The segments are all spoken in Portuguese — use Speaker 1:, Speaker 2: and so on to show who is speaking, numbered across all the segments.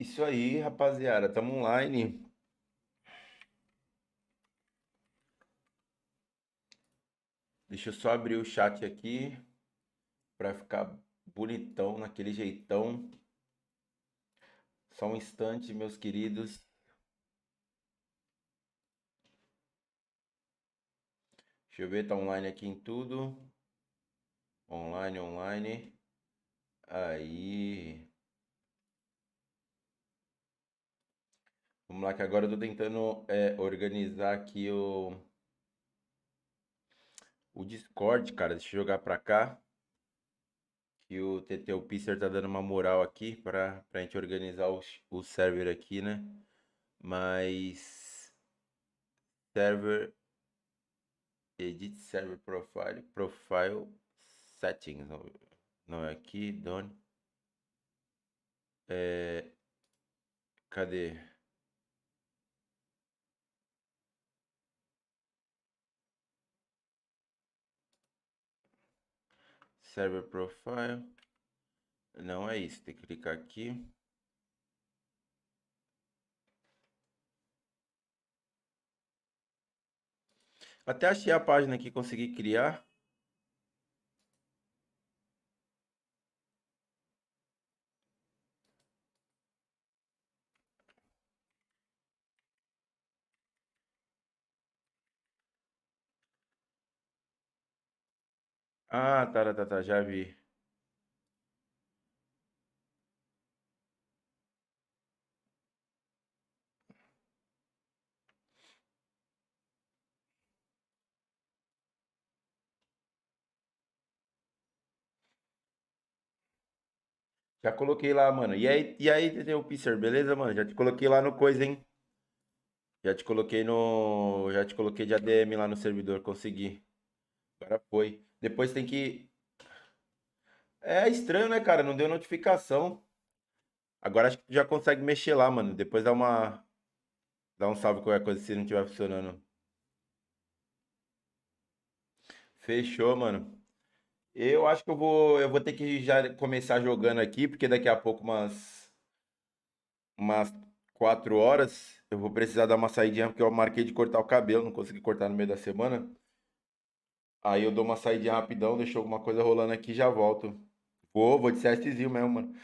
Speaker 1: Isso aí, rapaziada. Tamo online. Deixa eu só abrir o chat aqui pra ficar bonitão, naquele jeitão. Só um instante, meus queridos. Deixa eu ver, tá online aqui em tudo. Online, online. Aí. Vamos lá, que agora eu tô tentando organizar aqui o Discord, cara. Deixa eu jogar pra cá. Que o TT, o Pisser tá dando uma moral aqui pra gente organizar o server aqui, né? Mas. Server. Edit Server Profile. Profile Settings. Não é aqui, Done. É, cadê? Server Profile. Não é isso. Tem que clicar aqui. Até achei a página que consegui criar. Ah, tá. Já vi. Já coloquei lá, mano. E aí, TT, o Pisser, beleza, mano? Já te coloquei lá no coisa, hein? Já te coloquei no. Já te coloquei de ADM lá no servidor. Consegui. Agora foi. Depois tem que. É estranho, né, cara? Não deu notificação. Agora acho que tu já consegue mexer lá, mano. Depois dá uma. Dá um salve qualquer coisa se não estiver funcionando. Fechou, mano. Eu acho que eu vou ter que já começar jogando aqui, porque daqui a pouco, umas 4 horas, eu vou precisar dar uma saidinha, porque eu marquei de cortar o cabelo, não consegui cortar no meio da semana. Aí eu dou uma saidinha rapidão, deixo alguma coisa rolando aqui e já volto. Vou de CSzinho mesmo, mano.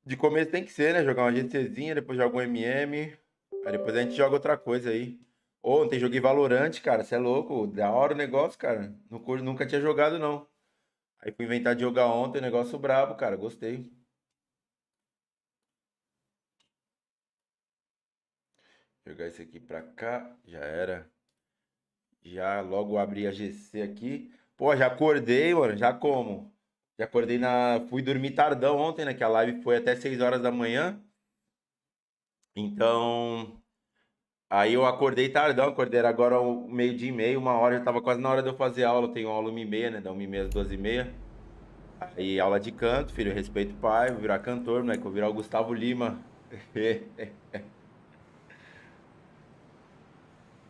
Speaker 1: De começo tem que ser, né? Jogar uma GCzinha, depois joga um MM, aí depois a gente joga outra coisa aí. Ontem joguei Valorant, cara, você é louco, da hora o negócio, cara. Nunca tinha jogado, não. Aí fui inventar de jogar ontem, negócio brabo, cara. Gostei. Jogar esse aqui pra cá, já era. Já logo abri a GC aqui. Pô, já acordei, mano. Já como? Já acordei na. Fui dormir tardão ontem, né? Que a live foi até 6 horas da manhã. Então. Aí eu acordei tardão, acordei era agora o meio-dia e meio, 1 hora, já tava quase na hora de eu fazer aula. Eu tenho aula 1h30, né? Da 1h30 às 2h30. Aí aula de canto, filho, respeito o pai, vou virar cantor, né? Que eu vou virar o Gustavo Lima.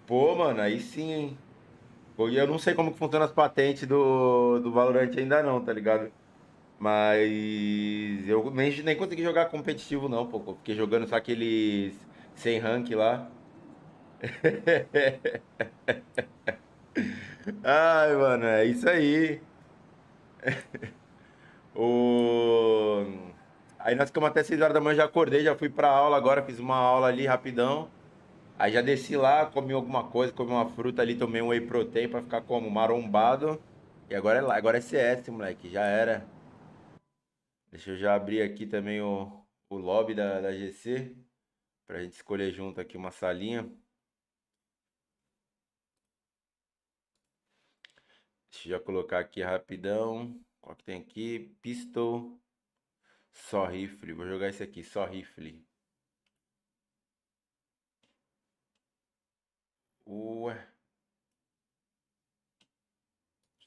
Speaker 1: Pô, mano, aí sim, hein? Pô, e eu não sei como que funciona as patentes do Valorant ainda não, tá ligado? Mas eu nem consegui jogar competitivo não, pô. Eu fiquei jogando só aqueles sem rank lá. Ai, mano, é isso aí. O... Aí nós ficamos até 6 horas da manhã, já acordei, já fui pra aula agora, fiz uma aula ali rapidão. Aí já desci lá, comi alguma coisa, comi uma fruta ali, tomei um whey protein pra ficar como marombado. E agora é lá, agora é CS, moleque, já era. Deixa eu já abrir aqui também o lobby da GC, pra gente escolher junto aqui uma salinha. Deixa eu já colocar aqui rapidão. Qual que tem aqui? Pistol, só rifle. Vou jogar esse aqui, só rifle. Ué,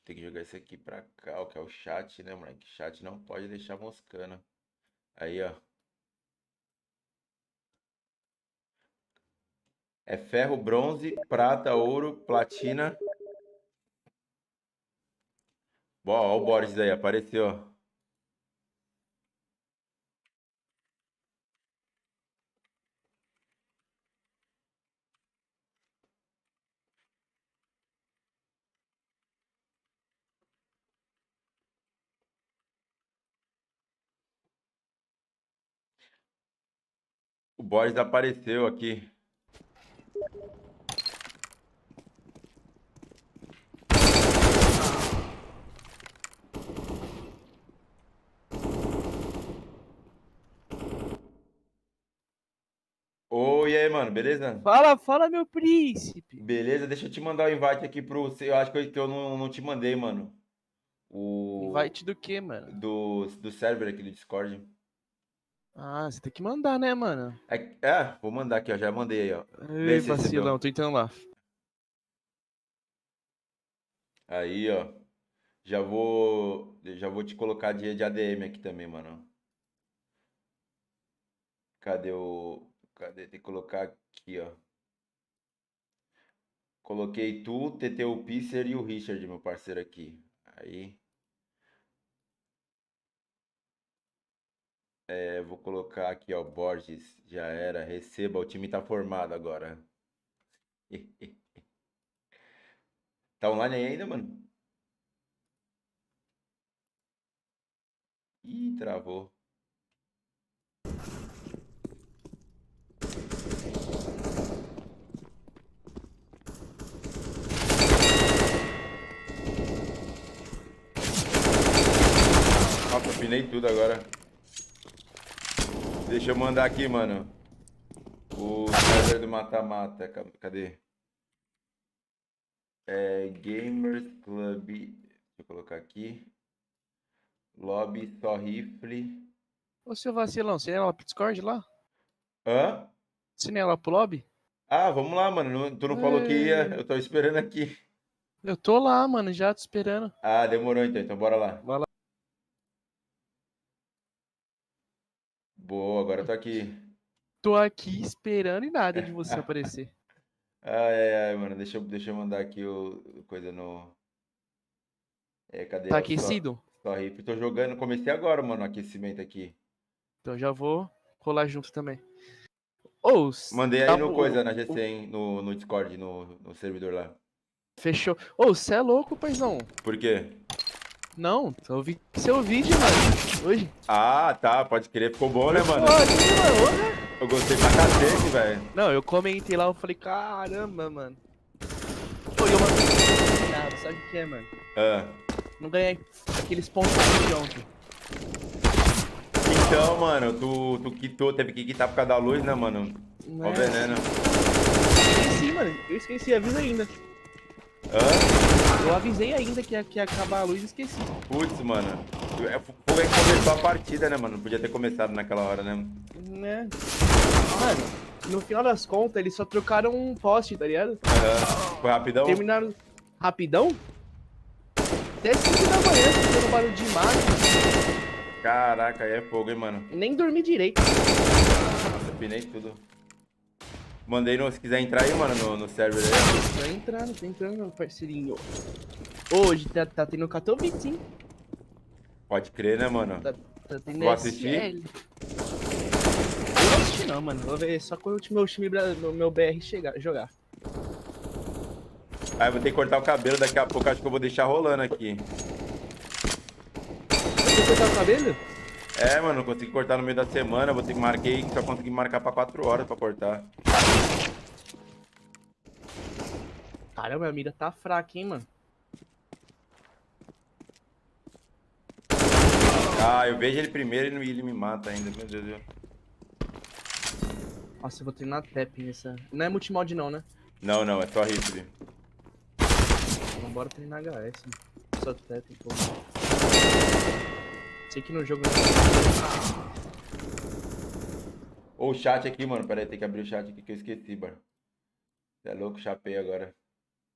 Speaker 1: tem que jogar esse aqui pra cá, o que é o chat, né, moleque? Chat não pode deixar moscando. Aí, ó. É ferro, bronze, prata, ouro, platina. Bom, ó, o Boris aí, apareceu, ó. Boris apareceu aqui. Oi, e aí, mano, beleza?
Speaker 2: Fala, fala, meu príncipe.
Speaker 1: Beleza, deixa eu te mandar o invite aqui pro. Eu acho que eu não te mandei, mano. O.
Speaker 2: Invite do quê, mano?
Speaker 1: Do server aqui do Discord.
Speaker 2: Ah, você tem que mandar, né, mano?
Speaker 1: Vou mandar aqui, ó. Já mandei aí, ó. Vê
Speaker 2: Ei,
Speaker 1: se
Speaker 2: vacilão,
Speaker 1: recebeu.
Speaker 2: tô entrando lá.
Speaker 1: Aí, ó. Já vou te colocar de ADM aqui também, mano. Cadê o. Cadê? Tem que colocar aqui, ó. Coloquei tu, TT, o Pisser e o Richard, meu parceiro aqui. Aí. Vou colocar aqui, ó. Borges. Já era. Receba. O time tá formado agora. Tá online aí ainda, mano? Ih, travou. Nossa, pinei tudo agora. Deixa eu mandar aqui, mano. O server do mata-mata. Cadê? Gamers Club. Deixa eu colocar aqui. Lobby só rifle.
Speaker 2: Ô, seu vacilão, você é lá pro Discord lá?
Speaker 1: Hã?
Speaker 2: Você nem é lá pro lobby?
Speaker 1: Ah, vamos lá, mano. Tu não falou que ia?
Speaker 2: Ei,
Speaker 1: Eu tô esperando aqui.
Speaker 2: eu tô lá, mano, já te esperando.
Speaker 1: Ah, demorou então. Então bora lá.
Speaker 2: Vai lá.
Speaker 1: Boa, agora eu tô aqui.
Speaker 2: Tô aqui esperando e nada de você aparecer.
Speaker 1: Ai, ai, mano. Deixa eu mandar aqui o coisa no. Cadê?
Speaker 2: Tá
Speaker 1: É o
Speaker 2: aquecido?
Speaker 1: só rifle. Tô jogando. Comecei agora, mano, o aquecimento aqui.
Speaker 2: Então já vou colar junto também. Ô,
Speaker 1: Mandei
Speaker 2: tá,
Speaker 1: aí no coisa, na GC, hein? No Discord, no servidor lá.
Speaker 2: fechou. Ô, você é louco, paizão?
Speaker 1: Por quê?
Speaker 2: Não, eu vi seu vídeo, mano. Hoje.
Speaker 1: Ah, tá. Pode crer. Ficou bom, né, mano?
Speaker 2: Pode, mano.
Speaker 1: Eu gostei pra cacete, velho.
Speaker 2: Não, eu comentei lá, eu falei, caramba, mano. Pô, e eu mandei sabe o que é, mano?
Speaker 1: Ah.
Speaker 2: Não ganhei aqueles pontos de ontem.
Speaker 1: Então, mano, tu quitou, teve que quitar por causa da luz, né, mano? Ó o
Speaker 2: Né?
Speaker 1: veneno.
Speaker 2: Esqueci, mano. Eu esqueci, avisa ainda.
Speaker 1: Hã?
Speaker 2: Eu avisei ainda que ia acabar a luz e esqueci.
Speaker 1: Putz, mano. Foi que começou a partida, né, mano? Não podia ter começado naquela hora, né?
Speaker 2: Né? Mano, no final das contas, eles só trocaram um poste, tá ligado?
Speaker 1: Aham. Foi rapidão?
Speaker 2: Terminaram rapidão? Até 5 da manhã, escutando barulho de mato.
Speaker 1: Caraca, aí é fogo, hein, mano?
Speaker 2: Nem dormi direito.
Speaker 1: Nossa, pinei tudo. Mandei se quiser entrar aí, mano, no server aí.
Speaker 2: Tô entrando, parceirinho. Hoje tá tendo Katowice, hein?
Speaker 1: Pode crer, né, mano?
Speaker 2: Tá tendo
Speaker 1: Vou assistir?
Speaker 2: SL. Eu não assisti não, mano. Vou ver só quando o meu BR jogar.
Speaker 1: Aí eu vou ter que cortar o cabelo daqui a pouco, acho que eu vou deixar rolando aqui.
Speaker 2: Você cortar o cabelo?
Speaker 1: Mano, não consegui cortar no meio da semana, vou ter que só consegui marcar pra 4 horas pra cortar.
Speaker 2: Caramba, a mira tá fraca, hein, mano.
Speaker 1: Ah, eu vejo ele primeiro e ele me mata ainda, meu Deus do céu.
Speaker 2: Nossa, eu vou treinar tap nessa. Não é multimod não, né?
Speaker 1: Não, não, é só rifle.
Speaker 2: Então bora treinar HS, mano. Só tap, pô. Sei que no jogo...
Speaker 1: Ô, o chat aqui, mano, pera aí, tem que abrir o chat aqui que eu esqueci, bar. Você é louco, chapei agora.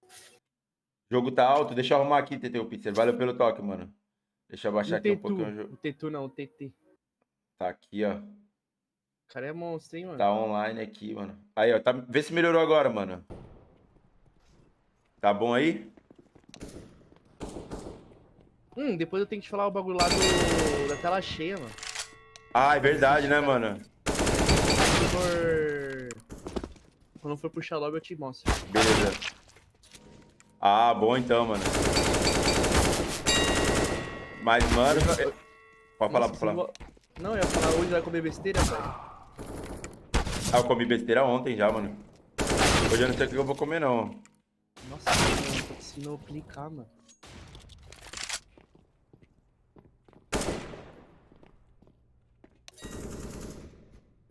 Speaker 1: O jogo tá alto, deixa eu arrumar aqui, TT, o Pixel. Valeu pelo toque, mano. Deixa eu abaixar aqui um pouquinho.
Speaker 2: O Tetu não, o TT.
Speaker 1: Tá aqui, ó.
Speaker 2: O cara é monstro, hein, mano.
Speaker 1: Tá online aqui, mano. Aí, ó, vê se melhorou agora, mano. Tá bom aí?
Speaker 2: Depois eu tenho que te falar o bagulho lá da tela cheia, mano.
Speaker 1: Ah, é verdade, né, mano?
Speaker 2: Quando for puxar logo eu te mostro.
Speaker 1: Beleza. Ah, bom então, mano. Mas, mano... Pode falar, pode falar.
Speaker 2: Não, eu ia falar hoje vai comer besteira, velho.
Speaker 1: Ah, eu comi besteira ontem já, mano. Hoje eu não sei o que eu vou comer, não.
Speaker 2: Nossa, mano, eu tô conseguindo aplicar, mano.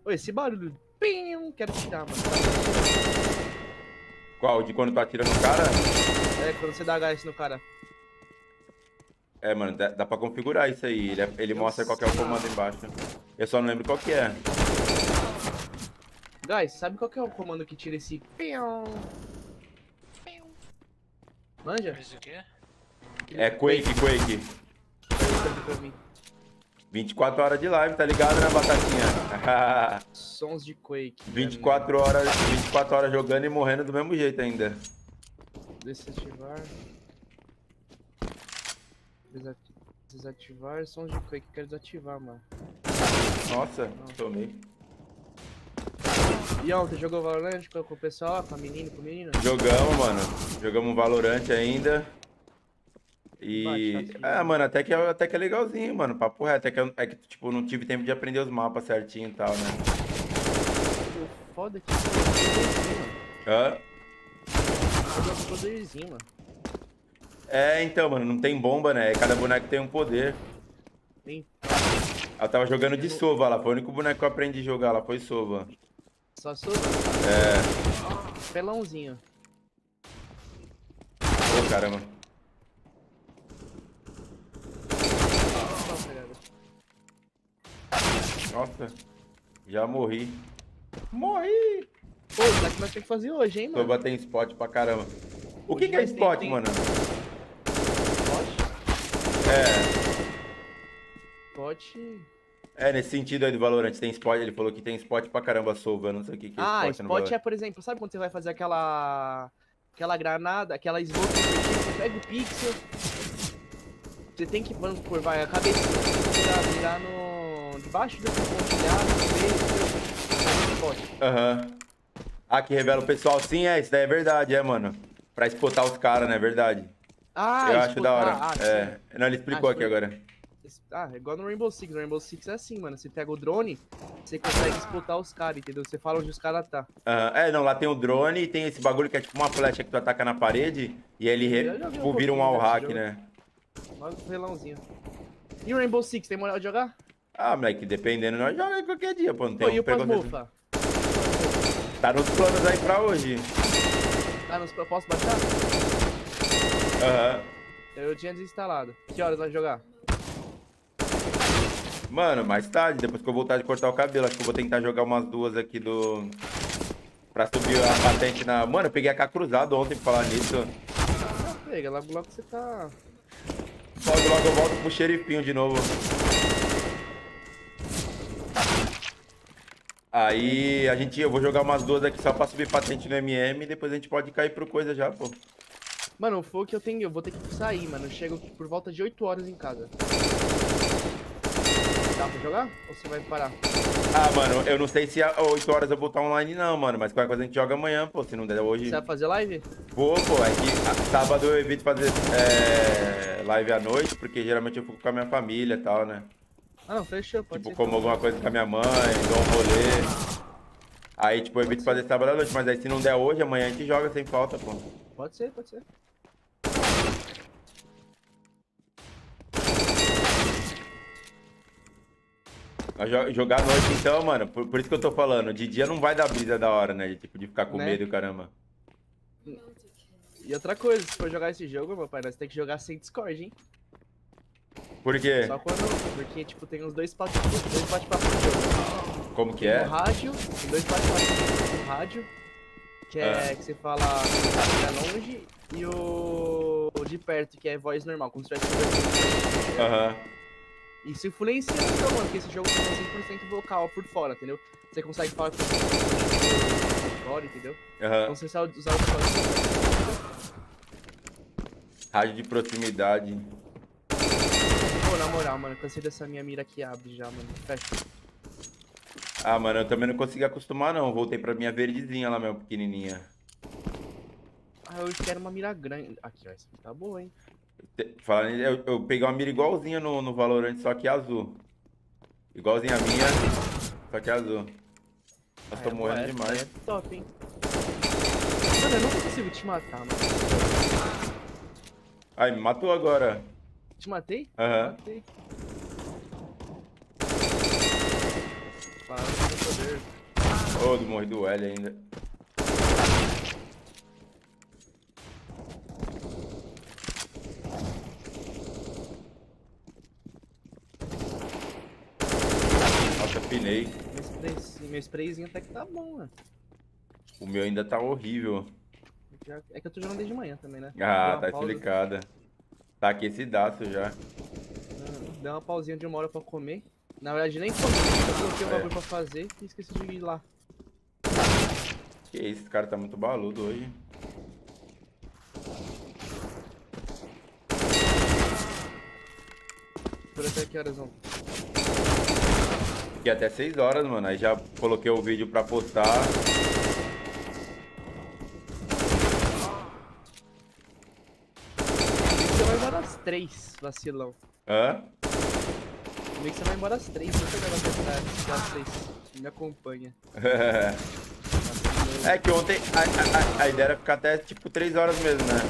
Speaker 2: Ô, esse barulho. Pim, quero tirar, mano.
Speaker 1: Qual? De quando tu atira no cara?
Speaker 2: É, quando você dá HS no cara.
Speaker 1: É, mano, dá pra configurar isso aí. Ele
Speaker 2: Eu
Speaker 1: mostra qual que é o
Speaker 2: sei.
Speaker 1: comando embaixo. Eu só não lembro qual que é.
Speaker 2: Guys, sabe qual que é o comando que tira esse pião? Manja?
Speaker 3: Mas o quê?
Speaker 1: É Quake.
Speaker 2: Pra mim.
Speaker 1: 24 horas de live, tá ligado, né, Batatinha?
Speaker 2: Sons de Quake.
Speaker 1: 24 horas jogando e morrendo do mesmo jeito ainda.
Speaker 2: Desativar. Desativar sons de Quake. Quero desativar, mano.
Speaker 1: Nossa, tomei.
Speaker 2: E ontem jogou Valorant com o pessoal, com a menina, com o menino?
Speaker 1: Jogamos, mano. Jogamos um Valorant ainda. E.
Speaker 2: Bate,
Speaker 1: Ah, mano, até que é legalzinho, mano. Papo reto. É que, tipo, não tive tempo de aprender os mapas certinho e tal, né?
Speaker 2: O foda é que poderzinho, mano.
Speaker 1: Hã?
Speaker 2: Poderzinho, mano.
Speaker 1: É, então, mano, não tem bomba, né? Cada boneco tem um poder.
Speaker 2: Nem
Speaker 1: Eu tava jogando de Sova lá. Foi o único boneco que eu aprendi a jogar lá, foi Sova.
Speaker 2: só sou
Speaker 1: É.
Speaker 2: pelãozinho.
Speaker 1: Pô, caramba.
Speaker 2: Nossa, cara.
Speaker 1: Nossa. Já morri. Morri!
Speaker 2: Pô, isso aqui nós temos que fazer hoje, hein, mano?
Speaker 1: Sova tem spot pra caramba. O que
Speaker 2: Hoje
Speaker 1: que é
Speaker 2: nós
Speaker 1: spot,
Speaker 2: tem-
Speaker 1: mano?
Speaker 2: Pote.
Speaker 1: É.
Speaker 2: Pote.
Speaker 1: É, nesse sentido aí do Valorant, tem spot. Ele falou que tem spot pra caramba, Sova. Eu não sei o que que é
Speaker 2: Ah,
Speaker 1: spot no
Speaker 2: spot é,
Speaker 1: Valorant.
Speaker 2: por exemplo, sabe quando você vai fazer aquela granada, aquela smoke, você pega o pixel, você tem que, vamos supor, vai, a cabeça, virar no... debaixo do pontilhado, no meio, spot.
Speaker 1: Aham. Ah, que revela o pessoal. Sim, isso daí é verdade, mano. Pra spotar os caras, né? É verdade.
Speaker 2: Ah,
Speaker 1: Eu acho da hora.
Speaker 2: ah,
Speaker 1: É.
Speaker 2: sim.
Speaker 1: Não, ele explicou aqui agora.
Speaker 2: Ah, é igual no Rainbow Six. No Rainbow Six é assim, mano. Você pega o drone, você consegue spotar os caras, entendeu? Você fala onde os caras tá.
Speaker 1: Aham. É, não, lá tem o drone e tem esse bagulho que é tipo uma flecha que tu ataca na parede e ele
Speaker 2: Eu já vi
Speaker 1: tipo, vira um
Speaker 2: pouquinho
Speaker 1: wall
Speaker 2: desse
Speaker 1: hack,
Speaker 2: jogo.
Speaker 1: né?
Speaker 2: Olha o relãozinho. E o Rainbow Six, tem moral de jogar?
Speaker 1: Ah, moleque, dependendo, nós jogamos qualquer dia, pô. Não tem
Speaker 2: Pô, e
Speaker 1: um
Speaker 2: o
Speaker 1: preconceito.
Speaker 2: Pasmufa?
Speaker 1: Tá nos planos aí pra hoje.
Speaker 2: Ah, não posso baixar?
Speaker 1: Aham.
Speaker 2: Eu tinha desinstalado. Que horas vai jogar?
Speaker 1: Mano, mais tarde, depois que eu voltar de cortar o cabelo, acho que eu vou tentar jogar umas duas aqui do. Pra subir a patente na. Mano, eu peguei a K cruzado ontem pra falar nisso.
Speaker 2: Ah, pega, logo logo você tá...
Speaker 1: Logo eu volto pro xerifinho de novo. Aí eu vou jogar umas duas aqui só pra subir patente no MM e depois a gente pode cair pro coisa já, pô.
Speaker 2: Mano, o fogo que eu vou ter que sair, mano. Eu chego por volta de 8 horas em casa. Dá pra jogar? Ou você vai parar?
Speaker 1: Ah, mano, eu não sei se às 8 horas eu vou estar online não, mano. Mas qualquer coisa a gente joga amanhã, pô. Se não der hoje.
Speaker 2: Você vai fazer live?
Speaker 1: Vou, pô. É que sábado eu evito fazer live à noite, porque geralmente eu fico com a minha família e tal, né?
Speaker 2: Ah, não, fechou, pode
Speaker 1: Tipo,
Speaker 2: ser.
Speaker 1: como alguma coisa com a minha mãe, dou um rolê. Aí, tipo, eu evito fazer sábado à noite. Mas aí se não der hoje, amanhã a gente joga sem falta, pô.
Speaker 2: Pode ser, pode ser.
Speaker 1: Jogar à noite então, mano, por isso que eu tô falando, de dia não vai dar brisa da hora, né? De, tipo, de ficar com
Speaker 2: Né?
Speaker 1: medo e caramba.
Speaker 2: E outra coisa, se for jogar esse jogo, meu pai, nós tem que jogar sem Discord, hein?
Speaker 1: Por quê?
Speaker 2: Só quando. Porque, tipo, tem uns dois bate-papos no jogo.
Speaker 1: Como que
Speaker 2: Tem
Speaker 1: é?
Speaker 2: no rádio, tem dois bate-papos no rádio, que é que você fala que é longe, e o de perto, que é voz normal, como se estivesse conversando.
Speaker 1: Aham.
Speaker 2: Isso influencia então, mano, porque esse jogo tem 100% vocal por fora, entendeu? Você consegue falar com por fora, entendeu?
Speaker 1: Aham.
Speaker 2: Então você sabe usar o Discord.
Speaker 1: Rádio de proximidade.
Speaker 2: Pô, na moral, mano, cansei dessa minha mira que abre já, mano. Fecha.
Speaker 1: Ah, mano, eu também não consegui acostumar, não. Voltei pra minha verdezinha lá, meu, pequenininha.
Speaker 2: Ah, eu quero uma mira grande. Aqui, ó, essa aqui tá boa, hein?
Speaker 1: Falando, eu peguei uma mira igualzinha no Valorant, só que azul. Igualzinha a minha, só que azul. Eu
Speaker 2: Ah,
Speaker 1: tô morrendo demais.
Speaker 2: é top, hein? Mano, eu não consigo te matar, mano.
Speaker 1: Ai, me matou agora.
Speaker 2: Te matei?
Speaker 1: Aham.
Speaker 2: Matei. Parado com meu poder.
Speaker 1: Ô, morri do L ainda. Nossa, pinei.
Speaker 2: Meu sprayzinho até que tá bom, mano.
Speaker 1: O meu ainda tá horrível.
Speaker 2: É que eu tô jogando desde manhã também, né? Deu
Speaker 1: Ah,
Speaker 2: uma
Speaker 1: tá
Speaker 2: pausa.
Speaker 1: explicada. Tá aquecidaço já.
Speaker 2: Deu uma pausinha de 1 hora pra comer. Na verdade, nem comi. Eu coloquei o
Speaker 1: É.
Speaker 2: bagulho pra fazer e esqueci de ir lá.
Speaker 1: Que isso, esse cara tá muito baludo hoje.
Speaker 2: Por até que horas vão?
Speaker 1: Fiquei até 6 horas, mano. Aí já coloquei o vídeo pra postar.
Speaker 2: Você vai embora às 3, vacilão.
Speaker 1: Hã?
Speaker 2: Comigo que você vai embora às 3, não pegava até às 6. Me acompanha.
Speaker 1: É que ontem a ideia era ficar até tipo 3 horas mesmo, né?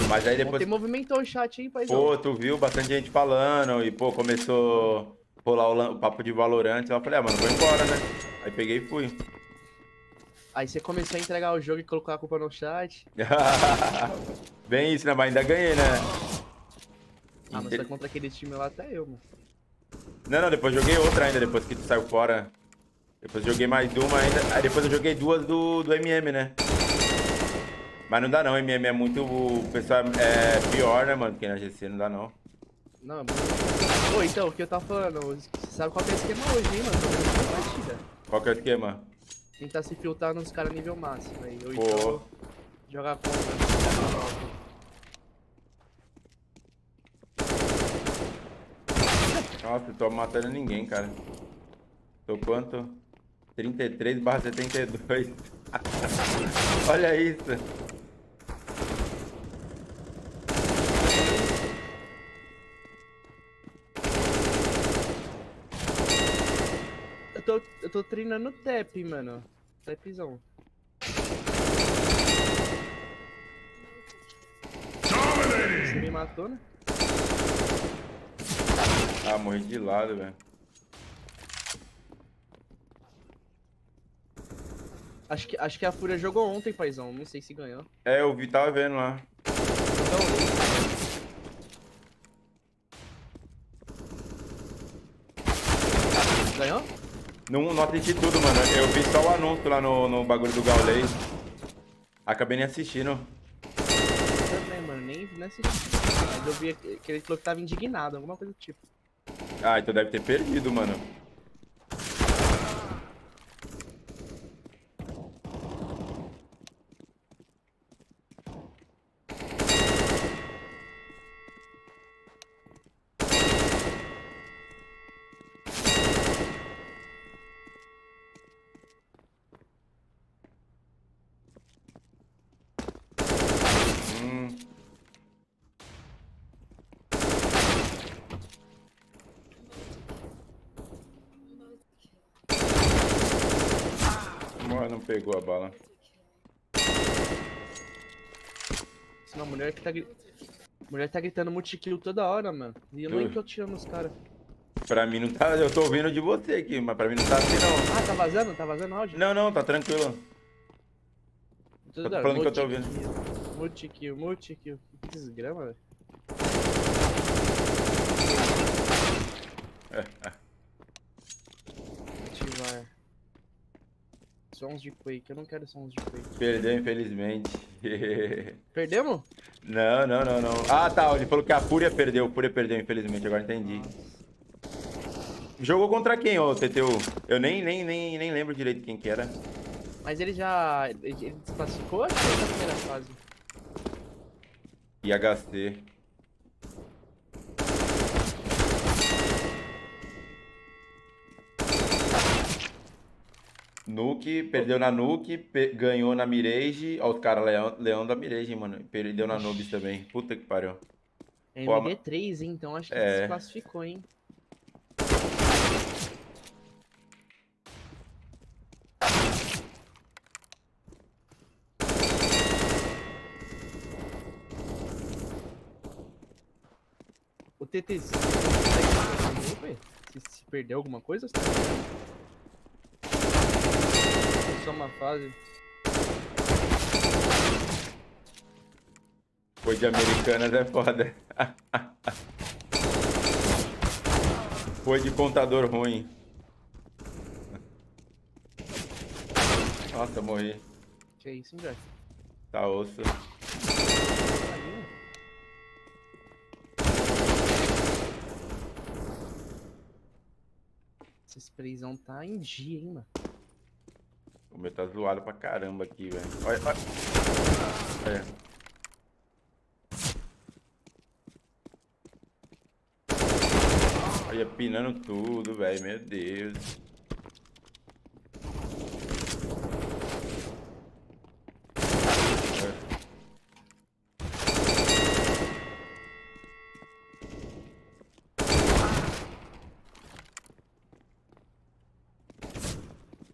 Speaker 1: Mas aí depois.
Speaker 2: Ontem movimentou o chat, hein, paizão?
Speaker 1: Pô, tu viu bastante gente falando e, pô, começou a rolar o papo de Valorant. Eu falei, ah, mano, vou embora, né? Aí peguei e fui.
Speaker 2: Aí você começou a entregar o jogo e colocar a culpa no chat.
Speaker 1: Bem isso, né? Mas ainda ganhei, né?
Speaker 2: Ah, mas foi contra aquele time lá até eu, mano.
Speaker 1: Não, depois joguei outra ainda, depois que tu saiu fora. Depois joguei mais uma ainda. Aí depois eu joguei duas do MM, né? Mas não dá não, MM é muito. O pessoal é pior, né, mano? Porque na GC não dá não.
Speaker 2: Não, Ô, então, o que eu tava falando, você sabe qual que é o esquema hoje, hein, mano? Tô vendo uma partida.
Speaker 1: Qual que é o esquema?
Speaker 2: Tentar se filtrar nos caras nível máximo aí. Ou
Speaker 1: Pô.
Speaker 2: então jogar contra os caras.
Speaker 1: Nossa, eu tô matando ninguém, cara. Tô quanto? 33/72. Olha isso.
Speaker 2: Eu tô treinando tap, mano. Tapzão. Você me matou, né?
Speaker 1: Ah, morri de lado, velho.
Speaker 2: Acho que a Fúria jogou ontem, paizão. Não sei se ganhou.
Speaker 1: É, eu vi, tava vendo lá.
Speaker 2: Ganhou?
Speaker 1: Não assisti tudo, mano. Eu vi só o anúncio lá no bagulho do Gaulês. Acabei nem assistindo.
Speaker 2: Também, mano. Nem assisti. Mas eu vi que ele falou que tava indignado, alguma coisa do tipo.
Speaker 1: Ah, então deve ter perdido, mano. Mano, não pegou a bala.
Speaker 2: Senão a mulher tá gritando multikill toda hora, mano. E eu nem tô tirando os caras.
Speaker 1: Pra mim não tá. Eu tô ouvindo de você aqui, mas pra mim não tá assim, não.
Speaker 2: Ah, tá vazando? Tá vazando áudio?
Speaker 1: Não, tá tranquilo. Só tô falando que eu tô ouvindo.
Speaker 2: Multikill. Que desgrama, velho. Ativar. Sons de Quake. Eu não quero sons de Quake.
Speaker 1: Perdeu, infelizmente.
Speaker 2: Perdemos?
Speaker 1: Não. Ah, tá. Ele falou que a Fúria perdeu. A Fúria perdeu, infelizmente. Agora entendi. Jogou contra quem, ô TTU? Eu nem lembro direito quem que era.
Speaker 2: Mas ele já... Ele desclassificou ou acho que na primeira fase?
Speaker 1: IHC. Nuke, perdeu na Nuke, ganhou na Mirage. Ó, os caras, Leão da Mirage, mano. Perdeu na Nubis também. Puta que pariu.
Speaker 2: É
Speaker 1: Pô,
Speaker 2: MD3, hein? Então acho que
Speaker 1: é.
Speaker 2: desclassificou, hein? TTC. Se perdeu alguma coisa? Só uma fase.
Speaker 1: Foi de Americanas é foda. Foi de contador ruim. Nossa, morri.
Speaker 2: Que isso, hein, velho?
Speaker 1: Tá osso.
Speaker 2: Esse sprayzão tá em dia, hein, mano.
Speaker 1: O meu tá zoado pra caramba aqui, velho. Olha, olha. Olha. Olha, pinando tudo, velho. Meu Deus.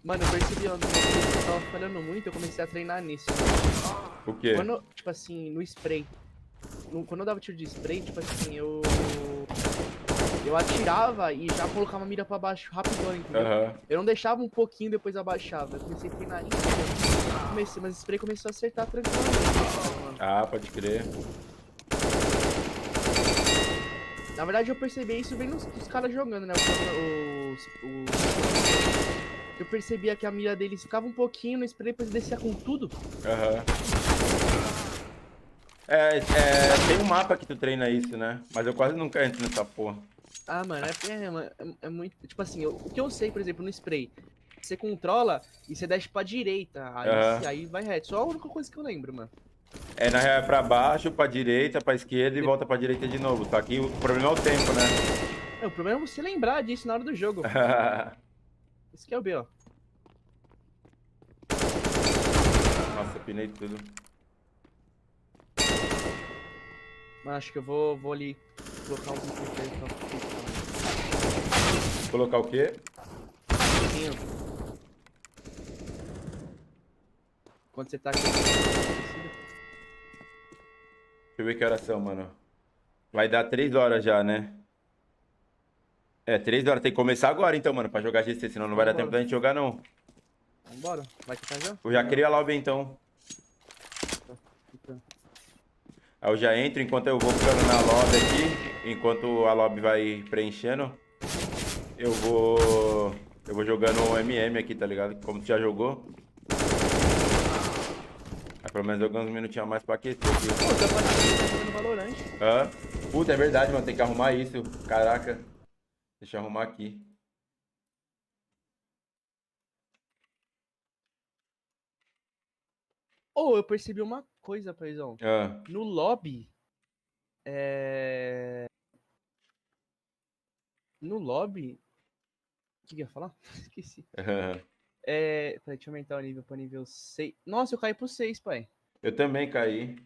Speaker 2: Mano, eu percebi ontem que eu tava falhando muito, eu comecei a treinar nisso.
Speaker 1: O quê?
Speaker 2: Quando, tipo assim, no spray. Quando eu dava tiro de spray, tipo assim, eu atirava e já colocava a mira pra baixo rapidão, entendeu?
Speaker 1: Aham.
Speaker 2: Eu não deixava um pouquinho, depois abaixava. Eu comecei a treinar nisso. Mas o spray começou a acertar tranquilamente, mano.
Speaker 1: Ah, pode crer.
Speaker 2: Na verdade, eu percebi isso vendo os caras jogando, né? Eu percebia que a mira deles ficava um pouquinho no spray, depois descia com tudo.
Speaker 1: Aham. Tem um mapa que tu treina isso, né? Mas eu quase nunca entro nessa porra.
Speaker 2: Ah, mano, é muito... Tipo assim, o que eu sei, por exemplo, no spray, você controla e você desce pra direita,
Speaker 1: Aham.
Speaker 2: aí vai reto. Só a única coisa que eu lembro, mano.
Speaker 1: É, na real, é pra baixo, pra direita, pra esquerda e volta pra direita de novo. Só que o problema é o tempo, né?
Speaker 2: O problema é você lembrar disso na hora do jogo. Esse que é o B, ó.
Speaker 1: Nossa, pinei tudo.
Speaker 2: Mas acho que eu vou ali colocar um pouquinho pra
Speaker 1: Colocar o quê?
Speaker 2: quando você tá aqui.
Speaker 1: Deixa eu ver que horas são, mano. Vai dar 3 horas já, né? É, 3 horas. Tem que começar agora então, mano, pra jogar GC, senão não vai dar tempo da gente jogar, não.
Speaker 2: Vambora. Vai tentar já?
Speaker 1: Eu já criei a lobby então. Aí eu já entro enquanto eu vou ficando na lobby aqui. Enquanto a lobby vai preenchendo. Eu vou jogando o MM aqui, tá ligado? Como tu já jogou. Aí pelo menos jogando uns minutinhos a mais pra aquecer aqui.
Speaker 2: Pô, tá jogando Valorant.
Speaker 1: Hã? Puta, é verdade, mano. Tem que arrumar isso. Caraca. Deixa eu arrumar aqui.
Speaker 2: Oh, eu percebi uma coisa, paizão.
Speaker 1: Ah.
Speaker 2: No lobby. No lobby. O que eu ia falar? Esqueci. Peraí, deixa eu aumentar o nível pra nível 6. Nossa, eu caí pro 6, pai.
Speaker 1: Eu também caí.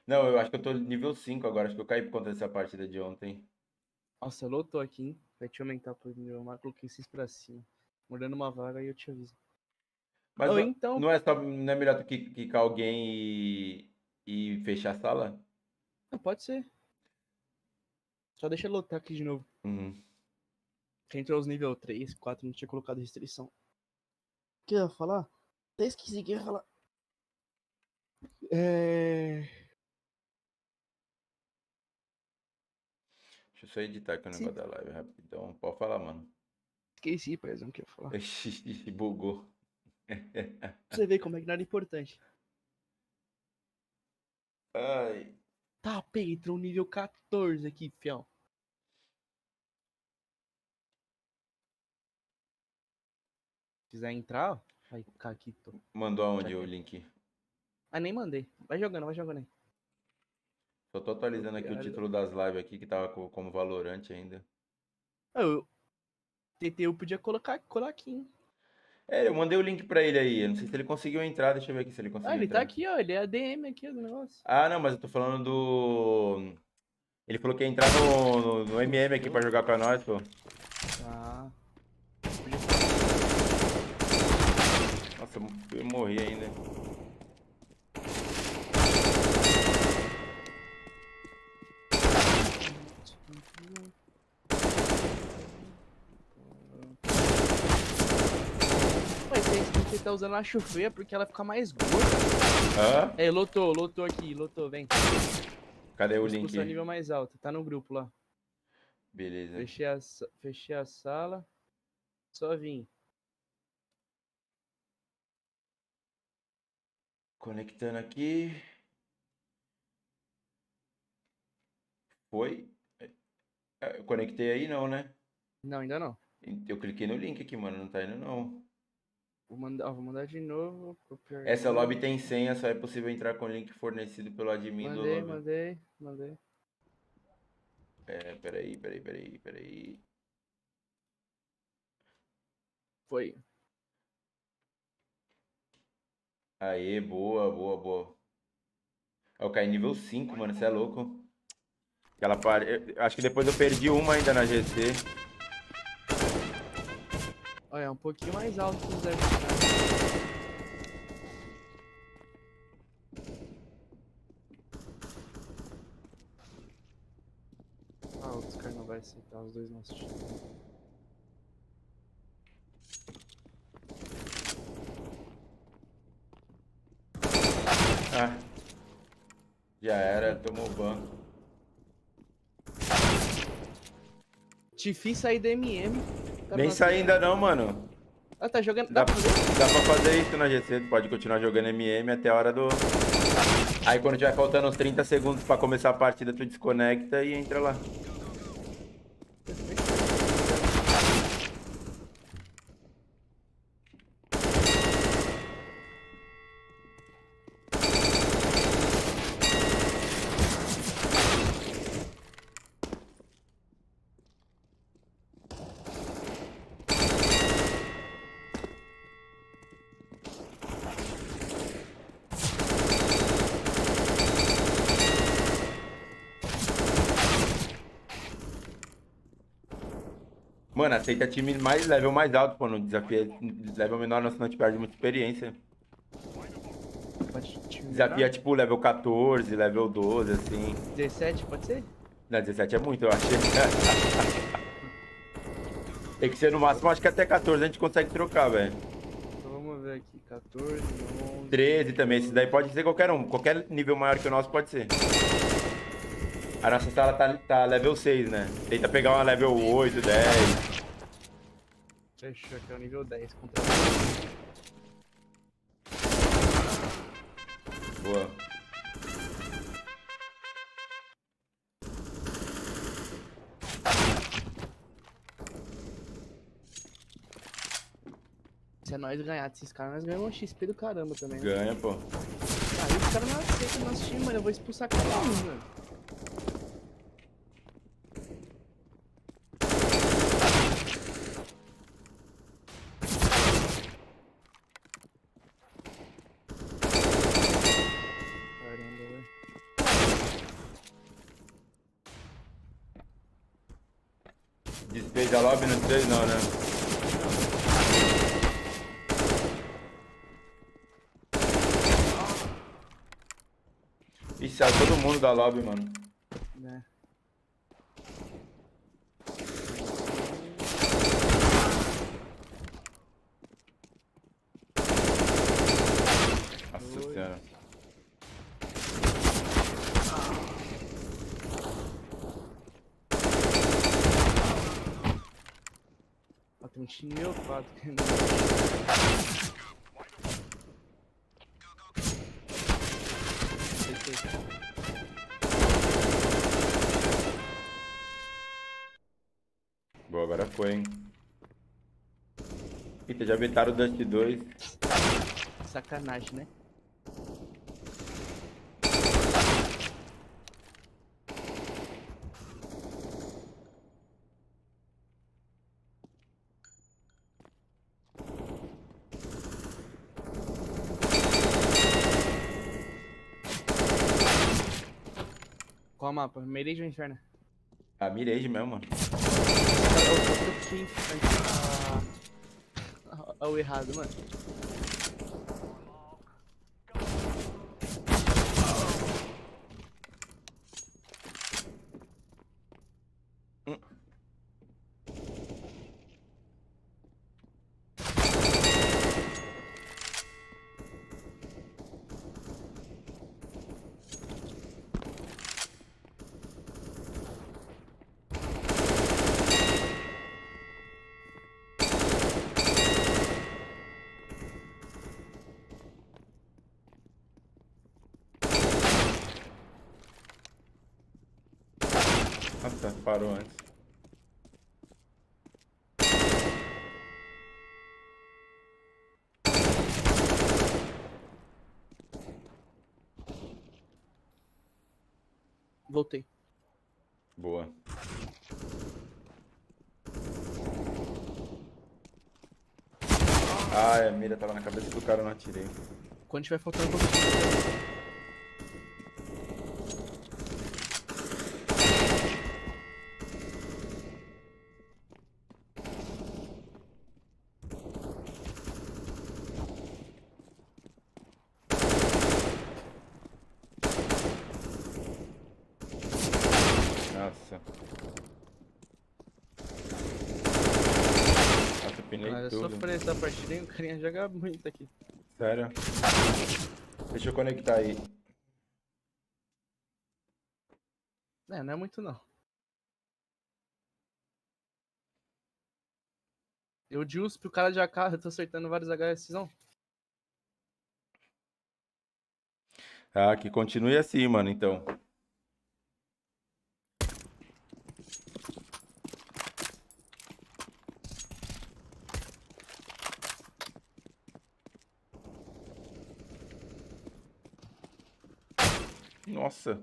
Speaker 1: Não, eu acho que eu tô nível 5 agora. Acho que eu caí por conta dessa partida de ontem.
Speaker 2: Nossa, lotou aqui, hein? Deixa eu aumentar pro nível mais. Coloquei 6 pra cima. Mordando uma vaga aí eu te aviso.
Speaker 1: Mas
Speaker 2: Então.
Speaker 1: não é melhor tu quicar alguém e fechar a sala?
Speaker 2: Não, pode ser. Só deixa eu lotar aqui de novo.
Speaker 1: Uhum.
Speaker 2: Que entrou os nível 3, 4, não tinha colocado restrição. O que eu ia falar? Até esqueci o que eu ia falar.
Speaker 1: Deixa eu só editar aqui o
Speaker 2: Sim.
Speaker 1: negócio da live rapidão. Pode falar, mano.
Speaker 2: Esqueci, paizão, o que eu ia falar.
Speaker 1: Ixi, bugou.
Speaker 2: Pra você ver como é que não era importante.
Speaker 1: Ai.
Speaker 2: Tá, peguei, entrou um nível 14 aqui, fião. Se quiser entrar, ó. Vai, Caquito.
Speaker 1: Mandou aonde o link?
Speaker 2: Ah, nem mandei. Vai jogando aí.
Speaker 1: Só tô atualizando aqui o título das lives aqui, que tava como Valorant ainda.
Speaker 2: Eu podia colar aqui, hein?
Speaker 1: É, eu mandei o link pra ele aí. Eu não sei se ele conseguiu entrar. Deixa eu ver aqui se ele
Speaker 2: Ah,
Speaker 1: conseguiu
Speaker 2: ele
Speaker 1: entrar.
Speaker 2: tá aqui, ó. Ele é ADM aqui do negócio.
Speaker 1: Ah, não, mas eu tô falando do... Ele falou que ia entrar no MM aqui pra jogar com nós, pô.
Speaker 2: Ah.
Speaker 1: Nossa, eu morri ainda.
Speaker 2: ele tá usando a chufreia porque ela fica mais gorda.
Speaker 1: Hã?
Speaker 2: É, lotou aqui, lotou, vem.
Speaker 1: Cadê o
Speaker 2: Vou
Speaker 1: link?
Speaker 2: expulsar nível mais alto, tá no grupo lá.
Speaker 1: Beleza.
Speaker 2: Fechei a sala, só vim.
Speaker 1: Conectando aqui. Foi? Eu conectei aí não, né?
Speaker 2: Não, ainda não.
Speaker 1: Eu cliquei no link aqui, mano. Não tá indo não.
Speaker 2: Vou mandar de novo, copiar
Speaker 1: Essa
Speaker 2: link.
Speaker 1: lobby tem senha, só é possível entrar com o link fornecido pelo admin do
Speaker 2: Mandei,
Speaker 1: lobby.
Speaker 2: mandei, mandei.
Speaker 1: É, peraí.
Speaker 2: Foi.
Speaker 1: Aê, boa. Eu caí nível 5, mano. Você é louco. Aquela parte. Acho que depois eu perdi uma ainda na GC.
Speaker 2: Olha, é um pouquinho mais alto que os Zé. Ah, outros caras não vai aceitar os dois nossos times.
Speaker 1: Ah, já era, tomou ban.
Speaker 2: Te fiz sair da MM. Cara,
Speaker 1: Nem
Speaker 2: não
Speaker 1: saí
Speaker 2: aceita.
Speaker 1: ainda não, mano.
Speaker 2: Ah, tá jogando.
Speaker 1: Dá,
Speaker 2: Dá pra fazer?
Speaker 1: dá pra fazer isso na GC. Tu pode continuar jogando MM até a hora do. Aí quando tiver faltando uns 30 segundos pra começar a partida, tu desconecta e entra lá. Mano, aceita time mais level mais alto, pô. No desafio level menor, não, senão a gente perde muita experiência.
Speaker 2: Pode te
Speaker 1: Desafio é
Speaker 2: melhorar?
Speaker 1: tipo level 14, level 12, assim.
Speaker 2: 17, pode ser?
Speaker 1: Não, 17 é muito, eu achei. Tem que ser no máximo, acho que até 14 a gente consegue trocar, velho.
Speaker 2: Então vamos ver aqui. 14, 11.
Speaker 1: 13 também, esse daí pode ser qualquer um. Qualquer nível maior que o nosso pode ser. A nossa sala tá level 6, né? Tenta pegar uma level 8, 10.
Speaker 2: Fechou aqui, é o nível 10. Contra...
Speaker 1: Boa.
Speaker 2: Se é nós ganhar desses caras, nós ganhamos um XP do caramba também, né?
Speaker 1: Ganha, pô.
Speaker 2: Aí os caras não aceitam nosso time, mano. Eu vou expulsar cada um, mano. Caramba, velho.
Speaker 1: Despeja a lobby no 3 não, né? Ih, saiu todo mundo da lobby, mano.
Speaker 2: Né?
Speaker 1: Nossa
Speaker 2: Oi.
Speaker 1: senhora.
Speaker 2: Ó, tem um time meu 4.
Speaker 1: Boa, agora foi, hein? Eita, já vetaram o Dust 2.
Speaker 2: Sacanagem, né? Qual mapa? Mirage ou Inferno?
Speaker 1: Ah, Mirage mesmo, mano.
Speaker 2: Eu fiquei em frente ao errado, mano.
Speaker 1: Tá, parou antes.
Speaker 2: Voltei.
Speaker 1: Boa. Ah, a mira tava na cabeça do cara, eu não atirei.
Speaker 2: Quando tiver faltando um pouquinho.
Speaker 1: Nossa. Nossa, eu pinei
Speaker 2: Cara, eu
Speaker 1: tudo.
Speaker 2: sofri essa partida, hein? O carinha joga muito aqui.
Speaker 1: Sério? Deixa eu conectar aí.
Speaker 2: É, não é muito não. Eu de USP, o cara de AK, eu tô acertando vários HS, não.
Speaker 1: Ah, que continue assim, mano, então. Nossa.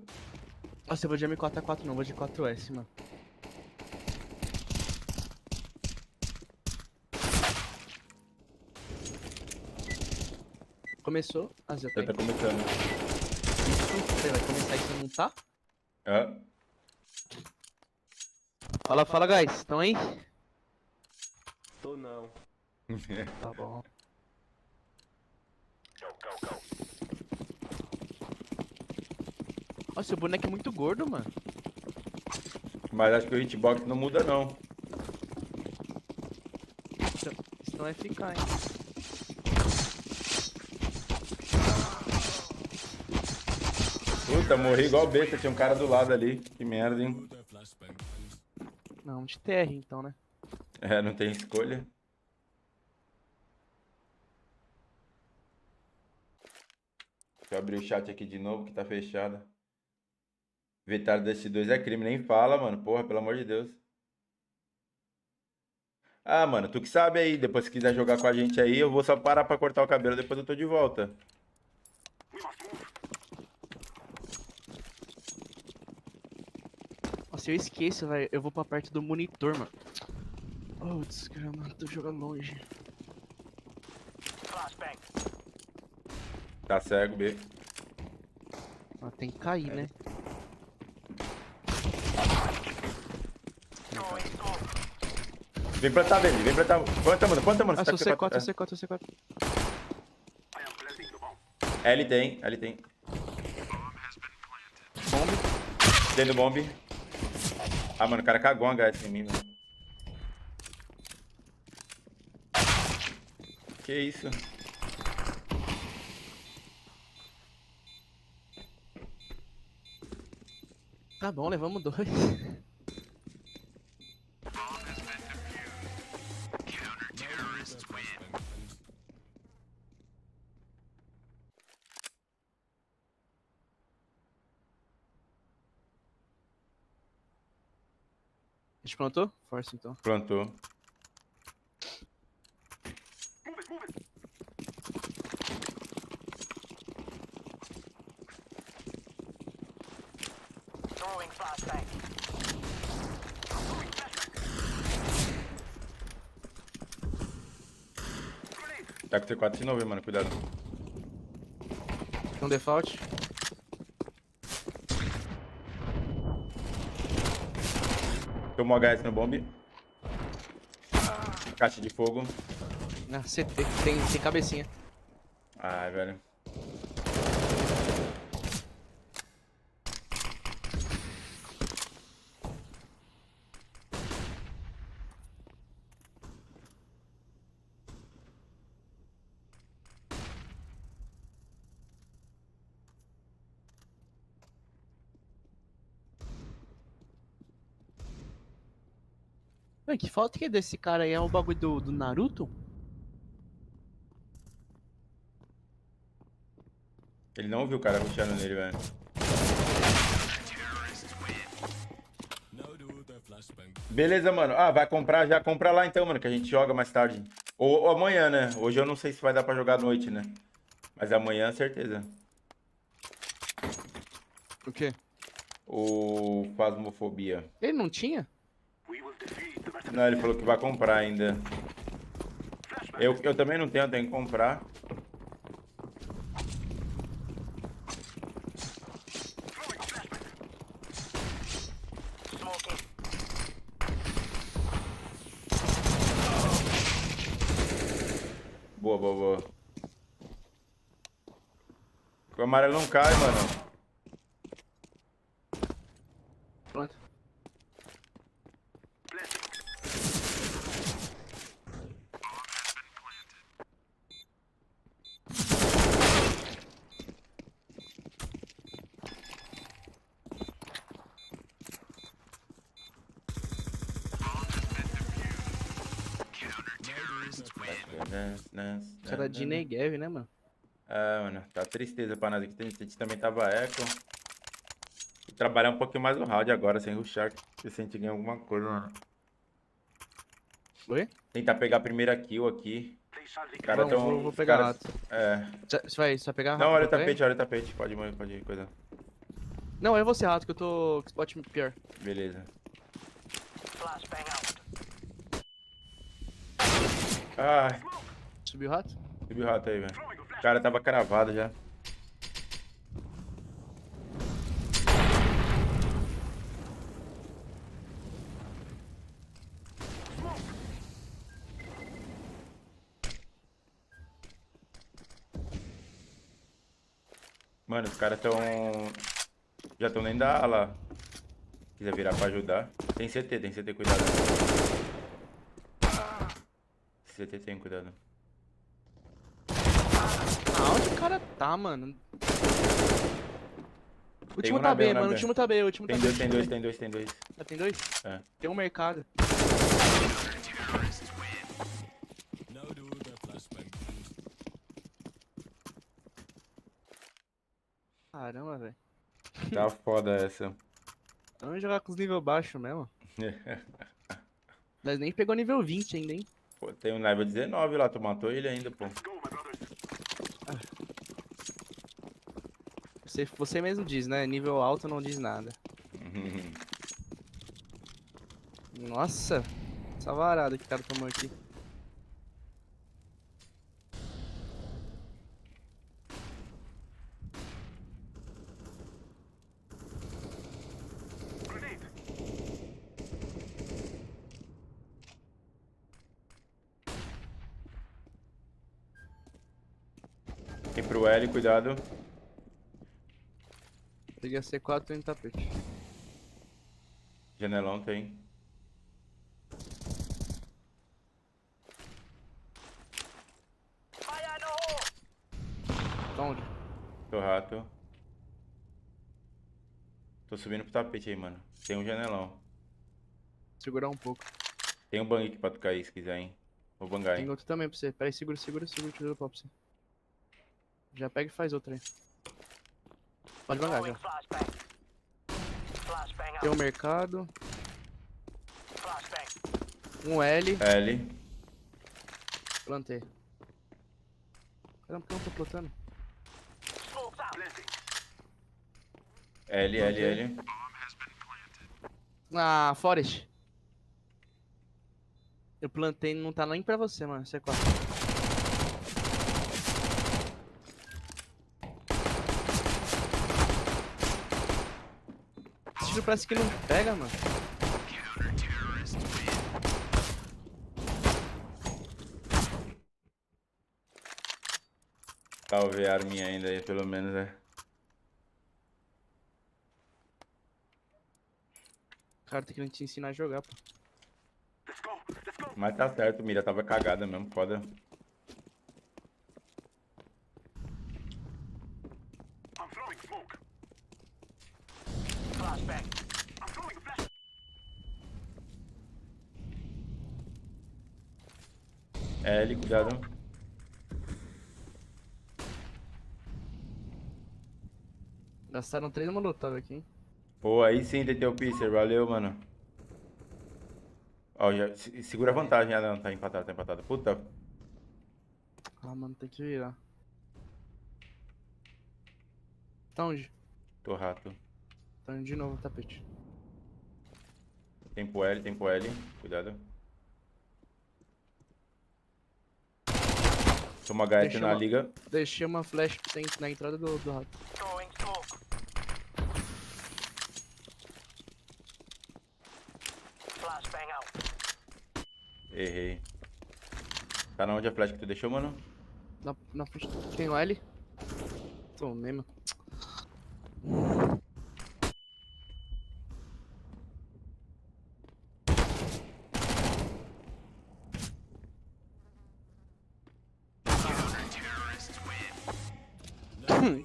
Speaker 2: Nossa, eu vou de M4A4 não, vou de 4S, mano. Começou. Ah, já tá
Speaker 1: Já
Speaker 2: aí.
Speaker 1: tá começando.
Speaker 2: Isso, você vai começar e você não tá?
Speaker 1: Ah?
Speaker 2: Fala, fala, guys. Estão aí?
Speaker 3: Tô não.
Speaker 2: Tá bom. Nossa, seu boneco é muito gordo, mano.
Speaker 1: Mas acho que o hitbox não muda, não.
Speaker 2: Isso não vai ficar, hein.
Speaker 1: Puta, morri igual besta, tinha um cara do lado ali. Que merda, hein?
Speaker 2: Não, de TR então, né?
Speaker 1: É, não tem escolha. Deixa eu abrir o chat aqui de novo, que tá fechado. Vetar desse 2 é crime, nem fala, mano. Porra, pelo amor de Deus. Ah, mano, tu que sabe aí. Depois se quiser jogar com a gente aí, eu vou só parar pra cortar o cabelo, depois eu tô de volta.
Speaker 2: Nossa, eu esqueço, velho. Eu vou pra perto do monitor, mano. Oh, desgrama, tô jogando longe.
Speaker 1: Tá cego, B.
Speaker 2: Ah, tem que cair, né?
Speaker 1: Vem plantar, velho. Vem plantar. Planta, mano.
Speaker 2: Ah,
Speaker 1: Você tá
Speaker 2: sou
Speaker 1: com
Speaker 2: C4,
Speaker 1: C4.
Speaker 2: C4, C4.
Speaker 1: É, ele tem, ele tem.
Speaker 2: Bombe.
Speaker 1: Dentro do bombe. Ah, mano, o cara cagou uma HS em mim, mano. Que isso?
Speaker 2: Tá bom, levamos dois. A gente plantou? Força então.
Speaker 1: Plantou. Tá com C4 de novo, hein, mano. Cuidado.
Speaker 2: Tem um default.
Speaker 1: Tomou HS no bombe. Caixa de fogo.
Speaker 2: Ah, CT. Tem cabecinha.
Speaker 1: Ai, velho.
Speaker 2: Ué, que falta que é desse cara aí? É o bagulho do Naruto?
Speaker 1: Ele não viu o cara rushando nele, velho. Beleza, mano. Ah, vai comprar? Já compra lá então, mano, que a gente joga mais tarde. Ou amanhã, né? Hoje eu não sei se vai dar pra jogar à noite, né? Mas amanhã, certeza.
Speaker 2: O quê?
Speaker 1: O Phasmophobia.
Speaker 2: Ele não tinha?
Speaker 1: Não, ele falou que vai comprar ainda. Eu também não tenho, eu tenho que comprar. Boa, boa, boa. O amarelo não cai, mano.
Speaker 2: Pronto. Isso era de Negev, né, mano?
Speaker 1: É, mano, tá tristeza pra nós aqui. A gente também tava eco. Vou trabalhar um pouquinho mais no round agora, sem rushar. Se a gente ganha alguma coisa, mano.
Speaker 2: Oi?
Speaker 1: Tentar pegar a primeira kill aqui. Os caras
Speaker 2: Vamos,
Speaker 1: tão.
Speaker 2: vou
Speaker 1: Os
Speaker 2: pegar
Speaker 1: caras.
Speaker 2: rato.
Speaker 1: É.
Speaker 2: Você vai pegar
Speaker 1: Não,
Speaker 2: rato
Speaker 1: olha o
Speaker 2: pra ele?
Speaker 1: tapete, olha o tapete. Pode ir, coisa.
Speaker 2: Não, é você, rato, que eu tô com spot pior.
Speaker 1: Beleza. Ai,
Speaker 2: Subiu o rato?
Speaker 1: subiu o rato aí, velho. O cara tava cravado já. Mano, os caras tão. Já estão nem da ala. Quiser virar pra ajudar. Tem CT, cuidado. CT tem, cuidado.
Speaker 2: Ah, onde o cara tá, mano? O
Speaker 1: Tem
Speaker 2: último
Speaker 1: um na
Speaker 2: tá
Speaker 1: B, um
Speaker 2: B,
Speaker 1: na
Speaker 2: mano. O
Speaker 1: B.
Speaker 2: último tá B, o último tá
Speaker 1: Tem
Speaker 2: B.
Speaker 1: dois, tem dois, tem dois, tem dois.
Speaker 2: Ah, tem dois?
Speaker 1: É.
Speaker 2: Tem um mercado. Caramba, velho.
Speaker 1: Tá foda essa.
Speaker 2: Vamos jogar com os nível baixo mesmo. Nós nem pegou nível 20 ainda, hein?
Speaker 1: Pô, tem um level 19 lá, tu matou ele ainda, pô.
Speaker 2: Você mesmo diz, né? Nível alto não diz nada. Nossa, essa varada que o cara tomou aqui.
Speaker 1: Tem pro L, cuidado.
Speaker 2: Peguei a C4 e no tapete.
Speaker 1: Janelão tem.
Speaker 2: Tá onde?
Speaker 1: Tô rato. Tô subindo pro tapete aí, mano. Tem um janelão.
Speaker 2: Segurar um pouco.
Speaker 1: Tem um bang aqui pra tu cair, se quiser, hein. Vou bangar,
Speaker 2: Tem
Speaker 1: hein.
Speaker 2: outro também pra você. Pera aí, segura, tira o pau pra você. Já pega e faz outro aí. Pode bangar já. Tem um mercado. Um L.
Speaker 1: L.
Speaker 2: Plantei. Caramba, por que eu não tô plantando?
Speaker 1: L.
Speaker 2: Ah, Forest. Eu plantei e não tá nem pra você, mano. C4. Esse tiro parece que não pega, mano.
Speaker 1: Salve a arminha ainda aí, pelo menos, é.
Speaker 2: O cara tá querendo te ensinar a jogar, pô.
Speaker 1: Mas tá certo, mira tava cagada mesmo, foda. L, cuidado.
Speaker 2: Gastaram 3 molotov aqui, hein?
Speaker 1: Pô, aí sim, DT o Pisser, valeu, mano. Ó, segura a vantagem. Ah, não, tá empatado, tá empatado. Puta,
Speaker 2: Ah, mano, tem que virar. Tá onde?
Speaker 1: tô rato.
Speaker 2: Tá onde de novo o tapete.
Speaker 1: Tempo L, tempo L. Cuidado. Toma HF na liga.
Speaker 2: Deixei uma flash na entrada do rato.
Speaker 1: Errei. Tá na onde a flash que tu deixou, mano?
Speaker 2: Na frente. Tem o L? Tomei, mano.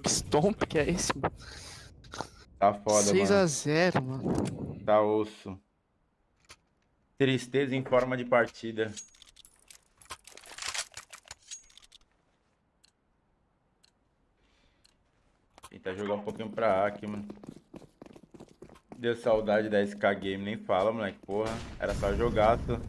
Speaker 2: Que stomp que é esse, mano?
Speaker 1: Tá foda,
Speaker 2: 6
Speaker 1: mano.
Speaker 2: a 0, mano.
Speaker 1: Tá osso. Tristeza em forma de partida. Tentar jogar um pouquinho pra A aqui, mano. Deu saudade da SK Game, nem fala, moleque. Porra, era só jogaço.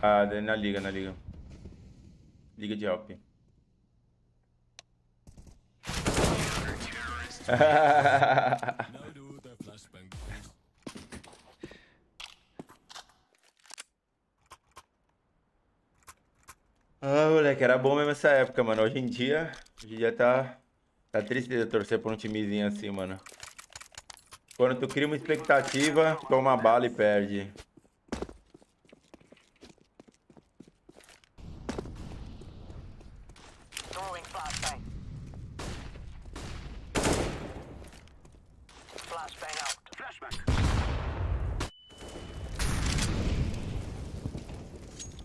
Speaker 1: Ah, na liga, na liga. Liga de help. Ah, moleque, era bom mesmo essa época, mano. Hoje em dia tá tristeza torcer por um timezinho assim, mano. Quando tu cria uma expectativa, toma bala e perde.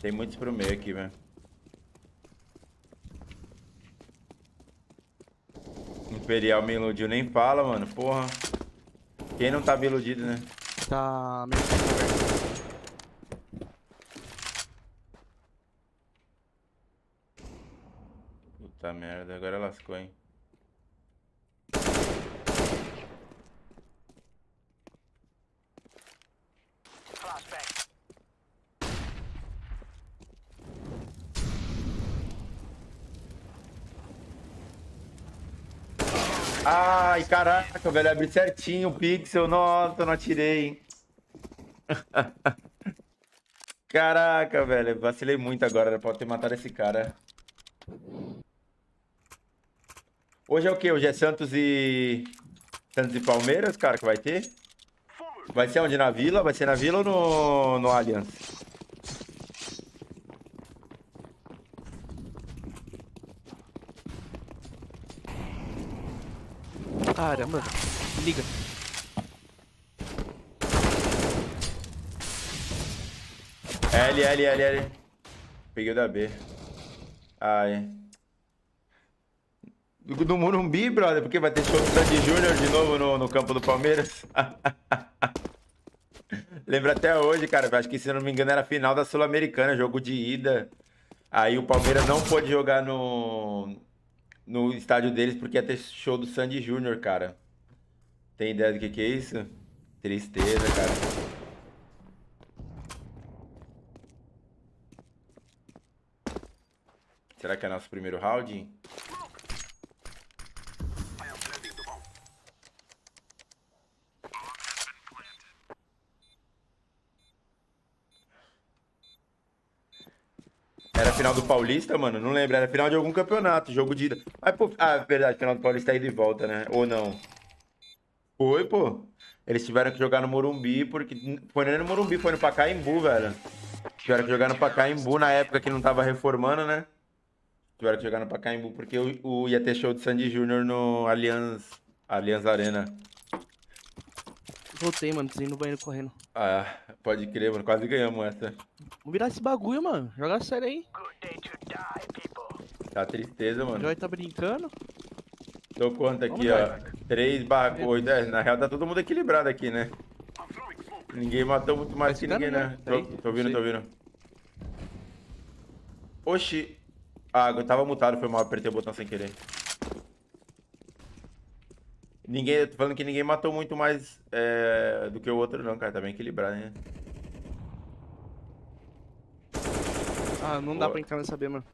Speaker 1: Tem muitos pro meio aqui, velho. Imperial me iludiu, nem fala, mano. Porra. Quem não tá me iludido, né?
Speaker 2: Tá meio que aberto.
Speaker 1: Puta merda, agora lascou, hein? Ai, caraca, velho, abri certinho o pixel. Nossa, eu não atirei. Caraca, velho, vacilei muito agora. Era pra eu ter matado esse cara. Hoje é o quê? Hoje é Santos e Palmeiras, cara, que vai ter? Vai ser onde? Na Vila? Vai ser na Vila ou no Allianz?
Speaker 2: Caramba, liga.
Speaker 1: L. Peguei o da B. Ai. Do Morumbi, brother, porque vai ter show do Sandy Júnior de novo no campo do Palmeiras. Lembro até hoje, cara. Acho que, se eu não me engano, era a final da Sul-Americana, jogo de ida. Aí o Palmeiras não pôde jogar no estádio deles porque ia ter show do Sandy Júnior, cara. Tem ideia do que é isso? Tristeza, cara. Será que é nosso primeiro round? Era final do Paulista, mano? Não lembro. Era final de algum campeonato, jogo de ida. Mas, pô, ah, verdade, final do Paulista é ida e volta, né? Ou não? Foi, pô. Eles tiveram que jogar no Morumbi, porque. Foi nem no Morumbi, foi no Pacaembu, velho. Tiveram que jogar no Pacaembu na época que não tava reformando, né? Tiveram que jogar no Pacaembu porque ia ter show de Sandy Júnior no Allianz Arena.
Speaker 2: Voltei, mano. Precisei ir no banheiro correndo.
Speaker 1: Ah, pode crer, mano. Quase ganhamos essa.
Speaker 2: Vamos virar esse bagulho, mano. Joga sério aí.
Speaker 1: Tá tristeza,
Speaker 2: O
Speaker 1: mano.
Speaker 2: Joy tá brincando.
Speaker 1: Tô quanto aqui,
Speaker 2: Vamos,
Speaker 1: ó? 3/8. É, na real tá todo mundo equilibrado aqui, né? Ninguém matou muito mais
Speaker 2: Tá
Speaker 1: que ninguém,
Speaker 2: escutando,
Speaker 1: né?
Speaker 2: né? Tá aí?
Speaker 1: Tô
Speaker 2: Não
Speaker 1: ouvindo,
Speaker 2: sei.
Speaker 1: tô ouvindo. Oxi. Ah, eu tava mutado, foi mal, apertei o botão sem querer. Ninguém, tô falando que ninguém matou muito mais do que o outro, não, cara. Tá bem equilibrado, né?
Speaker 2: Ah, não dá
Speaker 1: Boa.
Speaker 2: pra entrar nessa B, mano.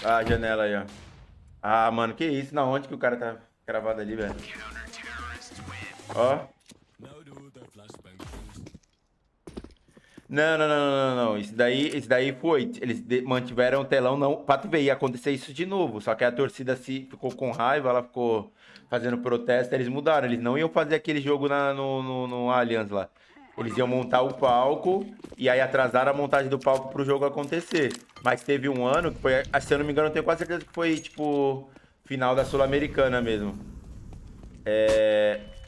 Speaker 1: Ah, a janela aí, ó. Ah, mano, que isso? Na onde que o cara tá cravado ali, velho? Ó. Não, não, não, não, não, não. Isso daí foi. Eles mantiveram o telão, não. Pra tu ver, ia acontecer isso de novo. Só que a torcida se ficou com raiva, ela ficou fazendo protesto, eles mudaram. Eles não iam fazer aquele jogo no Allianz lá. Eles iam montar o palco e aí atrasaram a montagem do palco pro jogo acontecer. Mas teve um ano que foi, se eu não me engano, eu tenho quase certeza que foi, tipo, final da Sul-Americana mesmo.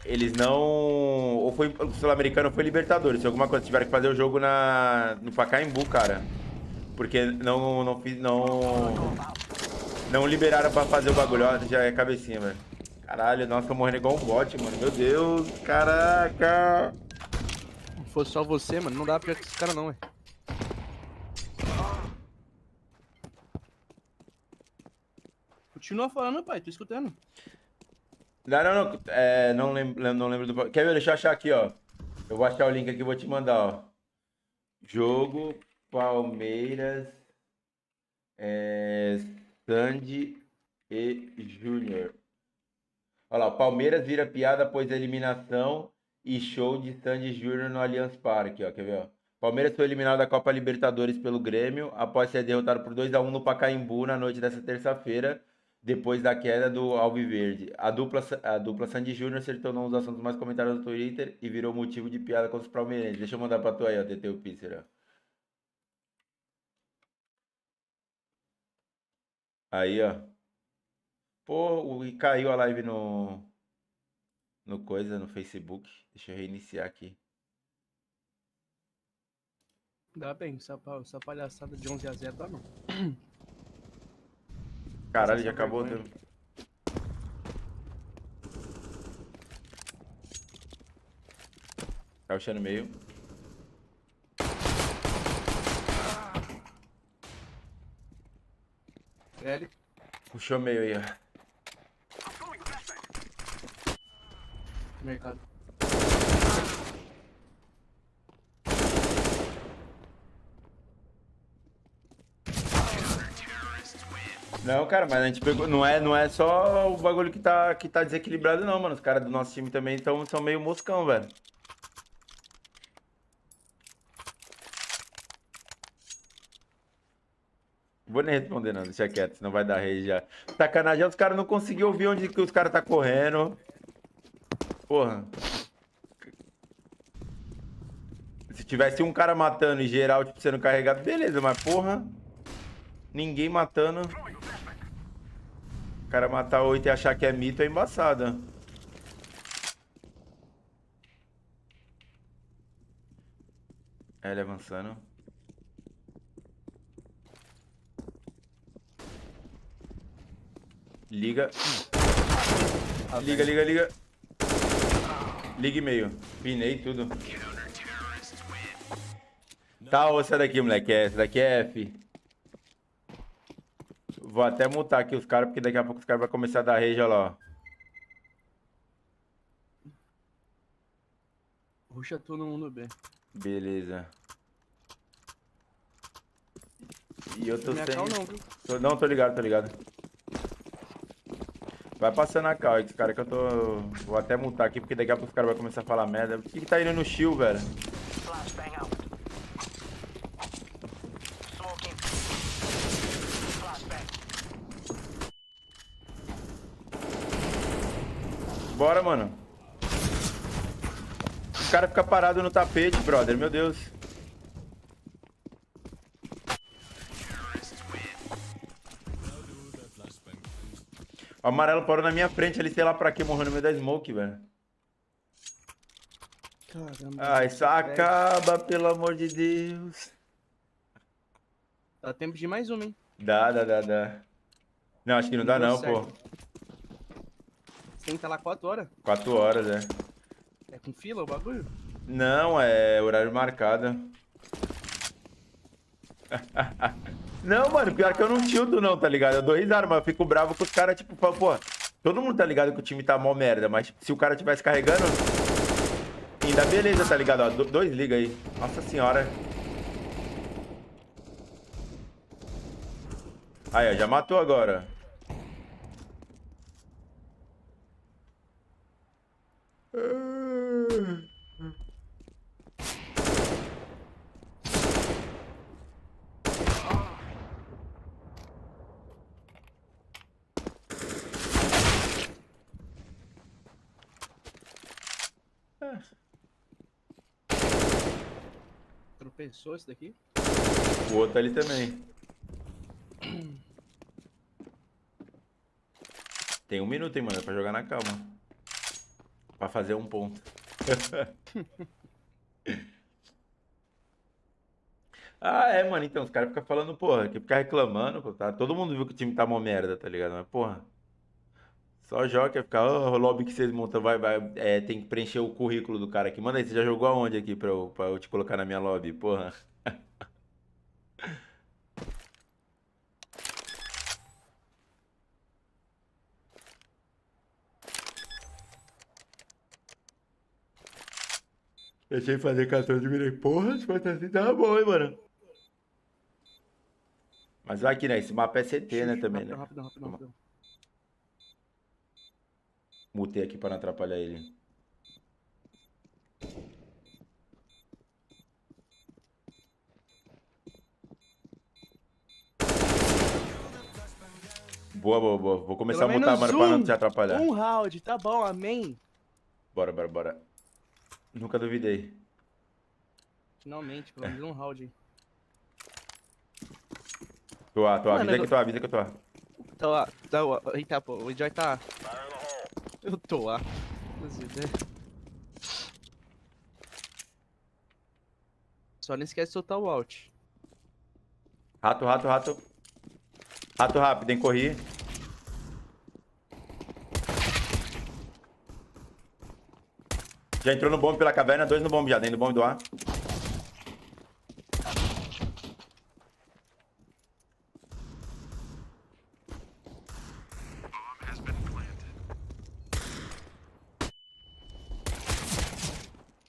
Speaker 1: Eles não. Ou foi Sul-Americano ou foi Libertadores. Se alguma coisa, tiveram que fazer o jogo no Pacaembu, cara. Porque não liberaram pra fazer o bagulho. Ó, já é cabecinha, velho. Caralho, nossa, tô morrendo igual um bot, mano. Meu Deus, caraca.
Speaker 2: Se fosse só você, mano, não dá pra esse cara não, ué. Continua falando, pai, tô escutando.
Speaker 1: Não, não, não. Não lembro do. Quer ver? Deixa eu achar aqui, ó. Eu vou achar o link aqui e vou te mandar, ó. Jogo Palmeiras, é, Sandy e Júnior. Olha lá, o Palmeiras vira piada após a eliminação e show de Sandy Júnior no Allianz Parque, ó. Quer ver, ó? Palmeiras foi eliminado da Copa Libertadores pelo Grêmio após ser derrotado por 2-1 no Pacaembu na noite dessa terça-feira, depois da queda do Alviverde. A dupla Sandy Júnior se tornou um dos assuntos mais comentados no Twitter e virou motivo de piada com os palmeirenses. Deixa eu mandar pra tu aí, ó, TT o Pícero, ó. Aí, ó. Pô, e caiu a live no Facebook. Deixa eu reiniciar aqui.
Speaker 2: Dá bem, essa palhaçada de 11-0 dá não.
Speaker 1: Caralho,
Speaker 2: Passar
Speaker 1: já
Speaker 2: essa
Speaker 1: acabou o
Speaker 2: vergonha.
Speaker 1: tempo. Caixa no meio.
Speaker 2: L.
Speaker 1: Puxou meio aí, ó.
Speaker 2: Mercado.
Speaker 1: Não, cara, mas a gente pegou. Não é só o bagulho que tá desequilibrado, não, mano. Os caras do nosso time também são meio moscão, velho. Vou nem responder, não. Deixa quieto, senão vai dar rage já. Sacanagem, os caras não conseguiram ouvir onde que os caras tá correndo. Porra. Se tivesse um cara matando e geral, tipo, sendo carregado, beleza, mas porra. Ninguém matando. O cara matar 8 e achar que é mito é embaçado. É, ele avançando. Liga. Liga, liga, liga. Liga e meio. Pinei tudo. Tá, ou essa daqui, moleque. Essa daqui é F. Vou até mutar aqui os caras, porque daqui a pouco os caras vão começar a dar rage, olha lá, ó.
Speaker 2: Ruxa todo mundo B.
Speaker 1: Beleza. E eu tô
Speaker 2: Minha
Speaker 1: sem...
Speaker 2: cal não, viu?
Speaker 1: Não, tô ligado, tô ligado. Vai passando a cal aí, esse cara que eu tô... Vou até mutar aqui, porque daqui a pouco os caras vão começar a falar merda. Por que tá indo no shield, velho?
Speaker 4: Flashbang out. Smoking. Flashbang.
Speaker 1: Bora, mano. Os caras ficam parados no tapete, brother. Meu Deus. O amarelo parou na minha frente ali, sei lá pra que, morreu no meio da smoke, velho.
Speaker 2: Caramba,
Speaker 1: Ai,
Speaker 2: mano,
Speaker 1: só
Speaker 2: você perde.
Speaker 1: acaba, pelo amor de Deus.
Speaker 2: Dá tempo de mais uma, hein?
Speaker 1: Dá. Não, acho que não
Speaker 2: Não
Speaker 1: dá
Speaker 2: deu
Speaker 1: não, pô.
Speaker 2: certo. Você tem que estar lá 4 horas.
Speaker 1: 4 horas, é.
Speaker 2: É com fila o bagulho?
Speaker 1: Não, é horário marcado. Não, mano, pior que eu não tilto não, tá ligado? Eu dou risada, mas eu fico bravo com os caras, tipo, falo, pô, todo mundo tá ligado que o time tá mó merda, mas tipo, se o cara tivesse carregando, ainda beleza, tá ligado? Ó, dois liga aí. Nossa senhora. Aí, ó, já matou agora.
Speaker 2: Tropeçou esse daqui?
Speaker 1: O outro ali também. Tem 1 minuto, hein, mano, pra jogar na calma. Pra fazer um ponto. Ah, é, mano, então, os caras ficam falando, porra, que ficar reclamando, pô, tá? Todo mundo viu que o time tá mó merda, tá ligado? Mas, porra, só joga, quer ficar, o lobby que vocês montam, tem que preencher o currículo do cara aqui. Manda aí, você já jogou aonde aqui pra eu te colocar na minha lobby, porra? Deixei fazer 14 minutos, porra, se fosse assim, tava bom, hein, mano? Mas vai aqui, né, esse mapa é CT, né, também, né? Toma.
Speaker 2: Rapidão.
Speaker 1: Mutei aqui pra não atrapalhar ele. Boa. Vou começar
Speaker 2: Pelo
Speaker 1: a mutar,
Speaker 2: menos
Speaker 1: mano, pra não te atrapalhar.
Speaker 2: um round, tá bom, amém.
Speaker 1: Bora. Nunca duvidei.
Speaker 2: Finalmente, pelo menos um round.
Speaker 1: Tô,
Speaker 2: Mano,
Speaker 1: avisa que eu tô.
Speaker 2: eita, pô, o Enjoy tá... Eu tô lá. Só não esquece de soltar o alt.
Speaker 1: Rato. Rato rápido, hein, corri. Já entrou no bombe pela caverna, 2 no bombe já, dentro do bombe do ar.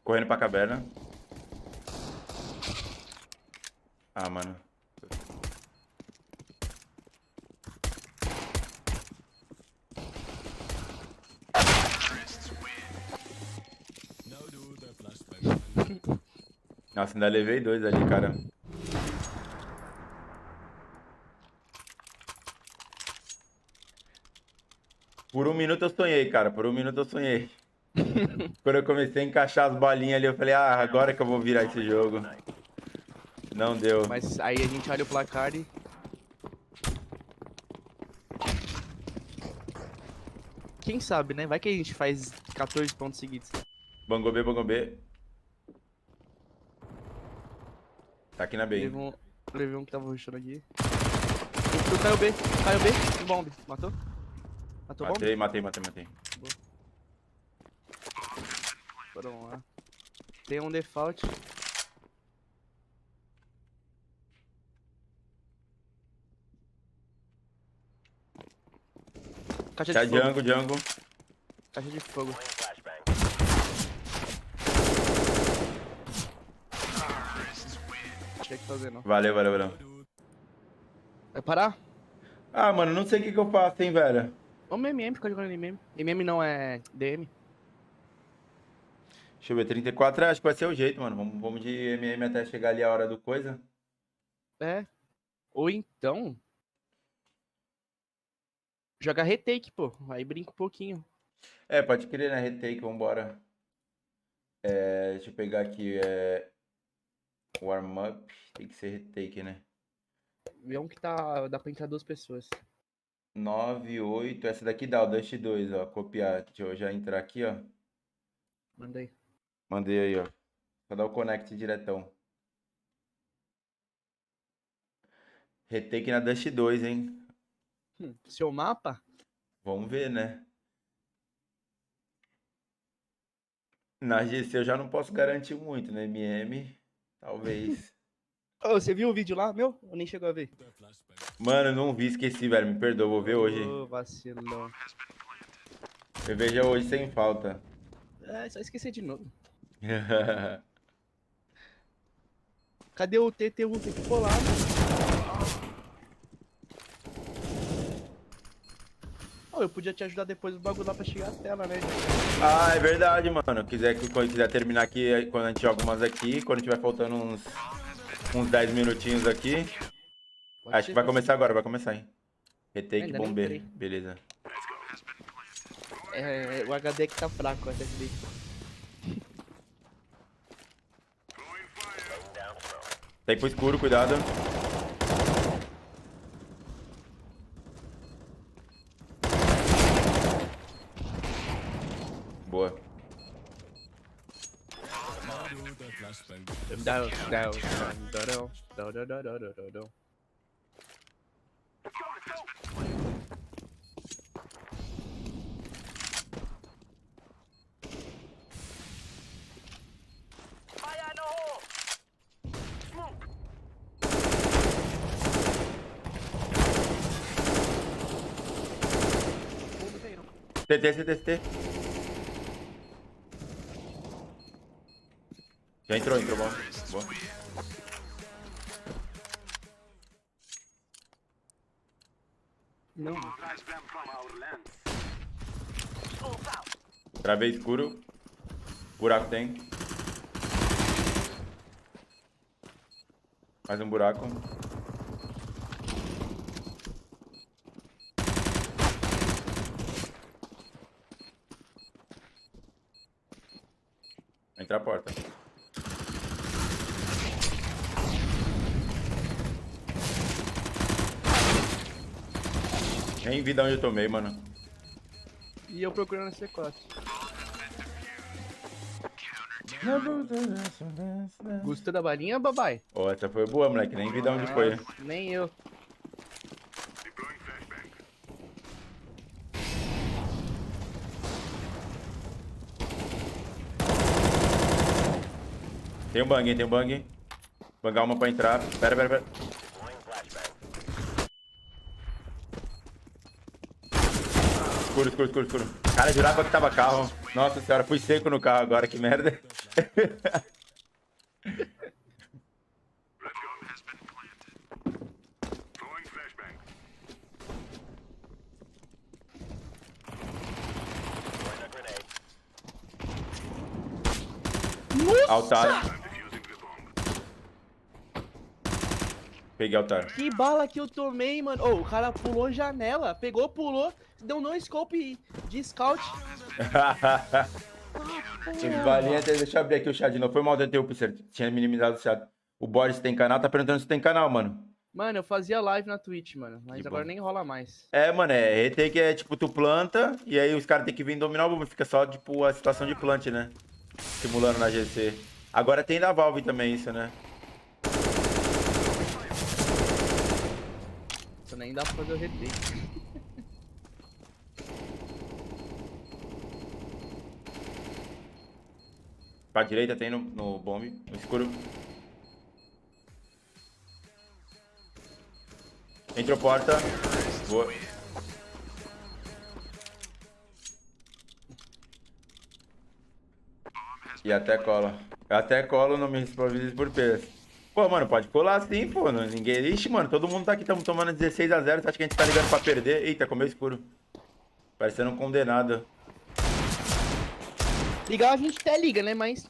Speaker 1: Correndo pra caverna. Ah, mano. Nossa, ainda levei 2 ali, cara. Por 1 minuto eu sonhei, cara. Por 1 minuto eu sonhei. Quando eu comecei a encaixar as bolinhas ali, eu falei, ah, agora que eu vou virar esse jogo. Não deu.
Speaker 2: Mas aí a gente olha o placar e... Quem sabe, né? Vai que a gente faz 14 pontos seguidos.
Speaker 1: Bangobê. Tá aqui na B.
Speaker 2: Levei um que tava rushando aqui. Caiu B, no bomb. Matou? Matou o bomb?
Speaker 1: Matei.
Speaker 2: Bora, vamos lá. Tem um default. Caixa
Speaker 1: Tá
Speaker 2: de fogo.
Speaker 1: Django.
Speaker 2: Caixa de fogo. Não tinha que fazer, não.
Speaker 1: Valeu.
Speaker 2: Vai parar?
Speaker 1: Ah, mano, não sei o que que eu faço, hein, velho.
Speaker 2: Vamos MM, fica jogando MM. MM não é DM.
Speaker 1: Deixa eu ver, 34, acho que vai ser o jeito, mano. Vamos de MM até chegar ali a hora do coisa.
Speaker 2: É. Ou então... Joga retake, pô. Aí brinca um pouquinho.
Speaker 1: É, pode crer, né? Retake, vambora. Deixa eu pegar aqui, warm-up. Tem que ser retake, né?
Speaker 2: Vê um que tá... Dá pra entrar 2 pessoas.
Speaker 1: 98. Essa daqui dá o Dust 2, ó. Copiar. Deixa eu já entrar aqui, ó.
Speaker 2: Mandei.
Speaker 1: Mandei aí, ó. Só dar o connect diretão. Retake na Dust 2, hein?
Speaker 2: Seu mapa?
Speaker 1: Vamos ver, né? Na GC eu já não posso garantir muito, né? MM, talvez.
Speaker 2: Ô, você viu o vídeo lá, meu? Eu nem chegou a ver.
Speaker 1: Mano, eu não vi, esqueci, velho. Me perdoa, vou ver hoje.
Speaker 2: Ô, vacilão.
Speaker 1: Eu vejo hoje sem falta.
Speaker 2: É, só esquecer de novo. Cadê o TT1? Tem que colar, mano. Ô, eu podia te ajudar depois do bagulho lá pra chegar a tela, né?
Speaker 1: Ah, é verdade, mano. Quando quiser terminar aqui, quando a gente joga umas aqui, quando tiver faltando uns 10 minutinhos aqui.
Speaker 2: Pode
Speaker 1: Acho
Speaker 2: ser,
Speaker 1: que vai
Speaker 2: pode
Speaker 1: começar agora, vai começar, hein? Retake,
Speaker 2: Ainda nem
Speaker 1: bomber.
Speaker 2: entrei.
Speaker 1: Beleza.
Speaker 2: É, o HD aqui tá fraco, o SSD.
Speaker 1: Tempo escuro, cuidado. Boa.
Speaker 4: Fire in the hole! Smoke!
Speaker 1: CT, CT, CT. Já entrou bom. Boa.
Speaker 2: Não.
Speaker 4: Smoke out!
Speaker 1: Travei escuro. Buraco tem. Mais um buraco. Entra a porta. Nem vi de onde eu tomei, mano.
Speaker 2: E eu procurando esse C4. Gostou da balinha, babai?
Speaker 1: Ó, essa foi boa, moleque. Nem vi de onde foi.
Speaker 2: Nem eu.
Speaker 1: Tem um bang, hein? Tem um bang. Bangar uma pra entrar. Pera, pera, pera. Escuro, escuro, escuro, escuro. Cara, jurava que tava carro. Nossa senhora, fui seco no carro agora, que merda. Altar. Peguei altar.
Speaker 2: Que bala que eu tomei, mano. Ô, o cara pulou janela. Pegou, pulou. Deu no scope de scout.
Speaker 1: Valinha, deixa eu abrir aqui o chat de novo. Foi mal de ter o tinha minimizado o chat. O Boris tem canal, tá perguntando se tem canal, mano.
Speaker 2: Mano, eu fazia live na Twitch, mano. Mas
Speaker 1: Que
Speaker 2: agora
Speaker 1: bom.
Speaker 2: nem rola mais.
Speaker 1: É, mano, retake é tipo, tu planta e aí os caras tem que vir dominar o bomba. Fica só, tipo, a situação de plant, né? Simulando na GC. Agora tem da Valve também isso, né?
Speaker 2: Isso nem dá pra fazer o retake.
Speaker 1: Pra direita tem no bomb, no escuro. Entrou porta. Boa. E até cola. Eu até colo, não me responde por peso. Pô, mano, pode colar sim, pô. Ninguém. Ixi, mano, todo mundo tá aqui, estamos tomando 16-0. Você acha que a gente tá ligando pra perder? Eita, comeu escuro. Parecendo um condenado.
Speaker 2: Ligar a gente até liga, né? Mas.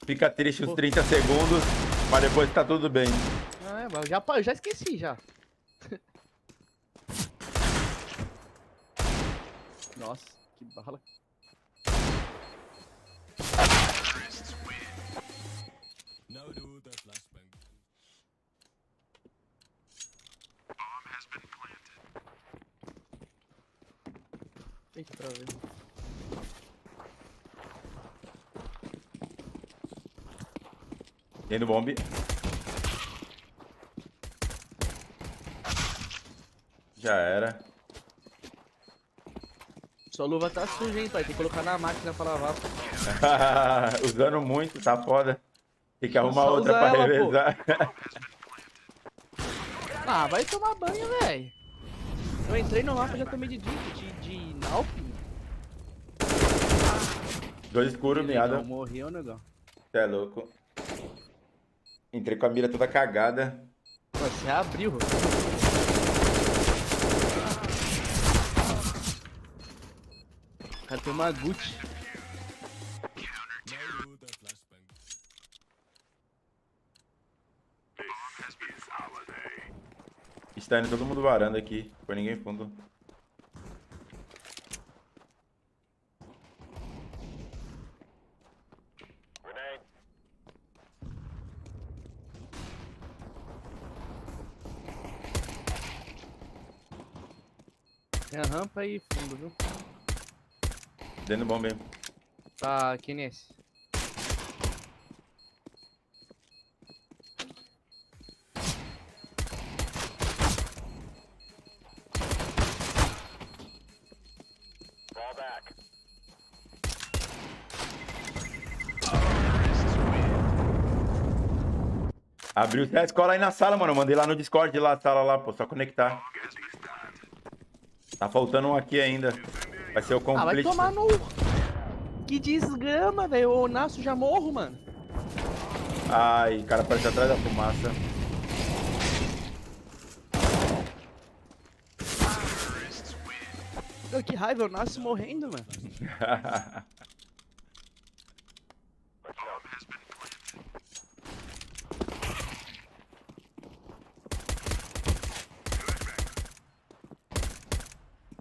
Speaker 1: Fica triste uns 30 segundos, mas depois tá tudo bem.
Speaker 2: Ah, mas eu já esqueci já. Nossa, que bala. Eita, pra ver.
Speaker 1: Tem no bombe. Já era.
Speaker 2: Sua luva tá suja, hein, pai? Tem que colocar na máquina pra lavar.
Speaker 1: Usando muito, tá foda. Tem que arrumar
Speaker 2: Só
Speaker 1: outra
Speaker 2: usa
Speaker 1: pra
Speaker 2: ela, pô.
Speaker 1: revezar.
Speaker 2: Ah, vai tomar banho, velho. Eu entrei no mapa e já tomei de Nalp.
Speaker 1: 2 escuros,
Speaker 2: Negão,
Speaker 1: miada.
Speaker 2: morreu, negão.
Speaker 1: Cê é louco. Entrei com a mira toda cagada.
Speaker 2: Pô, você abriu, Rô. O cara tem uma Gucci.
Speaker 1: Está indo todo mundo varanda aqui. Foi ninguém fundo.
Speaker 4: Grenade.
Speaker 2: Tem a rampa e fundo, viu?
Speaker 1: Dentro do bombe.
Speaker 2: Tá, aqui nesse.
Speaker 4: Fall back.
Speaker 1: Abriu a escola aí na sala, mano. Eu mandei lá no Discord, lá, a sala lá, pô. Só conectar. Tá faltando um aqui ainda. Vai ser o
Speaker 2: Ah, vai
Speaker 1: complete.
Speaker 2: tomar no... Que desgrama, velho. Eu nasço já morro, mano.
Speaker 1: Ai, o cara apareceu atrás da fumaça.
Speaker 2: Meu, que raiva, eu nasço morrendo, mano.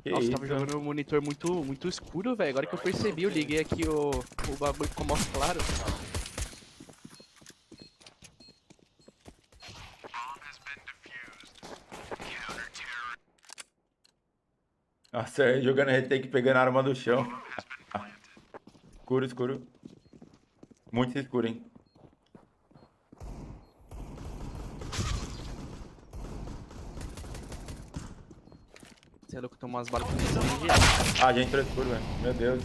Speaker 1: Que
Speaker 2: Nossa,
Speaker 1: isso?
Speaker 2: tava jogando um monitor muito escuro, velho. Agora que eu percebi, eu liguei aqui o bagulho ficou mó claro.
Speaker 1: Nossa, eu jogando retake pegando a arma do chão. Escuro, escuro. Muito escuro, hein?
Speaker 2: Você é louco, tomou umas balas que não são de...
Speaker 1: Ah, já entrou escuro, velho. Meu Deus.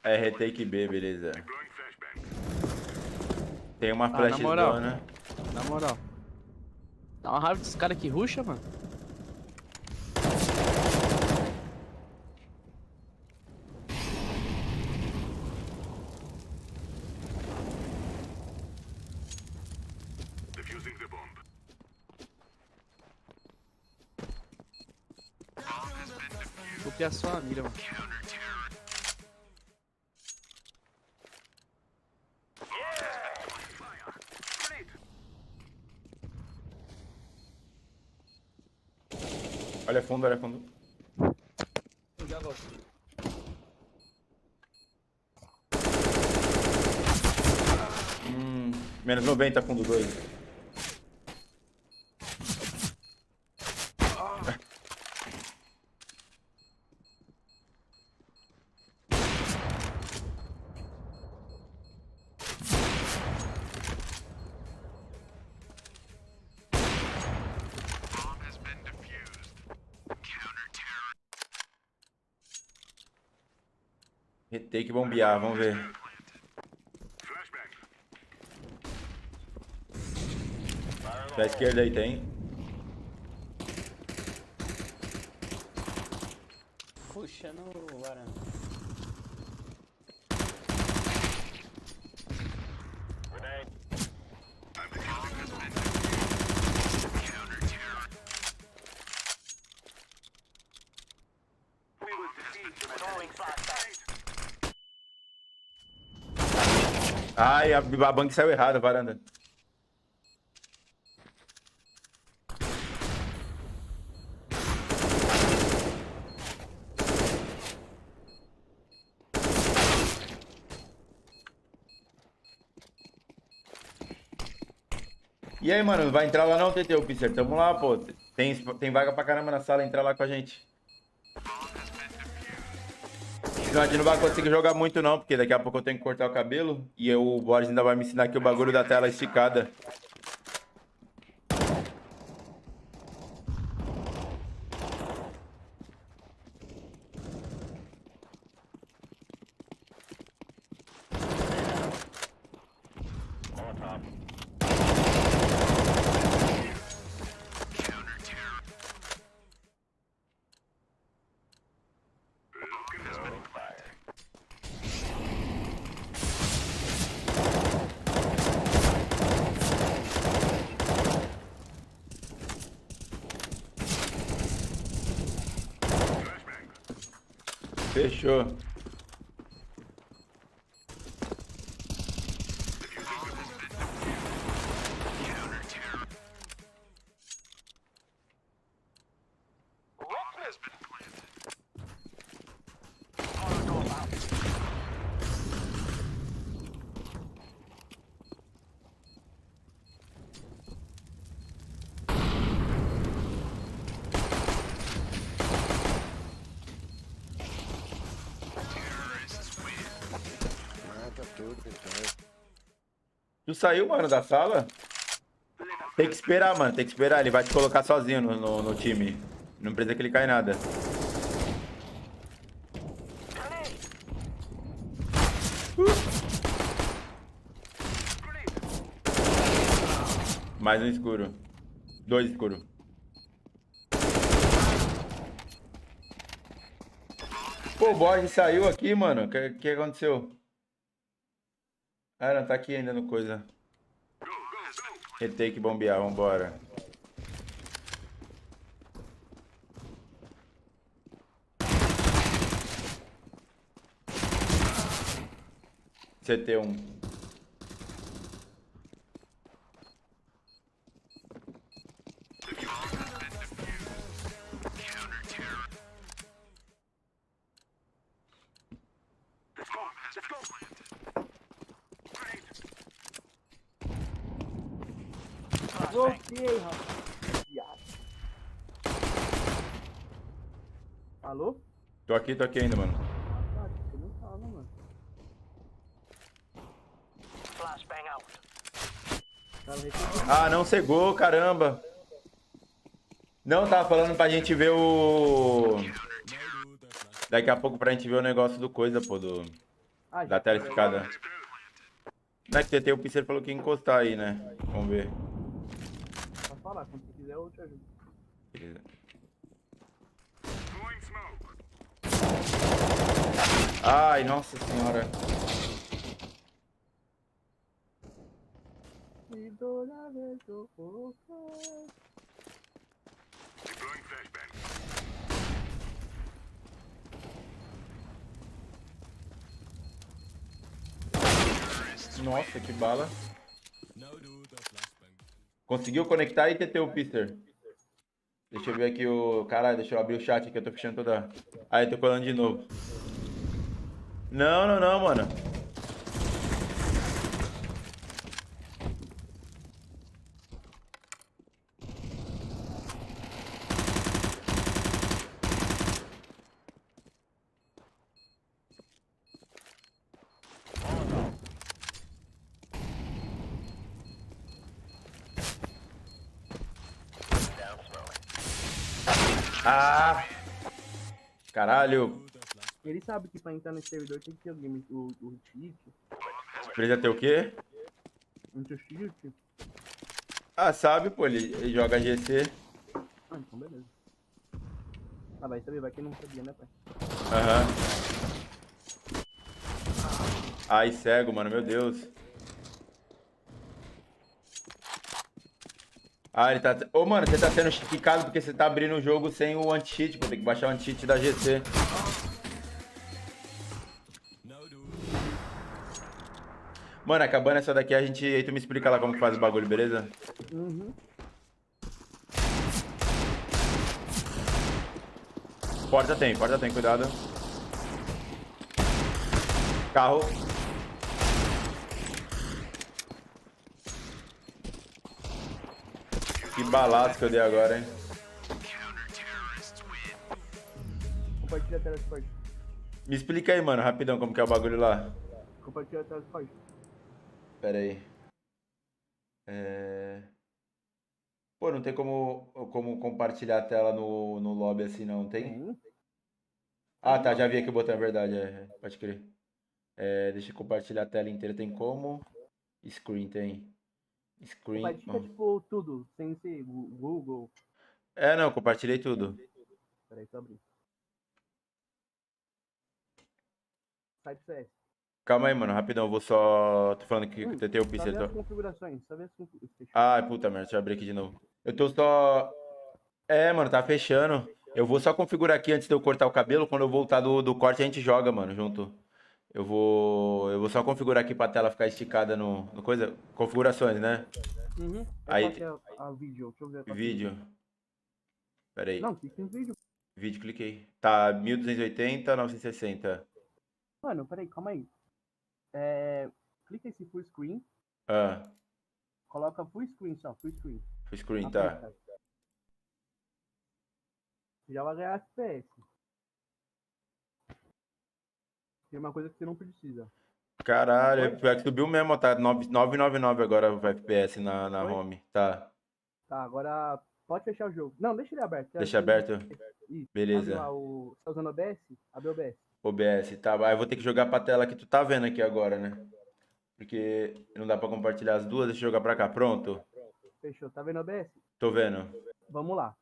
Speaker 1: É retake B, beleza. Tem uma
Speaker 2: Ah, na moral.
Speaker 1: flashzona.
Speaker 2: Na moral. Dá uma raiva desse cara que rusha, mano. Vou copiar sua mira, mano.
Speaker 1: Olha fundo, olha fundo.
Speaker 2: Eu já volto.
Speaker 1: Menos 90 fundo 2. Retake bombear, vamos ver. Da esquerda aí tem.
Speaker 3: Puxa no varanda.
Speaker 4: Grenade. We will defeat them. Throwing flashbang.
Speaker 1: Ai, a bang saiu errada, varanda. E aí, mano, não vai entrar lá não, TT, o Pisser? Tamo lá, pô. Tem vaga pra caramba na sala, entra lá com a gente. Não, a gente não vai conseguir jogar muito não, porque daqui a pouco eu tenho que cortar o cabelo. E o Boris ainda vai me ensinar aqui o bagulho da tela esticada. Fechou. Tu saiu, mano, da sala? Tem que esperar, mano. Tem que esperar. Ele vai te colocar sozinho no time. Não precisa clicar em nada. Mais um escuro. 2 escuros. Pô, o Borges saiu aqui, mano. O que aconteceu? Ah, não, tá aqui ainda no coisa. Retake bombear, vambora. CT1.
Speaker 2: Bloqueei, rapaz. Alô?
Speaker 1: Tô aqui ainda, mano.
Speaker 2: Ah, você não fala, mano.
Speaker 4: Flashbang out.
Speaker 2: Tava recebendo.
Speaker 1: Ah, não cegou, caramba. Não, tava falando pra gente ver o... Daqui a pouco pra gente ver o negócio do coisa, pô,
Speaker 2: Ah,
Speaker 1: da tela esticada. Não é que TT, o Pisser falou que ia encostar aí, né? Vamos ver.
Speaker 2: Pode falar, quando você quiser eu te ajudo.
Speaker 1: Beleza. Ai, nossa senhora.
Speaker 2: E toda vez que eu colocar...
Speaker 1: Nossa, que bala. Conseguiu conectar aí, TT, o Pisser? Deixa eu ver aqui o... Caralho, deixa eu abrir o chat aqui, eu tô fechando toda... Aí, tô colando de novo. Não, não, não, mano. Ah! Caralho.
Speaker 2: Ele sabe que pra entrar nesse servidor tem que ter o game, o cheat,
Speaker 1: Precisa ter o quê?
Speaker 2: um cheat.
Speaker 1: Ah, sabe, pô, ele joga GC.
Speaker 2: Ah, então beleza. Ah, vai saber, vai quem não sabia, né, pai?
Speaker 1: Aham. Ai, cego, mano, meu Deus. Ah, ele tá... Ô, mano, você tá sendo quicado porque você tá abrindo o jogo sem o anti-cheat, pô. Tem que baixar o anti-cheat da GC. Mano, acabando essa daqui, aí tu me explica lá como que faz o bagulho, beleza?
Speaker 2: Uhum.
Speaker 1: Porta tem, cuidado. Carro. Que balaço que eu dei agora, hein?
Speaker 2: Compartilha a tela do Discord.
Speaker 1: Me explica aí, mano, rapidão, como que é o bagulho lá.
Speaker 2: Compartilha a tela do Discord.
Speaker 1: Pera aí. É... Pô, não tem como compartilhar a tela no lobby assim, não tem?
Speaker 2: Tem.
Speaker 1: Ah,
Speaker 2: Ali,
Speaker 1: tá,
Speaker 2: ó.
Speaker 1: já vi aqui o botão, é verdade, pode crer. Deixa eu compartilhar a tela inteira, tem como? Screen tem. Screen.
Speaker 2: Compartilha, tipo, tudo, sem ser Google.
Speaker 1: Não, compartilhei tudo.
Speaker 2: Peraí, deixa eu abrir. Site CS.
Speaker 1: Calma aí, mano, rapidão, eu vou só. Tô falando que tentei o
Speaker 2: Só
Speaker 1: pixel.
Speaker 2: ver as configurações. Só ver as configurações.
Speaker 1: Ai, puta merda, deixa eu abrir aqui de novo. Eu tô só. Mano, tá fechando. Eu vou só configurar aqui antes de eu cortar o cabelo. Quando eu voltar do corte, a gente joga, mano, junto. Eu vou só configurar aqui pra tela ficar esticada no coisa. Configurações, né?
Speaker 2: Uhum.
Speaker 1: Aí,
Speaker 2: Qual que é a vídeo? Deixa eu ver qual que é o
Speaker 1: vídeo. Pera aí.
Speaker 2: Não, clica em vídeo.
Speaker 1: Vídeo, cliquei. Tá, 1280, 960.
Speaker 2: Mano, peraí, calma aí. Clica esse full screen.
Speaker 1: Ah,
Speaker 2: Coloca full screen só, full screen.
Speaker 1: full screen, tá.
Speaker 2: Aperta. Já vai ganhar FPS. Tem uma coisa que você não precisa.
Speaker 1: Caralho,
Speaker 2: Oi?
Speaker 1: pior que subiu mesmo, ó, tá 999 agora o FPS na
Speaker 2: Oi?
Speaker 1: home. Tá,
Speaker 2: Tá, agora pode fechar o jogo. Não, deixa ele aberto.
Speaker 1: deixa aberto.
Speaker 2: Isso. Abre
Speaker 1: Beleza.
Speaker 2: lá o. Você tá usando OBS? Abre o OBS.
Speaker 1: OBS, tá. Aí eu vou ter que jogar pra tela que tu tá vendo aqui agora, né? Porque não dá pra compartilhar as duas, deixa eu jogar pra cá. Pronto.
Speaker 2: Fechou. Tá vendo o OBS?
Speaker 1: Tô vendo.
Speaker 2: Vamos lá.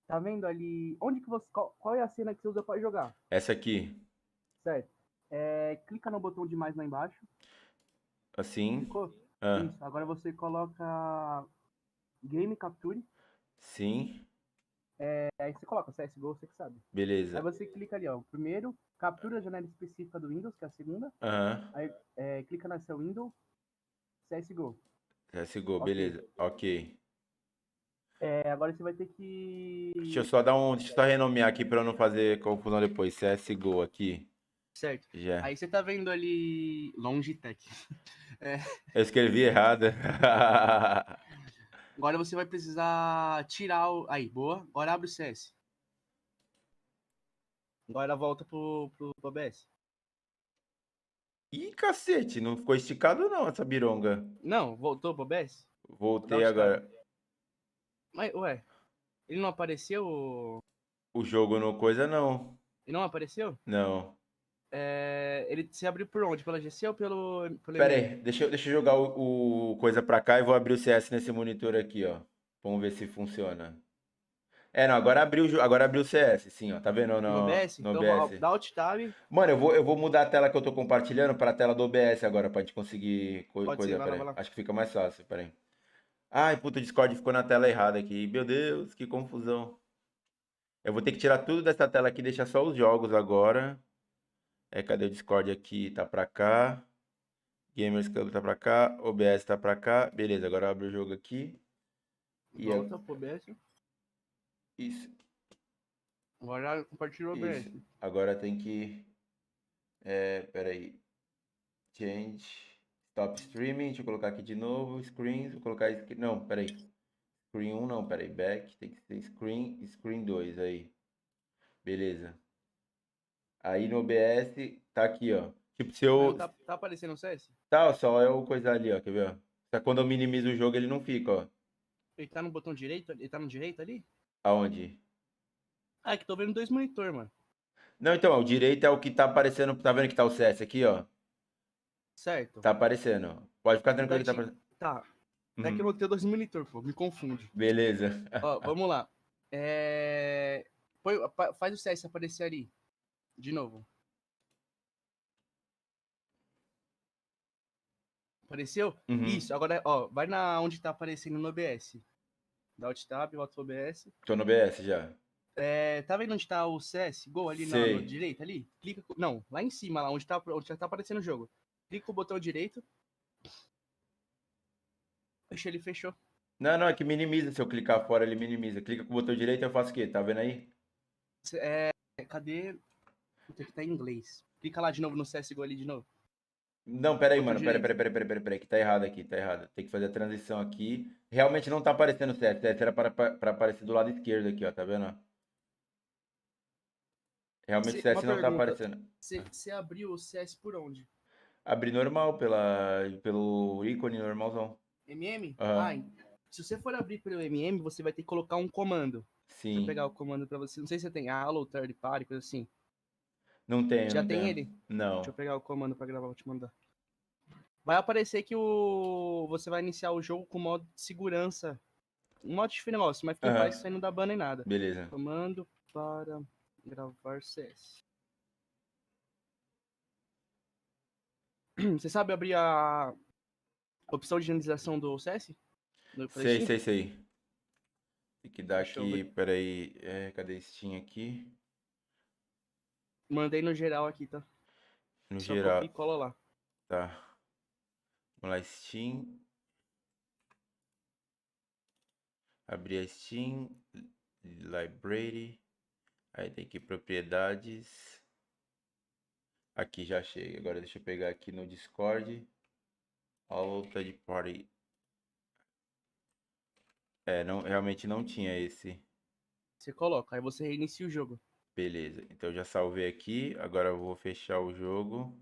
Speaker 2: Tá vendo ali. Onde que você. Qual é a cena que você usa pra jogar?
Speaker 1: Essa aqui.
Speaker 2: Certo. Clica no botão de mais lá embaixo.
Speaker 1: Assim.
Speaker 2: Clicou?
Speaker 1: Ah,
Speaker 2: Isso. Agora você coloca Game Capture.
Speaker 1: sim.
Speaker 2: Aí você coloca CSGO, você que sabe. Aí
Speaker 1: Beleza.
Speaker 2: você clica ali, ó. Primeiro, captura a janela específica do Windows, que é a segunda.
Speaker 1: Aham.
Speaker 2: Aí clica nessa Windows, CSGO.
Speaker 1: CSGO,
Speaker 2: Ok.
Speaker 1: beleza. Ok.
Speaker 2: Agora você vai ter que.
Speaker 1: Deixa eu só renomear aqui pra eu não fazer confusão depois. CSGO aqui.
Speaker 2: Certo.
Speaker 1: Já.
Speaker 2: Aí você tá vendo ali. Longitech.
Speaker 1: Eu escrevi errado.
Speaker 2: Agora você vai precisar tirar o. Aí, boa. Agora abre o CS. Agora volta pro OBS.
Speaker 1: Ih, cacete, não ficou esticado não essa bironga.
Speaker 2: Não, voltou pro OBS? Dá
Speaker 1: Voltei
Speaker 2: o tab.
Speaker 1: agora.
Speaker 2: Mas, ué, ele não apareceu?
Speaker 1: O jogo no coisa não.
Speaker 2: Ele não apareceu?
Speaker 1: Não.
Speaker 2: Ele se abriu por onde? Pela GC ou pelo
Speaker 1: Pera
Speaker 2: e-mail?
Speaker 1: aí, deixa eu jogar o coisa pra cá e vou abrir o CS nesse monitor aqui, ó. Vamos ver se funciona. Não, agora abriu o CS, sim, ó. Tá vendo
Speaker 2: No OBS?
Speaker 1: no
Speaker 2: Então,
Speaker 1: OBS?
Speaker 2: dá Alt Tab.
Speaker 1: Mano, eu vou mudar a tela que eu tô compartilhando pra tela do OBS agora, pra gente conseguir
Speaker 2: Pode ser,
Speaker 1: coisa.
Speaker 2: vai lá,
Speaker 1: Pera
Speaker 2: vai
Speaker 1: aí.
Speaker 2: lá.
Speaker 1: Acho que fica mais fácil, pera aí. Ai, puta, o Discord ficou na tela errada aqui. Meu Deus, que confusão. Eu vou ter que tirar tudo dessa tela aqui e deixar só os jogos agora. Cadê o Discord aqui? Tá pra cá. Gamers Club tá pra cá. OBS tá pra cá. Beleza, agora abre o jogo aqui.
Speaker 2: Volta pro OBS.
Speaker 1: Isso,
Speaker 2: Agora compartilha o OBS.
Speaker 1: isso. Agora tem que. Pera aí. Change. Stop streaming. Deixa eu colocar aqui de novo. Screens. Vou colocar. Não, pera aí. Screen 1 não, pera aí. Back. Tem que ser Screen 2 aí. Beleza. Aí no OBS tá aqui, ó. Tipo, se
Speaker 2: Mas
Speaker 1: eu.
Speaker 2: não tá aparecendo o CS?
Speaker 1: Tá, ó, só é o coisa ali, ó. Quer ver, ó? Só que quando eu minimizo o jogo, ele não fica, ó.
Speaker 2: Ele tá no botão direito? Ele tá no direito ali?
Speaker 1: Aonde?
Speaker 2: Ah, é que tô vendo dois monitor, mano.
Speaker 1: Não, então, ó, o direito é o que tá aparecendo. Tá vendo que tá o CS aqui, ó?
Speaker 2: Certo.
Speaker 1: Tá aparecendo. Pode ficar
Speaker 2: E
Speaker 1: tranquilo que tá aparecendo.
Speaker 2: Tá. É que eu
Speaker 1: Uhum.
Speaker 2: não tenho dois monitor, pô. Me confunde.
Speaker 1: Beleza.
Speaker 2: Ó, vamos lá. Faz o CS aparecer ali. De novo. Apareceu?
Speaker 1: Uhum.
Speaker 2: Isso. Agora, ó, vai na onde tá aparecendo no OBS. Dá Alt Tab, volta pro OBS.
Speaker 1: Tô no BS já.
Speaker 2: Tá vendo onde tá o CS? Gol ali no
Speaker 1: Sei.
Speaker 2: direito ali? Clica. Não, lá em cima, lá onde já tá aparecendo o jogo. Clica com o botão direito. Ele fechou.
Speaker 1: Não, é que minimiza. Se eu clicar fora, ele minimiza. Clica com o botão direito, eu faço o quê? Tá vendo aí?
Speaker 2: Cadê? Puta que tá em inglês. Clica lá de novo no CSGO ali de novo.
Speaker 1: Não, pera aí,
Speaker 2: Botão
Speaker 1: mano. Pera,
Speaker 2: direito.
Speaker 1: pera, pera, pera, pera, pera, que tá errado aqui, tá errado. Tem que fazer a transição aqui. Realmente não tá aparecendo o CS. O CS era pra aparecer do lado esquerdo aqui, ó. Tá vendo? Realmente o
Speaker 2: Uma
Speaker 1: CS não tá
Speaker 2: pergunta.
Speaker 1: aparecendo.
Speaker 2: Você abriu o CS por onde?
Speaker 1: Abri normal pelo ícone normalzão.
Speaker 2: MM?
Speaker 1: Aham.
Speaker 2: Se você for abrir pelo MM, você vai ter que colocar um comando. Deixa eu pegar
Speaker 1: Sim.
Speaker 2: o comando pra você. Não sei se você tem Halo, Third Party, coisa assim.
Speaker 1: Não tenho,
Speaker 2: Já
Speaker 1: não
Speaker 2: tem
Speaker 1: tenho.
Speaker 2: ele? Deixa eu
Speaker 1: Não.
Speaker 2: pegar o comando pra gravar, vou te mandar. Vai aparecer que você vai iniciar o jogo com modo de segurança. Um modo de negócio, mas não
Speaker 1: Aham.
Speaker 2: parece que isso aí não dá ban nem nada.
Speaker 1: Beleza.
Speaker 2: Comando para gravar CS. Você sabe abrir a opção de dinamização do CS? Pra
Speaker 1: Sei,
Speaker 2: Steam?
Speaker 1: sei, sei. Tem que dar
Speaker 2: Fechou.
Speaker 1: aqui, peraí. Cadê Steam aqui?
Speaker 2: Mandei no geral aqui, tá?
Speaker 1: No
Speaker 2: Só copia
Speaker 1: geral.
Speaker 2: e cola lá.
Speaker 1: Tá. Vamos lá, Steam. Abrir a Steam. Library. Aí tem aqui propriedades. Aqui já achei. Agora deixa eu pegar aqui no Discord. All third party. Não, realmente não tinha esse.
Speaker 2: Você coloca, aí você reinicia o jogo.
Speaker 1: Beleza. Então eu já salvei aqui. Agora eu vou fechar o jogo.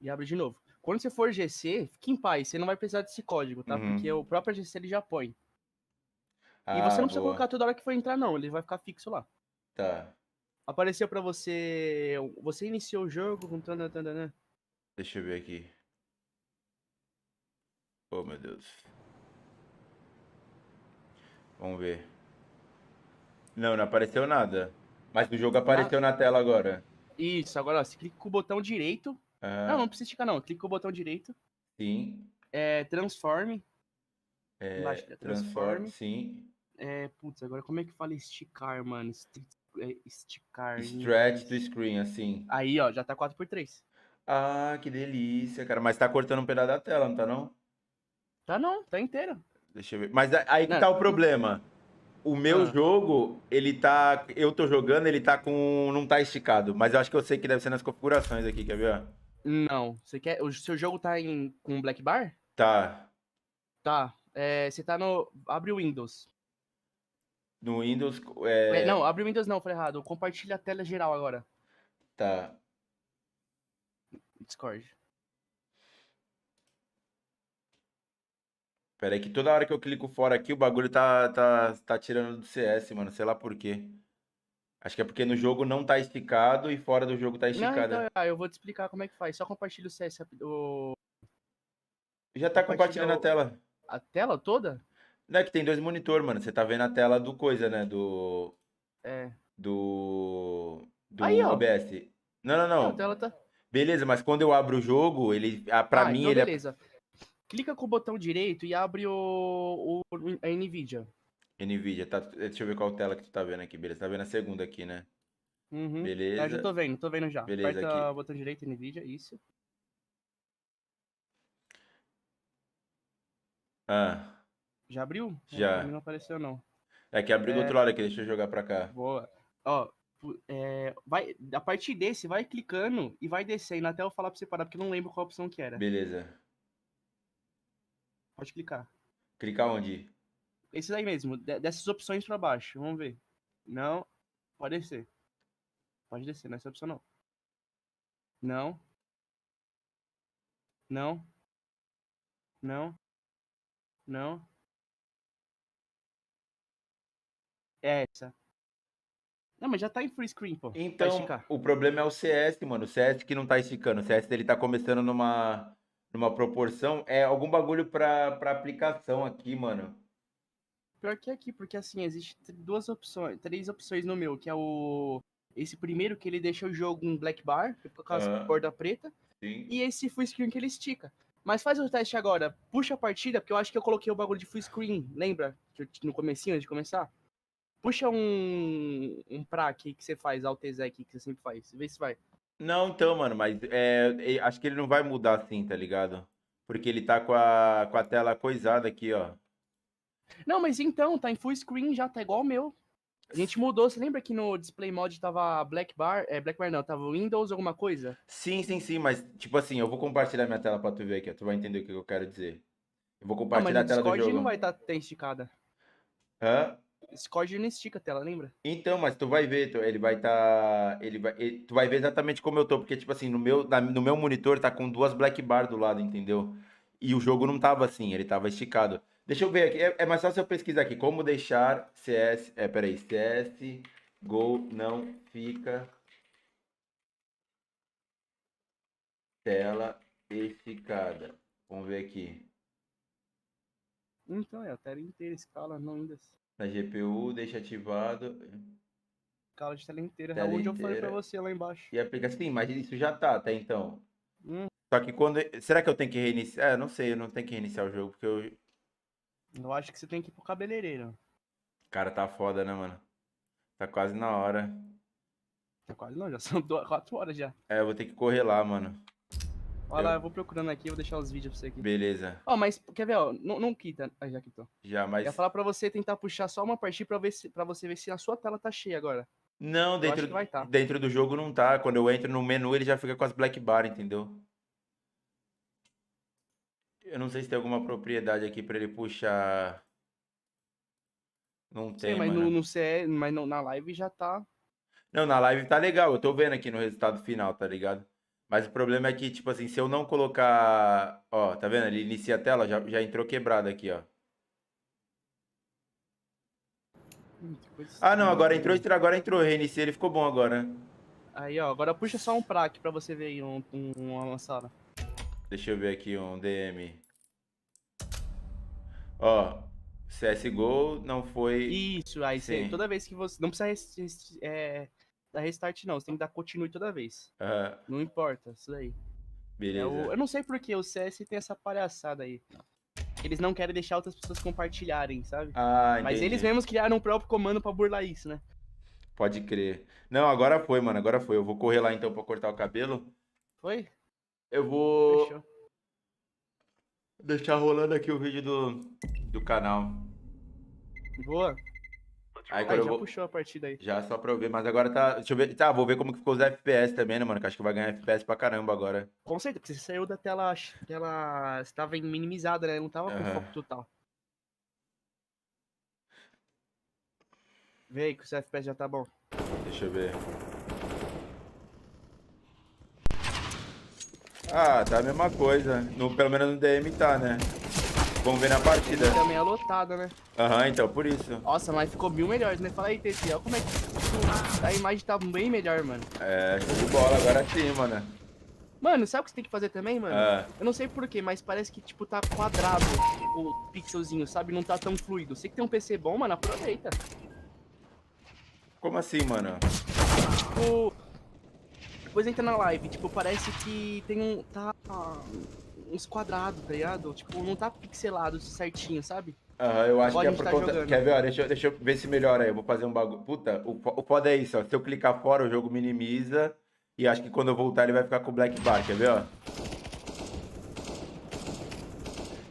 Speaker 2: E abre de novo. Quando você for GC, fique em paz, você não vai precisar desse código, tá? Porque
Speaker 1: Uhum.
Speaker 2: o próprio GC ele já põe. E você
Speaker 1: Ah,
Speaker 2: não precisa colocar
Speaker 1: boa.
Speaker 2: toda hora que for entrar, não. Ele vai ficar fixo lá.
Speaker 1: Tá.
Speaker 2: Apareceu pra você. Você iniciou o jogo com tandanã.
Speaker 1: Deixa eu ver aqui. Oh, meu Deus. Vamos ver. Não, não apareceu nada. Mas o jogo
Speaker 2: Na...
Speaker 1: apareceu na tela agora.
Speaker 2: Isso, agora ó, você clica com o botão direito. Não,
Speaker 1: Aham.
Speaker 2: não precisa esticar, não. Clica com o botão direito.
Speaker 1: Sim.
Speaker 2: Transforme. Embaixo,
Speaker 1: Transform.
Speaker 2: transforme.
Speaker 1: Sim.
Speaker 2: Putz, agora como é que fala esticar, mano? Esticar em
Speaker 1: Stretch to
Speaker 2: inglês.
Speaker 1: screen, assim.
Speaker 2: Aí, ó, já tá 4x3.
Speaker 1: Ah, que delícia, cara. Mas tá cortando um pedaço da tela, não tá não?
Speaker 2: Tá não, tá inteiro.
Speaker 1: Deixa eu ver. Mas aí que
Speaker 2: Não,
Speaker 1: tá o problema. O meu
Speaker 2: ah,
Speaker 1: jogo, ele tá. Eu tô jogando, ele tá com. Não tá esticado. Mas eu acho que eu sei que deve ser nas configurações aqui, quer ver?
Speaker 2: não. Você quer. O seu jogo tá com Black Bar?
Speaker 1: Tá.
Speaker 2: Tá. Você tá no. Abre o Windows.
Speaker 1: No Windows.
Speaker 2: Não, abre o Windows não, falei errado. Compartilha a tela geral agora.
Speaker 1: Tá.
Speaker 2: Discord.
Speaker 1: Pera aí que toda hora que eu clico fora aqui, o bagulho tá tirando do CS, mano. Sei lá por quê. Acho que é porque no jogo não tá esticado e fora do jogo tá
Speaker 2: Não,
Speaker 1: esticado.
Speaker 2: então, eu vou te explicar como é que faz. Só compartilha o CS rápido.
Speaker 1: Já tá
Speaker 2: Compartilha
Speaker 1: compartilhando a tela.
Speaker 2: a tela toda?
Speaker 1: Não é que tem dois monitor, mano. Você tá vendo a tela do coisa, né? Do.
Speaker 2: É. Aí,
Speaker 1: Do
Speaker 2: ó.
Speaker 1: OBS. Não, não,
Speaker 2: A
Speaker 1: não.
Speaker 2: tela tá.
Speaker 1: Beleza, mas quando eu abro o jogo, pra mim,
Speaker 2: Então
Speaker 1: ele.
Speaker 2: beleza. Clica com o botão direito e abre a NVIDIA.
Speaker 1: Nvidia, tá. Deixa eu ver qual tela que tu tá vendo aqui, beleza. Tá vendo a segunda aqui, né?
Speaker 2: Uhum. Eu já
Speaker 1: Beleza.
Speaker 2: tô vendo já.
Speaker 1: Beleza,
Speaker 2: Aperta
Speaker 1: aqui.
Speaker 2: o botão direito, NVIDIA, isso.
Speaker 1: Ah,
Speaker 2: Já abriu? Pra mim
Speaker 1: já.
Speaker 2: não apareceu, não.
Speaker 1: É que abriu do
Speaker 2: É,
Speaker 1: outro lado aqui, deixa eu jogar pra cá.
Speaker 2: boa. Ó, a partir desse, vai clicando e vai descendo até eu falar pra você parar, porque eu não lembro qual opção que era.
Speaker 1: Beleza.
Speaker 2: Pode clicar.
Speaker 1: Clicar onde?
Speaker 2: Esse daí mesmo, dessas opções pra baixo. Vamos ver. Não, pode descer. Pode descer, nessa opção não. Não, não, não, não. É essa. Não, mas já tá em full screen, pô. Pra
Speaker 1: Então,
Speaker 2: esticar.
Speaker 1: o problema é o CS, mano. O CS que não tá esticando. O CS ele tá começando numa proporção. É algum bagulho pra aplicação aqui, mano.
Speaker 2: Pior que aqui, porque assim, existe três opções no meu, que é esse primeiro que ele deixa o jogo em black bar, que fica com as
Speaker 1: Aham,
Speaker 2: bordas preta,
Speaker 1: sim.
Speaker 2: e esse full screen que ele estica. Mas faz o teste agora, puxa a partida, porque eu acho que eu coloquei o bagulho de full screen, lembra? No comecinho, antes de começar? Puxa um pra aqui que você faz, Alt Z aqui, que você sempre faz, vê se vai.
Speaker 1: Não, então, mano, mas acho que ele não vai mudar assim, tá ligado? Porque ele tá com a tela coisada aqui, ó.
Speaker 2: Não, mas então, tá em full screen já, tá igual o meu. A gente mudou, você lembra que no display mod tava Black Bar? Black Bar não, tava Windows alguma coisa?
Speaker 1: Sim, sim, sim, mas tipo assim, eu vou compartilhar minha tela pra tu ver aqui, ó. Tu vai entender o que eu quero dizer. Eu vou
Speaker 2: Ah, mas
Speaker 1: compartilhar
Speaker 2: no
Speaker 1: a tela do
Speaker 2: Discord não
Speaker 1: jogo.
Speaker 2: vai estar esticada.
Speaker 1: Hã?
Speaker 2: Discord não estica a tela, lembra?
Speaker 1: Então, mas tu vai ver, ele vai estar, tu vai ver exatamente como eu tô, porque tipo assim, no meu monitor tá com duas black bar do lado, entendeu? E o jogo não tava assim, ele tava esticado. Deixa eu ver aqui, é mais fácil eu pesquisar aqui, como deixar CS, peraí, CS Go não fica tela esticada. Vamos ver aqui.
Speaker 2: Então, a tela inteira, escala, não ainda.
Speaker 1: Na GPU, deixa ativado,
Speaker 2: Escala de tela inteira, é
Speaker 1: tela
Speaker 2: onde eu falei pra
Speaker 1: inteira.
Speaker 2: você lá embaixo.
Speaker 1: E aplica assim, mas isso já tá até então.
Speaker 2: Hum,
Speaker 1: Só que quando. Será que eu tenho que reiniciar? Não sei, eu não tenho que reiniciar o jogo, porque eu.
Speaker 2: eu acho que você tem que ir pro cabeleireiro.
Speaker 1: Cara, tá foda, né, mano? Tá quase na hora.
Speaker 2: Tá quase não, já são 4 horas já.
Speaker 1: É, eu vou ter que correr lá, mano.
Speaker 2: Olha lá, eu vou procurando aqui, vou deixar os vídeos pra você aqui.
Speaker 1: Beleza.
Speaker 2: Ó, mas quer ver, ó, não quita. Ah, já quitou.
Speaker 1: Já,
Speaker 2: Eu ia
Speaker 1: mas.
Speaker 2: falar pra você tentar puxar só uma partida pra você ver se a sua tela tá cheia agora.
Speaker 1: Não,
Speaker 2: Eu acho que vai tá.
Speaker 1: dentro do jogo não tá. Quando eu entro no menu, ele já fica com as black bar, entendeu? Eu não sei se tem alguma propriedade aqui pra ele puxar. Não
Speaker 2: Sei,
Speaker 1: tem,
Speaker 2: mas
Speaker 1: mano.
Speaker 2: no CS, mas na live já tá.
Speaker 1: Não, na live tá legal. Eu tô vendo aqui no resultado final, tá ligado? Mas o problema é que, tipo assim, se eu não colocar. Ó, tá vendo? Ele inicia a tela, já entrou quebrado aqui, ó.
Speaker 2: Que coisa
Speaker 1: Ah, não,
Speaker 2: estranha, peraí.
Speaker 1: agora entrou, reiniciei, ele ficou bom agora.
Speaker 2: Aí, ó, agora puxa só um praque pra você ver aí uma lançada.
Speaker 1: Deixa eu ver aqui um DM. Ó, CSGO não foi.
Speaker 2: Isso, aí você,
Speaker 1: Sim.
Speaker 2: toda vez que você. Não precisa dar restart, não. Você tem que dar continue toda vez.
Speaker 1: Aham,
Speaker 2: Não importa, isso daí.
Speaker 1: beleza.
Speaker 2: Eu não sei porque o CS tem essa palhaçada aí. Eles não querem deixar outras pessoas compartilharem, sabe?
Speaker 1: Ah,
Speaker 2: Mas eles
Speaker 1: entendi.
Speaker 2: mesmos criaram um próprio comando pra burlar isso, né?
Speaker 1: Pode crer. Não, agora foi, mano, agora foi. Eu vou correr lá então pra cortar o cabelo.
Speaker 2: Foi?
Speaker 1: Eu
Speaker 2: Então
Speaker 1: vou
Speaker 2: fechou.
Speaker 1: deixar rolando aqui o vídeo do canal.
Speaker 2: Boa.
Speaker 1: Aí quando
Speaker 2: Aí,
Speaker 1: eu
Speaker 2: já
Speaker 1: vou.
Speaker 2: puxou a partida aí.
Speaker 1: Já só pra eu ver, mas agora tá. Deixa eu ver. Tá, vou ver como que ficou os FPS também, né, mano? Que acho que vai ganhar FPS pra caramba agora.
Speaker 2: Com certeza, porque você saiu da tela. Estava minimizada, né? Não tava com
Speaker 1: Aham.
Speaker 2: foco total. Vê aí que o seu FPS já tá bom.
Speaker 1: Deixa eu ver. Ah, tá a mesma coisa. Pelo menos no DM tá, né? Vamos ver na partida.
Speaker 2: Ele também é lotada, né?
Speaker 1: Aham, então, por isso.
Speaker 2: Nossa, mas ficou mil melhores, né? Fala aí, TT, olha como é que tipo, a imagem tá bem melhor, mano.
Speaker 1: É, show de bola, agora sim, mano.
Speaker 2: Mano, sabe o que você tem que fazer também, mano?
Speaker 1: Ah,
Speaker 2: Eu não sei porquê, mas parece que, tipo, tá quadrado o pixelzinho, sabe? Não tá tão fluido. Você que tem um PC bom, mano, aproveita.
Speaker 1: como assim, mano?
Speaker 2: Tipo, depois entra na live, tipo, parece que tem uns quadrados, tá ligado? Tipo, não tá pixelado certinho, sabe?
Speaker 1: Aham, eu acho
Speaker 2: Igual
Speaker 1: que
Speaker 2: a
Speaker 1: é
Speaker 2: gente
Speaker 1: por
Speaker 2: tá
Speaker 1: conta.
Speaker 2: jogando.
Speaker 1: Quer ver, ó? Deixa eu ver se melhora aí. Eu vou fazer um bagulho. Puta, o foda é isso, ó. Se eu clicar fora, o jogo minimiza. E acho que quando eu voltar, ele vai ficar com o black bar. Quer ver, ó?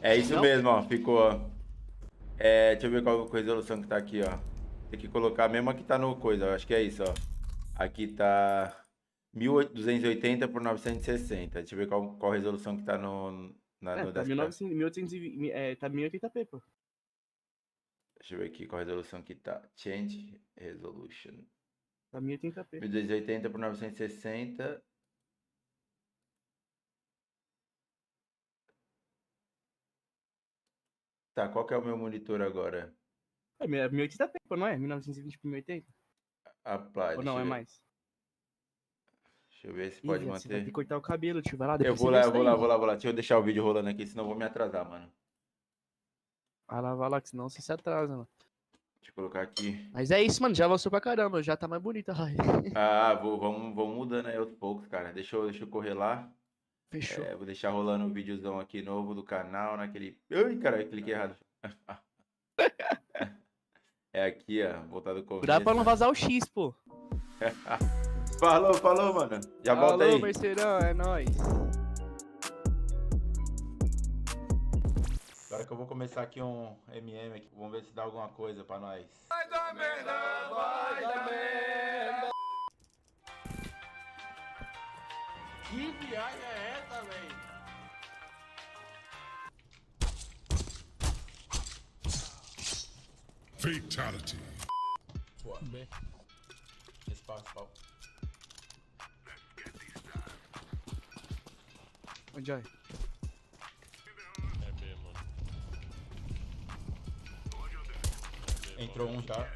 Speaker 1: É isso
Speaker 2: Não?
Speaker 1: mesmo, ó. Ficou, ó. Deixa eu ver qual a resolução que tá aqui, ó. Tem que colocar a mesma que tá no coisa, ó. Acho que é isso, ó. Aqui tá 1280 por 960. Deixa eu ver qual resolução que tá no
Speaker 2: Tá
Speaker 1: desktop.
Speaker 2: 1900, 1820, tá 1080p, pô.
Speaker 1: Deixa eu ver aqui qual resolução que tá. Change Resolution.
Speaker 2: Tá 1080p.
Speaker 1: 1280 por 960. Tá, qual que é o meu monitor agora?
Speaker 2: É 1080p, pô, não é? 1920 por 1080?
Speaker 1: Apply,
Speaker 2: Ou
Speaker 1: deixa
Speaker 2: não,
Speaker 1: eu
Speaker 2: é
Speaker 1: ver.
Speaker 2: mais?
Speaker 1: Deixa eu ver se
Speaker 2: Ih,
Speaker 1: pode
Speaker 2: viado, você vai ter que
Speaker 1: manter.
Speaker 2: cortar o cabelo, tio. Vai lá,
Speaker 1: Eu
Speaker 2: depois
Speaker 1: vou
Speaker 2: você
Speaker 1: lá,
Speaker 2: vê
Speaker 1: eu
Speaker 2: isso
Speaker 1: vou lá,
Speaker 2: daí.
Speaker 1: vou lá, vou lá. Deixa eu deixar o vídeo rolando aqui, senão eu vou me atrasar, mano.
Speaker 2: Vai lá, que senão você se atrasa, mano.
Speaker 1: Deixa eu colocar aqui.
Speaker 2: Mas é isso, mano, já avançou pra caramba, já tá mais bonita a live.
Speaker 1: Ah, vamos mudando aí aos poucos, cara. Deixa eu correr lá.
Speaker 2: Fechou.
Speaker 1: Vou deixar rolando um videozão aqui novo do canal, naquele. Ai, caralho, cliquei errado. É aqui, ó, voltar do
Speaker 2: Cuidado
Speaker 1: começo.
Speaker 2: pra não vazar o X, pô.
Speaker 1: Falou, mano. Já volta
Speaker 2: Alô,
Speaker 1: aí.
Speaker 2: parceirão, é nóis.
Speaker 1: Agora que eu vou começar aqui um MM aqui. Vamos ver se dá alguma coisa pra nós.
Speaker 5: Vai dar merda, vai dar merda.
Speaker 3: Que viagem é essa, velho?
Speaker 6: Fatality.
Speaker 1: Boa.
Speaker 3: B.
Speaker 1: Espaço, pau.
Speaker 2: Onde é?
Speaker 7: É B, mano.
Speaker 1: Entrou um já.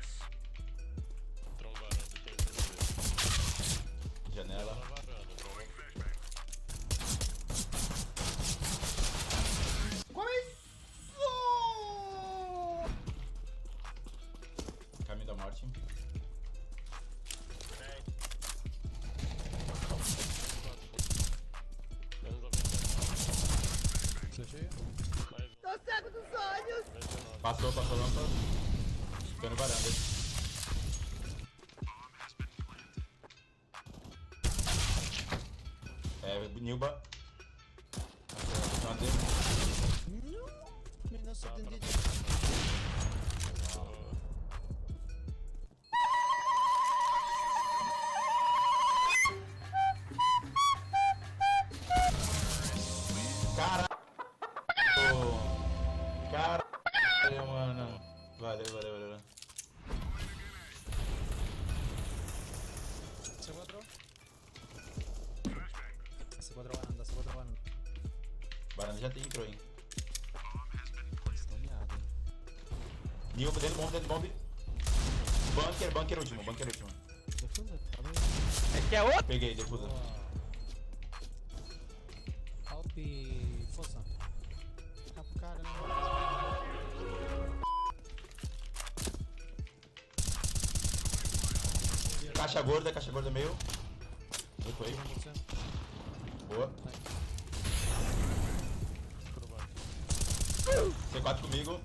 Speaker 7: Entrou um varanda, tem entrou B.
Speaker 1: Janela.
Speaker 7: Na varanda, entrou um.
Speaker 1: Caminho da morte.
Speaker 7: Menos 90.
Speaker 3: Fechei.
Speaker 7: Mais um.
Speaker 2: Tô cego dos olhos!
Speaker 7: 99.
Speaker 1: Passou lâmpada. Ficando varanda. Nilba.
Speaker 3: Menos 70.
Speaker 1: Caralho, mano. Valeu.
Speaker 3: C4. C4 varanda, C4 varanda.
Speaker 1: Varanda já tem, entrou, hein.
Speaker 3: Estão miados, hein?
Speaker 1: Nilba dentro do bomb. Bunker último.
Speaker 3: Defusa, tá bem.
Speaker 2: É que é outro?
Speaker 1: Peguei, defusa.
Speaker 3: Alp fossa. Fica pro cara, né?
Speaker 1: Caixa gorda meio. Foi.
Speaker 3: Você.
Speaker 1: Boa. C4 comigo.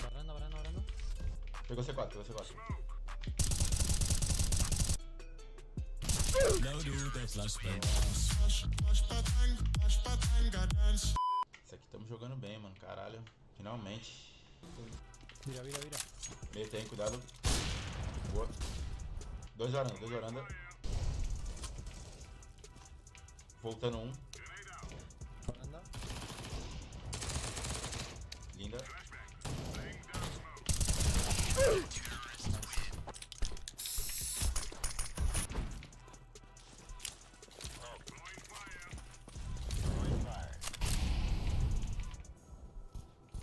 Speaker 3: Varanda.
Speaker 1: Pegou C4. Isso aqui estamos jogando bem, mano. Caralho. Finalmente.
Speaker 3: Vira.
Speaker 1: Meio tem, cuidado. Boa. Dois varanda. Voltando um.
Speaker 3: Varanda.
Speaker 1: Linda.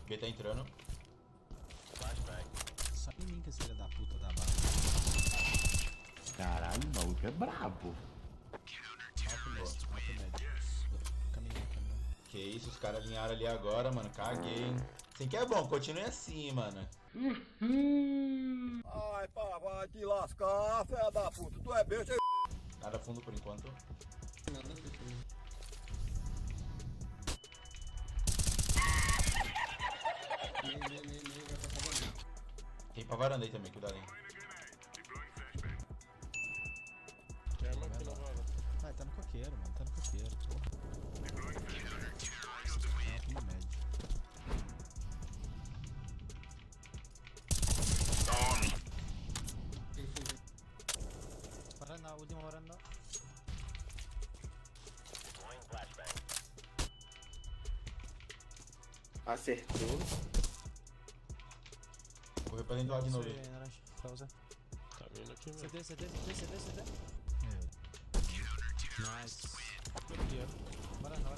Speaker 1: B tá entrando.
Speaker 3: Só em mim que esse filho da puta da bala.
Speaker 8: Caralho, o maluco é brabo.
Speaker 3: Alto médio. Caminhão.
Speaker 1: Que isso, os caras alinharam ali agora, mano. Caguei, hein. Assim que é bom, continue assim, mano.
Speaker 5: Ai, pá, vai te lascar, filha da puta. Tu é besta.
Speaker 1: Nada fundo por enquanto. Tem pra varanda aí também, cuidado aí.
Speaker 7: Tem arma aqui na varanda.
Speaker 3: Ah, tá no coqueiro, mano. Porra. É, uma média. Varanda, última varanda.
Speaker 8: Acertou.
Speaker 1: Correu pra dentro do lado de novo.
Speaker 3: Você, naranja, pra você.
Speaker 7: Tá vindo aqui mesmo.
Speaker 3: CT. Nice. Aqui, ó. Varanda.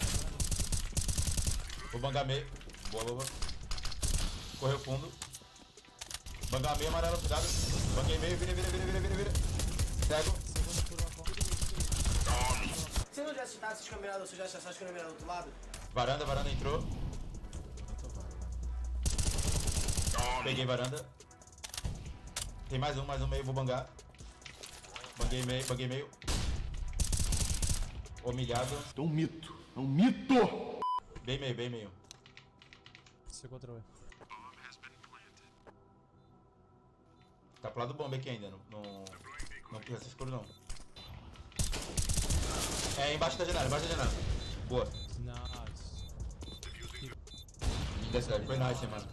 Speaker 1: Vou bangar meio. Boa. Correu fundo. Bangar meio, amarelo, cuidado. Banguei meio, vira. Cego.
Speaker 3: Segunda curva com.
Speaker 9: Você não já está essas câmeras, você já está essas câmeras do outro lado?
Speaker 1: Varanda entrou. Peguei varanda. Tem mais um meio, vou bangar. Banguei meio. Humilhado.
Speaker 8: É um mito. É um mito!
Speaker 1: Bem meio.
Speaker 3: C4
Speaker 1: Tá pro lado do bomba aqui ainda. Não precisa ser escuro não. É embaixo da janela. Boa.
Speaker 3: Nice.
Speaker 1: Desce, foi nice, mano.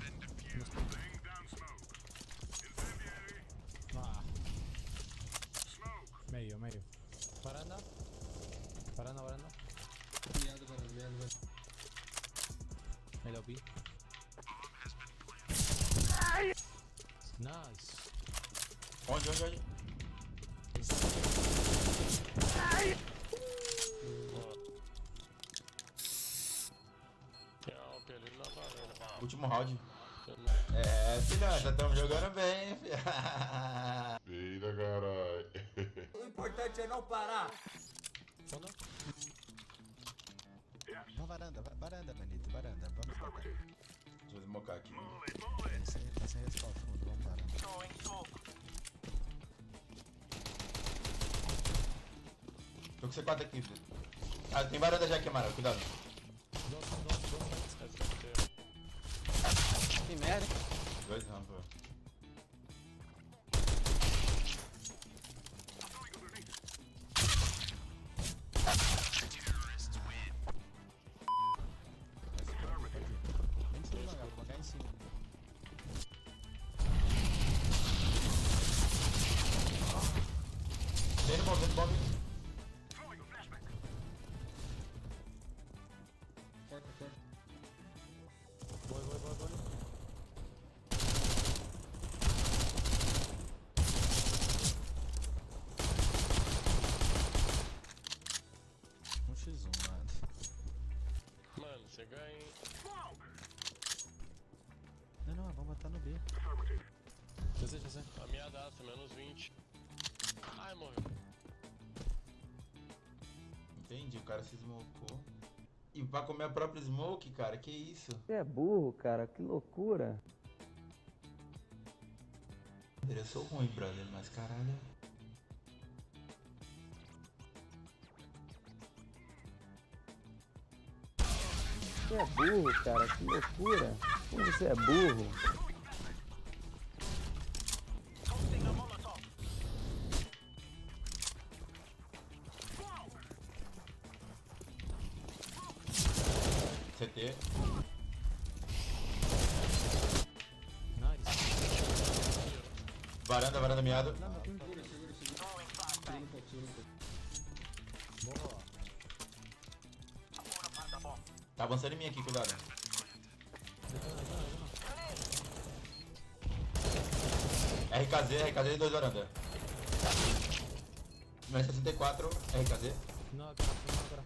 Speaker 3: Ah. Meio, meio. Varanda. Varanda, varanda. Melhor B. Nice.
Speaker 1: Onde?
Speaker 7: Tem a OP ali na varanda.
Speaker 1: Último round. É, filhão, já estamos jogando bem, filho.
Speaker 7: Vira, caralho.
Speaker 5: O importante é não parar.
Speaker 3: Foda. Não, varanda, Manito, varanda. Vamos pra cá.
Speaker 1: Deixa eu smocar aqui.
Speaker 3: Tá sem resposta, fundo, vamos parar.
Speaker 4: Throwing smoke.
Speaker 1: Tô com C4 aqui, filho. Ah, tem varanda já aqui, Amaral, cuidado.
Speaker 2: Que merda.
Speaker 1: 2 rampa.
Speaker 3: Vem em cima, galera, vou pagar em cima.
Speaker 1: Vem no bomb.
Speaker 3: Voy. Um X1, mano.
Speaker 7: Mano, você ganha, hein?
Speaker 3: Não, vamos matar no B. Já sei.
Speaker 7: A minha daça, menos 20. Ai, morreu.
Speaker 1: Entendi, o cara se smocou. E pra comer a própria smoke, cara, que isso?
Speaker 6: Você é burro, cara, que loucura.
Speaker 1: Eu sou ruim, brother, mas caralho.
Speaker 6: Você é burro, cara, que loucura. Como você é burro.
Speaker 4: Tossing a Molotov.
Speaker 1: CT.
Speaker 3: Nice.
Speaker 1: Varanda miado.
Speaker 4: Throwing flashbang.
Speaker 3: Boa.
Speaker 4: Apura plant the bomb.
Speaker 1: Tá avançando em mim aqui, cuidado. RKZ 2 varanda. Meu 64, RKZ.
Speaker 3: Não, agora.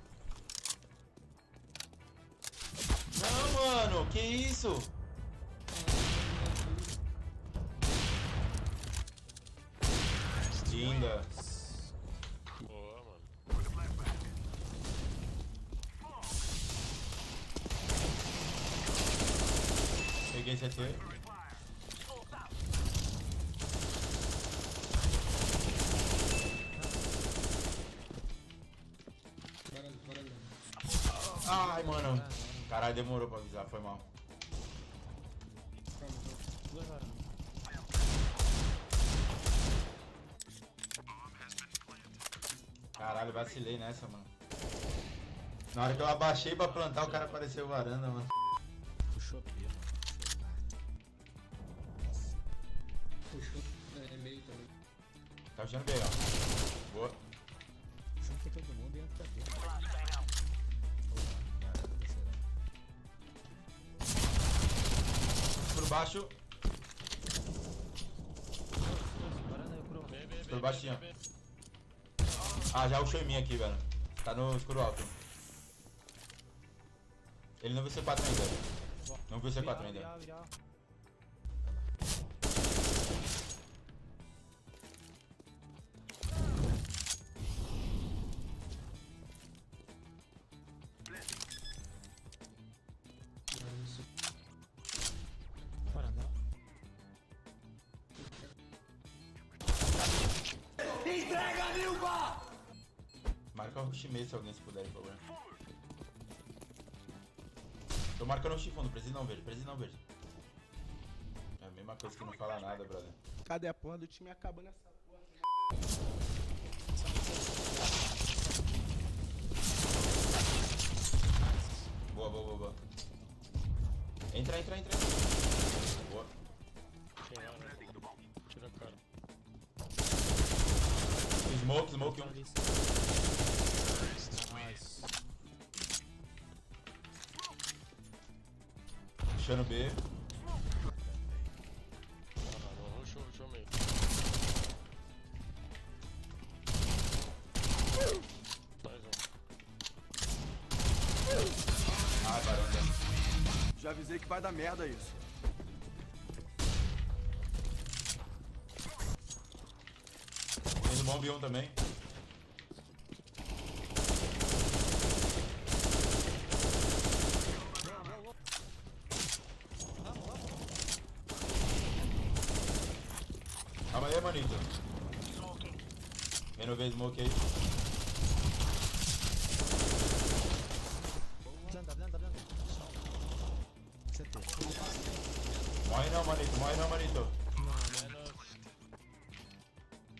Speaker 1: Não, mano, que isso? Linda.
Speaker 7: Boa, mano.
Speaker 1: Peguei CT.
Speaker 4: Smoke's out.
Speaker 1: Ai, mano. Caralho, demorou pra avisar, foi mal.
Speaker 3: Duas varandas.
Speaker 1: Caralho, vacilei nessa, mano. Na hora que eu abaixei pra plantar, o cara apareceu varanda, mano.
Speaker 3: Puxou B, mano.
Speaker 10: Puxou meio também.
Speaker 1: Tá puxando bem, ó. Boa.
Speaker 3: Junta todo mundo e entra B.
Speaker 4: Flashbang out.
Speaker 3: Varanda, terceira.
Speaker 1: Por baixo.
Speaker 3: Varanda aí, pro.
Speaker 1: Por baixinho. Ah, já puxou em mim aqui, velho. Tá no escuro alto. Ele não viu C4 ainda. Não viu C4 ainda.
Speaker 3: Virar. Varanda.
Speaker 5: Entrega, Nilva!
Speaker 1: Marca o Shimei se alguém se puder, por favor. Tô marcando o Chifundo, preciso não verde. É a mesma coisa que não fala nada, brother.
Speaker 2: Cadê a porra do time acabando essa porra?
Speaker 1: Boa. Entra. Boa.
Speaker 7: Tira a cara.
Speaker 1: Smoke um.
Speaker 3: Nice.
Speaker 1: Puxando B.
Speaker 7: Não, rushou meio. Mais um.
Speaker 1: Ah, varanda.
Speaker 5: Já avisei que vai dar merda isso.
Speaker 1: Tem no bomb 1 também. Calma aí, manito. Renovei smoke aí.
Speaker 3: Blanda. CT.
Speaker 1: Morre não, manito.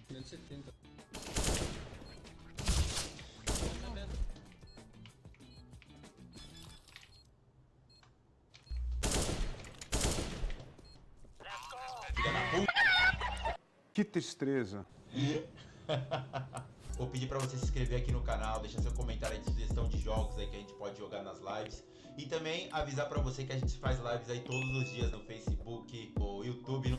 Speaker 10: Menos 70.
Speaker 1: Filha da puta.
Speaker 5: Que tristeza.
Speaker 1: Vou pedir pra você se inscrever aqui no canal, deixar seu comentário aí de sugestão de jogos aí que a gente pode jogar nas lives. E também avisar pra você que a gente faz lives aí todos os dias no Facebook, no YouTube.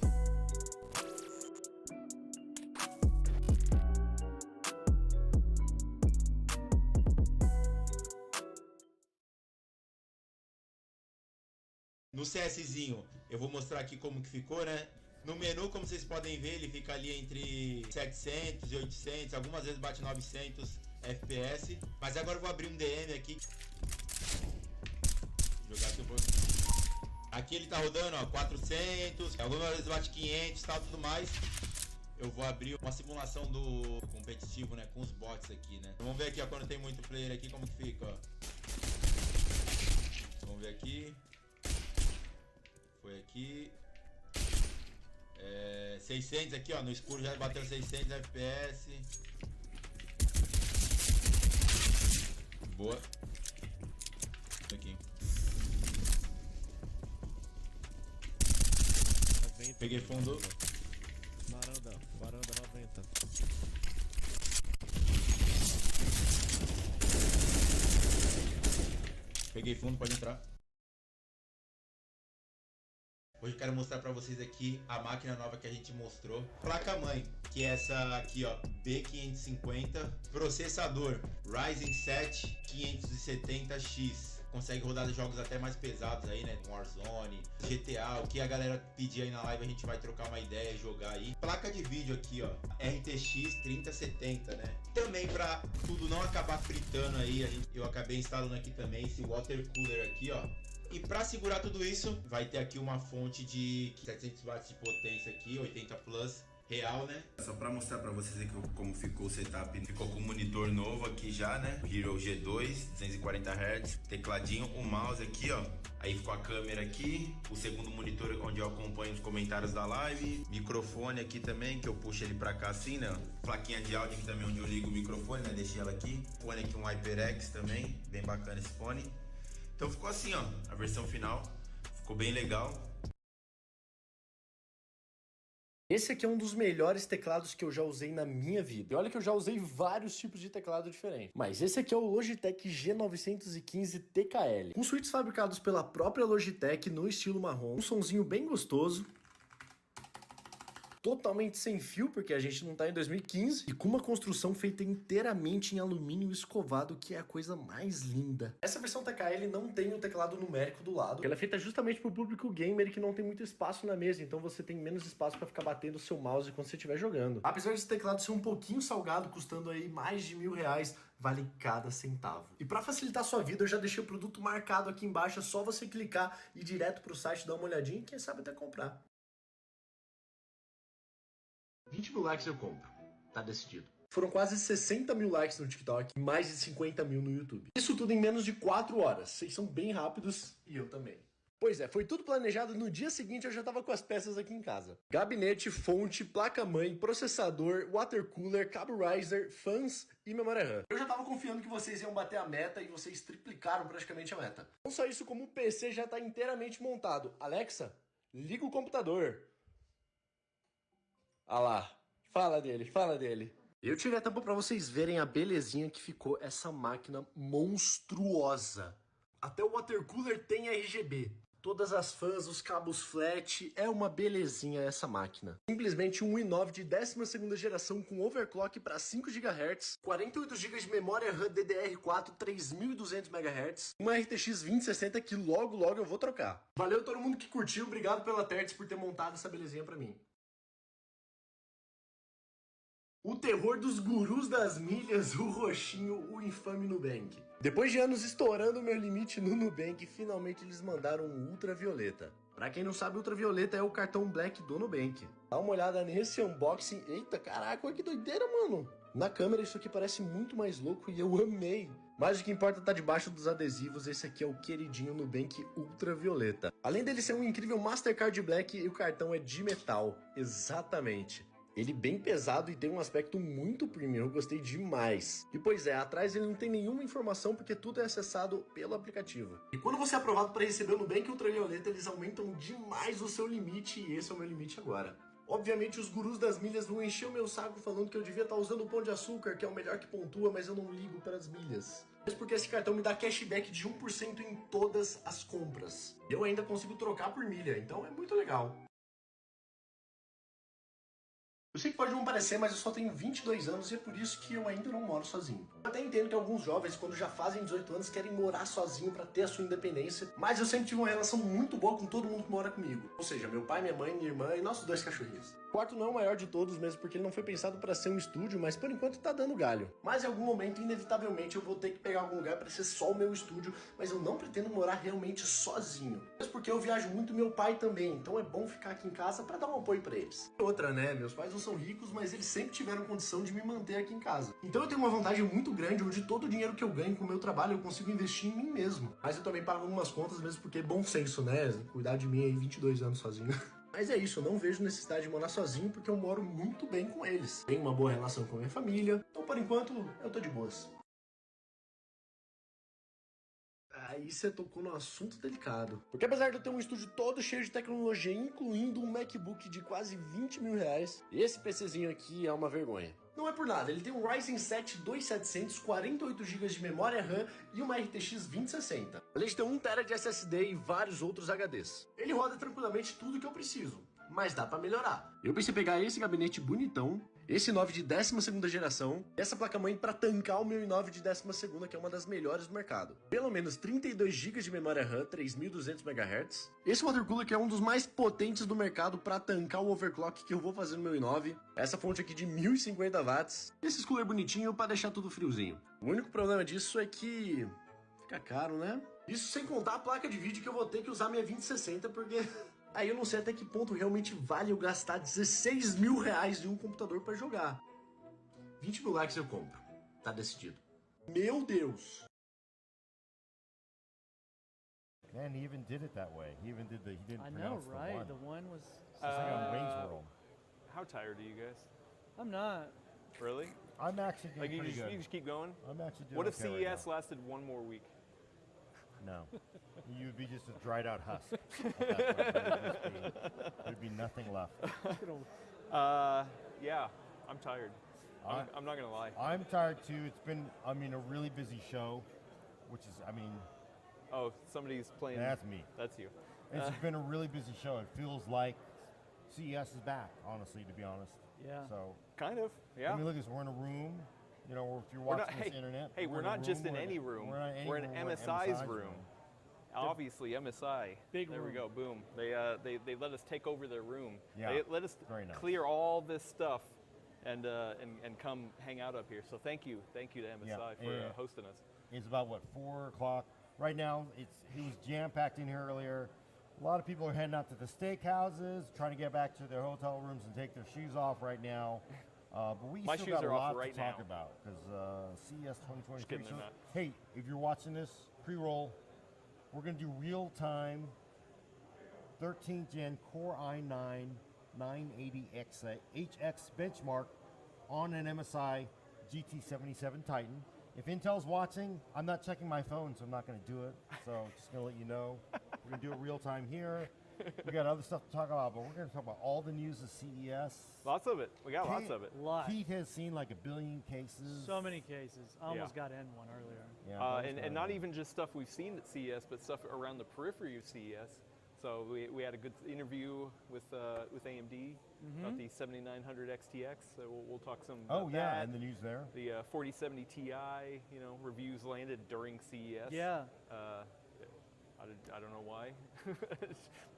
Speaker 1: No CSzinho, eu vou mostrar aqui como que ficou, né? No menu, como vocês podem ver, ele fica ali entre 700 e 800, algumas vezes bate 900 FPS. Mas agora eu vou abrir um DM aqui. Jogar aqui um pouco. Aqui ele tá rodando, ó, 400, algumas vezes bate 500 e tal, tudo mais. Eu vou abrir uma simulação do competitivo, né, com os bots aqui, né. Vamos ver aqui, ó, quando tem muito player aqui, como que fica, ó. Vamos ver aqui. Foi aqui. 600 aqui, ó, no escuro já bateu 600 FPS. Boa. Aqui. Peguei fundo.
Speaker 3: Varanda 90.
Speaker 1: Peguei fundo, pode entrar. Hoje eu quero mostrar pra vocês aqui a máquina nova que a gente mostrou. Placa-mãe, que é essa aqui, ó, B550. Processador Ryzen 7 570X. Consegue rodar jogos até mais pesados aí, né? Warzone, GTA, o que a galera pedir aí na live a gente vai trocar uma ideia e jogar aí. Placa de vídeo aqui, ó, RTX 3070, né? Também pra tudo não acabar fritando aí, eu acabei instalando aqui também esse water cooler aqui, ó. E para segurar tudo isso, vai ter aqui uma fonte de 700 watts de potência aqui, 80 plus, real, né? Só para mostrar para vocês aqui como ficou o setup. Ficou com um monitor novo aqui já, né? Hero G2, 240 Hz, tecladinho, o mouse aqui, ó. Aí ficou a câmera aqui, o segundo monitor onde eu acompanho os comentários da live, microfone aqui também, que eu puxo ele para cá assim, né? Plaquinha de áudio aqui também onde eu ligo o microfone, né? Deixei ela aqui. Fone aqui, um HyperX também, bem bacana esse fone. Então ficou assim, ó, a versão final, ficou bem legal.
Speaker 11: Esse aqui é um dos melhores teclados que eu já usei na minha vida. E olha que eu já usei vários tipos de teclado diferentes. Mas esse aqui é o Logitech G915 TKL. Com switches fabricados pela própria Logitech no estilo marrom. Um sonzinho bem gostoso. Totalmente sem fio, porque a gente não tá em 2015, e com uma construção feita inteiramente em alumínio escovado, que é a coisa mais linda. Essa versão TKL não tem o teclado numérico do lado, ela é feita justamente pro público gamer que não tem muito espaço na mesa, então você tem menos espaço para ficar batendo o seu mouse quando você estiver jogando. Apesar desse teclado ser um pouquinho salgado, custando aí mais de R$1.000, vale cada centavo. E para facilitar a sua vida, eu já deixei o produto marcado aqui embaixo, é só você clicar e ir direto pro site, dar uma olhadinha e quem sabe até comprar. 20 mil likes eu compro, tá decidido. Foram quase 60 mil likes no TikTok e mais de 50 mil no YouTube. Isso tudo em menos de 4 horas. Vocês são bem rápidos e eu também. Pois é, foi tudo planejado, no dia seguinte eu já tava com as peças aqui em casa. Gabinete, fonte, placa-mãe, processador, water cooler, cabo riser, fãs e memória RAM. Eu já tava confiando que vocês iam bater a meta e vocês triplicaram praticamente a meta. Não só isso, como o PC já tá inteiramente montado. Alexa, liga o computador. Ah lá, fala dele. Eu tirei a tampa pra vocês verem a belezinha que ficou essa máquina monstruosa. Até o water cooler tem RGB. Todas as fãs, os cabos flat, é uma belezinha essa máquina. Simplesmente um i9 de 12ª geração com overclock para 5 GHz, 48 GB de memória RAM DDR4 3200 MHz, uma RTX 2060 que logo eu vou trocar. Valeu todo mundo que curtiu, obrigado pela Tertz por ter montado essa belezinha pra mim. O terror dos gurus das milhas, o roxinho, o infame Nubank. Depois de anos estourando o meu limite no Nubank, finalmente eles mandaram um ultravioleta. Pra quem não sabe, ultravioleta é o cartão Black do Nubank. Dá uma olhada nesse unboxing. Eita, caraca, olha que doideira, mano. Na câmera isso aqui parece muito mais louco e eu amei. Mas o que importa tá debaixo dos adesivos, esse aqui é o queridinho Nubank Ultravioleta. Além dele ser um incrível Mastercard Black, o cartão é de metal. Exatamente. Ele bem pesado e tem um aspecto muito premium, eu gostei demais. E pois é, atrás ele não tem nenhuma informação porque tudo é acessado pelo aplicativo. E quando você é aprovado para receber o Nubank Ultravioleta, eles aumentam demais o seu limite e esse é o meu limite agora. Obviamente os gurus das milhas vão encher o meu saco falando que eu devia estar usando o Pão de Açúcar, que é o melhor que pontua, mas eu não ligo para as milhas. Mas porque esse cartão me dá cashback de 1% em todas as compras. E eu ainda consigo trocar por milha, então é muito legal. Eu sei que pode não parecer, mas eu só tenho 22 anos e é por isso que eu ainda não moro sozinho. Eu até entendo que alguns jovens, quando já fazem 18 anos, querem morar sozinho pra ter a sua independência, mas eu sempre tive uma relação muito boa com todo mundo que mora comigo. Ou seja, meu pai, minha mãe, minha irmã e nossos 2 cachorrinhos. O quarto não é o maior de todos mesmo, porque ele não foi pensado pra ser um estúdio, mas por enquanto tá dando galho. Mas em algum momento, inevitavelmente, eu vou ter que pegar algum lugar pra ser só o meu estúdio, mas eu não pretendo morar realmente sozinho. Mas porque eu viajo muito meu pai também, então é bom ficar aqui em casa pra dar um apoio pra eles. Outra, né? Meus pais não são ricos, mas eles sempre tiveram condição de me manter aqui em casa. Então eu tenho uma vantagem muito grande, onde todo o dinheiro que eu ganho com o meu trabalho eu consigo investir em mim mesmo. Mas eu também pago algumas contas mesmo porque é bom senso, né? Cuidar de mim aí 22 anos sozinho. Mas é isso, eu não vejo necessidade de morar sozinho porque eu moro muito bem com eles. Tenho uma boa relação com a minha família, então por enquanto eu tô de boas. Aí você tocou num assunto delicado. Porque apesar de eu ter um estúdio todo cheio de tecnologia, incluindo um MacBook de quase 20 mil reais, esse PCzinho aqui é uma vergonha. Não é por nada, ele tem um Ryzen 7 2700, 48 GB de memória RAM e uma RTX 2060. Além de ter 1 TB de SSD e vários outros HDs. Ele roda tranquilamente tudo que eu preciso, mas dá pra melhorar. Eu pensei em pegar esse gabinete bonitão, esse i9 de 12ª geração, essa placa-mãe pra tancar o meu i9 de 12ª, que é uma das melhores do mercado. Pelo menos 32 GB de memória RAM, 3200 MHz. Esse water cooler que é um dos mais potentes do mercado pra tancar o overclock que eu vou fazer no meu i9. Essa fonte aqui de 1050 watts. Esse cooler bonitinho pra deixar tudo friozinho. O único problema disso é que fica caro, né? Isso sem contar a placa de vídeo que eu vou ter que usar minha 2060 porque... Aí eu não sei até que ponto realmente vale eu gastar 16 mil reais em um computador pra jogar. 20 mil likes eu compro. Tá decidido. Meu Deus!
Speaker 12: Man, he even did it that way. He even did he didn't
Speaker 6: I know,
Speaker 12: pronounce
Speaker 6: right?
Speaker 12: the
Speaker 6: The one was...
Speaker 12: It's like on Wayne's World.
Speaker 13: How tired are you guys?
Speaker 6: I'm not.
Speaker 13: Really?
Speaker 12: I'm actually doing
Speaker 13: Like you
Speaker 12: pretty
Speaker 13: just,
Speaker 12: good.
Speaker 13: you just keep going?
Speaker 12: I'm actually doing
Speaker 13: What if
Speaker 12: okay right
Speaker 13: CES
Speaker 12: now.
Speaker 13: lasted one more week?
Speaker 12: No. You'd be just a dried out husk. There'd be nothing left.
Speaker 13: Yeah, I'm tired. I'm not gonna lie.
Speaker 12: I'm tired too. It's been, I mean, a really busy show, which is, I mean...
Speaker 13: Oh, somebody's playing.
Speaker 12: That's me.
Speaker 13: That's you.
Speaker 12: It's been a really busy show. It feels like CES is back, honestly, to be honest.
Speaker 6: Yeah.
Speaker 12: So...
Speaker 13: Kind of, yeah.
Speaker 12: I mean, look at this, we're in a room. You know, if you're watching this internet...
Speaker 13: Hey, we're not just in any room. We're in MSI's room. Obviously, MSI.
Speaker 6: Big
Speaker 13: there
Speaker 6: room.
Speaker 13: we go, boom. They let us take over their room.
Speaker 12: Yeah,
Speaker 13: They let us
Speaker 12: very nice.
Speaker 13: clear all this stuff and come hang out up here. So thank you to MSI for hosting us.
Speaker 12: It's about, what, 4 o'clock? Right now, it was jam-packed in here earlier. A lot of people are heading out to the steakhouses, trying to get back to their hotel rooms and take their shoes off right now. But we
Speaker 13: My
Speaker 12: still
Speaker 13: shoes
Speaker 12: got a
Speaker 13: are off
Speaker 12: lot
Speaker 13: right
Speaker 12: to talk
Speaker 13: now.
Speaker 12: about because CES 2023.
Speaker 13: Just kidding,
Speaker 12: So,
Speaker 13: they're not.
Speaker 12: hey, if you're watching this pre-roll, we're going to do real-time 13th Gen Core i9 980X HX benchmark on an MSI GT77 Titan. If Intel's watching, I'm not checking my phone, so I'm not going to do it. So just going to let you know. We're going to do it real time here. We got other stuff to talk about, but we're going to talk about all the news of CES.
Speaker 13: Lots of it. We got lots of it.
Speaker 12: Pete has seen like 1 billion cases.
Speaker 14: So many cases. I almost got in one earlier.
Speaker 12: Yeah,
Speaker 13: and not even just stuff we've seen at CES, but stuff around the periphery of CES. So we had a good interview with AMD about the 7900 XTX. So we'll talk some about that.
Speaker 12: And the news there.
Speaker 13: The 4070 Ti, reviews landed during CES.
Speaker 14: Yeah.
Speaker 13: I don't know why,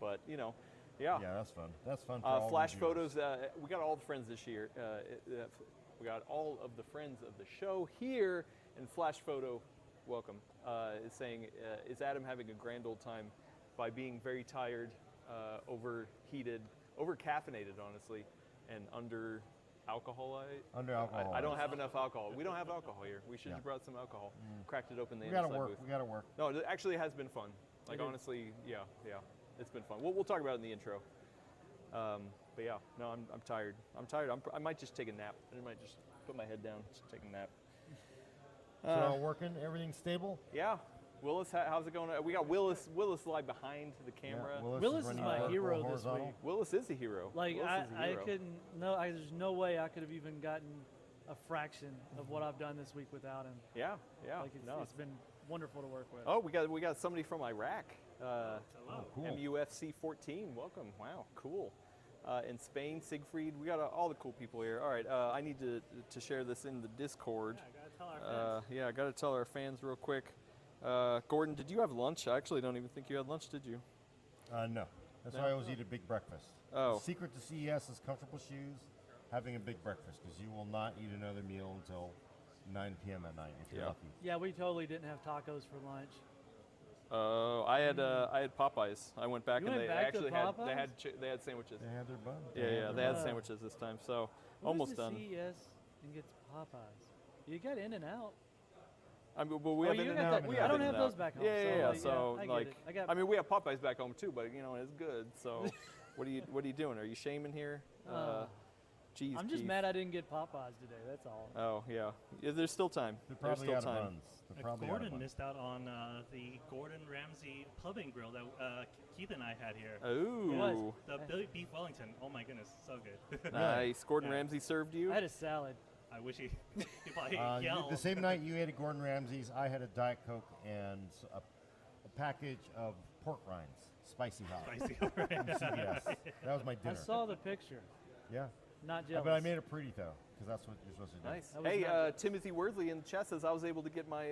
Speaker 13: but yeah.
Speaker 12: Yeah, that's fun. That's fun. For all
Speaker 13: flash
Speaker 12: reviewers.
Speaker 13: photos. We got all the friends this year. We got all of the friends of the show here, and flash photo, welcome. Is saying, is Adam having a grand old time by being very tired, overheated, over-caffeinated, honestly, and under alcohol.
Speaker 12: Under alcohol.
Speaker 13: I don't have enough alcohol. We don't have alcohol here. We should have brought some alcohol. Cracked it open.
Speaker 12: We gotta work. We gotta work.
Speaker 13: No, it actually has been fun. Like honestly, yeah, it's been fun. We'll talk about it in the intro. But yeah, no, I'm tired. I might just take a nap. I might just put my head down, just take a nap.
Speaker 12: So all working? Everything's stable?
Speaker 13: Yeah. Willis, how's it going? We got Willis live behind the camera.
Speaker 12: Yeah,
Speaker 14: Willis is my hero this week.
Speaker 13: Willis is a hero.
Speaker 14: Like I couldn't. No, there's no way I could have even gotten a fraction of what I've done this week without him.
Speaker 13: Yeah.
Speaker 14: Like it's been wonderful to work with.
Speaker 13: Oh, we got somebody from Iraq.
Speaker 12: Cool.
Speaker 13: MUFC 14. Welcome. Wow, cool. In Spain, Siegfried. We got all the cool people here. All right, I need to share this in the Discord.
Speaker 14: Yeah,
Speaker 13: I gotta tell our fans real quick. Gordon, did you have lunch? I actually don't even think you had lunch, did you?
Speaker 12: No. That's why I always eat a big breakfast.
Speaker 13: Oh.
Speaker 12: The secret to CES is comfortable shoes, having a big breakfast, because you will not eat another meal until 9 p.m. at night if you're lucky.
Speaker 14: Yeah, we totally didn't have tacos for lunch.
Speaker 13: Oh, I had Popeyes. I went back and they actually had sandwiches.
Speaker 12: They had their bun.
Speaker 13: Yeah, they had sandwiches this time. So almost done.
Speaker 14: CES and gets Popeyes. You got In and Out.
Speaker 13: I mean, well, we have In-N-Out.
Speaker 14: I don't have those back home.
Speaker 13: Yeah. So
Speaker 14: I
Speaker 13: like,
Speaker 14: get it.
Speaker 13: I mean, we have Popeyes back home too, but it's good. So, what are you doing? Are you shaming here? Geez,
Speaker 14: I'm just
Speaker 13: Keith.
Speaker 14: mad I didn't get Popeyes today. That's all.
Speaker 13: Oh yeah. There's still time.
Speaker 12: There's
Speaker 13: still time.
Speaker 15: Gordon missed out on the Gordon Ramsay pub and grill that Keith and I had here.
Speaker 13: Oh.
Speaker 15: The beef Wellington. Oh my goodness, so good.
Speaker 13: Nice. Gordon Ramsay served you.
Speaker 14: I had a salad.
Speaker 15: I wish he probably yelled.
Speaker 12: The same night you ate at Gordon Ramsay's, I had a Diet Coke and a package of pork rinds, spicy hot.
Speaker 15: Spicy hot.
Speaker 12: CVS. That was my dinner.
Speaker 14: I saw the picture.
Speaker 12: Yeah.
Speaker 14: Not jealous.
Speaker 12: But I made it pretty though, because that's what you're supposed to do.
Speaker 13: Nice. Hey, Timothy Worthley in the chat says I was able to get my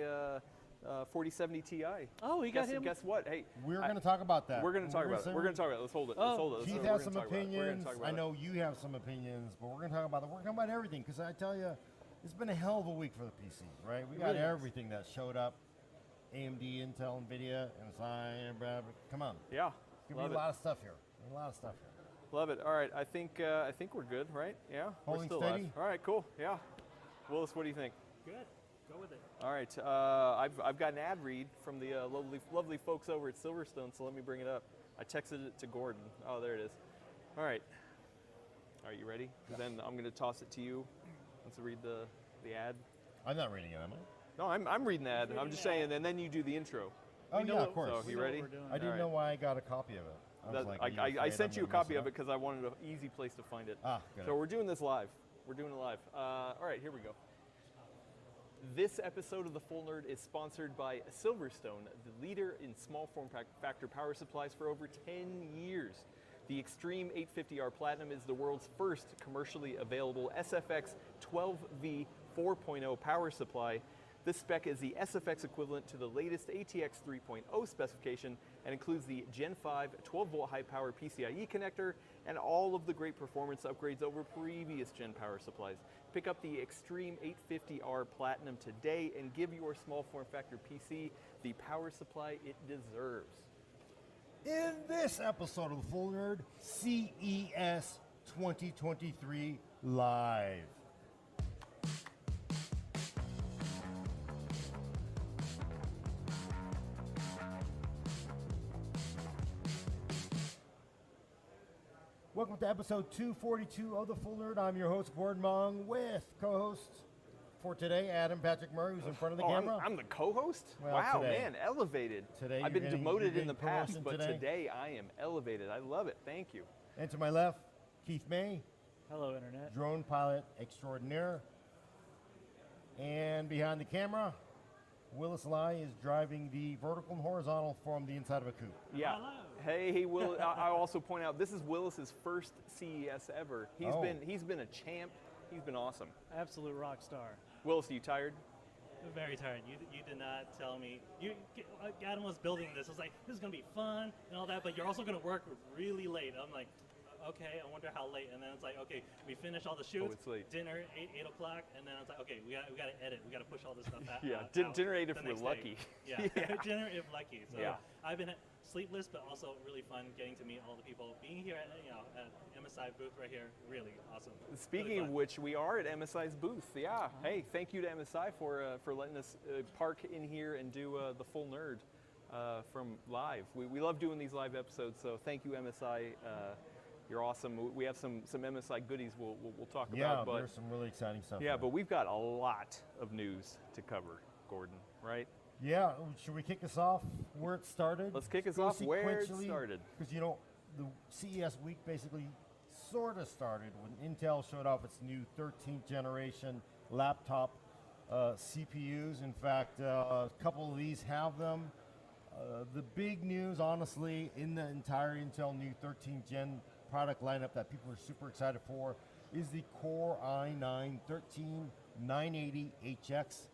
Speaker 13: 4070 Ti.
Speaker 14: Oh, he got him.
Speaker 13: Guess what? Hey,
Speaker 12: we're going to talk about that.
Speaker 13: We're going to talk about it. We're going to talk about it. Let's hold it. Let's hold it.
Speaker 12: Keith has some opinions. I know you have some opinions, but we're going to talk about it. We're going to talk about everything, because I tell you, it's been a hell of a week for the PC, right? We got everything that showed up. AMD, Intel, NVIDIA, MSI, come on.
Speaker 13: Yeah.
Speaker 12: There's going to be a lot of stuff here.
Speaker 13: Love it. All right, I think we're good, right? Yeah,
Speaker 12: Holding
Speaker 13: we're still
Speaker 12: steady.
Speaker 13: live. All right, cool. Yeah, Willis, what do you think?
Speaker 15: Good. Go with it.
Speaker 13: All right, I've got an ad read from the lovely folks over at Silverstone, so let me bring it up. I texted it to Gordon. Oh, there it is. All right. Are you ready?
Speaker 12: Yeah.
Speaker 13: Then I'm going to toss it to you. Let's read the ad.
Speaker 12: I'm not reading it, am I?
Speaker 13: No, I'm reading the ad. I'm just saying, and then you do the intro.
Speaker 12: Oh yeah, of course.
Speaker 13: So you ready?
Speaker 12: I didn't know why I got a copy of it.
Speaker 13: I sent you a copy of it because I wanted an easy place to find it.
Speaker 12: Good.
Speaker 13: So we're doing this live. We're doing it live. All right, here we go. This episode of The Full Nerd is sponsored by Silverstone, the leader in small form factor power supplies for over 10 years. The Extreme 850R Platinum is the world's first commercially available SFX 12V 4.0 power supply. This spec is the SFX equivalent to the latest ATX 3.0 specification and includes the Gen 5 12-volt high-power PCIe connector and all of the great performance upgrades over previous Gen power supplies. Pick up the Extreme 850R Platinum today and give your small form factor PC the power supply it deserves.
Speaker 12: In this episode of The Full Nerd, CES 2023 Live. Welcome to episode 242 of The Full Nerd. I'm your host, Gordon Mong, with co-hosts for today, Adam Patrick Murray, who's in front of the camera.
Speaker 13: I'm the co-host?
Speaker 12: Well,
Speaker 13: wow,
Speaker 12: today.
Speaker 13: Man, elevated.
Speaker 12: Today
Speaker 13: I've
Speaker 12: you're
Speaker 13: been
Speaker 12: getting-
Speaker 13: demoted
Speaker 12: you're
Speaker 13: in the
Speaker 12: getting
Speaker 13: past,
Speaker 12: promotion
Speaker 13: but
Speaker 12: today.
Speaker 13: today I am elevated. I love it. Thank you.
Speaker 12: And to my left, Keith May,
Speaker 14: Hello, Internet.
Speaker 12: drone pilot extraordinaire. And behind the camera, Willis Lai is driving the vertical and horizontal from the inside of a coupe.
Speaker 13: Yeah. Hey, Will. I'll also point out this is Willis's first CES ever. He's been a champ. He's been awesome.
Speaker 14: Absolute rock star.
Speaker 13: Willis, are you tired?
Speaker 15: I'm very tired. You did not tell me. Adam was building this. I was like, this is gonna be fun and all that, but you're also gonna work really late. I'm like, okay, I wonder how late. And then it's like, okay, we finish all the shoots.
Speaker 13: It's late.
Speaker 15: Dinner 8 o'clock, and then it's like, okay, we got to edit. We got to push all this stuff out.
Speaker 13: Yeah,
Speaker 15: out
Speaker 13: dinner 8 if
Speaker 15: the
Speaker 13: we're
Speaker 15: next
Speaker 13: lucky.
Speaker 15: Day. Yeah, dinner if lucky. So
Speaker 13: Yeah.
Speaker 15: I've been sleepless, but also really fun getting to meet all the people. Being here at MSI booth right here, really awesome.
Speaker 13: Speaking
Speaker 15: really
Speaker 13: of which, we are at MSI's booth. Yeah. Hey, thank you to MSI for letting us park in here and do the full nerd from live. We love doing these live episodes, so thank you, MSI. You're awesome. We have some MSI goodies we'll talk about.
Speaker 12: Yeah, there's some really exciting stuff.
Speaker 13: Yeah, but we've got a lot of news to cover, Gordon, right?
Speaker 12: Yeah, should we kick us off where it started?
Speaker 13: Let's kick us
Speaker 12: Go
Speaker 13: off where it
Speaker 12: sequentially,
Speaker 13: started.
Speaker 12: Because, the CES week basically sort of started when Intel showed off its new 13th generation laptop CPUs. In fact, a couple of these have them. The big news, honestly, in the entire Intel new 13th gen product lineup that people are super excited for is the Core i9-13980HX.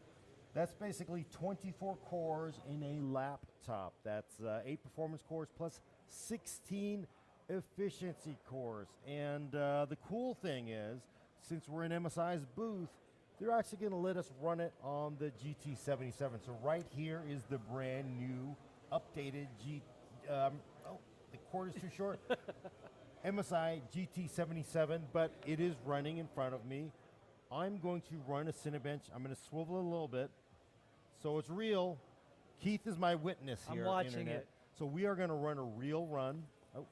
Speaker 12: That's basically 24 cores in a laptop. That's 8 performance cores plus 16 efficiency cores. And the cool thing is, since we're in MSI's booth, they're actually going to let us run it on the GT77. So right here is the brand new updated the cord is too short. MSI GT77, but it is running in front of me. I'm going to run a Cinebench. I'm going to swivel a little bit. So it's real. Keith is my witness here.
Speaker 14: I'm watching
Speaker 12: Internet.
Speaker 14: it.
Speaker 12: So we are going to run a real run. So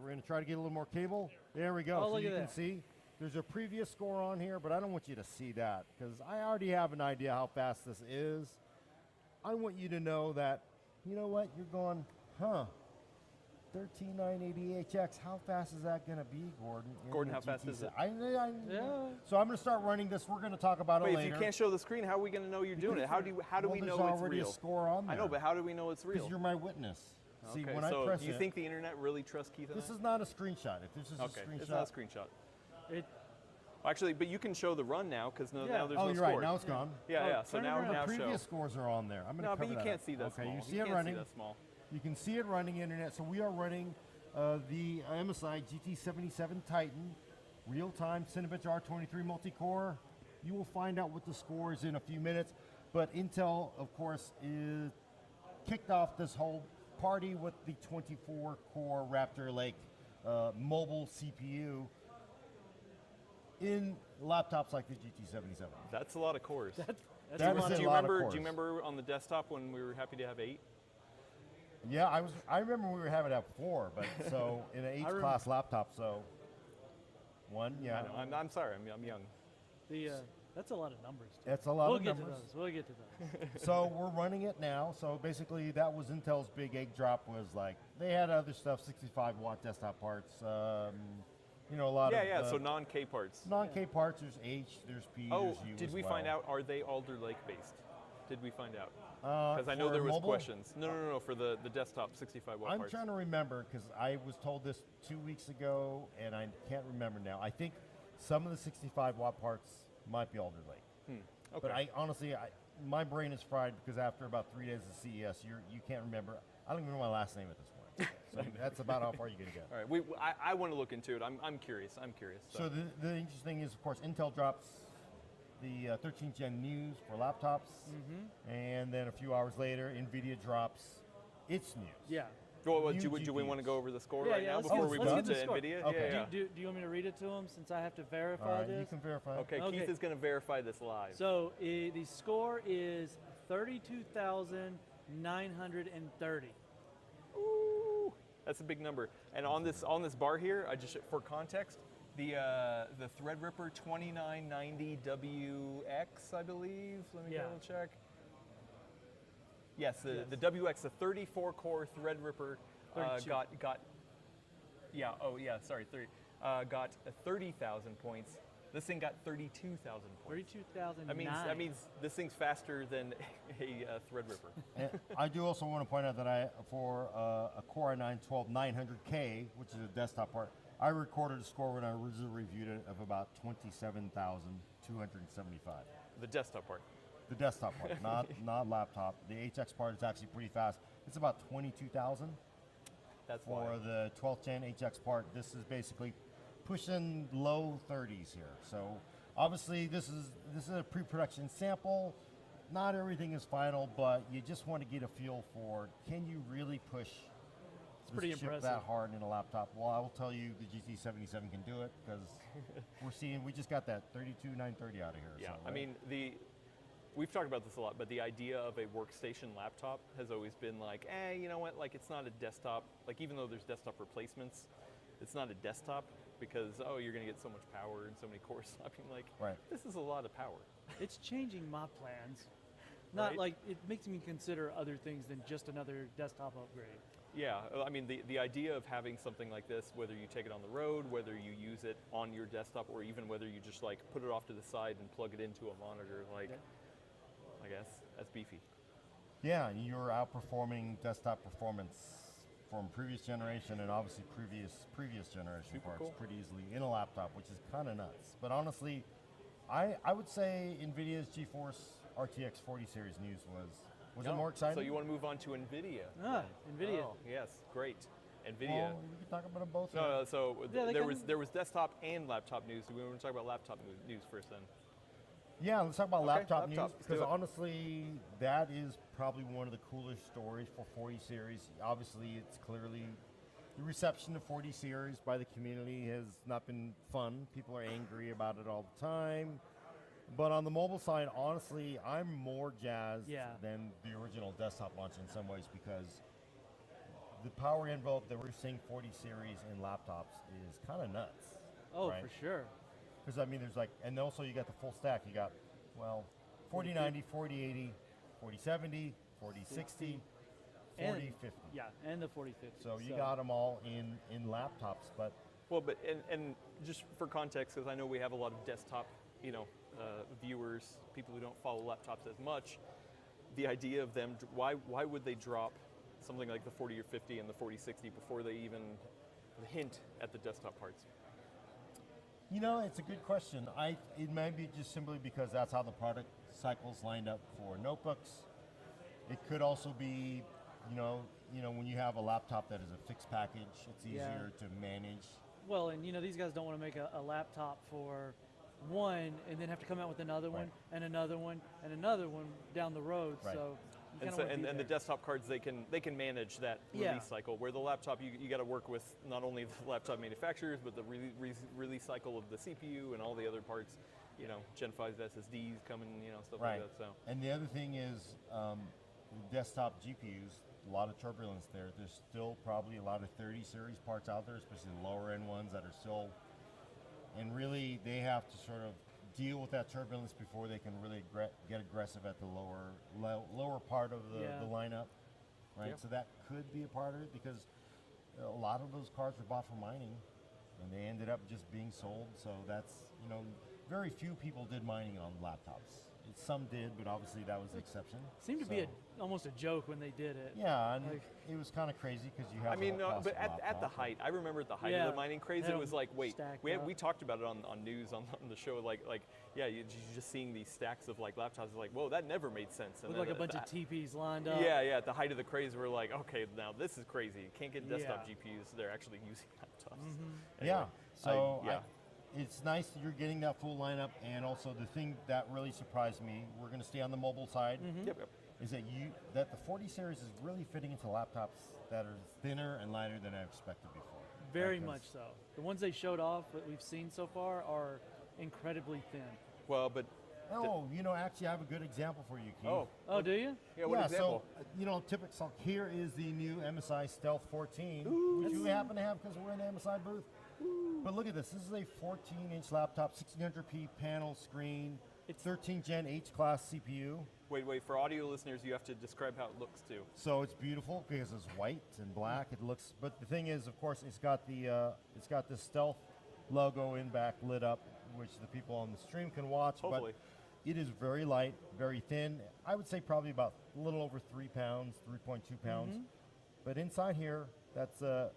Speaker 12: we're going to try to get a little more cable. There we go.
Speaker 14: Oh,
Speaker 12: so
Speaker 14: look
Speaker 12: you
Speaker 14: at
Speaker 12: can
Speaker 14: that.
Speaker 12: see there's a previous score on here, but I don't want you to see that because I already have an idea how fast this is. I want you to know that, you know what, you're going, 13980HX, how fast is that going to be, Gordon?
Speaker 13: Gordon, how fast is it?
Speaker 12: So I'm going to start running this. We're going to talk about
Speaker 13: Wait,
Speaker 12: it later.
Speaker 13: if you can't show the screen, how are we going to know you're doing it? How do we know
Speaker 12: there's
Speaker 13: it's
Speaker 12: already
Speaker 13: real?
Speaker 12: a score on there.
Speaker 13: I know, but how do we know it's real?
Speaker 12: Because you're my witness. See,
Speaker 13: Okay,
Speaker 12: when
Speaker 13: so
Speaker 12: I press
Speaker 13: do you
Speaker 12: it,
Speaker 13: think the internet really trusts Keith and
Speaker 12: this
Speaker 13: I?
Speaker 12: is not a screenshot. If this is
Speaker 13: Okay,
Speaker 12: a screenshot.
Speaker 13: it's not a screenshot. Actually, but you can show the run now because now there's
Speaker 12: oh,
Speaker 13: no
Speaker 12: you're
Speaker 13: score.
Speaker 12: right. Now it's gone.
Speaker 13: Yeah. So now
Speaker 12: the
Speaker 13: show.
Speaker 12: previous scores are on there. I'm going to
Speaker 13: No,
Speaker 12: cover
Speaker 13: but you
Speaker 12: that
Speaker 13: can't
Speaker 12: up.
Speaker 13: see that
Speaker 12: okay,
Speaker 13: small.
Speaker 12: you see
Speaker 13: You
Speaker 12: it
Speaker 13: can't
Speaker 12: running.
Speaker 13: see that small.
Speaker 12: You can see it running, Internet. So we are running the MSI GT77 Titan real-time Cinebench R23 multi-core. You will find out what the score is in a few minutes. But Intel, of course, is kicked off this whole party with the 24-core Raptor Lake mobile CPU in laptops like the GT77.
Speaker 13: That's a lot of cores.
Speaker 12: That is
Speaker 13: do
Speaker 12: a
Speaker 13: you
Speaker 12: lot of
Speaker 13: remember?
Speaker 12: cores.
Speaker 13: Do you remember on the desktop when we were happy to have 8?
Speaker 12: Yeah, I remember we were having it at 4, but so in an H-class laptop, so 1, yeah.
Speaker 13: I know, I'm sorry, I'm young.
Speaker 14: That's a lot of numbers. Too.
Speaker 12: That's a lot
Speaker 14: we'll
Speaker 12: of
Speaker 14: get
Speaker 12: numbers.
Speaker 14: To those. We'll get to those.
Speaker 12: So we're running it now. So basically, that was Intel's big egg drop. Was like they had other stuff, 65-watt desktop parts. A lot of
Speaker 13: So non-K parts.
Speaker 12: Non-K parts. There's H. There's P.
Speaker 13: Oh,
Speaker 12: there's U
Speaker 13: did
Speaker 12: as
Speaker 13: we
Speaker 12: well.
Speaker 13: find out? Are they Alder Lake based? Did we find out? Because I know
Speaker 12: for
Speaker 13: there was
Speaker 12: mobile?
Speaker 13: questions. No, for the desktop 65-watt
Speaker 12: I'm
Speaker 13: parts.
Speaker 12: trying to remember because I was told this 2 weeks ago, and I can't remember now. I think some of the 65-watt parts might be Alder Lake.
Speaker 13: Okay.
Speaker 12: But I honestly, my brain is fried because after about 3 days of CES, you can't remember. I don't even know my last name at this point. So that's about how far you're going to go.
Speaker 13: All right, I want to look into it. I'm curious.
Speaker 12: So the interesting thing is, of course, Intel drops the 13th gen news for laptops, and then a few hours later, NVIDIA drops its news.
Speaker 14: Yeah.
Speaker 13: Well, do we want to go over the score right now
Speaker 14: let's
Speaker 13: before
Speaker 14: get-
Speaker 13: we
Speaker 14: let's
Speaker 13: move
Speaker 14: get
Speaker 13: to
Speaker 14: the score.
Speaker 13: NVIDIA?
Speaker 12: Okay.
Speaker 13: Yeah.
Speaker 14: Do you want me to read it to them since I have to
Speaker 12: All
Speaker 14: verify
Speaker 12: right,
Speaker 14: this?
Speaker 12: you can verify.
Speaker 13: Okay,
Speaker 14: Okay.
Speaker 13: Keith is going to verify this live.
Speaker 14: So the score is 32,930.
Speaker 13: Ooh, That's a big number. And on this bar here, I just for context, the Threadripper 2990WX, I believe. Let me double check. Yes, the WX, the 34 core Threadripper, got 30,000 points. This thing got 32,000 points.
Speaker 14: 32,000.
Speaker 13: That means this thing's faster than a Threadripper.
Speaker 12: And I do also want to point out that for a Core i9 12900K, which is a desktop part, I recorded a score when I originally reviewed it of about 27,275.
Speaker 13: The desktop part.
Speaker 12: The desktop part, not laptop. The HX part is actually pretty fast. It's about 22,000.
Speaker 13: That's
Speaker 12: for
Speaker 13: wild.
Speaker 12: the 12th gen HX part. This is basically pushing low 30s here. So obviously this is a pre-production sample. Not everything is final, but you just want to get a feel for, can you really push
Speaker 14: pretty
Speaker 12: this chip
Speaker 14: impressive.
Speaker 12: that hard in a laptop? Well, I will tell you the GT77 can do it, because we just got that 32930 out of here.
Speaker 13: Yeah,
Speaker 12: so,
Speaker 13: I mean, we've talked about this a lot, but the idea of a workstation laptop has always been like, you know what, like it's not a desktop, like even though there's desktop replacements, it's not a desktop because, you're gonna get so much power and so many cores. I mean, like, this is a lot of power.
Speaker 14: It's changing my plans. Not like, it makes me consider other things than just another desktop upgrade.
Speaker 13: Yeah, I mean, the idea of having something like this, whether you take it on the road, whether you use it on your desktop, or even whether you just like put it off to the side and plug it into a monitor, like, I guess that's beefy.
Speaker 12: Yeah, and you're outperforming desktop performance from previous generation and obviously previous generation parts pretty easily in a laptop, which is kind of nuts. But honestly, I would say NVIDIA's GeForce RTX 40 series news was it more exciting?
Speaker 13: So you want to move on to NVIDIA?
Speaker 14: NVIDIA.
Speaker 13: Oh, yes, great. NVIDIA.
Speaker 12: Well, we can talk about them both.
Speaker 13: No, so there was desktop and laptop news. Do we want to talk about laptop news first then?
Speaker 12: Yeah, let's talk about laptop news,
Speaker 13: let's do
Speaker 12: because
Speaker 13: it.
Speaker 12: honestly, that is probably one of the coolest stories for 40 series. Obviously, it's clearly the reception of 40 series by the community has not been fun. People are angry about it all the time. But on the mobile side, honestly, I'm more jazzed than the original desktop launch in some ways, because the power envelope that we're seeing 40 series in laptops is kind of nuts.
Speaker 14: Oh, for sure.
Speaker 12: Because I mean, there's like, and also you got the full stack. You got, 4090, 4080, 4070, 4060, 4050.
Speaker 14: Yeah, and the 4050.
Speaker 12: So you got them all in laptops, but.
Speaker 13: Well, but and just for context, because I know we have a lot of desktop, viewers, people who don't follow laptops as much. The idea of them, why would they drop something like the 40 or 50 and the 4060 before they even hint at the desktop parts?
Speaker 12: It's a good question. It may be just simply because that's how the product cycles lined up for notebooks. It could also be, when you have a laptop that is a fixed package, it's easier to manage.
Speaker 14: Well, and these guys don't want to make a laptop for one and then have to come out with another one and another one and another one down the road. So.
Speaker 13: And the desktop cards, they can manage that release cycle, where the laptop, you got to work with not only the laptop manufacturers, but the release cycle of the CPU and all the other parts, Gen 5 SSDs coming, stuff like that. So.
Speaker 12: And the other thing is, desktop GPUs, a lot of turbulence there. There's still probably a lot of 30 series parts out there, especially the lower end ones that are still, and really they have to sort of deal with that turbulence before they can really get aggressive at the lower part of the lineup, right? So that could be a part of it, because a lot of those cards were bought for mining, and they ended up just being sold. So that's, very few people did mining on laptops. Some did, but obviously that was the exception.
Speaker 14: Seemed to be almost a joke when they did it.
Speaker 12: Yeah, and it was kind of crazy because you have.
Speaker 13: I mean, but at the height, I remember at the height of the mining craze, it was like, wait, we talked about it on news on the show, you're just seeing these stacks of like laptops, like, whoa, that never made sense. And
Speaker 14: with like a bunch of TPs lined up.
Speaker 13: Yeah, at the height of the craze, we're like, okay, now this is crazy. You can't get desktop GPUs; they're actually using laptops.
Speaker 14: Mm-hmm.
Speaker 13: Anyway,
Speaker 12: so it's nice that you're getting that full lineup, and also the thing that really surprised me, we're going to stay on the mobile side, is that the 40 series is really fitting into laptops that are thinner and lighter than I expected before.
Speaker 14: Very much so. The ones they showed off that we've seen so far are incredibly thin.
Speaker 13: Well, but
Speaker 12: Oh, actually, I have a good example for you, Keith.
Speaker 2: Oh, do you?
Speaker 13: Yeah, what example?
Speaker 12: So, typical. Here is the new MSI Stealth 14, which you happen to have because we're in the MSI booth. But look at this. This is a 14-inch laptop, 1600p panel screen, 13 Gen H-class CPU.
Speaker 13: Wait. For audio listeners, you have to describe how it looks too.
Speaker 12: So it's beautiful because it's white and black. It looks, but the thing is, of course, it's got the Stealth logo in back lit up, which the people on the stream can watch.
Speaker 13: Hopefully.
Speaker 12: But it is very light, very thin. I would say probably about a little over 3 pounds, 3.2 pounds. But inside here, that's a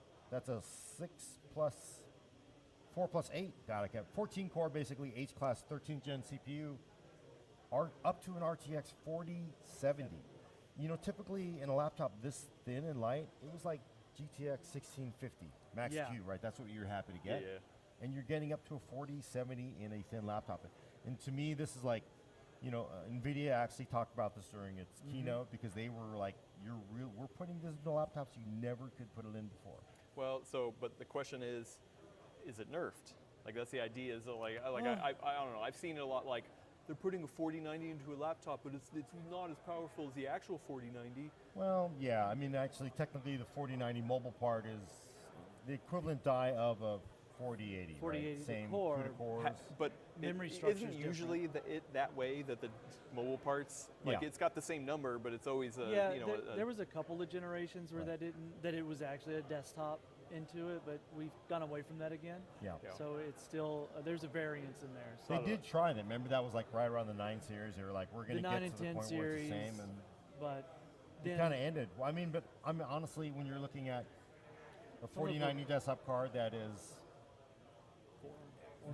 Speaker 12: 4 plus 8. God, I kept 14 core, basically H-class, 13 Gen CPU, up to an RTX 4070. Typically in a laptop this thin and light, it was like GTX 1650 Max Q, right? That's what you're happy to get.
Speaker 13: Yeah.
Speaker 12: And you're getting up to a 4070 in a thin laptop. And to me, this is like, NVIDIA actually talked about this during its keynote because they were like, we're putting this into laptops you never could put it in before.
Speaker 13: Well, but the question is it nerfed? Like that's the idea. Is I don't know. I've seen it a lot. Like they're putting a 4090 into a laptop, but it's not as powerful as the actual 4090.
Speaker 12: Well, yeah. I mean, actually, technically, the 4090 mobile part is the equivalent die of a 4080.
Speaker 2: 4080,
Speaker 12: right? Same
Speaker 2: the core.
Speaker 12: CUDA cores.
Speaker 13: But
Speaker 2: Memory structure
Speaker 13: isn't
Speaker 2: is
Speaker 13: usually that way that the mobile parts it's got the same number, but it's always
Speaker 2: there was a couple of generations where that it was actually a desktop into it, but we've gone away from that again.
Speaker 12: Yeah.
Speaker 2: So it's still there's a variance in there. So
Speaker 12: They did try that. Remember that was like right around the 9 series. They were like, we're going to get to the point where it's the same, and
Speaker 2: but
Speaker 12: it kind of ended. Well, I mean, honestly, when you're looking at a 4090 desktop card that is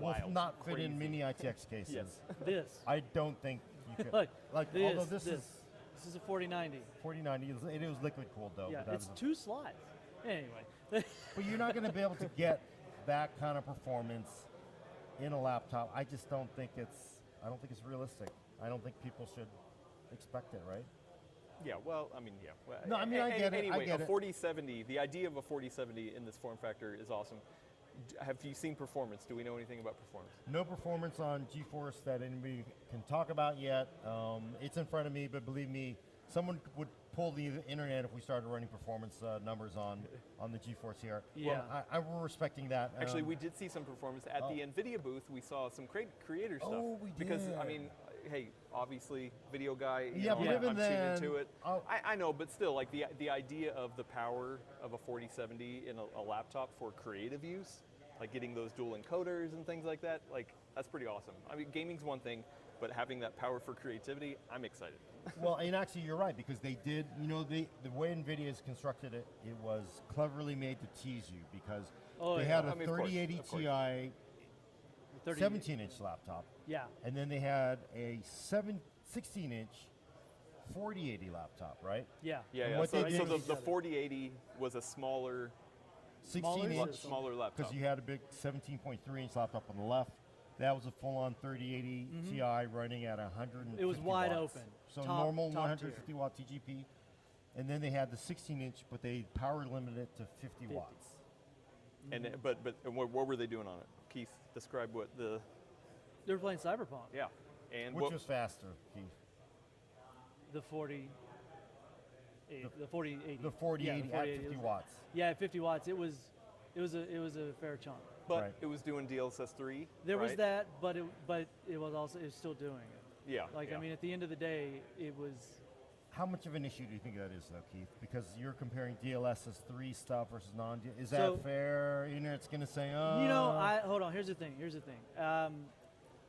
Speaker 12: will not fit in many ITX cases.
Speaker 13: Yes.
Speaker 2: This.
Speaker 12: I don't think you could.
Speaker 2: Look,
Speaker 12: although this
Speaker 2: is a 4090.
Speaker 12: 4090, it was liquid cooled though.
Speaker 2: Yeah,
Speaker 12: but
Speaker 2: it's 2 slots. Anyway.
Speaker 12: But you're not going to be able to get that kind of performance in a laptop. I just don't think it's realistic. I don't think people should expect it, right?
Speaker 13: Yeah, well, I mean, yeah. Well,
Speaker 12: no, I mean, I get it.
Speaker 13: Anyway,
Speaker 12: I get
Speaker 13: a 4070, the idea of a 4070 in this form factor is awesome. Have you seen performance? Do we know anything about performance?
Speaker 12: No performance on GeForce that anybody can talk about yet. It's in front of me, but believe me, someone would pull the internet if we started running performance numbers on the GeForce here.
Speaker 2: Yeah.
Speaker 12: Well, we're respecting that.
Speaker 13: Actually, we did see some performance at the NVIDIA booth. We saw some creator stuff.
Speaker 12: Oh, we did.
Speaker 13: Because, I mean, hey, obviously, video guy,
Speaker 12: Yeah, but even
Speaker 13: I'm
Speaker 12: then-
Speaker 13: tuned into it. I know, but still, like the idea of the power of a 4070 in a laptop for creative use, like getting those dual encoders and things like that, like that's pretty awesome. I mean, gaming's one thing, but having that power for creativity, I'm excited.
Speaker 12: Well, and actually you're right, because they did, the way NVIDIA has constructed it, it was cleverly made to tease you, because they had a 3080 Ti 17-inch laptop.
Speaker 2: Yeah.
Speaker 12: And then they had a 16-inch 4080 laptop, right?
Speaker 2: Yeah.
Speaker 13: Yeah.
Speaker 12: What
Speaker 13: So,
Speaker 12: they did was
Speaker 13: the 4080 was a smaller
Speaker 12: 16-inch,
Speaker 13: smaller laptop.
Speaker 12: because you had a big 17.3-inch laptop on the left. That was a full-on 3080 Ti running at 150
Speaker 2: It was wide
Speaker 12: watts.
Speaker 2: open.
Speaker 12: So
Speaker 2: Top-
Speaker 12: normal
Speaker 2: top
Speaker 12: 150 watt TGP. And then they had the 16-inch, but they power limited it to 50 watts.
Speaker 13: And but what were they doing on it? Keith, describe what the.
Speaker 2: They were playing Cyberpunk.
Speaker 13: Yeah. And
Speaker 12: Which was faster, Keith?
Speaker 2: The 40. The 4080.
Speaker 12: The 4080
Speaker 2: yeah,
Speaker 12: at 50 watts.
Speaker 2: Yeah, at 50 watts. It was a fair chunk.
Speaker 13: But it was doing DLSS 3.
Speaker 2: There was
Speaker 13: right?
Speaker 2: that, but it was still doing it.
Speaker 13: Yeah.
Speaker 2: Like,
Speaker 13: yeah.
Speaker 2: I mean, at the end of the day, it was.
Speaker 12: How much of an issue do you think that is, though, Keith? Because you're comparing DLSS 3 stuff versus non-DLSS. Is that fair? Internet's going to say, oh.
Speaker 2: Hold on. Here's the thing.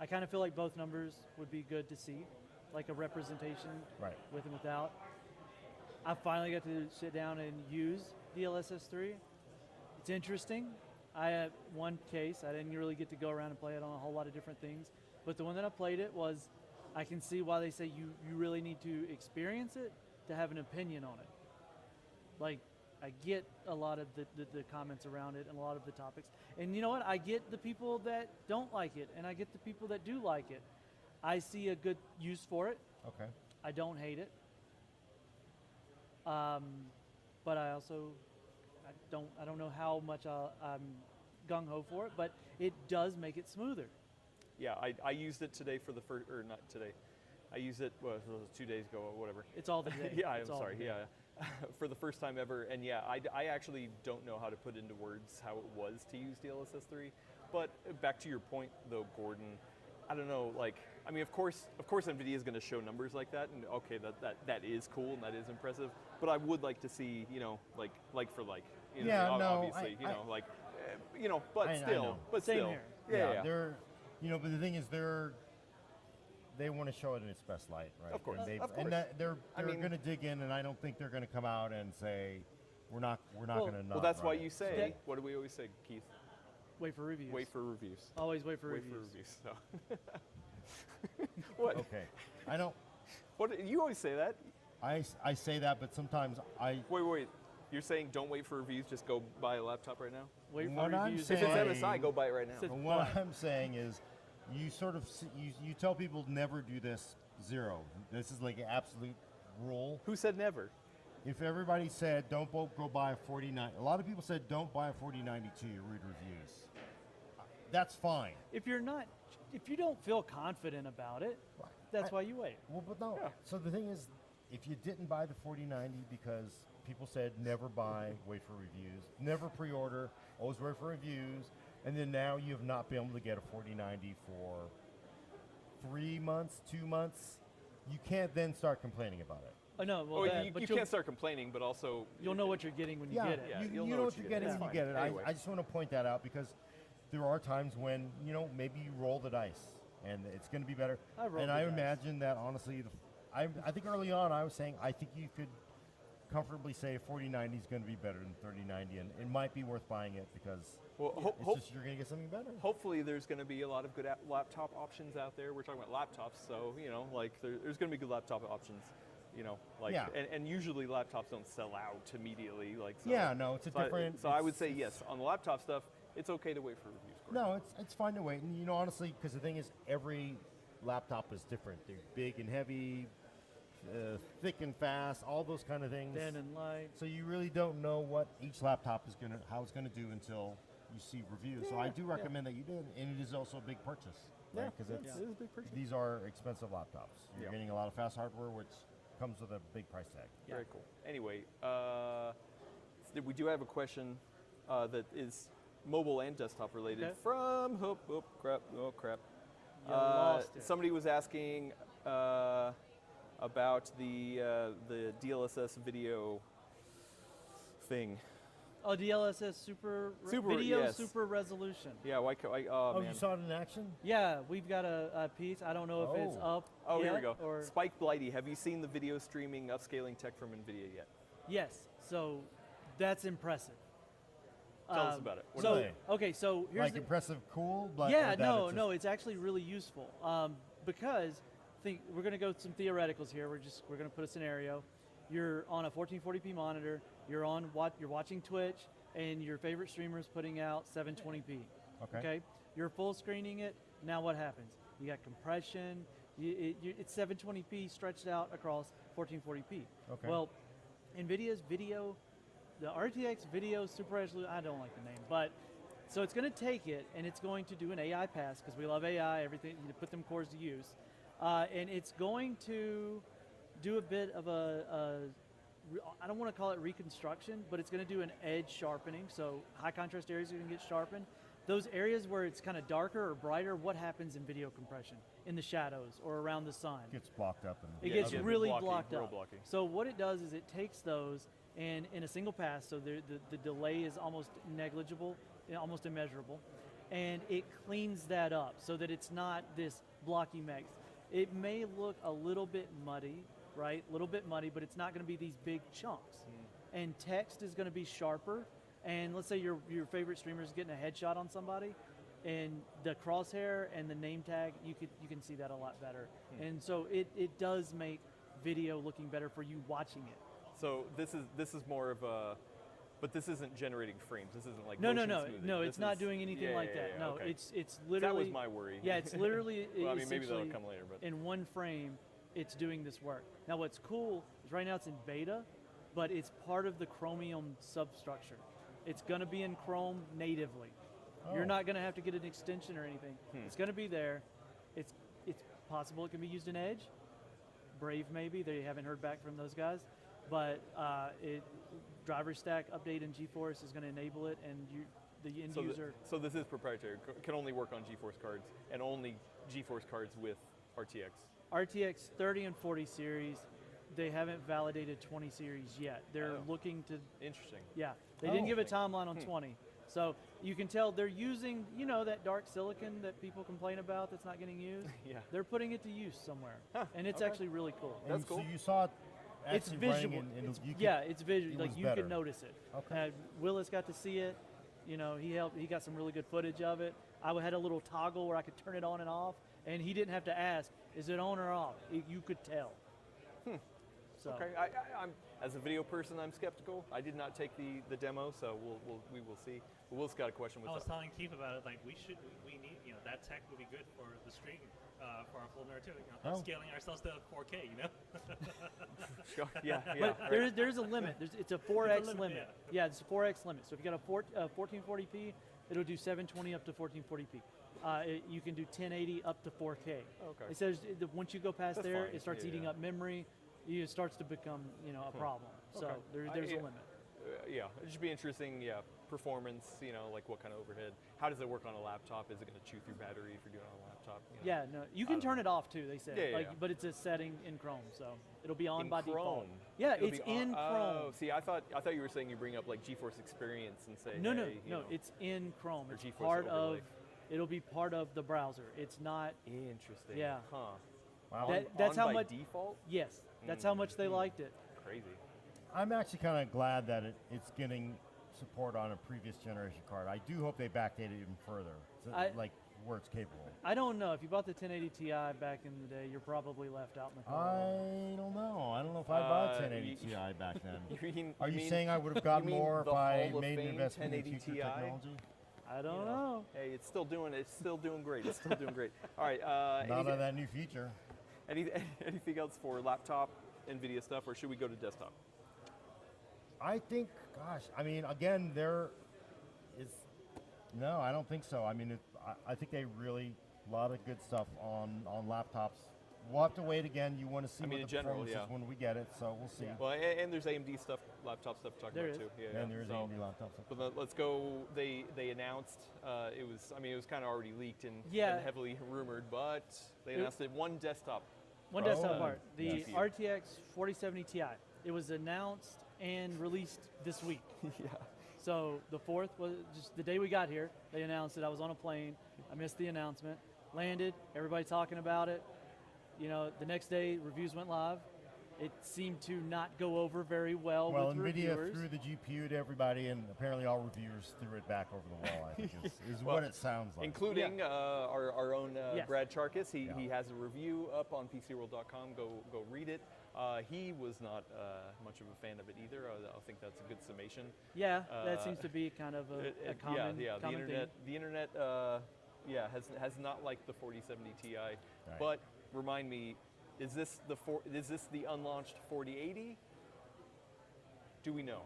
Speaker 2: I kind of feel like both numbers would be good to see, like a representation with and without. I finally got to sit down and use DLSS 3. It's interesting. I had one case. I didn't really get to go around and play it on a whole lot of different things. But the one that I played it was, I can see why they say you really need to experience it to have an opinion on it. Like, I get a lot of the comments around it and a lot of the topics. And you know what? I get the people that don't like it, and I get the people that do like it. I see a good use for it.
Speaker 12: Okay.
Speaker 2: I don't hate it. But I also, I don't know how much I'm gung-ho for it, but it does make it smoother.
Speaker 13: Yeah, I used it today for the first, or not today. I used it, well, it was 2 days ago or whatever.
Speaker 14: It's all the day.
Speaker 13: Yeah, I'm
Speaker 14: It's all
Speaker 13: sorry.
Speaker 14: the day.
Speaker 13: Yeah, for the first time ever, and yeah, I actually don't know how to put into words how it was to use DLSS 3. But back to your point, though, Gordon, I don't know. Like, I mean, of course, NVIDIA is going to show numbers like that, and okay, that is cool and that is impressive. But I would like to see, you know, like for like. You know,
Speaker 12: Yeah, no,
Speaker 13: obviously, you know, like, you know, but
Speaker 12: I
Speaker 13: still,
Speaker 12: know.
Speaker 13: but
Speaker 14: Same
Speaker 13: still,
Speaker 14: here.
Speaker 13: yeah.
Speaker 12: They're, you know, but the thing is, they want to show it in its best light, right?
Speaker 13: Of course,
Speaker 12: and
Speaker 13: of course.
Speaker 12: And they're
Speaker 13: I mean-
Speaker 12: going to dig in, and I don't think they're going to come out and say, we're not
Speaker 14: Well-
Speaker 12: going to.
Speaker 13: Well, that's why you say. What do we always say, Keith?
Speaker 14: Wait for reviews.
Speaker 13: Wait for reviews.
Speaker 14: Always wait for
Speaker 13: Wait
Speaker 14: reviews.
Speaker 13: for reviews. So. What?
Speaker 12: Okay, I don't.
Speaker 13: What you always say that?
Speaker 12: I say that, but sometimes I.
Speaker 13: Wait. You're saying don't wait for reviews, just go buy a laptop right now?
Speaker 14: Wait for
Speaker 12: What I'm
Speaker 14: reviews.
Speaker 12: saying-
Speaker 13: If it's MSI, go buy it right now.
Speaker 14: Says
Speaker 12: What
Speaker 14: what?
Speaker 12: I'm saying is, you sort of you tell people never do this 0. This is like an absolute rule.
Speaker 13: Who said never?
Speaker 12: If everybody said don't go buy a 4090, a lot of people said don't buy a 4092. You read reviews. That's fine.
Speaker 14: If you don't feel confident about it, that's why you wait.
Speaker 12: Well, but no. So the thing is, if you didn't buy the 4090 because people said never buy, wait for reviews, never pre-order, always wait for reviews, and then now you have not been able to get a 4090 for 3 months, 2 months, you can't then start complaining about it.
Speaker 14: Oh no, well,
Speaker 13: Well,
Speaker 14: that,
Speaker 13: you
Speaker 14: but
Speaker 13: can't start complaining, but also
Speaker 14: you'll know what you're getting when you get it.
Speaker 13: Yeah,
Speaker 12: you
Speaker 13: you'll
Speaker 12: know what you're getting
Speaker 13: It's
Speaker 12: when you
Speaker 13: fine.
Speaker 12: get it.
Speaker 13: Anyway.
Speaker 12: I just want to point that out because there are times when, you know, maybe you roll the dice and it's going to be better.
Speaker 14: I rolled
Speaker 12: And
Speaker 14: the
Speaker 12: I
Speaker 14: dice.
Speaker 12: imagine that honestly, I think early on I was saying I think you could comfortably say 4090 is going to be better than 3090, and it might be worth buying it because it's just you're going to get something better.
Speaker 13: Hopefully, there's going to be a lot of good laptop options out there. We're talking about laptops, so you know, like there's going to be good laptop options. You know, like and usually laptops don't sell out immediately. Like so,
Speaker 12: Yeah, no, it's a different.
Speaker 13: So I would say yes on the laptop stuff. It's okay to wait for reviews. Gordon.
Speaker 12: No, it's fine to wait, and you know honestly, because the thing is, every laptop is different. They're big and heavy, thick and fast, all those kind of things.
Speaker 14: Thin and light.
Speaker 12: So you really don't know what each laptop is how it's gonna do until you see reviews. So I do recommend that you do, and it is also a big purchase.
Speaker 13: Yeah,
Speaker 12: because
Speaker 13: it is a big purchase.
Speaker 12: these are expensive laptops. You're getting a lot of fast hardware, which comes with a big price tag.
Speaker 13: Very cool. Anyway, we do have a question that is mobile and desktop related from crap.
Speaker 14: You lost it.
Speaker 13: Somebody was asking about the DLSS video thing.
Speaker 14: Oh, DLSS super super resolution.
Speaker 13: Yeah, why?
Speaker 12: Oh,
Speaker 13: man.
Speaker 12: you saw it in action?
Speaker 14: Yeah, we've got a piece. I don't know if it's up.
Speaker 13: Oh, here we
Speaker 14: yet,
Speaker 13: go.
Speaker 14: Or
Speaker 13: Spike Blighty, have you seen the video streaming upscaling tech from NVIDIA yet?
Speaker 14: yes, so that's impressive.
Speaker 13: Tell us about it. What
Speaker 14: So
Speaker 13: is it?
Speaker 14: okay, so here's
Speaker 12: Like
Speaker 14: the,
Speaker 12: impressive, cool, but
Speaker 14: yeah,
Speaker 12: or that
Speaker 14: no,
Speaker 12: it's
Speaker 14: no, it's actually really useful because we're going to go some theoreticals here. We're going to put a scenario. You're on a 1440p monitor. You're watching Twitch, and your favorite streamer is putting out 720p. Okay. You're full screening it. Now what happens? You got compression. It's 720p stretched out across 1440p.
Speaker 12: Okay.
Speaker 14: Well, NVIDIA's video, the RTX Video Super Resolution, I don't like the name, but so it's going to take it and it's going to do an AI pass because we love AI, everything, you put them cores to use. And it's going to do a bit of I don't want to call it reconstruction, but it's going to do an edge sharpening. So high contrast areas are going to get sharpened. Those areas where it's kind of darker or brighter, what happens in video compression? In the shadows or around the sun.
Speaker 12: Gets blocked up.
Speaker 14: It gets really blocked
Speaker 13: real
Speaker 14: up.
Speaker 13: blocky.
Speaker 14: So what it does is it takes those and in a single pass, so the delay is almost negligible, almost immeasurable, and it cleans that up so that it's not this blocky mess. It may look a little bit muddy, right? A little bit muddy, but it's not going to be these big chunks. And text is going to be sharper. And let's say your favorite streamer is getting a headshot on somebody, and the crosshair and the name tag, you can see that a lot better. And so it does make video looking better for you watching it.
Speaker 13: So this is more of a, but this isn't generating frames. This isn't like
Speaker 14: no,
Speaker 13: smoothing.
Speaker 14: it's not doing anything like that.
Speaker 13: Yeah,
Speaker 14: no,
Speaker 13: okay.
Speaker 14: it's literally.
Speaker 13: That was my worry.
Speaker 14: Yeah, it's literally.
Speaker 13: Well, I mean, maybe that'll
Speaker 14: essentially
Speaker 13: come later, but
Speaker 14: in one frame, it's doing this work. Now, what's cool is right now it's in beta, but it's part of the Chromium substructure. It's going to be in Chrome natively. You're
Speaker 12: Oh.
Speaker 14: not going to have to get an extension or anything.
Speaker 13: Hmm.
Speaker 14: It's going to be there. It's possible it can be used in Edge. Brave maybe. They haven't heard back from those guys. But driver stack update in GeForce is going to enable it, and the end user.
Speaker 13: So this is proprietary. Can only work on GeForce cards, and only GeForce cards with RTX.
Speaker 14: RTX 30 and 40 series. They haven't validated 20 series yet. They're looking to.
Speaker 13: Interesting.
Speaker 14: Yeah, they didn't give a
Speaker 13: Interesting.
Speaker 14: timeline on 20. So you can tell they're using, that dark silicon that people complain about that's not getting used.
Speaker 13: Yeah.
Speaker 14: They're putting it to use somewhere, and it's
Speaker 13: okay.
Speaker 14: actually really cool.
Speaker 12: And so you saw it
Speaker 14: It's
Speaker 12: actually running
Speaker 14: visual.
Speaker 12: and
Speaker 14: It's-
Speaker 12: you could-
Speaker 14: yeah, it's visual.
Speaker 12: it
Speaker 14: Like
Speaker 12: was
Speaker 14: you
Speaker 12: better.
Speaker 14: can notice it.
Speaker 12: Okay.
Speaker 14: Willis got to see it. He got some really good footage of it. I had a little toggle where I could turn it on and off, and he didn't have to ask, "Is it on or off?" You could tell. So.
Speaker 13: Okay, I'm as a video person, I'm skeptical. I did not take the demo, so we will see. But Will's got a question.
Speaker 15: I was telling Keith about it. Like we need that tech would be good for the stream for our full nerd too. Scaling ourselves to 4K.
Speaker 13: Sure. Yeah.
Speaker 14: But there's a limit. It's a 4x limit. Yeah, it's a 4x limit. So if you got a 1440p, it'll do 720 up to 1440p. You can do 1080 up to 4K.
Speaker 13: Okay.
Speaker 14: It says once you go past
Speaker 13: That's
Speaker 14: there,
Speaker 13: fine.
Speaker 14: it starts eating up memory. It starts to become a problem. So
Speaker 13: Okay.
Speaker 14: there's a limit.
Speaker 13: Yeah, it should be interesting. Yeah, performance. Like what kind of overhead? How does it work on a laptop? Is it going to chew through battery if you're doing it on a laptop?
Speaker 14: Yeah, no, you can turn it off too. They say,
Speaker 13: Yeah.
Speaker 14: but it's a setting in Chrome, so it'll be on
Speaker 13: In
Speaker 14: by
Speaker 13: Chrome.
Speaker 14: default. Yeah,
Speaker 13: It'll
Speaker 14: it's
Speaker 13: be
Speaker 14: in Chrome.
Speaker 13: Oh, see, I thought you were saying you bring up like GeForce Experience and say,
Speaker 14: No,
Speaker 13: hey, you know,
Speaker 14: it's in Chrome.
Speaker 13: or
Speaker 14: It's
Speaker 13: GeForce
Speaker 14: part
Speaker 13: overlay.
Speaker 14: It'll be part of the browser. It's not.
Speaker 13: Interesting.
Speaker 14: Yeah.
Speaker 13: Huh.
Speaker 12: Wow.
Speaker 14: That's
Speaker 13: on
Speaker 14: how
Speaker 13: by
Speaker 14: much.
Speaker 13: default?
Speaker 14: Yes, that's how much they liked it.
Speaker 13: Crazy.
Speaker 12: I'm actually kind of glad that it's getting support on a previous generation card. I do hope they backdate it even further, so, like where it's capable.
Speaker 14: I don't know. If you bought the 1080 Ti back in the day, you're probably left out in the cold.
Speaker 12: I don't know. I don't know if I bought a 1080 Ti back then. Are you
Speaker 13: mean-
Speaker 12: saying I would have gotten
Speaker 13: you mean
Speaker 12: more if
Speaker 13: the
Speaker 12: I
Speaker 13: Hall of
Speaker 12: made an
Speaker 13: Fame
Speaker 12: investment in
Speaker 13: 1080
Speaker 12: future
Speaker 13: Ti?
Speaker 12: technology?
Speaker 14: I don't know.
Speaker 13: Hey, it's still doing great. It's still doing great. All right.
Speaker 12: Not on that new feature.
Speaker 13: Anything else for laptop NVIDIA stuff, or should we go to desktop?
Speaker 12: I think, gosh, I mean, again, no, I don't think so. I mean, I think they really, a lot of good stuff on laptops. We'll have to wait again. You want to see what
Speaker 13: in
Speaker 12: the
Speaker 13: general,
Speaker 12: performance is when we get it, so we'll see.
Speaker 13: Well, and there's AMD stuff, laptop stuff to talk
Speaker 14: There
Speaker 13: about
Speaker 14: is.
Speaker 13: too.
Speaker 12: Yeah, and there is AMD laptop stuff.
Speaker 13: But let's go. They announced it was kind of already leaked and heavily rumored, but they announced it one desktop.
Speaker 14: One desktop part, the
Speaker 13: GPU.
Speaker 14: RTX 4070 Ti. It was announced and released this week.
Speaker 13: Yeah.
Speaker 14: So the 4th was just the day we got here. They announced it. I was on a plane. I missed the announcement. Landed. Everybody talking about it. The next day reviews went live. It seemed to not go over very well with
Speaker 12: NVIDIA
Speaker 14: reviewers.
Speaker 12: threw the GPU to everybody, and apparently all reviewers threw it back over the wall, I think is what it sounds like.
Speaker 13: Including our own
Speaker 14: Yes.
Speaker 13: Brad Charkis. He has a review up on PCWorld.com. Go read it. He was not much of a fan of it either. I think that's a good summation.
Speaker 14: Yeah, that seems to be kind of a common, common
Speaker 13: the internet has not liked the 4070 Ti.
Speaker 12: Right.
Speaker 13: But remind me, is this the unlaunched 4080? Do we know?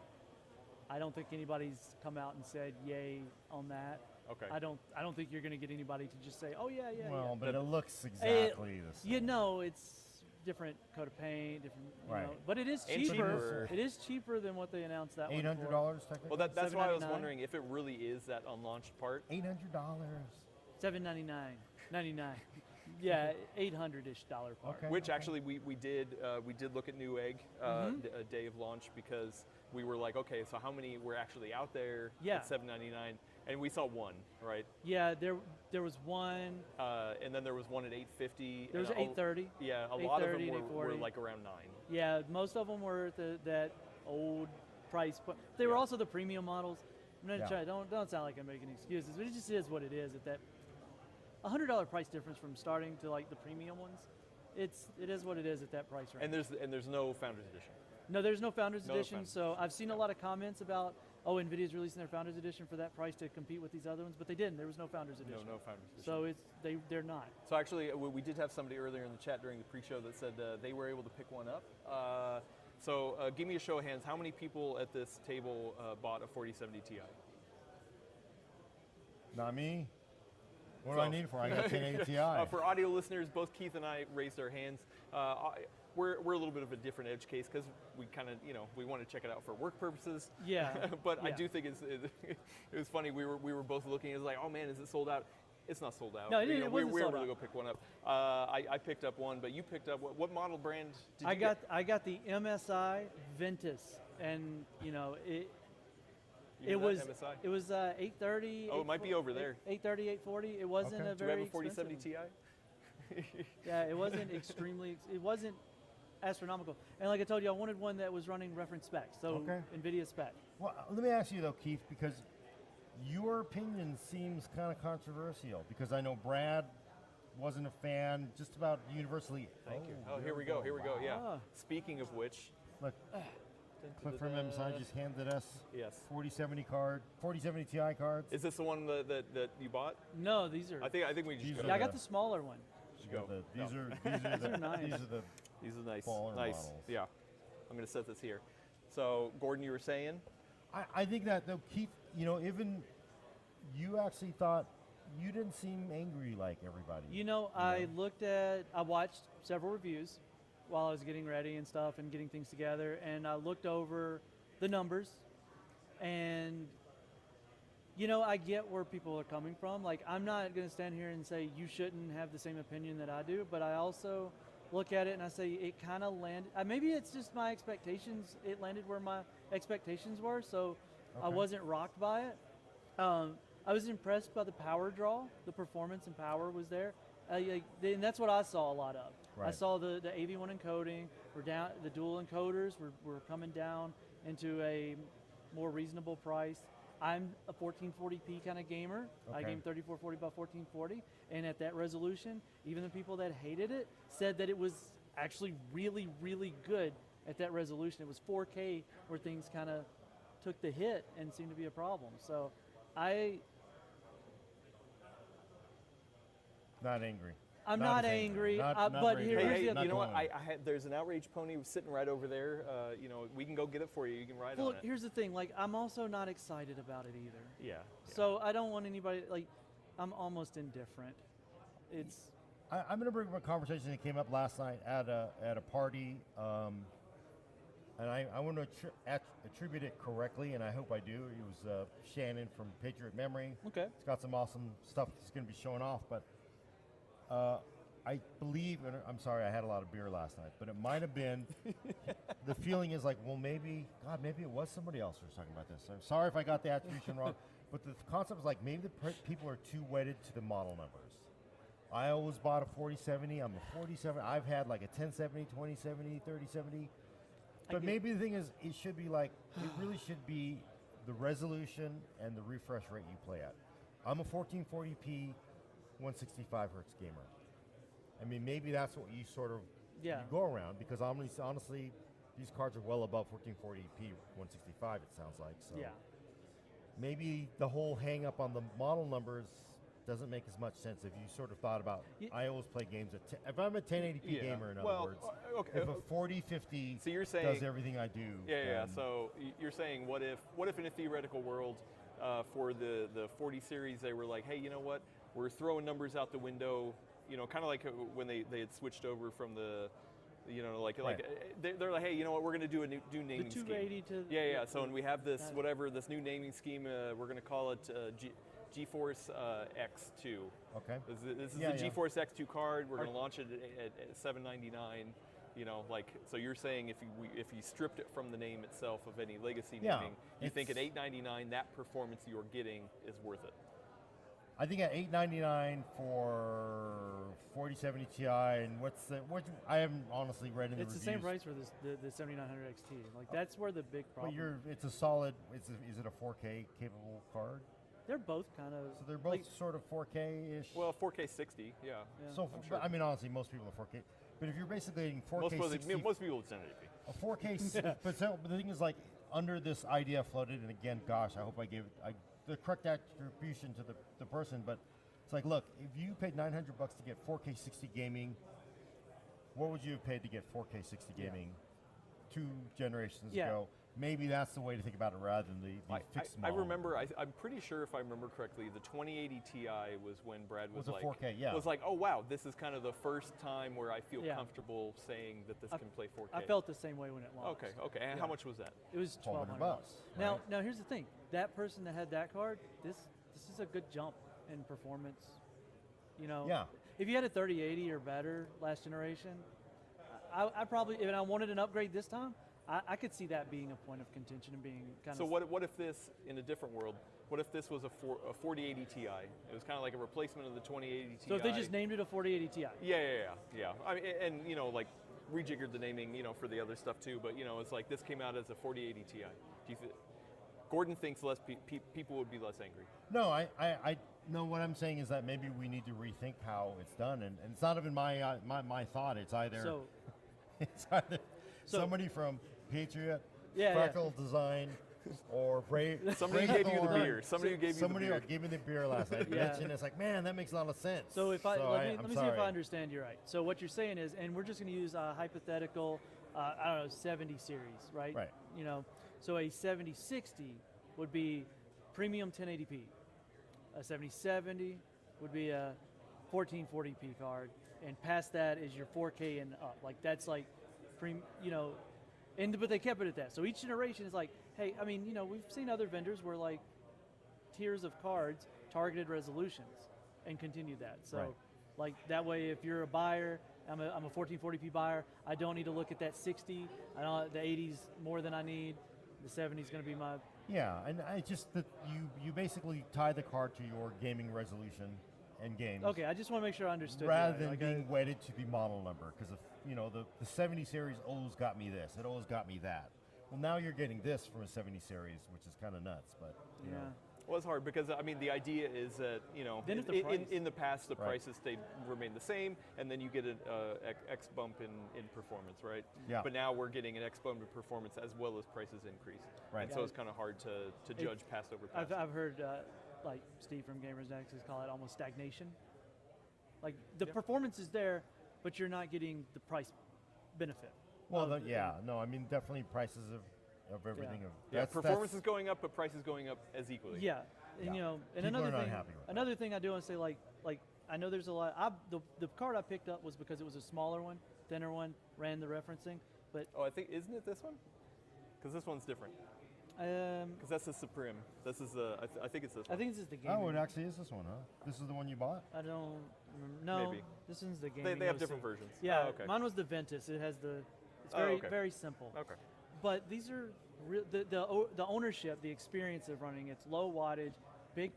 Speaker 14: I don't think anybody's come out and said yay on that.
Speaker 13: Okay.
Speaker 14: I don't think you're going to get anybody to just say, oh yeah.
Speaker 12: Well, but it looks exactly the same.
Speaker 14: It's different coat of paint, different.
Speaker 12: Right.
Speaker 14: But it is
Speaker 13: And
Speaker 14: cheaper.
Speaker 13: cheaper.
Speaker 14: It is cheaper than what they announced that one for.
Speaker 12: $800 technically.
Speaker 13: Well, that's why I was
Speaker 14: $799.
Speaker 13: wondering if it really is that unlaunched part.
Speaker 12: $800.
Speaker 14: $799, $99. Yeah, $800-ish part.
Speaker 12: Okay.
Speaker 13: Which actually we did look at Newegg a day of launch because we were like, okay, so how many were actually out there at $799? And we saw one, right?
Speaker 14: Yeah, there was one.
Speaker 13: And then there was one at $850.
Speaker 14: There was
Speaker 13: and
Speaker 14: $830.
Speaker 13: Yeah, a lot of them
Speaker 14: $830 and
Speaker 13: were
Speaker 14: $840.
Speaker 13: like around $9.
Speaker 14: Yeah, most of them were at that old price point. They were also the premium models. I'm not trying. Don't sound like I'm making excuses, but it just is what it is. At that $100 price difference from starting to like the premium ones, it is what it is at that price range.
Speaker 13: And there's no Founders Edition.
Speaker 14: No, there's no Founders
Speaker 13: No
Speaker 14: Edition.
Speaker 13: Founders
Speaker 14: So I've seen a lot of comments about, NVIDIA's releasing their Founders Edition for that price to compete with these other ones, but they didn't. There was no Founders Edition.
Speaker 13: No Founders Edition.
Speaker 14: So they're not.
Speaker 13: So actually, we did have somebody earlier in the chat during the pre-show that said they were able to pick one up. So give me a show of hands. How many people at this table bought a 4070 Ti?
Speaker 12: Not me. What do I need for? I got 1080 Ti.
Speaker 13: For audio listeners, both Keith and I raised our hands. We're a little bit of a different edge case because we kind of, we want to check it out for work purposes.
Speaker 14: Yeah.
Speaker 13: But I
Speaker 14: Yeah.
Speaker 13: do think it was funny. We were both looking. It was like, oh man, is it sold out? It's not sold out.
Speaker 14: No, it
Speaker 13: we
Speaker 14: wasn't
Speaker 13: were
Speaker 14: sold
Speaker 13: able to
Speaker 14: out.
Speaker 13: go pick one up. I picked up one, but you picked up what model brand did you get?
Speaker 14: I got the MSI Ventus, and it.
Speaker 13: You
Speaker 14: It
Speaker 13: know
Speaker 14: was
Speaker 13: that, MSI?
Speaker 14: it was 830.
Speaker 13: Oh, it might be over there.
Speaker 14: 830, 840. It wasn't
Speaker 12: Okay.
Speaker 14: a
Speaker 13: Do you have
Speaker 14: very
Speaker 13: a 4070
Speaker 14: expensive
Speaker 13: Ti?
Speaker 14: one. Yeah, it wasn't extremely. It wasn't astronomical. And like I told you, I wanted one that was running reference specs, so
Speaker 12: Okay.
Speaker 14: NVIDIA spec.
Speaker 12: Well, let me ask you though, Keith, because your opinion seems kind of controversial. Because I know Brad wasn't a fan, just about universally.
Speaker 13: Thank you. Oh, here we go. Here we go. Yeah.
Speaker 14: Ah.
Speaker 13: Speaking of which,
Speaker 12: Look, Cliff from MSI just handed us
Speaker 13: yes.
Speaker 12: 4070 Ti cards.
Speaker 13: Is this the one that you bought?
Speaker 14: No, these are.
Speaker 13: I think we just
Speaker 12: These
Speaker 13: got
Speaker 12: are
Speaker 14: Yeah, I
Speaker 12: the-
Speaker 14: got the smaller one.
Speaker 12: You got the- these
Speaker 13: No.
Speaker 12: are the
Speaker 14: nice.
Speaker 12: these are the
Speaker 13: These are nice.
Speaker 12: Baller
Speaker 13: Nice.
Speaker 12: models.
Speaker 13: Yeah. I'm gonna set this here. So Gordon, you were saying?
Speaker 12: I think that though, Keith, even you actually thought you didn't seem angry like everybody.
Speaker 14: I watched several reviews while I was getting ready and stuff and getting things together, and I looked over the numbers, and I get where people are coming from. Like, I'm not going to stand here and say you shouldn't have the same opinion that I do, but I also look at it and I say it kind of landed. Maybe it's just my expectations. It landed where my expectations were, so I
Speaker 12: Okay.
Speaker 14: wasn't rocked by it. I was impressed by the power draw. The performance and power was there, and that's what I saw a lot of. I
Speaker 12: Right.
Speaker 14: saw the AV1 encoding. The dual encoders were coming down into a more reasonable price. I'm a 1440p kind of gamer. I
Speaker 12: Okay.
Speaker 14: game 3440 by 1440, and at that resolution, even the people that hated it said that it was actually really, really good at that resolution. It was 4K where things kind of took the hit and seemed to be a problem. So
Speaker 12: Not angry.
Speaker 14: I'm
Speaker 12: Not
Speaker 14: not
Speaker 12: as
Speaker 14: angry,
Speaker 12: Not
Speaker 14: but
Speaker 12: very
Speaker 14: here's
Speaker 12: angry.
Speaker 13: Hey,
Speaker 14: the
Speaker 12: Not
Speaker 13: you know what?
Speaker 12: going.
Speaker 13: There's an outrage pony sitting right over there. We can go get it for you. You can ride
Speaker 14: Well,
Speaker 13: on it.
Speaker 14: here's the thing. Like, I'm also not excited about it either.
Speaker 13: Yeah.
Speaker 14: So I don't want anybody, I'm almost indifferent. It's
Speaker 12: I'm going to bring up a conversation that came up last night at a party, and I want to attribute it correctly, and I hope I do. It was Shannon from Patriot Memory.
Speaker 14: okay.
Speaker 12: It's got some awesome stuff that's going to be showing off, but I believe, and I'm sorry, I had a lot of beer last night, but it might have been, the feeling is like, well, maybe it was somebody else who was talking about this. I'm sorry if I got the attribution wrong, but the concept was like, maybe people are too wedded to the model numbers. I always bought a 4070, I'm a 4070, I've had like a 1070, 2070, 3070, but maybe the thing is, it should be like, it really should be the resolution and the refresh rate you play at. I'm a 1440p 165 hertz gamer. I mean, maybe that's what you sort of
Speaker 14: Yeah.
Speaker 12: you go around, because honestly, these cards are well above 1440p 165. It sounds like so.
Speaker 14: Yeah.
Speaker 12: Maybe the whole hang up on the model numbers doesn't make as much sense if you sort of thought about. I always play games at. If I'm a 1080p gamer, in other words,
Speaker 13: okay.
Speaker 12: if a 4050
Speaker 13: So you're saying
Speaker 12: does everything I do.
Speaker 13: Yeah.
Speaker 12: then-
Speaker 13: So you're saying, what if in a theoretical world, for the 40 series, they were like, hey, you know what? We're throwing numbers out the window. Kind of like when they had switched over from the, they're like, hey, you know what? We're going to do
Speaker 14: The
Speaker 13: naming scheme.
Speaker 14: 280 to
Speaker 13: Yeah. So when we have this
Speaker 14: that-
Speaker 13: this new naming scheme, we're going to call it GeForce X2.
Speaker 12: Okay.
Speaker 13: This is
Speaker 12: Yeah,
Speaker 13: the
Speaker 12: yeah.
Speaker 13: GeForce X2 card. We're going to launch it at $799. So you're saying if you stripped it from the name itself of any legacy
Speaker 12: Yeah,
Speaker 13: naming, you think at
Speaker 12: it's-
Speaker 13: $899 that performance you're getting is worth it?
Speaker 12: I think at $899 for 4070 Ti, and I haven't honestly read in the
Speaker 14: It's the
Speaker 12: reviews.
Speaker 14: same price for the 7900 XT. Like, that's where the big problem.
Speaker 12: But it's a solid. Is it a 4K capable card?
Speaker 14: They're both kind of.
Speaker 12: So they're both sort of 4K-ish.
Speaker 13: Well, 4K 60, yeah.
Speaker 12: So
Speaker 13: I'm sure.
Speaker 12: I mean, honestly, most people are 4K. But if you're basically getting 4K
Speaker 13: Most people would send it.
Speaker 12: a 4K, but the thing is, like, under this idea floated, and again, gosh, I hope I gave the correct attribution to the person, but it's like, look, if you paid $900 to get 4K 60 gaming, what would you have paid to get 4K 60 gaming 2 generations ago? maybe that's the way to think about it rather than the fixed
Speaker 13: I
Speaker 12: model.
Speaker 13: remember, I'm pretty sure if I remember correctly, the 2080 Ti was when Brad was
Speaker 12: Was a
Speaker 13: like,
Speaker 12: 4K, yeah.
Speaker 13: was like, oh wow, this is kind of the first time where I feel
Speaker 14: Yeah.
Speaker 13: comfortable saying that this can play 4K.
Speaker 14: I felt the same way when it launched.
Speaker 13: Okay. And how much was that?
Speaker 14: It was $1,200.
Speaker 12: $1,200,
Speaker 14: Now,
Speaker 12: right?
Speaker 14: now here's the thing. That person that had that card, this is a good jump in performance. You know,
Speaker 12: Yeah.
Speaker 14: if you had a 3080 or better last generation, I probably, if I wanted an upgrade this time, I could see that being a point of contention and being kind
Speaker 13: So
Speaker 14: of.
Speaker 13: what if this, in a different world, what if this was a 4080 Ti? It was kind of like a replacement of the 2080 Ti.
Speaker 14: So if they just named it a 4080 Ti.
Speaker 13: Yeah. I mean, and you know, like rejiggered the naming, you know, for the other stuff too. But you know, it's like this came out as a 4080 Ti. Do you Gordon thinks less people would be less angry?
Speaker 12: No, I no. What I'm saying is that maybe we need to rethink how it's done, and it's not even my thought. It's either it's either somebody from Patriot, Fractal Design, or
Speaker 13: somebody who gave you the beer. Somebody who gave you the beer.
Speaker 12: Somebody gave me the beer last night. And it's like, man, that makes a lot of sense.
Speaker 14: So if let me see
Speaker 12: sorry.
Speaker 14: if I understand you right. So what you're saying is, and we're just going to use a hypothetical, I don't know, 70 series, right?
Speaker 12: Right.
Speaker 14: You know, so a 7060 would be premium 1080p. A 7070 would be a 1440p card, and past that is your 4K and up. Like that's like, you know, but they kept it at that. So each generation is like, hey, I mean, you know, we've seen other vendors where like tiers of cards targeted resolutions and continued that. So like that way, if you're a buyer, I'm a 1440p buyer, I don't need to look at that 60. I don't, the 80's more than I need. The 70's going to be my.
Speaker 12: Yeah, and I just that you basically tie the card to your gaming resolution and games.
Speaker 14: Okay, I just want to make sure I understood.
Speaker 12: Rather than being wedded to the model number, because you know the 70 series always got me this, it always got me that. Well, now you're getting this from a 70 series, which is kind of nuts, but you know.
Speaker 13: Well, it's hard because I mean the idea is that you know in the past the prices remained the same, and then you get an X bump in performance, right?
Speaker 12: Yeah.
Speaker 13: But now we're getting an X bump in performance as well as prices increase,
Speaker 12: right?
Speaker 13: And so it's kind of hard to judge past over past.
Speaker 14: I've heard like Steve from Gamers Nexus call it almost stagnation. Like the performance is there, but you're not getting the price benefit.
Speaker 12: Well, no, I mean definitely prices of everything.
Speaker 13: Performance is going up, but price is going up as equally.
Speaker 14: Yeah, and you know, and another thing I do want to say, like I know there's a lot. The card I picked up was because it was a smaller one, thinner one, ran the referencing. But
Speaker 13: I think isn't it this one? Because this one's different. Because that's the Supreme. This is the. I think it's this one.
Speaker 14: I think this is the game.
Speaker 12: Oh, it actually is this one, huh? This is the one you bought?
Speaker 14: I don't remember. No,
Speaker 13: maybe.
Speaker 14: This one's the game.
Speaker 13: They have different versions.
Speaker 14: Yeah,
Speaker 13: okay.
Speaker 14: Mine was the Ventus. It has the. It's very simple.
Speaker 13: Okay.
Speaker 14: But these are the ownership, the experience of running. It's low wattage, big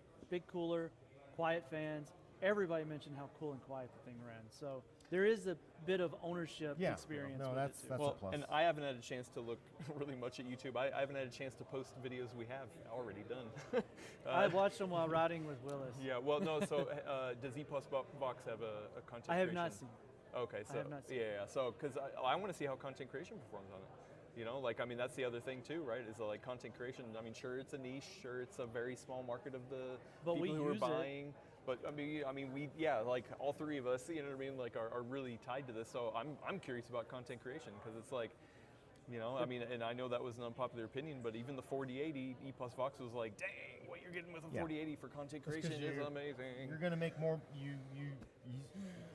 Speaker 14: cooler, quiet fans. Everybody mentioned how cool and quiet the thing ran. So there is a bit of ownership experience.
Speaker 12: No,
Speaker 14: with
Speaker 12: that's
Speaker 14: it too.
Speaker 12: a plus.
Speaker 13: And I haven't had a chance to look really much at YouTube. I haven't had a chance to post videos we have already done.
Speaker 14: I watched them while riding with Willis.
Speaker 13: Yeah, well, no. So does EPOS Vox have a content?
Speaker 14: I have
Speaker 13: creation?
Speaker 14: not seen.
Speaker 13: Okay, so
Speaker 14: I have not seen.
Speaker 13: yeah. So because I want to see how content creation performs on it. You know, like I mean, that's the other thing too, right? Is like content creation. I mean, sure, it's a niche. Sure, it's a very small market of the people who are buying. But I mean, like all three of us, you know what I mean, like are really tied to this. So I'm curious about content creation because it's like, you know, I mean, and I know that was an unpopular opinion, but even the 4080 EPOS Vox was like, dang, what you're getting with a 4080 for content creation is amazing.
Speaker 12: You're gonna make more.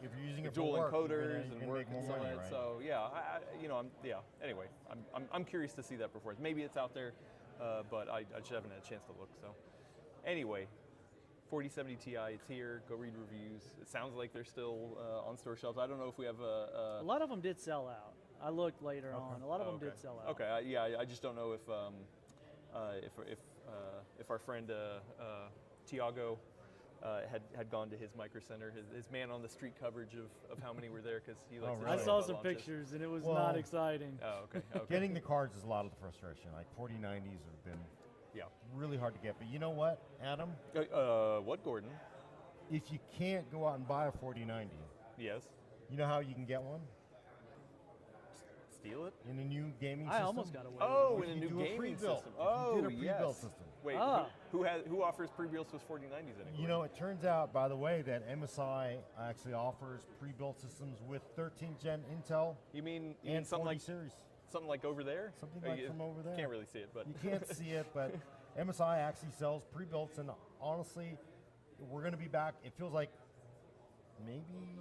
Speaker 12: If you're using it
Speaker 13: dual
Speaker 12: for work,
Speaker 13: encoders and
Speaker 12: you're
Speaker 13: work
Speaker 12: make
Speaker 13: and
Speaker 12: more
Speaker 13: so
Speaker 12: money,
Speaker 13: that.
Speaker 12: right?
Speaker 13: So yeah, Anyway, I'm curious to see that performance. Maybe it's out there, but I just haven't had a chance to look. So anyway. 4070 Ti, it's here. Go read reviews. It sounds like they're still on store shelves. I don't know if we have
Speaker 14: a lot of them did sell out. I looked later on. A lot of them did sell out.
Speaker 13: Okay, I just don't know if our friend Tiago had gone to his Micro Center, his man on the street coverage of how many were there because he likes.
Speaker 14: I saw some pictures and it was not exciting.
Speaker 13: Oh, okay.
Speaker 12: Getting the cards is a lot of the frustration. Like 4090s have been. Yeah, really hard to get. But you know what, Adam?
Speaker 13: What, Gordon?
Speaker 12: If you can't go out and buy a 4090,
Speaker 13: yes.
Speaker 12: You know how you can get one?
Speaker 13: Steal it?
Speaker 12: In a new gaming system?
Speaker 14: I almost got away.
Speaker 13: Oh, in a new gaming system.
Speaker 12: Oh, you did a pre-built system.
Speaker 13: Wait, who offers pre-builts with 4090s anymore?
Speaker 12: You know, it turns out, by the way, that MSI actually offers pre-built systems with 13th gen Intel.
Speaker 13: You mean
Speaker 12: and
Speaker 13: something
Speaker 12: 40
Speaker 13: like
Speaker 12: series?
Speaker 13: something like over there.
Speaker 12: Something like from over there.
Speaker 13: Can't really see it, but
Speaker 12: you can't see it. But MSI actually sells pre-builts, and honestly, we're going to be back. It feels like maybe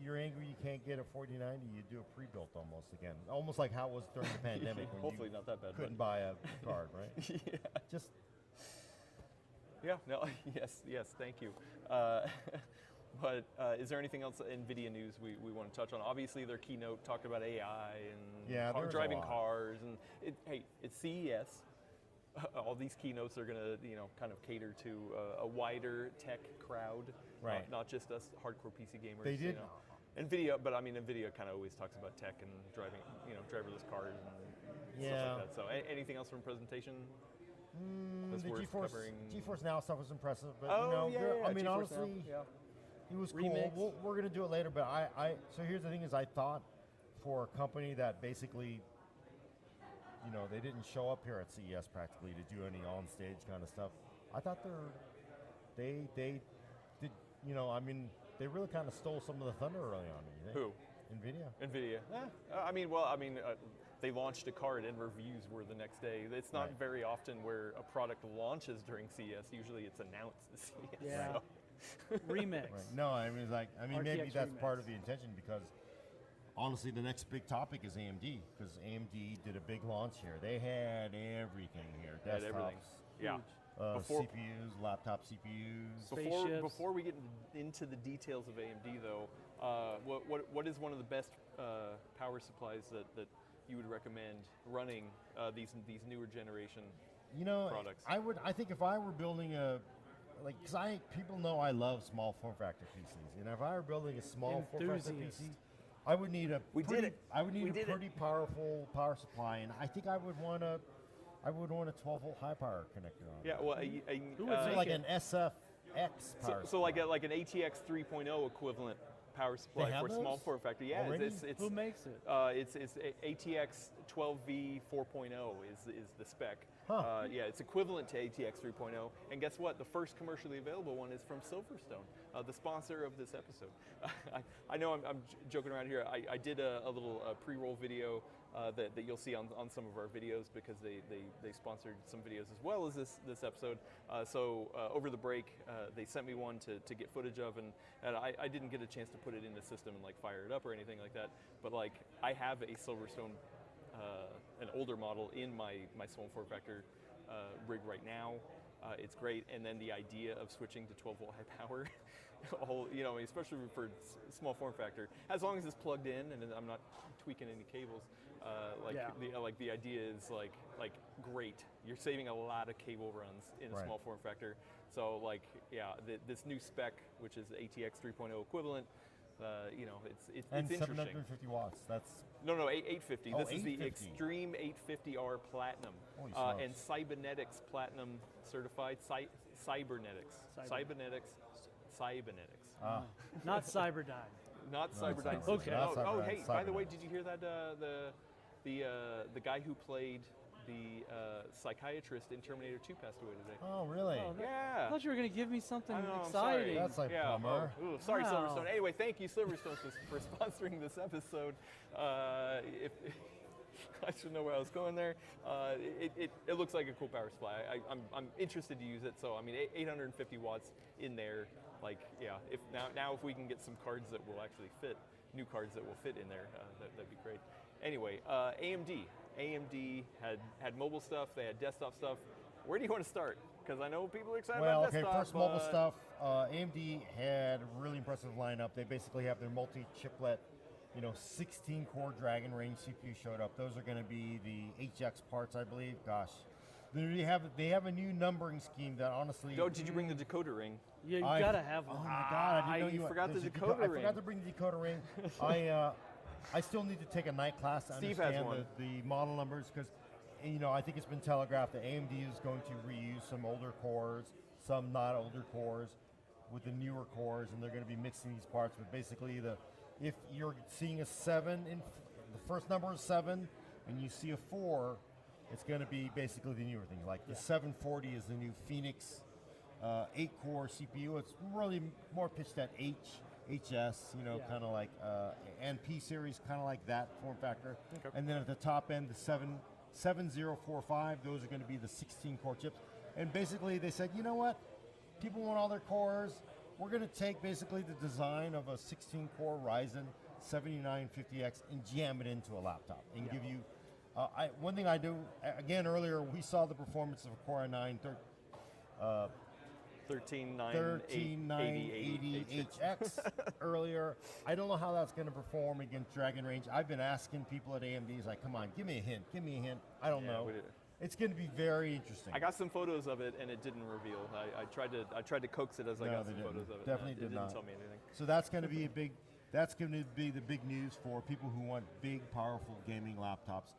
Speaker 12: you're angry you can't get a 4090. You do a pre-built almost again, almost like how it was during the pandemic. When
Speaker 13: Hopefully
Speaker 12: you
Speaker 13: not that bad.
Speaker 12: Couldn't buy a card, right?
Speaker 13: Yeah.
Speaker 12: Just.
Speaker 13: Yeah. No. Yes. Thank you. But is there anything else NVIDIA news we want to touch on? Obviously, their keynote talked about AI and driving cars, and it's CES. All these keynotes are going to kind of cater to a wider tech crowd,
Speaker 12: right?
Speaker 13: Not just us hardcore PC gamers.
Speaker 12: They did.
Speaker 13: NVIDIA, but I mean NVIDIA kind of always talks about tech and driving, driverless cars and stuff like that. So anything else from presentation?
Speaker 12: The GeForce Now stuff was impressive, but
Speaker 13: I mean,
Speaker 12: GeForce honestly, it was cool. We're going to do it later, but so here's the thing: is I thought for a company that basically, they didn't show up here at CES practically to do any on-stage kind of stuff. I thought they did, I mean, they really kind of stole some of the thunder early on. You think?
Speaker 13: Who?
Speaker 12: NVIDIA.
Speaker 13: They launched a card and reviews were the next day. It's not very often where a product launches during CES. Usually it's announced at CES.
Speaker 14: Yeah.
Speaker 13: So.
Speaker 14: Remix.
Speaker 12: Right. No, I mean, maybe that's
Speaker 14: Remix.
Speaker 12: part of the intention because honestly, the next big topic is AMD because AMD did a big launch here. They had everything here. Desktops.
Speaker 13: Everything. Yeah.
Speaker 12: CPUs, laptop CPUs.
Speaker 13: Before we get into the details of AMD, though, what is one of the best power supplies that you would recommend running these newer generation products?
Speaker 12: I think if I were building because people know I love small form factor PCs, and if I were building a small form factor PC, I would need a pretty powerful power supply, and I think I would want a 12-volt high power connector on it.
Speaker 13: Yeah, well,
Speaker 12: like an SFX power.
Speaker 13: So like an ATX 3.0 equivalent power supply for small form factor. Yeah, it's
Speaker 14: who makes it?
Speaker 13: It's ATX 12V 4.0 is the spec.
Speaker 12: Huh.
Speaker 13: Yeah, it's equivalent to ATX 3.0. And guess what? The first commercially available one is from Silverstone, the sponsor of this episode. I know I'm joking around here. I did a little pre-roll video that you'll see on some of our videos because they sponsored some videos as well as this episode. So over the break, they sent me one to get footage of, and I didn't get a chance to put it in the system and like fire it up or anything like that. But like I have a Silverstone, an older model in my small form factor rig right now. It's great, and then the idea of switching to 12-volt high power, especially for small form factor, as long as it's plugged in and I'm not tweaking any cables. The idea is like great. You're saving a lot of cable runs in a small form factor. So this new spec, which is ATX 3.0 equivalent, it's interesting.
Speaker 12: 750 watts. That's
Speaker 13: no 850.
Speaker 12: Oh,
Speaker 13: this is the
Speaker 12: 850.
Speaker 13: Extreme 850R Platinum and Cybernetics Platinum certified. Cybernetics.
Speaker 14: Not Cyberdyne.
Speaker 13: Not Cyberdyne.
Speaker 14: Okay.
Speaker 13: Hey, by the way, did you hear that the guy who played the psychiatrist in Terminator 2 passed away today?
Speaker 12: Oh, really?
Speaker 13: Yeah.
Speaker 14: I thought you were going to give me something exciting.
Speaker 13: Sorry.
Speaker 12: That's like bummer.
Speaker 13: Sorry,
Speaker 14: Wow.
Speaker 13: Silverstone. Anyway, thank you, Silverstone, for sponsoring this episode. I should know where I was going there. It looks like a cool power supply. I'm interested to use it. So I mean, 850 watts in there. If we can get some cards that will actually fit, new cards that will fit in there, that'd be great. Anyway, AMD had mobile stuff. They had desktop stuff. Where do you want to start? Because I know people are excited about desktop.
Speaker 12: First mobile stuff. AMD had a really impressive lineup. They basically have their multi-chiplet, 16-core Dragon Range CPU showed up. Those are going to be the HX parts, I believe. Gosh, they have a new numbering scheme that honestly.
Speaker 13: Oh, did you bring the decoder ring?
Speaker 14: Yeah, you gotta have one.
Speaker 12: Oh my God! I didn't know you
Speaker 13: forgot the decoder ring.
Speaker 12: I forgot to bring the decoder ring. I still need to take a night class to understand the model numbers because, I think it's been telegraphed that AMD is going to reuse some older cores, some not older cores, with the newer cores, and they're going to be mixing these parts. But basically, if you're seeing a 7, the first number is 7, and you see a 4, it's going to be basically the newer thing. Like the 740 is the new Phoenix 8-core CPU. It's really more pitched at HS, you know,
Speaker 14: Yeah.
Speaker 12: kind of like, and P series, kind of like that form factor.
Speaker 13: Okay.
Speaker 12: And then at the top end, the 7045, those are going to be the 16 core chips. And basically they said, you know what? People want all their cores. We're going to take basically the design of a 16 core Ryzen 7950X and jam it into a laptop and give you, one thing I do, again, earlier we saw the performance of a Core i9 13980X earlier. I don't know how that's going to perform against Dragon Range. I've been asking people at AMD, it's like, come on, give me a hint, give me a hint. I don't know. It's going to be very interesting.
Speaker 13: I got some photos of it and it didn't reveal. I tried to coax it as I got some photos of it.
Speaker 12: Definitely
Speaker 13: It
Speaker 12: did
Speaker 13: didn't
Speaker 12: not.
Speaker 13: tell me anything.
Speaker 12: So that's going to be a big. That's going to be the big news for people who want big, powerful gaming laptops.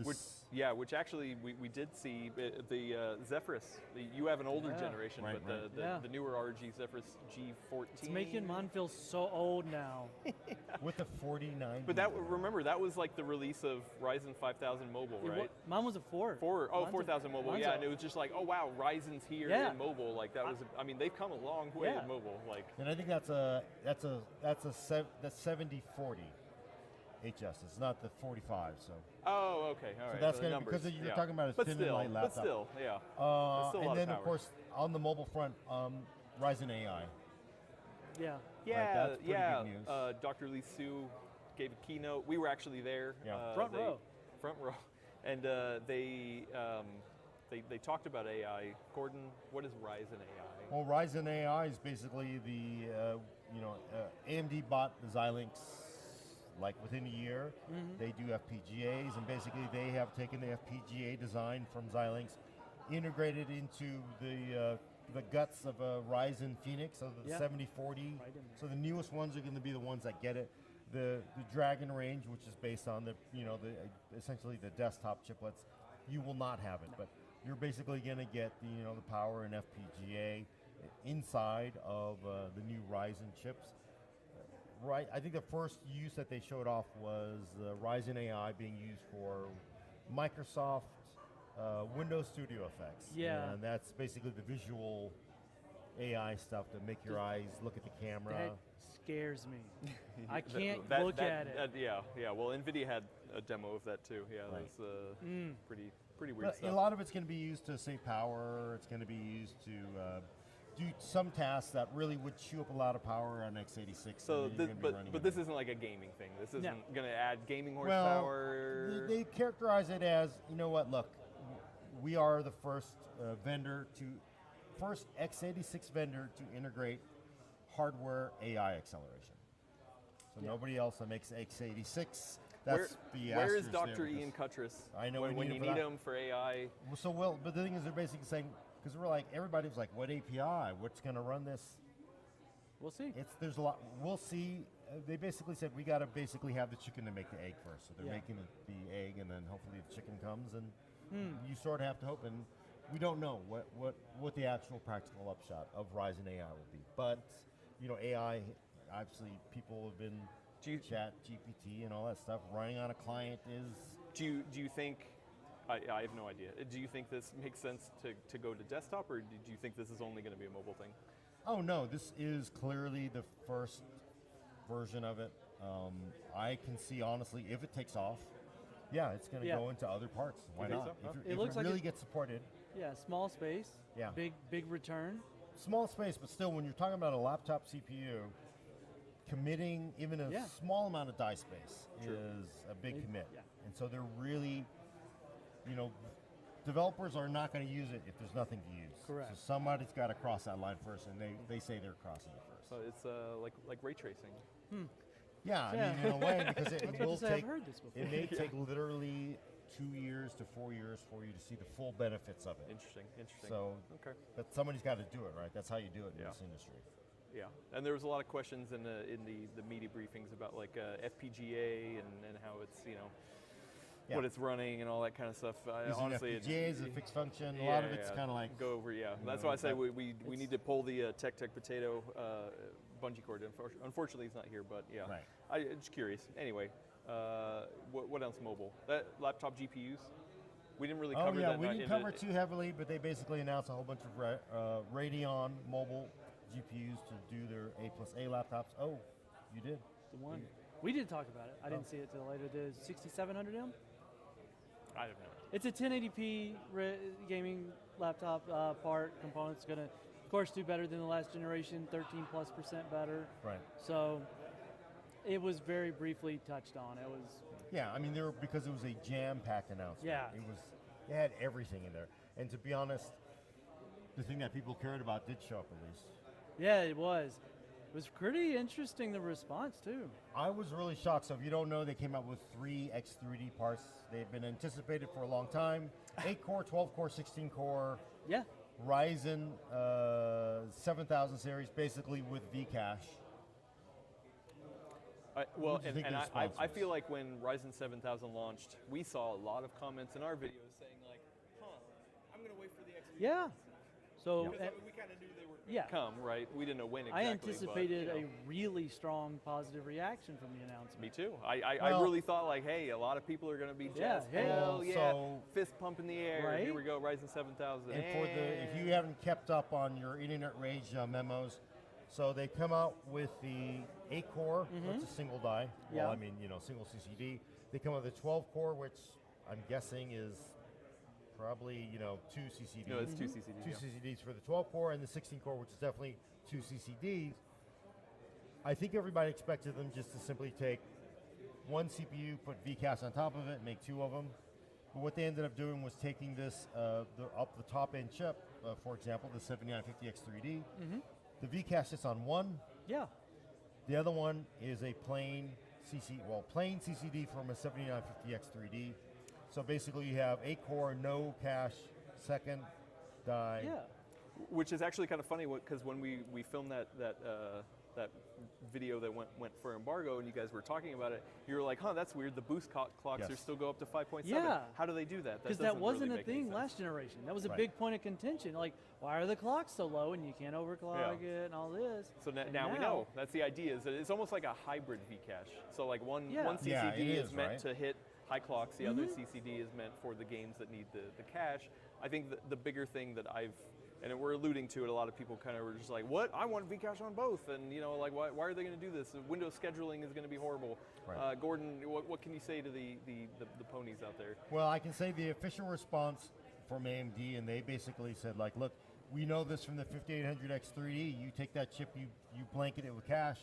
Speaker 13: Which actually we did see the Zephyrus. You have an older generation,
Speaker 12: Right,
Speaker 13: but
Speaker 12: right.
Speaker 13: the newer ROG Zephyrus G14.
Speaker 14: It's making mine feel so old now.
Speaker 12: With the 4090.
Speaker 13: But remember, that was like the release of Ryzen 5000 mobile, right?
Speaker 14: Mine was a 4.
Speaker 13: 4000 mobile, yeah, and it was just like, oh wow, Ryzen's here in mobile. Like that was, I mean, they've come a long way in mobile. Like,
Speaker 12: and I think that's a 7040 HS. It's not the 45. So.
Speaker 13: Oh, okay, all right.
Speaker 12: So that's
Speaker 13: the
Speaker 12: going to
Speaker 13: numbers,
Speaker 12: because you're talking about a thin and light laptop.
Speaker 13: But still, yeah. It's still a
Speaker 12: and
Speaker 13: lot
Speaker 12: then
Speaker 13: of
Speaker 12: of course on the mobile front, Ryzen AI.
Speaker 14: Yeah.
Speaker 13: Yeah,
Speaker 12: that's pretty good news.
Speaker 13: Dr. Lee Su gave a keynote. We were actually there.
Speaker 12: Yeah.
Speaker 14: Front row.
Speaker 13: And they talked about AI. Gordon, what is Ryzen AI?
Speaker 12: Well, Ryzen AI is basically the AMD bought the Xilinx like within a year. They do FPGAs, and basically they have taken the FPGA design from Xilinx, integrated into the guts of a Ryzen Phoenix, so the 7040. So the newest ones are going to be the ones that get it. The Dragon Range, which is based on the essentially the desktop chiplets, you will not have it, but you're basically going to get the power and FPGA inside of the new Ryzen chips. Right, I think the first use that they showed off was Ryzen AI being used for Microsoft Windows Studio Effects.
Speaker 14: Yeah.
Speaker 12: And that's basically the visual AI stuff to make your eyes look at the camera.
Speaker 14: That scares me. I can't look at it.
Speaker 13: Yeah. Well, NVIDIA had a demo of that too. Yeah, that's pretty weird
Speaker 12: But
Speaker 13: stuff.
Speaker 12: a lot of it's going to be used to save power. It's going to be used to do some tasks that really would chew up a lot of power on x86.
Speaker 13: So, but this isn't like a gaming thing. This isn't going to add gaming
Speaker 12: Well,
Speaker 13: horsepower.
Speaker 12: they characterize it as, you know what? Look, we are the first first x86 vendor to integrate hardware AI acceleration. So nobody else that makes x86. That's
Speaker 13: where is Dr. Ian Cutress?
Speaker 12: I know
Speaker 13: when you need him for AI.
Speaker 12: But the thing is, they're basically saying, because we're like, everybody was like, what API? What's going to run this?
Speaker 14: We'll see.
Speaker 12: There's a lot. We'll see. They basically said we got to basically have the chicken to make the egg first. So they're making the egg, and then hopefully the chicken comes, and you sort of have to hope. And we don't know what the actual practical upshot of Ryzen AI will be. But AI, obviously, people have been Chat GPT and all that stuff running on a client is.
Speaker 13: Do you think? I have no idea. Do you think this makes sense to go to desktop, or do you think this is only going to be a mobile thing?
Speaker 12: Oh no, this is clearly the first version of it. I can see honestly, if it takes off, it's going to go into other parts. Why not?
Speaker 13: So?
Speaker 12: If it really gets supported.
Speaker 14: Yeah, small space.
Speaker 12: Yeah.
Speaker 14: Big return.
Speaker 12: Small space, but still, when you're talking about a laptop CPU, committing even a small amount of die space is a big commit.
Speaker 14: Yeah.
Speaker 12: And so they're really, developers are not going to use it if there's nothing to use.
Speaker 14: Correct.
Speaker 12: So somebody's got to cross that line first, and they say they're crossing it first.
Speaker 13: So it's like ray tracing.
Speaker 12: Yeah, I mean, in a way, because it will take.
Speaker 14: I've heard this before.
Speaker 12: It may take literally 2 years to 4 years for you to see the full benefits of it.
Speaker 13: Interesting.
Speaker 12: So, but somebody's got to do it, right? That's how you do it in this industry.
Speaker 13: Yeah, and there was a lot of questions in the media briefings about like FPGA and how it's what it's running and all that kind of stuff. Honestly,
Speaker 12: FPGA is a fixed function. A lot of it's kind of like
Speaker 13: go over. Yeah, that's why I say we need to pull the tech potato bungee cord. Unfortunately, he's not here, but yeah, I'm just curious. Anyway, what else mobile? Laptop GPUs. We didn't really cover that.
Speaker 12: We didn't cover it too heavily, but they basically announced a whole bunch of Radeon mobile GPUs to do their A+A laptops. Oh, you did?
Speaker 14: The one. We did talk about it. I didn't see it till later. The 6700M?
Speaker 13: I don't know.
Speaker 14: It's a 1080p gaming laptop part. Component's going to, of course, do better than the last generation, 13+% better.
Speaker 12: Right.
Speaker 14: So it was very briefly touched on. It was.
Speaker 12: Yeah, I mean, because it was a jam-packed announcement.
Speaker 14: Yeah.
Speaker 12: It had everything in there. And to be honest, the thing that people cared about did show up at least.
Speaker 14: Yeah, it was. It was pretty interesting, the response, too.
Speaker 12: I was really shocked. So if you don't know, they came out with 3 X3D parts. They've been anticipated for a long time. 8-core, 12-core, 16-core.
Speaker 14: Yeah.
Speaker 12: Ryzen 7000 series, basically with Vcache.
Speaker 13: Well,
Speaker 12: What do you think
Speaker 13: and
Speaker 12: the
Speaker 13: I
Speaker 12: response was?
Speaker 13: feel like when Ryzen 7000 launched, we saw a lot of comments in our videos saying like, I'm going to wait for the X3.
Speaker 14: Yeah. So
Speaker 13: Because we kind of knew they were going to
Speaker 14: yeah.
Speaker 13: come, right? We didn't know when exactly.
Speaker 14: I anticipated
Speaker 13: but, you know.
Speaker 14: a really strong positive reaction from the announcement.
Speaker 13: Me too. I really thought like, hey, a lot of people are going to be jazzed.
Speaker 14: Yeah,
Speaker 13: Hell yeah,
Speaker 12: so-
Speaker 13: fist pump in the air.
Speaker 14: Right?
Speaker 13: Here we go, Ryzen 7000.
Speaker 12: And if you haven't kept up on your Internet Rage memos, so they come out with the 8-core, which is single die.
Speaker 14: Yeah.
Speaker 12: Well, I mean, single CCD. They come out with the 12-core, which I'm guessing is probably, 2 CCDs.
Speaker 13: No, it's 2 CCDs.
Speaker 12: Two
Speaker 13: yeah.
Speaker 12: CCDs for the 12-core, and the 16-core, which is definitely 2 CCDs. I think everybody expected them just to simply take one CPU, put Vcache on top of it, make 2 of them. But what they ended up doing was taking this up the top end chip, for example, the 7950X3D. The Vcache sits on one.
Speaker 14: Yeah.
Speaker 12: The other one is a plain CCD from a 7950X3D. So basically you have 8-core, no cache, second die.
Speaker 14: Yeah.
Speaker 13: Which is actually kind of funny because when we filmed that video that went for embargo and you guys were talking about it, you were like, that's weird. The boost clocks are still go up to 5.7.
Speaker 14: Yeah.
Speaker 13: How do they do that?
Speaker 14: Because that
Speaker 13: doesn't
Speaker 14: wasn't
Speaker 13: really
Speaker 14: a
Speaker 13: make any
Speaker 14: thing
Speaker 13: sense.
Speaker 14: last generation. That was a
Speaker 12: Right.
Speaker 14: big point of contention. Like, why are the clocks so low and you can't overclock it and all this?
Speaker 13: So
Speaker 14: And
Speaker 13: now we know. That's the idea. Is that it's almost like a hybrid Vcache. So like one CCD
Speaker 12: Yeah, it
Speaker 13: is
Speaker 12: is,
Speaker 13: meant
Speaker 12: right?
Speaker 13: to hit high clocks. The other CCD is meant for the games that need the cache. I think the bigger thing that and we're alluding to it, a lot of people kind of were just like, what? I want Vcache on both. And like, why are they going to do this? Windows scheduling is going to be horrible.
Speaker 12: Right.
Speaker 13: Gordon, what can you say to the ponies out there?
Speaker 12: Well, I can say the official response from AMD, and they basically said, like, look, we know this from the 5800X3D. You take that chip, you blanket it with cache,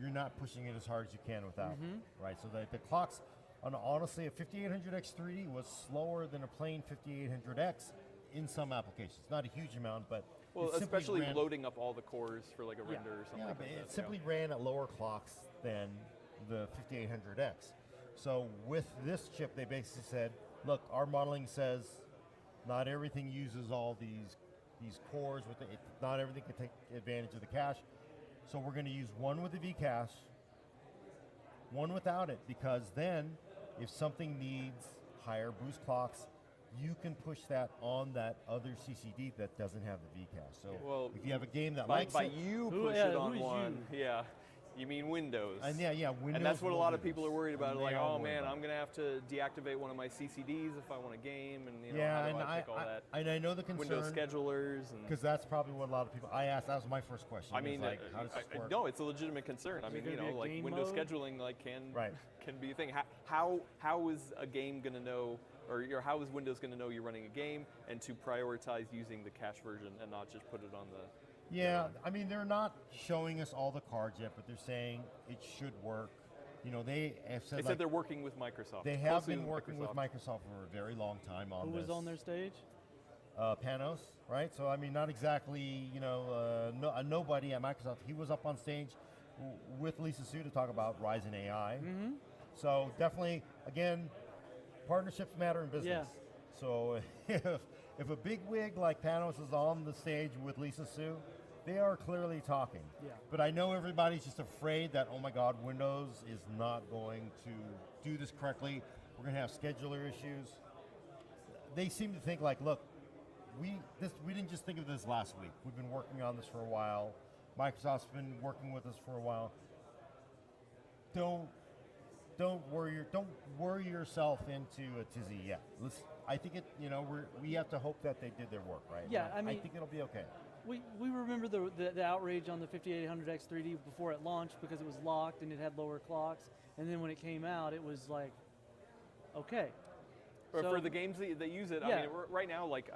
Speaker 12: you're not pushing it as hard as you can without, right? So the clocks, honestly, a 5800X3D was slower than a plain 5800X in some applications. Not a huge amount, but
Speaker 13: Well,
Speaker 12: it simply
Speaker 13: especially
Speaker 12: ran-
Speaker 13: loading up all the cores for like a render or something
Speaker 12: Yeah,
Speaker 13: like
Speaker 12: but
Speaker 13: that.
Speaker 12: it simply ran at lower clocks than the 5800X. So with this chip, they basically said, look, our modeling says not everything uses all these cores. Not everything can take advantage of the cache. So we're going to use one with the Vcache, one without it, because then if something needs higher boost clocks, you can push that on that other CCD that doesn't have the Vcache. So if you have a game that likes
Speaker 13: by
Speaker 12: it,
Speaker 13: you push it on one, you mean Windows.
Speaker 12: And Windows.
Speaker 13: And that's what a
Speaker 12: will
Speaker 13: lot
Speaker 12: do
Speaker 13: of people
Speaker 12: this.
Speaker 13: are worried about.
Speaker 12: And
Speaker 13: Like,
Speaker 12: they are
Speaker 13: oh
Speaker 12: worried
Speaker 13: man,
Speaker 12: about
Speaker 13: I'm gonna have to deactivate one of my CCDs if I want a game, and
Speaker 12: Yeah,
Speaker 13: how
Speaker 12: and
Speaker 13: do I pick all that?
Speaker 12: and I know the concern.
Speaker 13: Windows schedulers, and
Speaker 12: Because that's probably what a lot of people. I asked. That was my first question.
Speaker 13: I
Speaker 12: was
Speaker 13: mean,
Speaker 12: like, how does this work?
Speaker 13: no, it's a legitimate concern. I
Speaker 14: Is
Speaker 13: mean,
Speaker 14: there gonna be a
Speaker 13: like
Speaker 14: game
Speaker 13: Windows
Speaker 14: mode?
Speaker 13: scheduling, like can be a thing. How is a game gonna know, or how is Windows gonna know you're running a game, and to prioritize using the cache version and not just put it on the?
Speaker 12: Yeah, I mean, they're not showing us all the cards yet, but they're saying it should work. They have said
Speaker 13: They said they're working with Microsoft.
Speaker 12: They have
Speaker 13: closely
Speaker 12: been working with Microsoft for a very long time on
Speaker 14: Who
Speaker 12: this.
Speaker 14: was on their stage?
Speaker 12: Panos, right? So I mean, not exactly, a nobody at Microsoft. He was up on stage with Lisa Su to talk about Ryzen AI. So definitely, again, partnerships matter in business.
Speaker 14: Yeah.
Speaker 12: So if a big wig like Panos is on the stage with Lisa Su, they are clearly talking.
Speaker 14: Yeah.
Speaker 12: But I know everybody's just afraid that, oh my God, Windows is not going to do this correctly. We're going to have scheduler issues. They seem to think like, look, we didn't just think of this last week. We've been working on this for a while. Microsoft's been working with us for a while. Don't worry yourself into a tizzy yet. I think we have to hope that they did their work, right?
Speaker 14: Yeah, I mean,
Speaker 12: I think it'll be okay.
Speaker 14: we remember the outrage on the 5800X 3D before it launched because it was locked and it had lower clocks, and then when it came out, it was like, okay.
Speaker 13: For the games that use it,
Speaker 14: Yeah.
Speaker 13: I mean, right now, like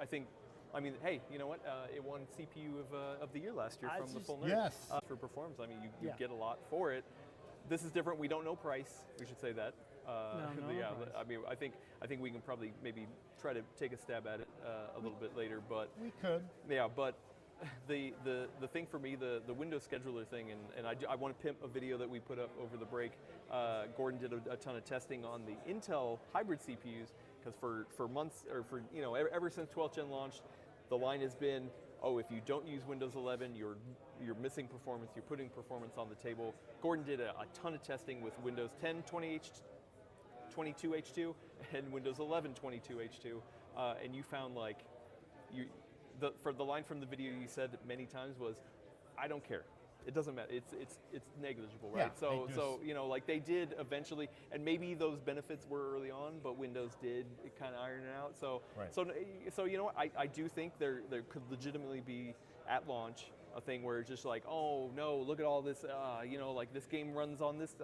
Speaker 13: I mean, hey, you know what? It won CPU of the year last year from the Full Nerd.
Speaker 12: Yes.
Speaker 13: For performance, I mean, you
Speaker 14: Yeah.
Speaker 13: get a lot for it. This is different. We don't know price. We should say that.
Speaker 14: No
Speaker 13: yeah.
Speaker 14: price.
Speaker 13: I mean, I think we can probably maybe try to take a stab at it a little bit later. But
Speaker 12: We could.
Speaker 13: yeah, but the thing for me, the Windows scheduler thing, and I want to pimp a video that we put up over the break. Gordon did a ton of testing on the Intel hybrid CPUs because for months, or for ever since 12th gen launched, the line has been, oh, if you don't use Windows 11, you're missing performance, you're putting performance on the table. Gordon did a ton of testing with Windows 10 22H2 and Windows 11 22H2, and you found like for the line from the video you said many times was, I don't care. It doesn't matter. It's negligible, right?
Speaker 12: Yeah,
Speaker 13: So like they did eventually, and maybe those benefits were early on, but Windows did kind of iron it out. So
Speaker 12: Right.
Speaker 13: so you know what? I do think there could legitimately be at launch a thing where it's just like, oh no, look at all this, like this game runs on this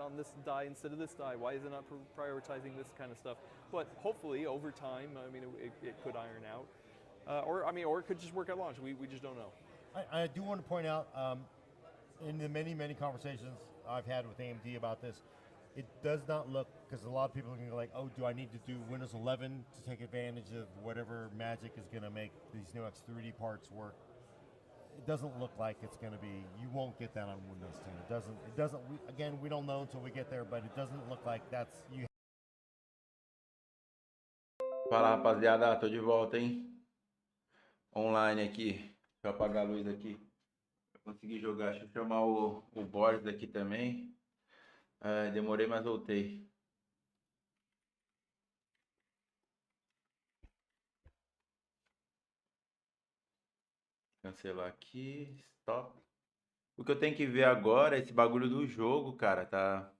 Speaker 13: die instead of this die. Why is it not prioritizing this kind of stuff? But hopefully over time, I mean, it could iron out, or it could just work at launch. We just don't know.
Speaker 12: I do want to point out, in the many conversations I've had with AMD about this, it does not look, because a lot of people can go like, oh, do I need to do Windows 11 to take advantage of whatever magic is going to make these new X3D parts work? It doesn't look like it's going to be. You won't get that on Windows 10. It doesn't. Again, we don't know until we get there, but it doesn't look like that's you.
Speaker 1: Fala, rapaziada, tô de volta, hein? Online aqui. Deixa eu apagar a luz aqui. Consegui jogar. Deixa eu chamar o Boris aqui também. Demorei, mas voltei. Cancelar aqui. Stop. O que eu tenho que ver agora é esse bagulho do jogo, cara. Tá.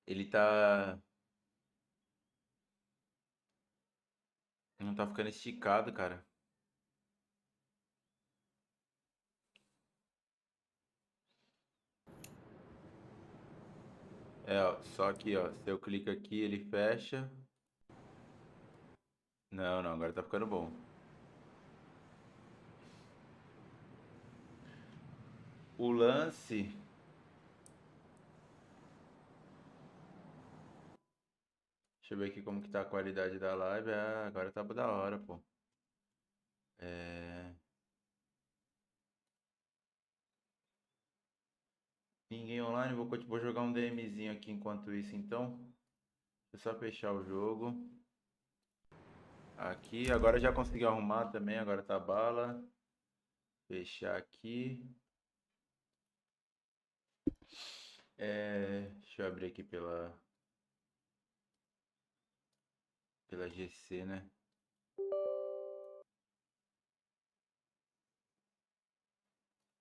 Speaker 1: Ele tá. Não tá ficando esticado, cara. Ó, só aqui, ó. Se eu clico aqui, ele fecha. Não, agora tá ficando bom. O lance. Deixa eu ver aqui como que tá a qualidade da live. Agora tá da hora, pô. Ninguém online, vou jogar um DMzinho aqui enquanto isso, então. Deixa eu só fechar o jogo. Aqui, agora já consegui arrumar também, agora tá bala. Fechar aqui. Deixa eu abrir aqui pela GC, né?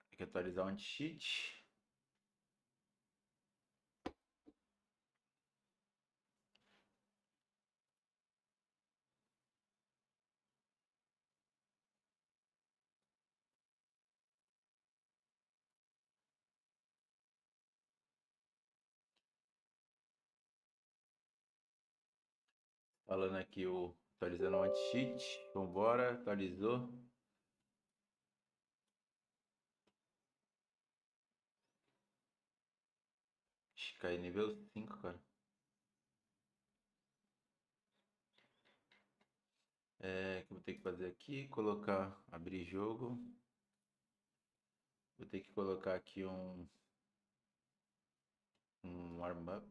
Speaker 1: Tem que atualizar o anti-cheat. Falando aqui atualizando o anti-cheat. Vambora, atualizou. Cai nível 5, cara. O que eu vou ter que fazer aqui? Abrir jogo. Vou ter que colocar aqui um warm-up.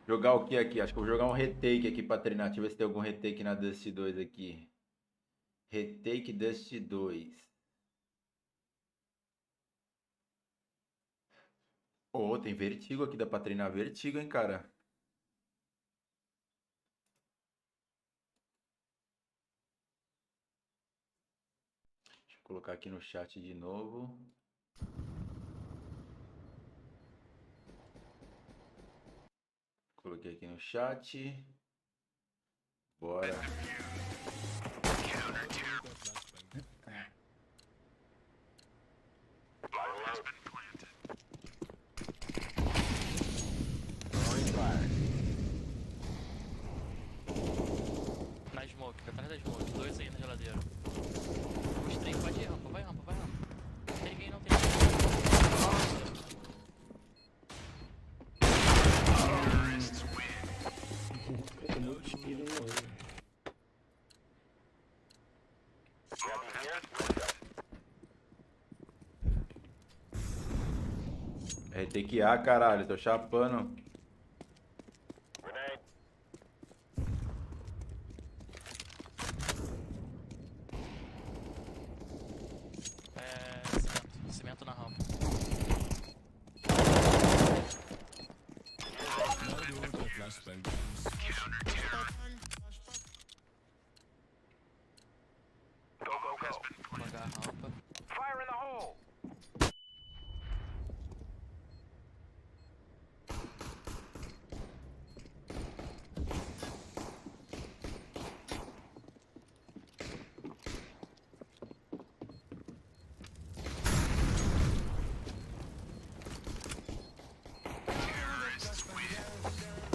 Speaker 1: Jogar o que aqui? Acho que eu vou jogar um retake aqui pra treinar. Deixa eu ver se tem algum retake na Dust 2 aqui. Retake Dust 2. Oh, tem vertigo aqui. Dá pra treinar vertigo, hein, cara? Deixa eu colocar aqui no chat de novo. Coloquei aqui no chat. Bora.
Speaker 16: Na smoke, fica atrás da smoke. 2 aí na geladeira. Os 3 pode ir, rampa, vai rampa, vai rampa. Não tem ninguém, não tem
Speaker 1: Retake A, caralho. Tô chapando.
Speaker 16: cimento na rampa. Pagar a rampa.
Speaker 4: Fire in the hole!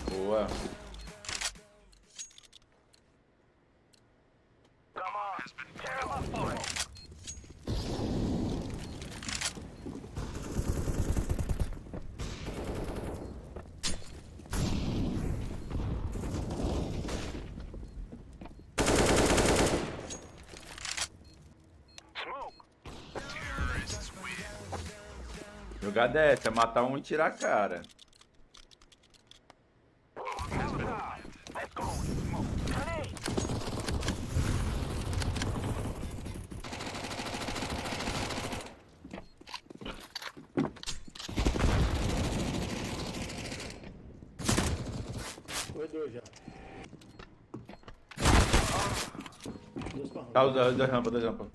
Speaker 1: Boa.
Speaker 4: Come on, tear him up, boy!
Speaker 1: Jogar dessa, matar um e tirar a cara.
Speaker 6: Corredor já.
Speaker 1: Tá, os dois rampas, dois rampas.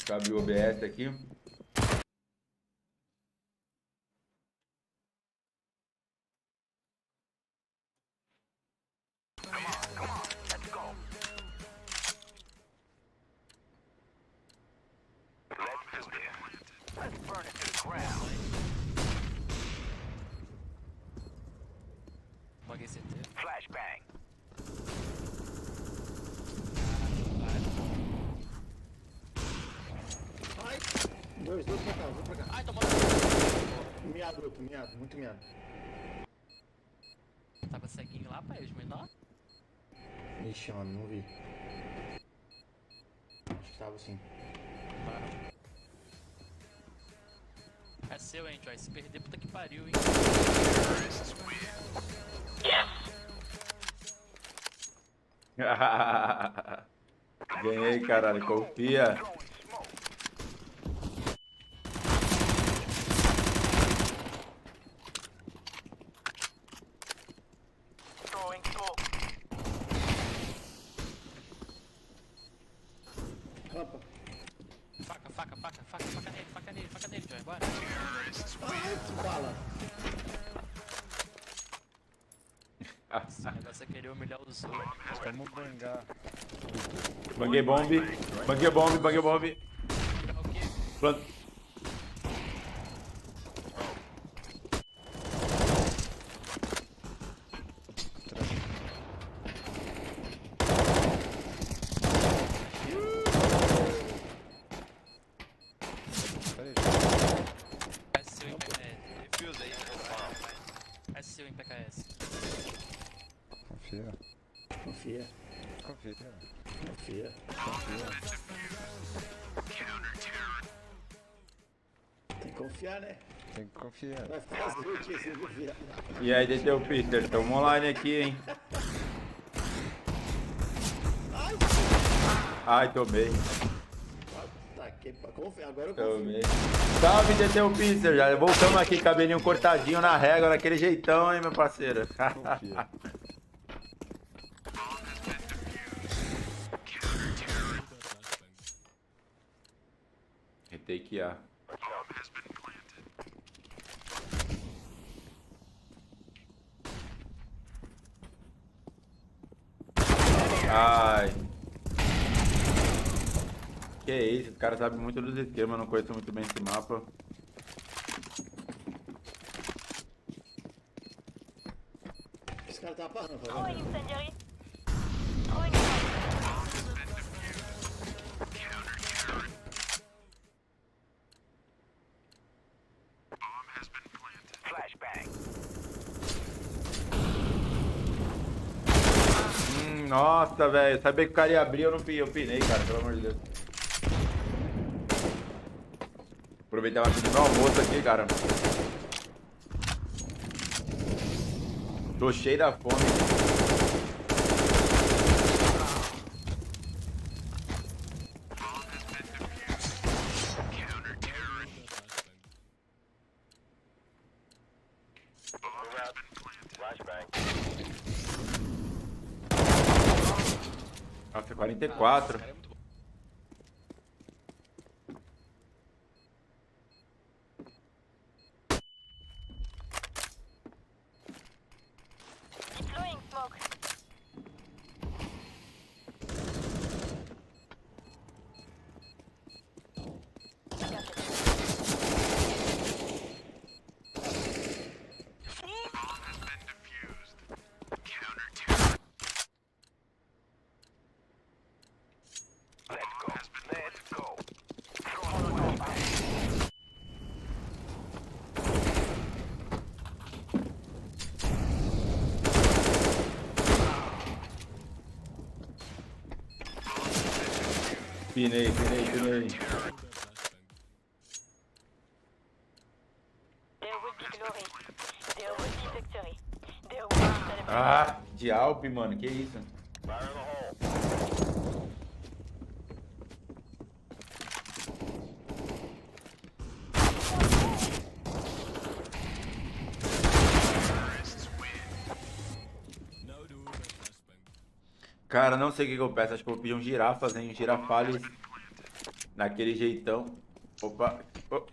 Speaker 1: Cabe o OBS aqui.
Speaker 4: Let's burn it to the ground.
Speaker 16: Paguei CT.
Speaker 4: Flashbang.
Speaker 6: Dois pra cá, dois pra cá.
Speaker 16: Ai, tomou.
Speaker 6: Miado, outro, miado, muito miado.
Speaker 16: Tava ceguinho lá, pai, os menor.
Speaker 6: Ixi, mano, não vi. Acho que tava assim.
Speaker 16: É seu, hein, Joy. Se perder, puta que pariu, hein.
Speaker 1: Ganhei, caralho. Confia.
Speaker 4: Throwing smoke.
Speaker 6: Rampa.
Speaker 16: Faca nele, Joy. Bora.
Speaker 6: Bala.
Speaker 16: Esse negócio é querer humilhar os outros.
Speaker 12: Vamos bangar.
Speaker 1: Banguei bomb. Banguei bomb, banguei bomb. Pronto.
Speaker 16: É seu em PKS.
Speaker 12: Confia.
Speaker 6: Confia.
Speaker 12: Confia.
Speaker 6: Confia.
Speaker 12: Confia.
Speaker 5: confiar, né?
Speaker 6: Tem que confiar.
Speaker 5: Vai fazer o que se confiar?
Speaker 1: E aí, DT o Peter, tamo online aqui, hein? Ai, tomei.
Speaker 5: Tá, que pra confiar. Agora eu
Speaker 1: Tomei.
Speaker 5: confio.
Speaker 1: Salve, DT o Peter. Já voltamos aqui, cabelinho cortadinho na régua, naquele jeitão, hein, meu parceiro?
Speaker 6: Confia.
Speaker 1: Retake A. Ai. Que isso, os caras sabem muito dos esquemas, eu não conheço muito bem esse mapa.
Speaker 5: Esse cara tá apagando, tá vendo?
Speaker 1: Nossa, velho. Sabia que o cara ia abrir, eu não eu pinei, cara, pelo amor de Deus. Aproveitar uma pedir meu almoço aqui, cara. Tô cheio da fome. Nossa, 44. Pinei. Ah, de Alpe, mano, que isso? Cara, não sei o que eu peço, acho que eu vou pedir um girafas, hein? Um girafales naquele jeitão. Opa. Oh.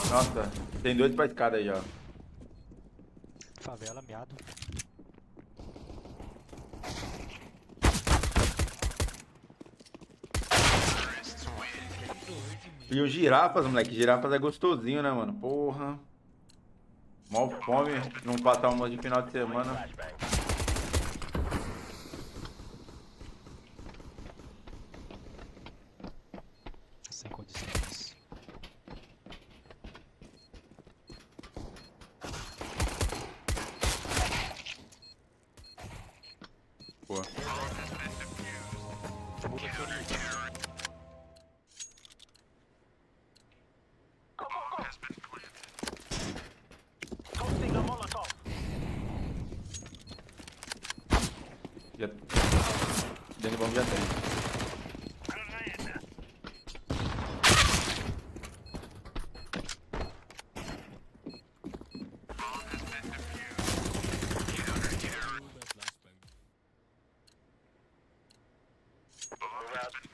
Speaker 1: Nossa, tem dois pra escada aí já.
Speaker 3: Favela, miado.
Speaker 1: E o girafas, moleque. Girafas é gostosinho, né, mano? Porra. Mó fome, não passar uma de final de semana.
Speaker 3: Sem condições.
Speaker 1: Boa. Já... Dentro do bomb já tem.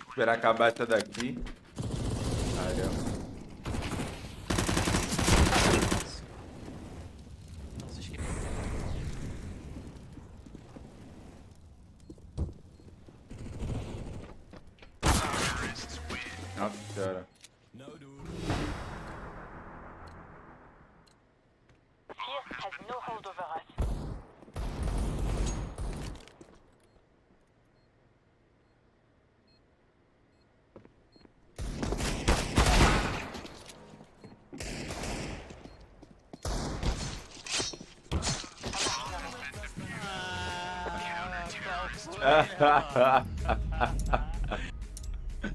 Speaker 1: Esperar acabar essa daqui. Caramba. Nossa senhora.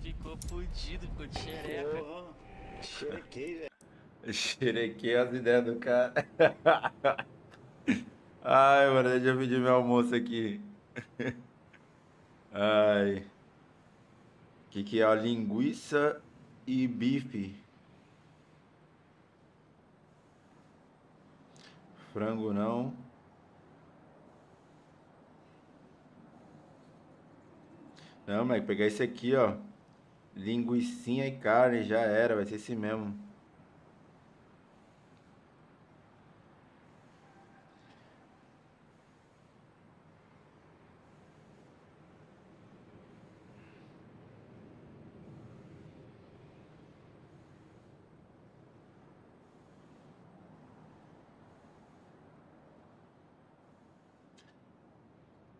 Speaker 16: Ficou fudido, ficou de xereca.
Speaker 17: Xerequei, velho.
Speaker 1: Xerequei as ideias do cara. Ai, mano, deixa eu pedir meu almoço aqui. Ai. O que é a linguiça e bife? Frango não. Não, mas pegar esse aqui, ó. Linguicinha e carne, já era, vai ser esse mesmo.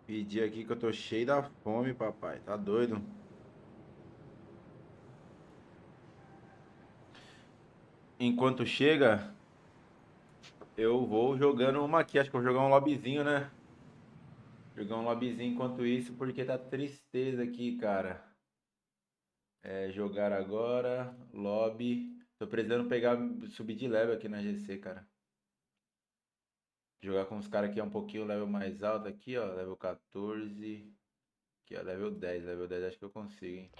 Speaker 1: Pedi aqui que eu tô cheio da fome, papai. Tá doido? Enquanto chega, eu vou jogando uma aqui. Acho que eu vou jogar um lobbyzinho, né? Jogar um lobbyzinho enquanto isso, porque tá tristeza aqui, cara. É, jogar agora, lobby. Tô precisando pegar, subir de level aqui na GC, cara. Jogar com os caras que é um pouquinho level mais alto aqui, ó. Level 14. Aqui, ó, level 10. Level 10 acho que eu consigo, hein.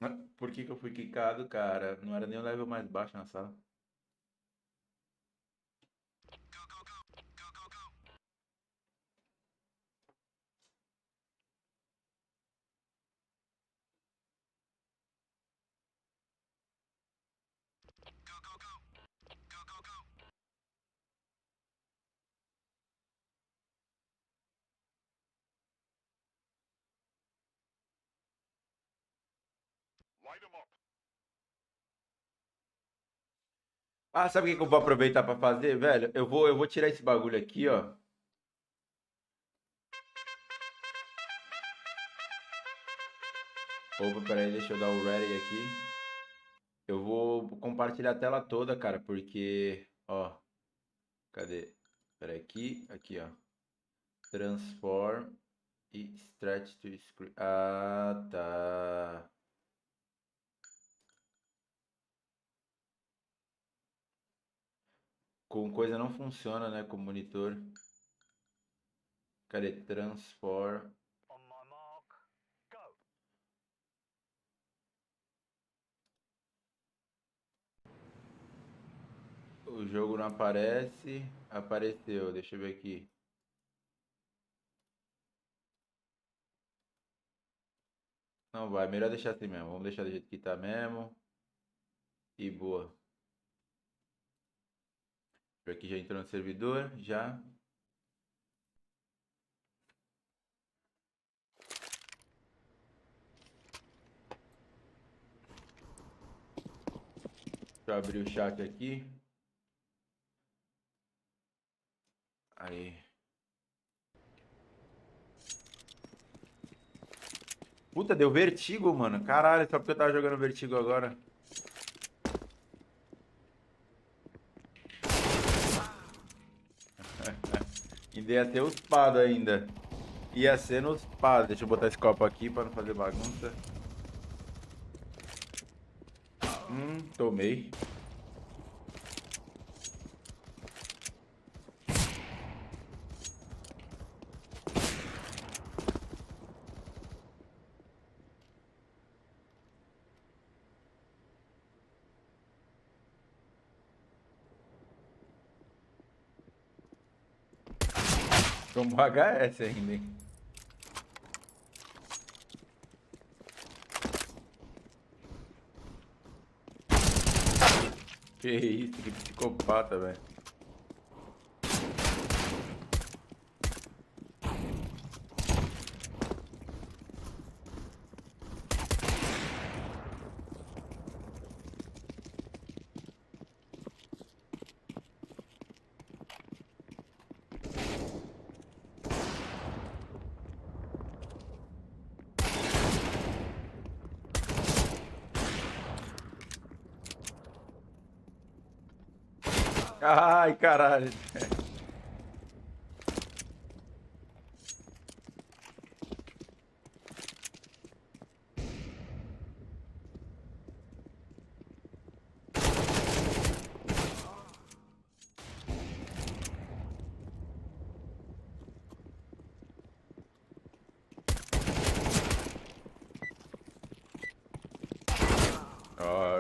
Speaker 1: Mas por que que eu fui quicado, cara? Não era nem o level mais baixo na sala. Ah, sabe o que que eu vou aproveitar pra fazer, velho? Eu vou tirar esse bagulho aqui, ó. Opa, peraí, deixa eu dar o ready aqui. Eu vou compartilhar a tela toda, cara, porque, ó, cadê? Peraí, aqui, ó. Transform e stretch to screen. Ah, tá. Com coisa não funciona, né, com monitor. Cadê? Transform. O jogo não aparece. Apareceu, deixa eu ver aqui. Não vai, melhor deixar assim mesmo. Vamos deixar do jeito que tá mesmo. E boa. Aqui já entrou no servidor, já. Deixa eu abrir o chat aqui. Aí. Puta, deu vertigo, mano. Caralho, só porque eu tava jogando vertigo agora. Ainda ia ter os pados ainda. Ia ser nos pados. Deixa eu botar esse copo aqui pra não fazer bagunça. Tomei. Tomou HS ainda, hein? Que isso, que psicopata, velho. Ai, caralho.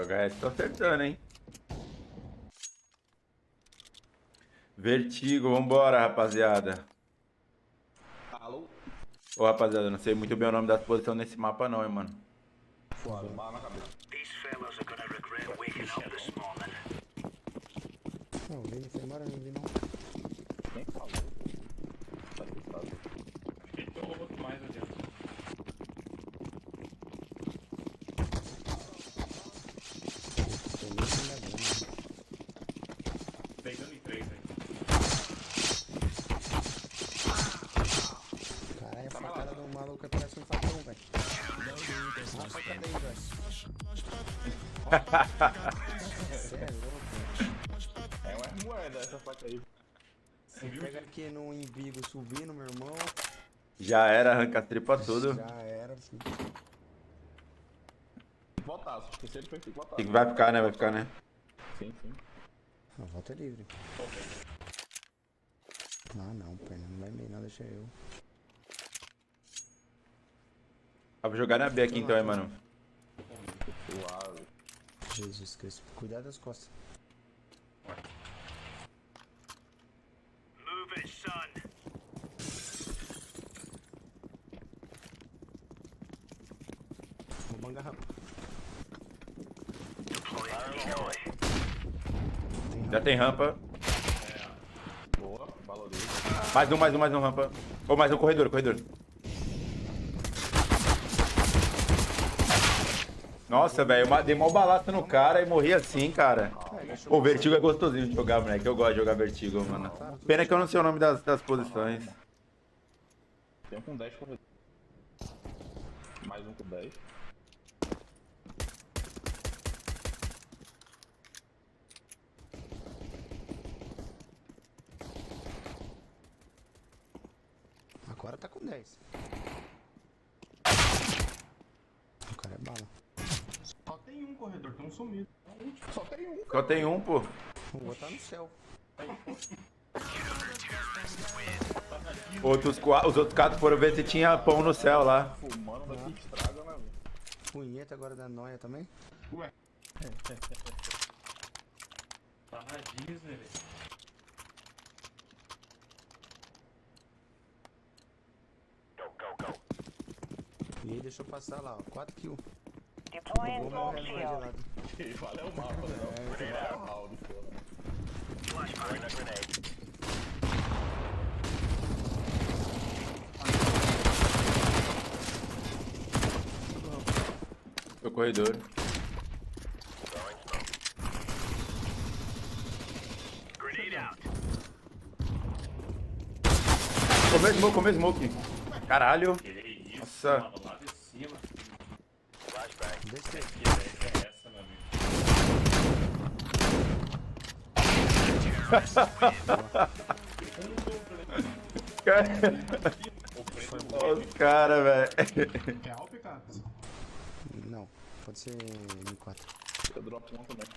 Speaker 1: HS tô acertando, hein? Vertigo, vambora, rapaziada.
Speaker 5: Alô?
Speaker 1: Ô, rapaziada, não sei muito bem o nome das posições nesse mapa não, hein, mano.
Speaker 5: Foda, bala na cabeça.
Speaker 6: Não, vi, não foi embora, não vi não.
Speaker 5: Quem falou? Tá assustado.
Speaker 10: Tem outro mais adiante. Pegando em 3 aí.
Speaker 6: Caralho, a facada do maluco parece um facão, velho. Uma facada aí, velho. Cê é louco, velho.
Speaker 5: É uma moeda essa faca aí.
Speaker 6: Você pega aqui no embigo subindo, meu irmão.
Speaker 1: Já era, arranca a tripa tudo.
Speaker 6: Já era, filho.
Speaker 5: Botaço, esqueci ele foi botaço.
Speaker 1: Vai ficar, né? Vai ficar, né?
Speaker 5: Sim, sim.
Speaker 6: A volta é livre. Ah, não, perna, não vai meio não, deixa eu.
Speaker 1: Vou jogar na B aqui então, hein, mano.
Speaker 5: Suave.
Speaker 6: Jesus Cristo, cuidado das costas.
Speaker 4: Move it, son.
Speaker 6: Vou bangar rápido.
Speaker 1: Já tem rampa.
Speaker 5: Boa, valoriza.
Speaker 1: Mais um rampa. Ou mais um corredor. Nossa, velho, eu dei mó balaço no cara e morri assim, cara. O Vertigo é gostosinho de jogar, moleque. Eu gosto de jogar Vertigo, mano. Pena que eu não sei o nome das posições.
Speaker 5: Tem um com 10 corredor. Mais um com 10.
Speaker 6: Agora tá com 10. O cara é bala.
Speaker 8: Só tem um corredor, tem um sumido.
Speaker 5: Só tem um.
Speaker 1: Só tem um, pô.
Speaker 6: Vou botar no céu.
Speaker 1: Os outros 4 foram ver se tinha pão no céu lá.
Speaker 5: Fumando daqui estraga, né?
Speaker 6: Punheta agora da noia também?
Speaker 8: Ué.
Speaker 10: Tá na Disney, velho.
Speaker 6: E aí deixou passar lá, ó. 4 kills.
Speaker 4: Deploying
Speaker 6: Vou morrer
Speaker 4: bomb
Speaker 6: ali
Speaker 4: shield.
Speaker 6: de lado.
Speaker 5: Valeu o mapa, né? Valeu o round, porra.
Speaker 4: Flashbang. Grenade.
Speaker 1: Meu corredor.
Speaker 4: Grenade out.
Speaker 1: Comer smoke. Caralho. Nossa.
Speaker 10: Mano, lá de cima.
Speaker 6: Desce.
Speaker 10: Que ideia é essa, meu amigo?
Speaker 1: Os caras, velho.
Speaker 8: É Alp, cara?
Speaker 6: Não, pode ser M4.
Speaker 5: Eu drop um também.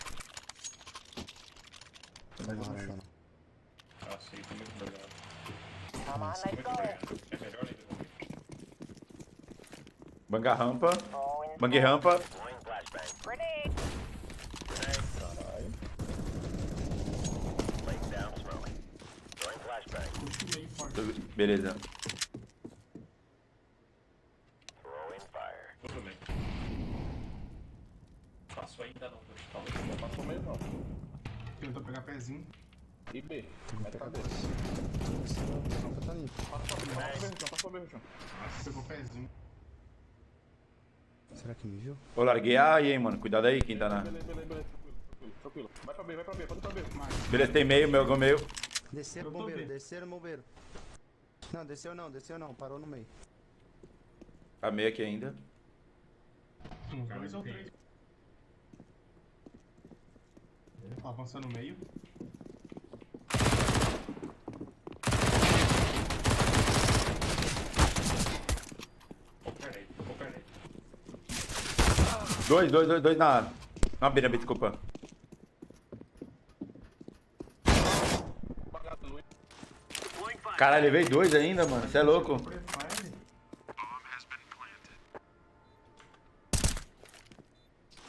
Speaker 6: Não, não.
Speaker 10: Ah, sim, tá muito melhor.
Speaker 4: Come on, let's
Speaker 10: Muito
Speaker 4: go.
Speaker 10: melhor. É melhor ainda comigo.
Speaker 1: Banga rampa. Bangue rampa.
Speaker 4: Deploying flashbang. Grenade.
Speaker 5: Caralho.
Speaker 4: Laying down smoke. Throwing flashbang.
Speaker 1: Beleza.
Speaker 4: Throwing fire.
Speaker 10: Tudo bem. Passou ainda não,
Speaker 5: Não passou meio não.
Speaker 8: Tentou pegar pezinho.
Speaker 5: E B. Mete cabeça.
Speaker 6: Tá limpo.
Speaker 5: Passa pra B, João.
Speaker 8: Nossa, pegou pezinho.
Speaker 6: Será que me viu?
Speaker 1: Eu larguei A aí, hein, mano. Cuidado aí, quem tá na.
Speaker 5: Beleza. Tranquilo. Vai pra B, pode ir pra B.
Speaker 1: Beleza, tem meio, meu meio.
Speaker 6: Desceram o bombeiro, Não, desceu não, parou no meio.
Speaker 1: Tá meio aqui ainda.
Speaker 8: Uns 2 ou 3. Avançando no meio.
Speaker 1: Dois na. Na B, desculpa. Caralho, levei 2 ainda, mano. Você é louco?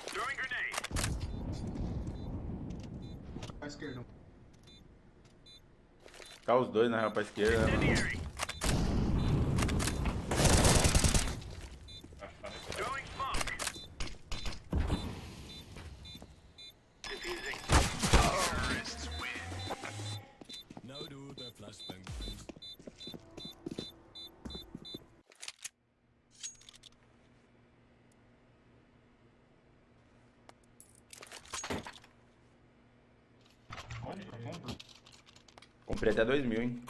Speaker 4: Throwing grenade.
Speaker 1: Ficar os dois na real pra esquerda, né, mano? Comprei até 2.000, hein?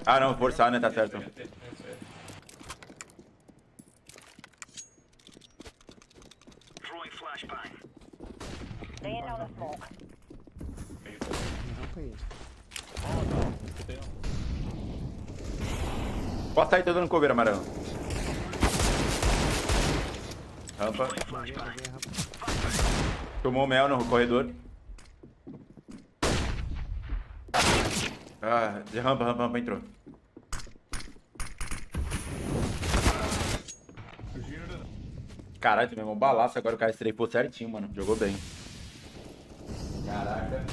Speaker 1: Ah, não, forçar, né? Tá certo. Pode sair, tô dando cover, amarelo. Rampa. Tomou o mel no corredor. Ah, de rampa, entrou. Caralho, tu mesmo balaço, agora o cara strafou certinho, mano. Jogou bem. Caraca.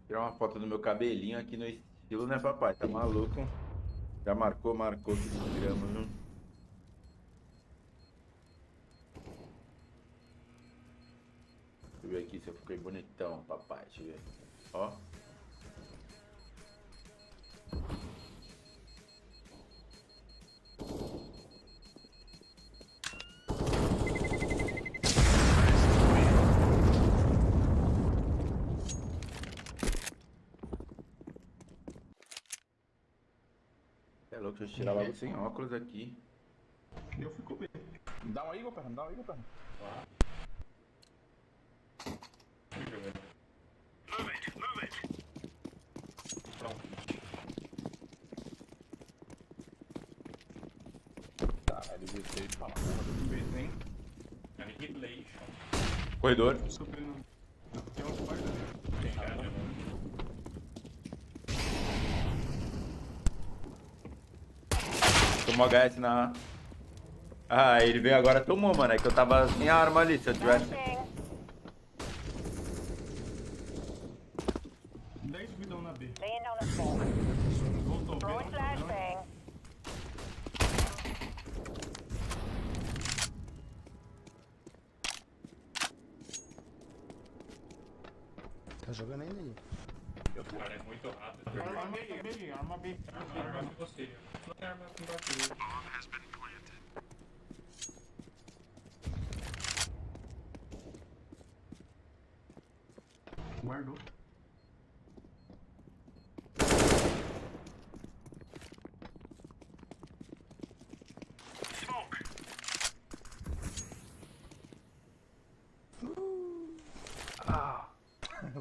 Speaker 1: Tirar uma foto do meu cabelinho aqui no estilo, né, papai? Tá maluco? Já marcou que desgrama, viu? Deixa eu ver aqui se eu fiquei bonitão, papai. Deixa eu ver. Ó. É louco, deixa eu tirar logo sem óculos aqui.
Speaker 5: Eu fico bem. Dá um aí, Igor, dá um aí, Igor. Caralho, gostei de falar. Hein?
Speaker 1: Corredor. Tomou HS na... Ah, ele veio agora, tomou, mano. É que eu tava sem arma ali, se eu tivesse...
Speaker 8: 10 vidão na B.
Speaker 4: Voltou. Throwing flashbang.
Speaker 6: Tá jogando ainda aí?
Speaker 10: Cara, é muito rápido.
Speaker 8: Arma B.
Speaker 10: Arma de você. Não tem arma com você.
Speaker 8: Guardou.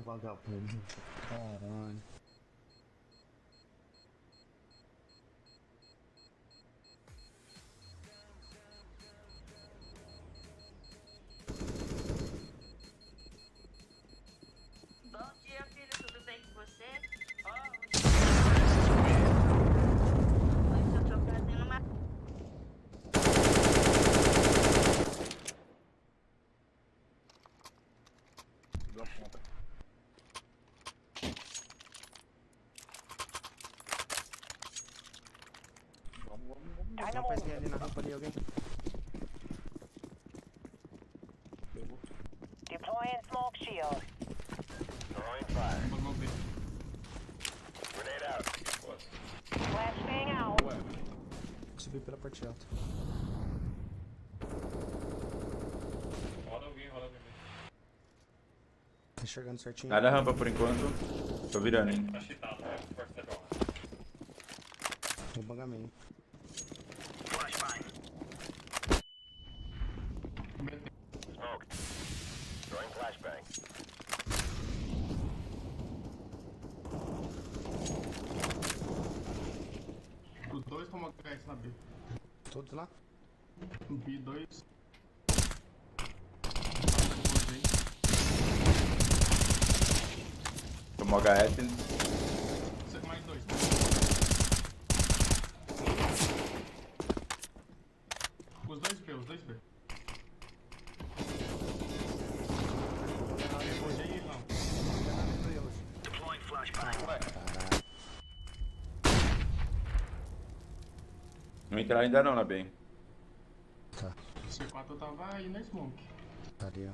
Speaker 6: Vagabundo. Caralho.
Speaker 18: Bom dia, filho. Tudo bem com você? Hoje eu tô fazendo uma...
Speaker 2: Rapazinho ali na rampa ali, alguém.
Speaker 4: Deploying smoke shield. Throwing fire. Grenade out. Flashbang out.
Speaker 6: Subi pela parte alta.
Speaker 10: Roda alguém.
Speaker 6: Tá enxergando certinho.
Speaker 1: Nada rampa por enquanto. Tô virando, hein.
Speaker 10: Tá cheatado, né? Força da joga.
Speaker 6: Vou bangar meio.
Speaker 4: Smoke. Throwing flashbang.
Speaker 8: Os dois tomam HS na B.
Speaker 6: Todos lá?
Speaker 8: B2.
Speaker 1: Tomou HS.
Speaker 8: Mais dois. Os dois B, os dois B. Hoje aí, não.
Speaker 4: Deploying flashbang.
Speaker 1: Não entraram ainda não na B.
Speaker 8: C4 tava aí na smoke.
Speaker 6: Tá ali, ó.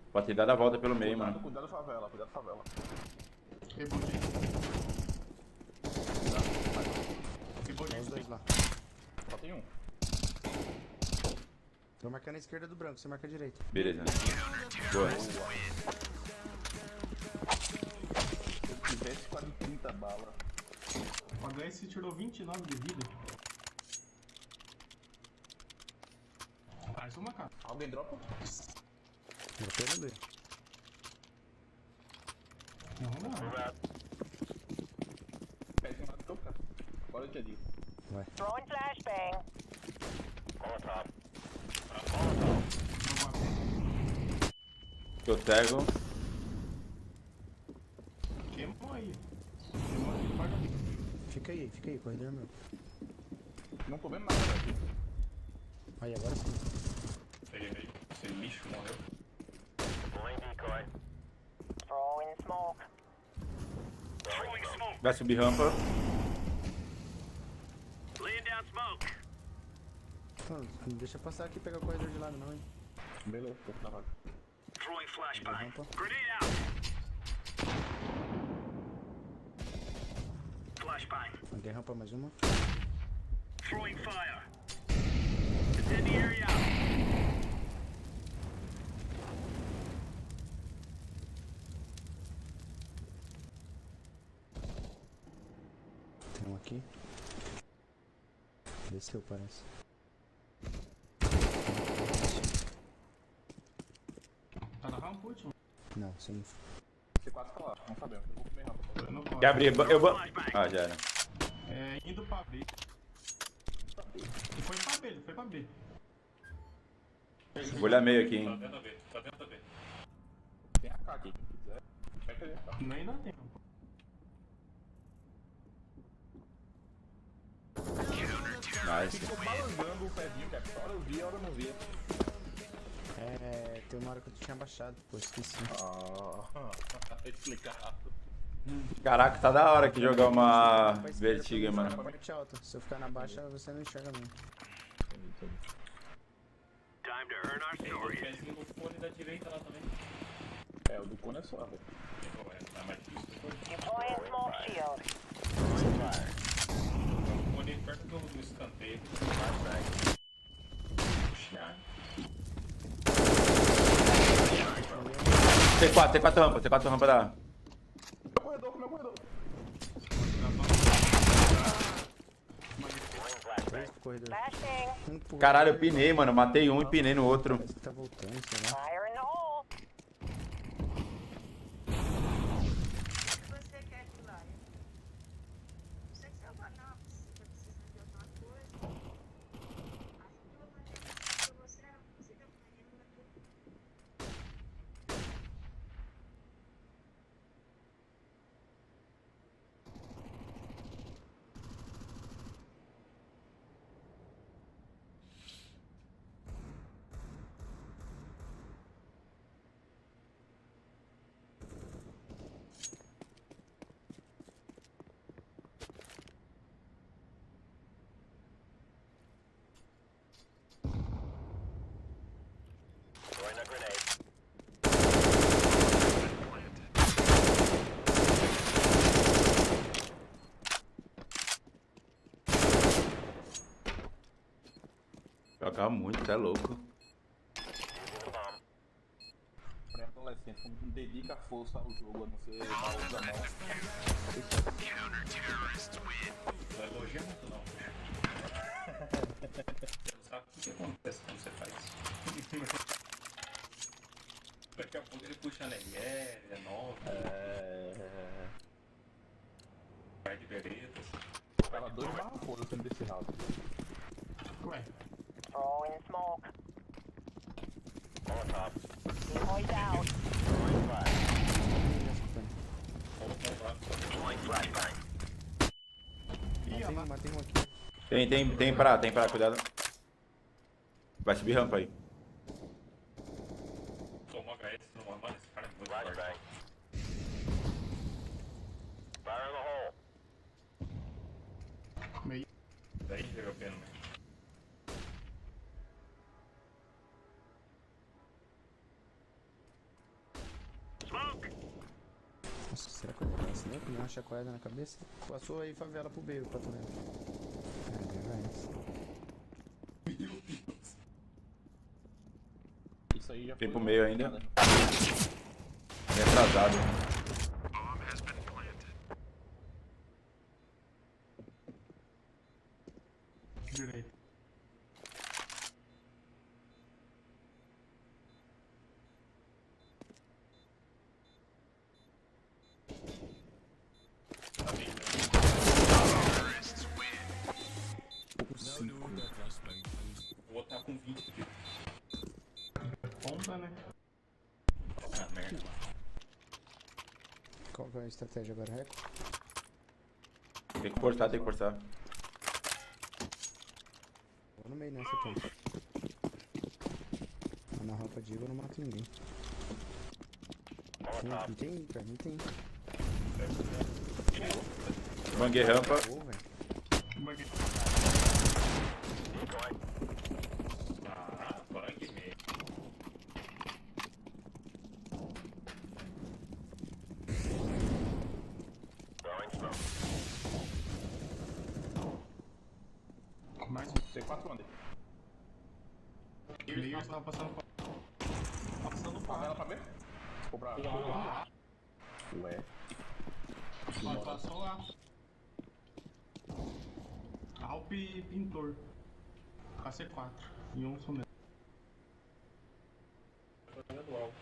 Speaker 1: Pode ter dado a volta pelo meio, mano.
Speaker 5: Cuidado favela, cuidado favela.
Speaker 8: Rebotei.
Speaker 6: Tem os dois lá.
Speaker 5: Só tem um.
Speaker 6: Tô marcando a esquerda do branco, você marca a direita.
Speaker 1: Beleza. Boa.
Speaker 5: Se tivesse quase 30 balas.
Speaker 8: O HS tirou 29 de vida. Mais uma cara.
Speaker 5: Alguém dropa?
Speaker 6: Dropei no B.
Speaker 8: Não.
Speaker 5: Pede um lado teu cara. Agora eu te digo.
Speaker 6: Vai.
Speaker 4: Throwing flashbang. Molotov.
Speaker 1: Tô cego.
Speaker 8: Queimou aí. Paga ali.
Speaker 6: Fica aí, corredor meu.
Speaker 5: Não tô vendo nada aqui.
Speaker 6: Aí, agora sim.
Speaker 10: Peguei. Esse lixo morreu.
Speaker 4: Deploying decoy. Throwing smoke. Throwing smoke.
Speaker 1: Vai subir rampa.
Speaker 4: Laying down smoke.
Speaker 6: Não deixa passar aqui e pegar o corredor de lado não, hein.
Speaker 5: Beleza, tô na vaga.
Speaker 4: Throwing flashbang.
Speaker 6: Rampa.
Speaker 4: Grenade out. Flashbang.
Speaker 6: Mandei rampa mais uma.
Speaker 4: Throwing fire. Incendiary out.
Speaker 6: Tem um aqui. Desceu, parece.
Speaker 8: Tá na rampa último.
Speaker 6: Não, sem.
Speaker 5: C4 tá lá, não sabemos. Eu vou comer rápido.
Speaker 8: Eu não posso.
Speaker 1: Quer abrir? Eu vou. Ah, já era.
Speaker 8: É, indo pra B. Foi pra B, foi pra B.
Speaker 1: Vou olhar meio aqui,
Speaker 10: Tá
Speaker 1: hein.
Speaker 10: dentro da B, tá dentro da B.
Speaker 5: Tem AK aqui, quem quiser. Vai querer, tá?
Speaker 8: Não ainda tem.
Speaker 1: Nice.
Speaker 5: Ficou balançando o pezinho, cara. Hora eu vi, hora eu não via.
Speaker 6: É, tem uma hora que eu tinha baixado, pô, esqueci.
Speaker 5: Explicado.
Speaker 1: Caraca, tá da hora aqui jogar uma vertiga, mano.
Speaker 6: Parte alta. Se eu ficar na baixa, você não enxerga mesmo.
Speaker 4: Time to earn our
Speaker 10: Tem
Speaker 4: story.
Speaker 10: dois pezinhos no cone da direita lá também.
Speaker 5: É, o do cone é suave.
Speaker 10: Tá mais difícil depois.
Speaker 4: Deploying smoke shield.
Speaker 10: O cone perto do escanteio.
Speaker 1: T4 rampa da.
Speaker 5: Meu corredor, meu corredor.
Speaker 6: Corredor.
Speaker 4: Flashbang.
Speaker 1: Caralho, eu pinei, mano. Matei um e pinei no outro.
Speaker 6: Parece que tá voltando, sei lá.
Speaker 4: Fire in the hole.
Speaker 18: O que você quer de lá? Não sei se eu vou não, se você precisa de alguma coisa. Assim que eu vou fazer pra você, você deu uma renda tudo.
Speaker 4: Throwing a grenade.
Speaker 1: Jogar muito, você é louco.
Speaker 4: Using the bomb.
Speaker 5: Pré-adolescente, como dedica força ao jogo, a não ser mal usa não.
Speaker 10: Não elogia muito não. Você não sabe o que acontece quando você faz isso. Daqui a pouco ele puxa a LR, é nova. Vai de beretas.
Speaker 5: Tava 2/4 no fim desse round.
Speaker 8: Ué.
Speaker 4: Throwing smoke. Molotov. Decoys out. Throwing fire.
Speaker 1: Tem pra, cuidado. Vai subir rampa aí.
Speaker 10: Tomou HS, não mano, esse cara é muito forte.
Speaker 4: Fire in the hole.
Speaker 8: Meio.
Speaker 10: Daí pegou pena, mano.
Speaker 6: Nossa, será que eu vou assim? Não, uma chacoalhada na cabeça? Passou aí favela pro B, pra tu ver.
Speaker 5: Isso aí já
Speaker 1: Tem
Speaker 5: foi
Speaker 1: pro meio ainda. É atrasado.
Speaker 8: Direito.
Speaker 5: O outro tá com 20 aqui.
Speaker 8: Ponta, né?
Speaker 5: Ah, merda, mano.
Speaker 6: Qual que é a estratégia agora, Reco?
Speaker 1: Tem que forçar,
Speaker 6: Vou no meio nessa aqui. Na rampa de eu não mato ninguém. Tem, cara, não tem.
Speaker 1: Banguei rampa.
Speaker 6: Pô, velho.
Speaker 5: Ah, bug mesmo.
Speaker 8: Mais
Speaker 5: C4 under.
Speaker 8: meio tava passando
Speaker 5: Favela pra ver? Ficou pra... Ué.
Speaker 8: Pode passar lá. Alp e pintor. KC4. E um sumiu.
Speaker 5: Tô jogando alto.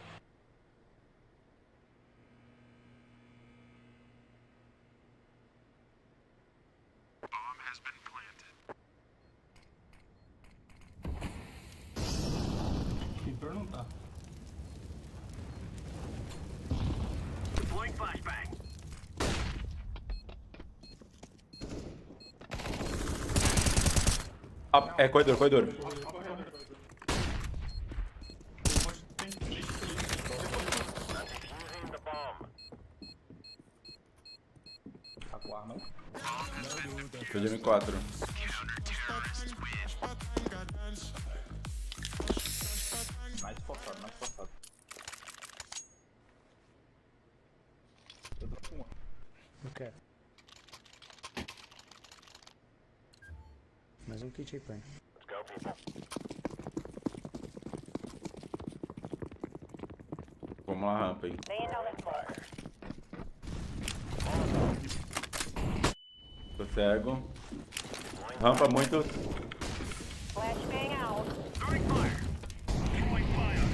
Speaker 8: Pintor não tá.
Speaker 4: Deploying flashbang.
Speaker 1: Ah, é corredor.
Speaker 4: Defusing the bomb.
Speaker 5: Tá com arma, não?
Speaker 1: Tô de M4.
Speaker 5: Mais forçado. Eu dou uma.
Speaker 6: Não quero. Mais um kit aí, pai.
Speaker 4: Let's go, people.
Speaker 1: Vamos lá, rampa aí.
Speaker 4: Laying down that fire.
Speaker 1: Tô cego. Rampa muito.
Speaker 4: Flashbang out. Throwing fire. Throwing fire.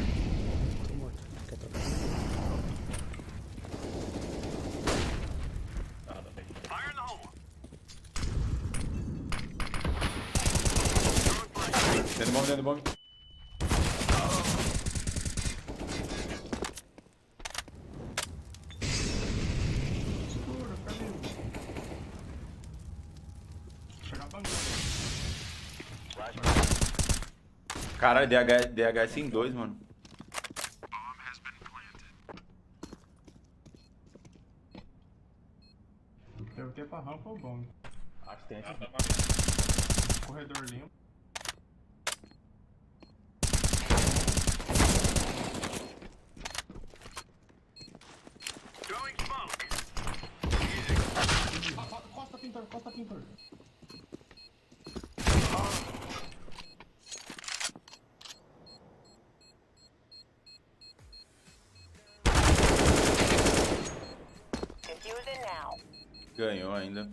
Speaker 6: Tô morto. Quer trocar?
Speaker 4: Fire in the hole.
Speaker 1: Dentro do bomb.
Speaker 8: Segura, cadê? Chegar bangando.
Speaker 1: Caralho, DHS em 2, mano.
Speaker 8: Deve ter pra rampa ou bom.
Speaker 5: Acho que tem aqui.
Speaker 8: Corredor limpo.
Speaker 4: Throwing smoke.
Speaker 8: Costa pintor.
Speaker 4: Defusing now.
Speaker 1: Ganhou ainda.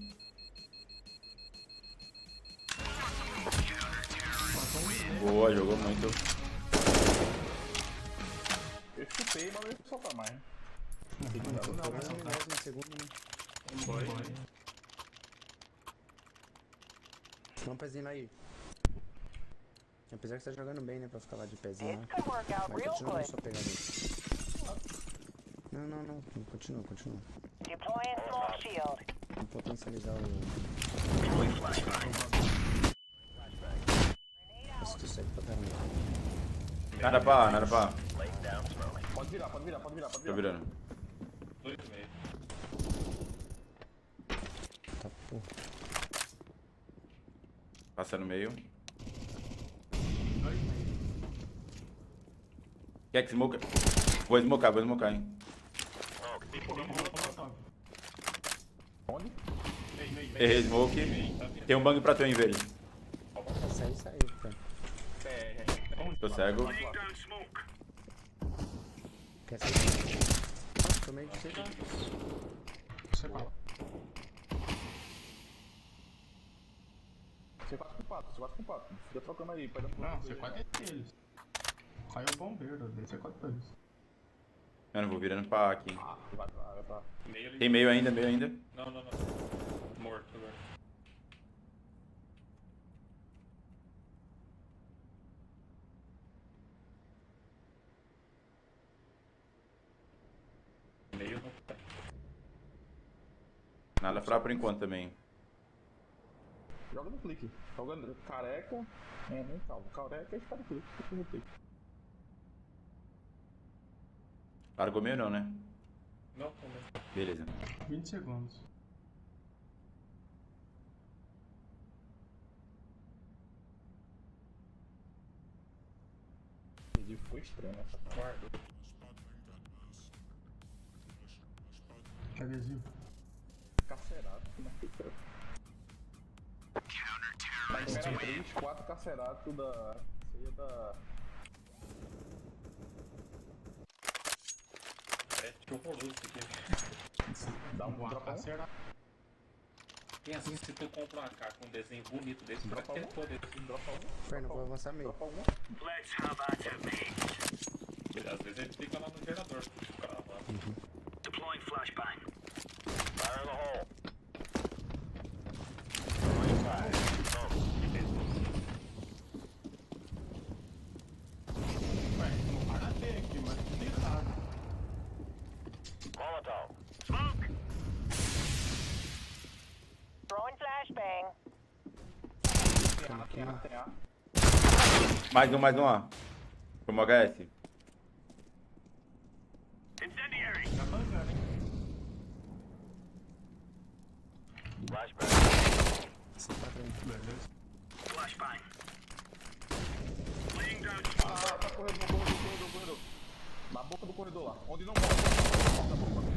Speaker 1: Boa, jogou muito.
Speaker 5: Eu chutei, mas eu ia soltar mais.
Speaker 6: No segundo, né? Vamos pezinho aí. Apesar que você tá jogando bem, né? Pra ficar lá de pezinho lá.
Speaker 4: This could work out
Speaker 6: Mas
Speaker 4: real
Speaker 6: continua
Speaker 4: good.
Speaker 6: com sua pegada aí. Não. Continua.
Speaker 4: Deploying smoke shield.
Speaker 6: Vamos potencializar o...
Speaker 4: Deploying flashbang.
Speaker 1: Nada pra A, nada pra A.
Speaker 5: Pode virar, pode virar, pode virar, pode
Speaker 1: Tô
Speaker 5: virar.
Speaker 1: virando.
Speaker 5: 2,5.
Speaker 6: Tá, porra.
Speaker 1: Passa no meio. Quer que smoke? Vou smocar, hein.
Speaker 5: Onde?
Speaker 1: Errei smoke. Tem um bang pra tu, hein, velho.
Speaker 6: Saiu, cara.
Speaker 1: Tô cego.
Speaker 6: Quer sair? Nossa, tomei de sei lá.
Speaker 8: C4.
Speaker 5: C4 com 4, C4 com 4. Fica trocando aí, pode dar
Speaker 8: Não, C4 é deles. Caiu o bombeiro, eu dei C4 pra eles.
Speaker 1: Mano, vou virando pra A aqui.
Speaker 5: Vai pra.
Speaker 1: Tem meio ainda,
Speaker 10: Não. Morto agora.
Speaker 5: Meio não tá.
Speaker 1: Nada pra por enquanto também.
Speaker 5: Joga no clique. Jogando careca. Calma. Careca e espera clique. Fica no clique.
Speaker 1: Largou meio não, né?
Speaker 10: Não, também.
Speaker 1: Beleza.
Speaker 8: 20 segundos.
Speaker 5: Ele ficou estranho essa guarda.
Speaker 8: Que adesivo.
Speaker 5: Carcerado, na fita. Na primeira 3, 4 carcerados da. Ceia da.
Speaker 10: É tipo horroroso isso aqui.
Speaker 5: Dá um drop
Speaker 8: Carcerado.
Speaker 10: Tem assim, se tu compra uma AK com um desenho bonito desse, pra que poder assim,
Speaker 5: dropa um.
Speaker 6: Inferno, vou avançar meio.
Speaker 5: Dropa um.
Speaker 4: Let's have at it, mate.
Speaker 10: Às vezes ele fica lá no gerador, o cara lá.
Speaker 4: Deploying flashbang. Fire in the hole.
Speaker 8: Ué, não para B aqui, mas não tem nada.
Speaker 4: Molotov. Smoke. Throwing flashbang.
Speaker 5: Tem A.
Speaker 1: Mais um, ó. Tomou HS.
Speaker 4: Incendiary.
Speaker 8: Tá bangando, hein?
Speaker 4: Flashbang.
Speaker 8: Beleza.
Speaker 4: Flashbang. Laying down
Speaker 5: Tá correndo no corredor. Na boca do corredor lá. Onde não morre. Na boca.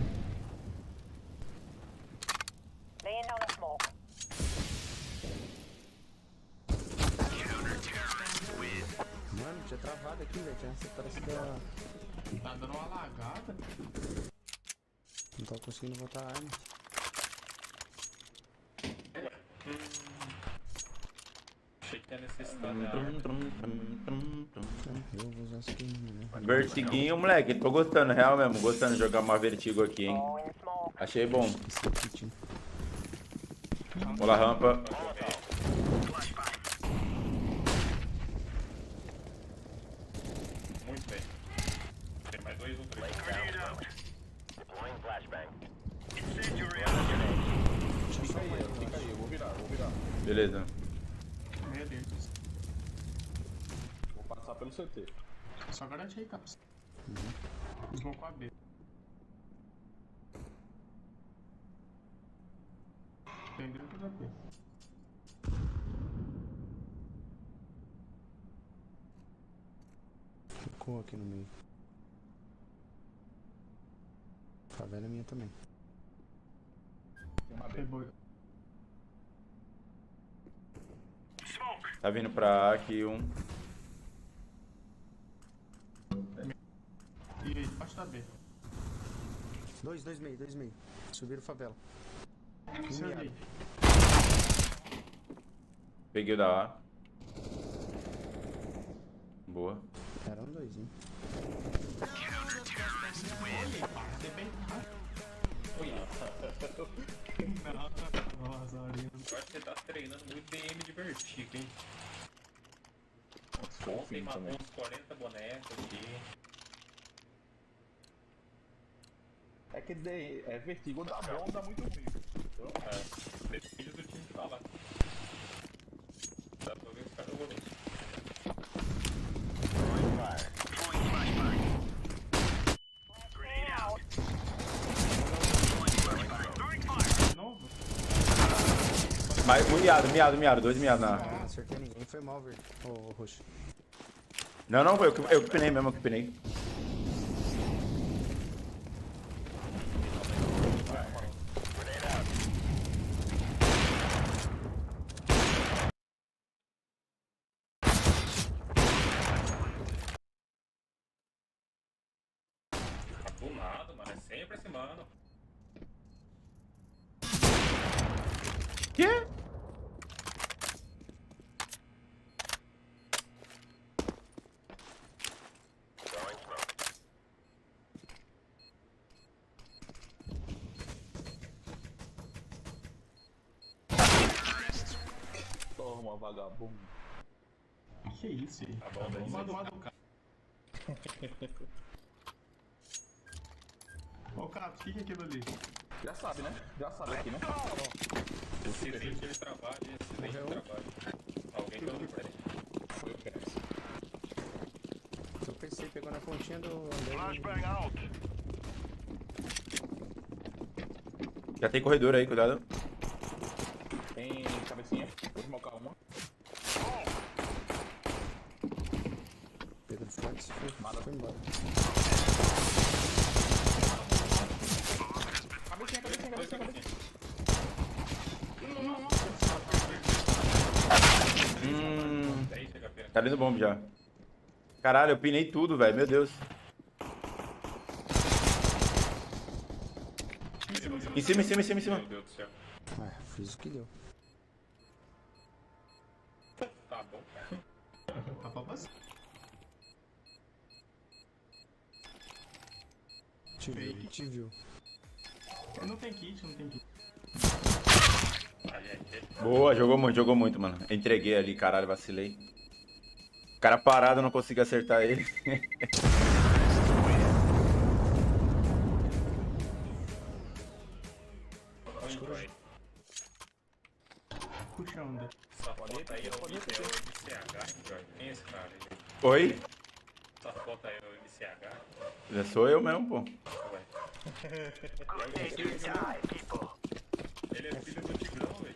Speaker 4: laying down the smoke.
Speaker 6: Mano, tinha travado aqui, velho. Tinha parecido a...
Speaker 8: Tá dando uma lagada.
Speaker 6: Não tava conseguindo botar a arma.
Speaker 10: Achei que tinha necessidade.
Speaker 6: Eu vou usar essa aqui, né?
Speaker 1: Vertiguinho, moleque. Tô gostando, real mesmo. Gostando de jogar uma vertigo aqui, hein. Achei bom. Vou lá, rampa.
Speaker 10: Muito bem. Tem mais 2 ou 3.
Speaker 4: Deploying flashbang.
Speaker 5: Fica aí, eu vou virar.
Speaker 1: Beleza.
Speaker 8: Meia deles.
Speaker 5: Vou passar pelo CT.
Speaker 8: Só garante aí, caps. Eles vão com a B. Tem dentro da B.
Speaker 6: Ficou aqui no meio. Favela é minha também.
Speaker 5: Tem uma B.
Speaker 8: Tem boi.
Speaker 1: Tá vindo pra A aqui um.
Speaker 8: E aí, debaixo da B.
Speaker 6: Dois meio. Subiram favela.
Speaker 8: Acertei.
Speaker 1: Peguei o da A. Boa.
Speaker 6: Eram dois, hein?
Speaker 8: Nossa,
Speaker 10: Eu acho que você tá treinando muito DM de vertigo, hein? Ontem matou uns 40 bonecos aqui.
Speaker 5: É que é vertigo dá bom, dá muito ruim. Então,
Speaker 10: Depende do time que tá lá. Dá pra ver os caras jogando.
Speaker 1: Mas miado, dois miados na.
Speaker 6: Não acertei ninguém, foi mal, velho. Ô, Roxo.
Speaker 1: Não, foi eu que pinei mesmo, eu que pinei.
Speaker 10: Do nada, mano. É sempre esse mano.
Speaker 1: Quê?
Speaker 5: Toma, vagabundo.
Speaker 8: Que isso aí?
Speaker 10: Tá bom, daí.
Speaker 8: Manda o cara. Ô, Cato, o que é aquilo ali?
Speaker 5: Já sabe, né? Já sabe aqui, né?
Speaker 10: Excelente ele trabalho, excelente trabalho. Alguém deu no pé.
Speaker 5: Foi o Pérez.
Speaker 6: Eu pensei, pegou na pontinha do...
Speaker 1: Já tem corredor aí, cuidado.
Speaker 5: Tem cabecinha. Vou smocar uma.
Speaker 6: Pedro Flex foi embora.
Speaker 5: Cabecinha.
Speaker 1: Tá ali no bomb já. Caralho, eu pinei tudo, velho. Meu Deus. Em cima.
Speaker 10: Meu Deus do céu.
Speaker 6: Ah, fiz o que deu.
Speaker 10: Tá bom, cara.
Speaker 8: Tá pra passar.
Speaker 6: Te viu.
Speaker 8: Não tem kit.
Speaker 1: Boa, jogou muito, mano. Entreguei ali, caralho, vacilei. O cara parado, eu não consegui acertar ele.
Speaker 8: Puxa onda.
Speaker 10: Essa foto aí é o MCH, Jorge. Quem é esse cara aí?
Speaker 1: Oi?
Speaker 10: Essa foto aí é o MCH?
Speaker 1: Já sou eu mesmo, pô.
Speaker 10: Ué. Ele é filho do Tigrão, velho.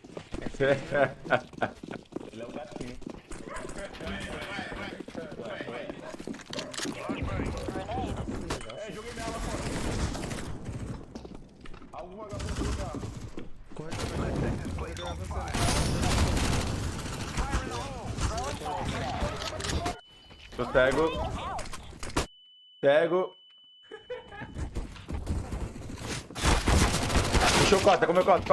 Speaker 5: Ele é o gatinho. Joguei minha ala fora. Algum vagabundo já.
Speaker 6: Corredor avançando.
Speaker 1: Tô cego. Puxou cota, comeu cota.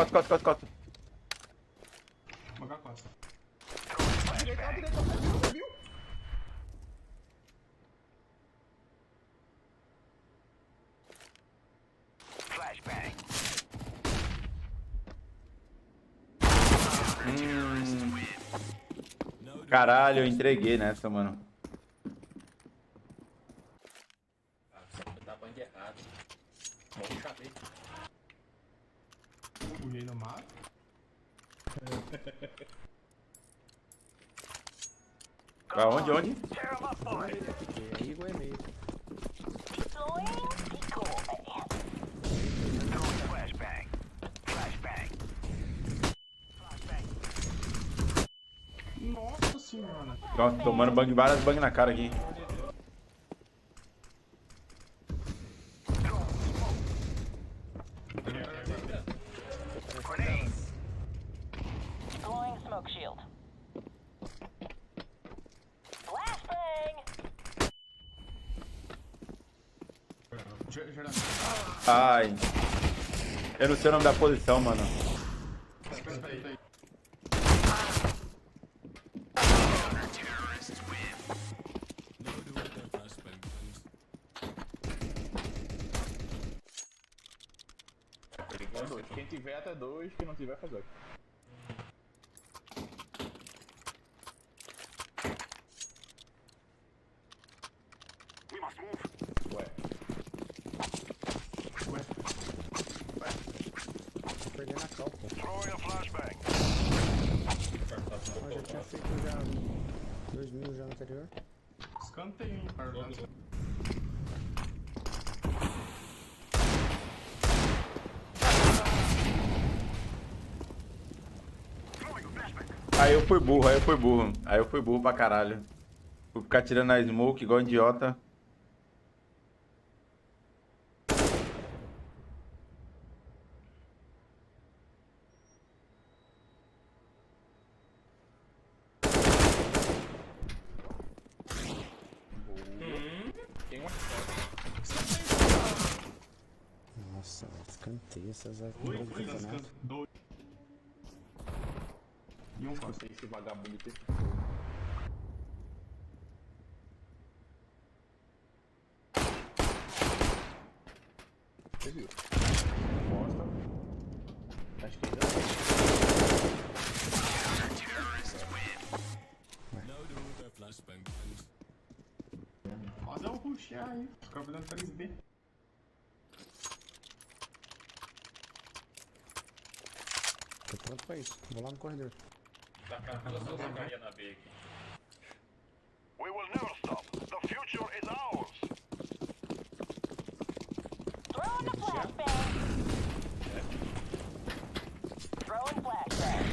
Speaker 8: Jogar costa.
Speaker 5: Direita, viu?
Speaker 1: Caralho, eu entreguei nessa, mano.
Speaker 10: Tá bando errado. Vamos chaver.
Speaker 8: Pulei no mato.
Speaker 1: Vai onde?
Speaker 6: É Igor é meio.
Speaker 8: Nossa senhora.
Speaker 1: Nossa, tomando várias bang na cara aqui.
Speaker 18: Smoke shield.
Speaker 1: Ai. Eu não sei o nome da posição, mano.
Speaker 8: Peraí.
Speaker 5: Quem tiver até 2, quem não tiver faz 8. Ué.
Speaker 6: Tô perdendo a cal, pô. Eu já tinha feito já 2000 já no anterior.
Speaker 8: Escanteio, hein, Carlos.
Speaker 1: Aí eu fui burro, aí eu fui burro. Aí eu fui burro pra caralho. Fui ficar tirando a smoke igual idiota.
Speaker 5: Tem uma
Speaker 6: Nossa, escanteio essas armas do campeonato.
Speaker 8: Dois. E um
Speaker 5: não sei esse vagabundo que você viu? Bosta. Na esquerda.
Speaker 8: Fazer um puxar aí. Ficar fazendo 3B.
Speaker 6: Tô pronto pra isso. Vou lá no corredor.
Speaker 10: Sacaria na B aqui.
Speaker 4: We will never stop. The future is ours.
Speaker 18: Throwing a flashbang. Throwing flashbang.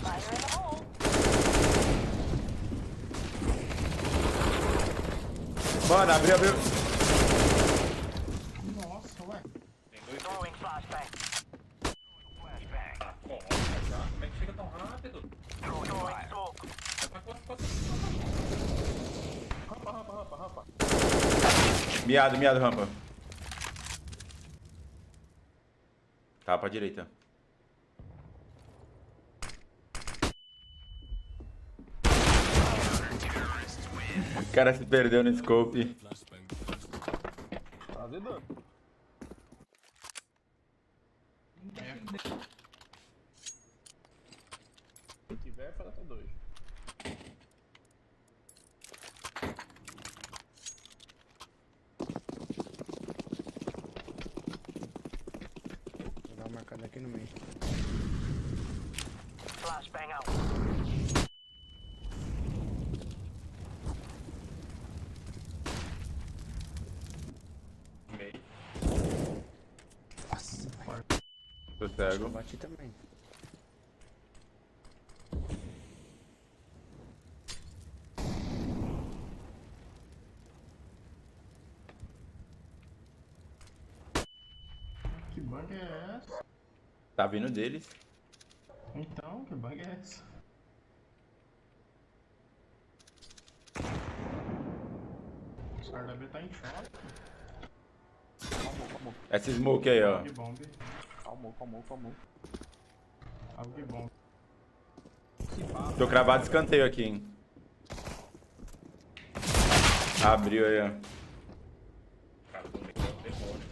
Speaker 18: Fire in the hole.
Speaker 1: Mano, abriu.
Speaker 8: Nossa, ué.
Speaker 10: Tem dois.
Speaker 18: Throwing flashbang.
Speaker 10: Ah, nossa, já. Como é que chega tão rápido?
Speaker 18: Throwing smoke.
Speaker 5: Rampa.
Speaker 1: Miado, rampa. Tá pra direita. O cara se perdeu no scope.
Speaker 5: Fazer dano. Se tiver, faz até dois.
Speaker 6: Vou dar uma marcada aqui no meio.
Speaker 18: Flashbang out.
Speaker 10: Meio.
Speaker 6: Nossa,
Speaker 1: Tô
Speaker 6: eu
Speaker 1: cego.
Speaker 6: bati também.
Speaker 8: Que bang é essa?
Speaker 1: Tá vindo deles.
Speaker 8: Então, que bang é essa? O cara da B tá em choque.
Speaker 5: Calmou.
Speaker 1: Essa smoke aí, ó.
Speaker 8: Que bomb.
Speaker 5: Calmou.
Speaker 8: Algo que bomb.
Speaker 1: Tô cravado escanteio aqui, hein. Abriu aí, ó.
Speaker 10: Cara, tô meio demônio.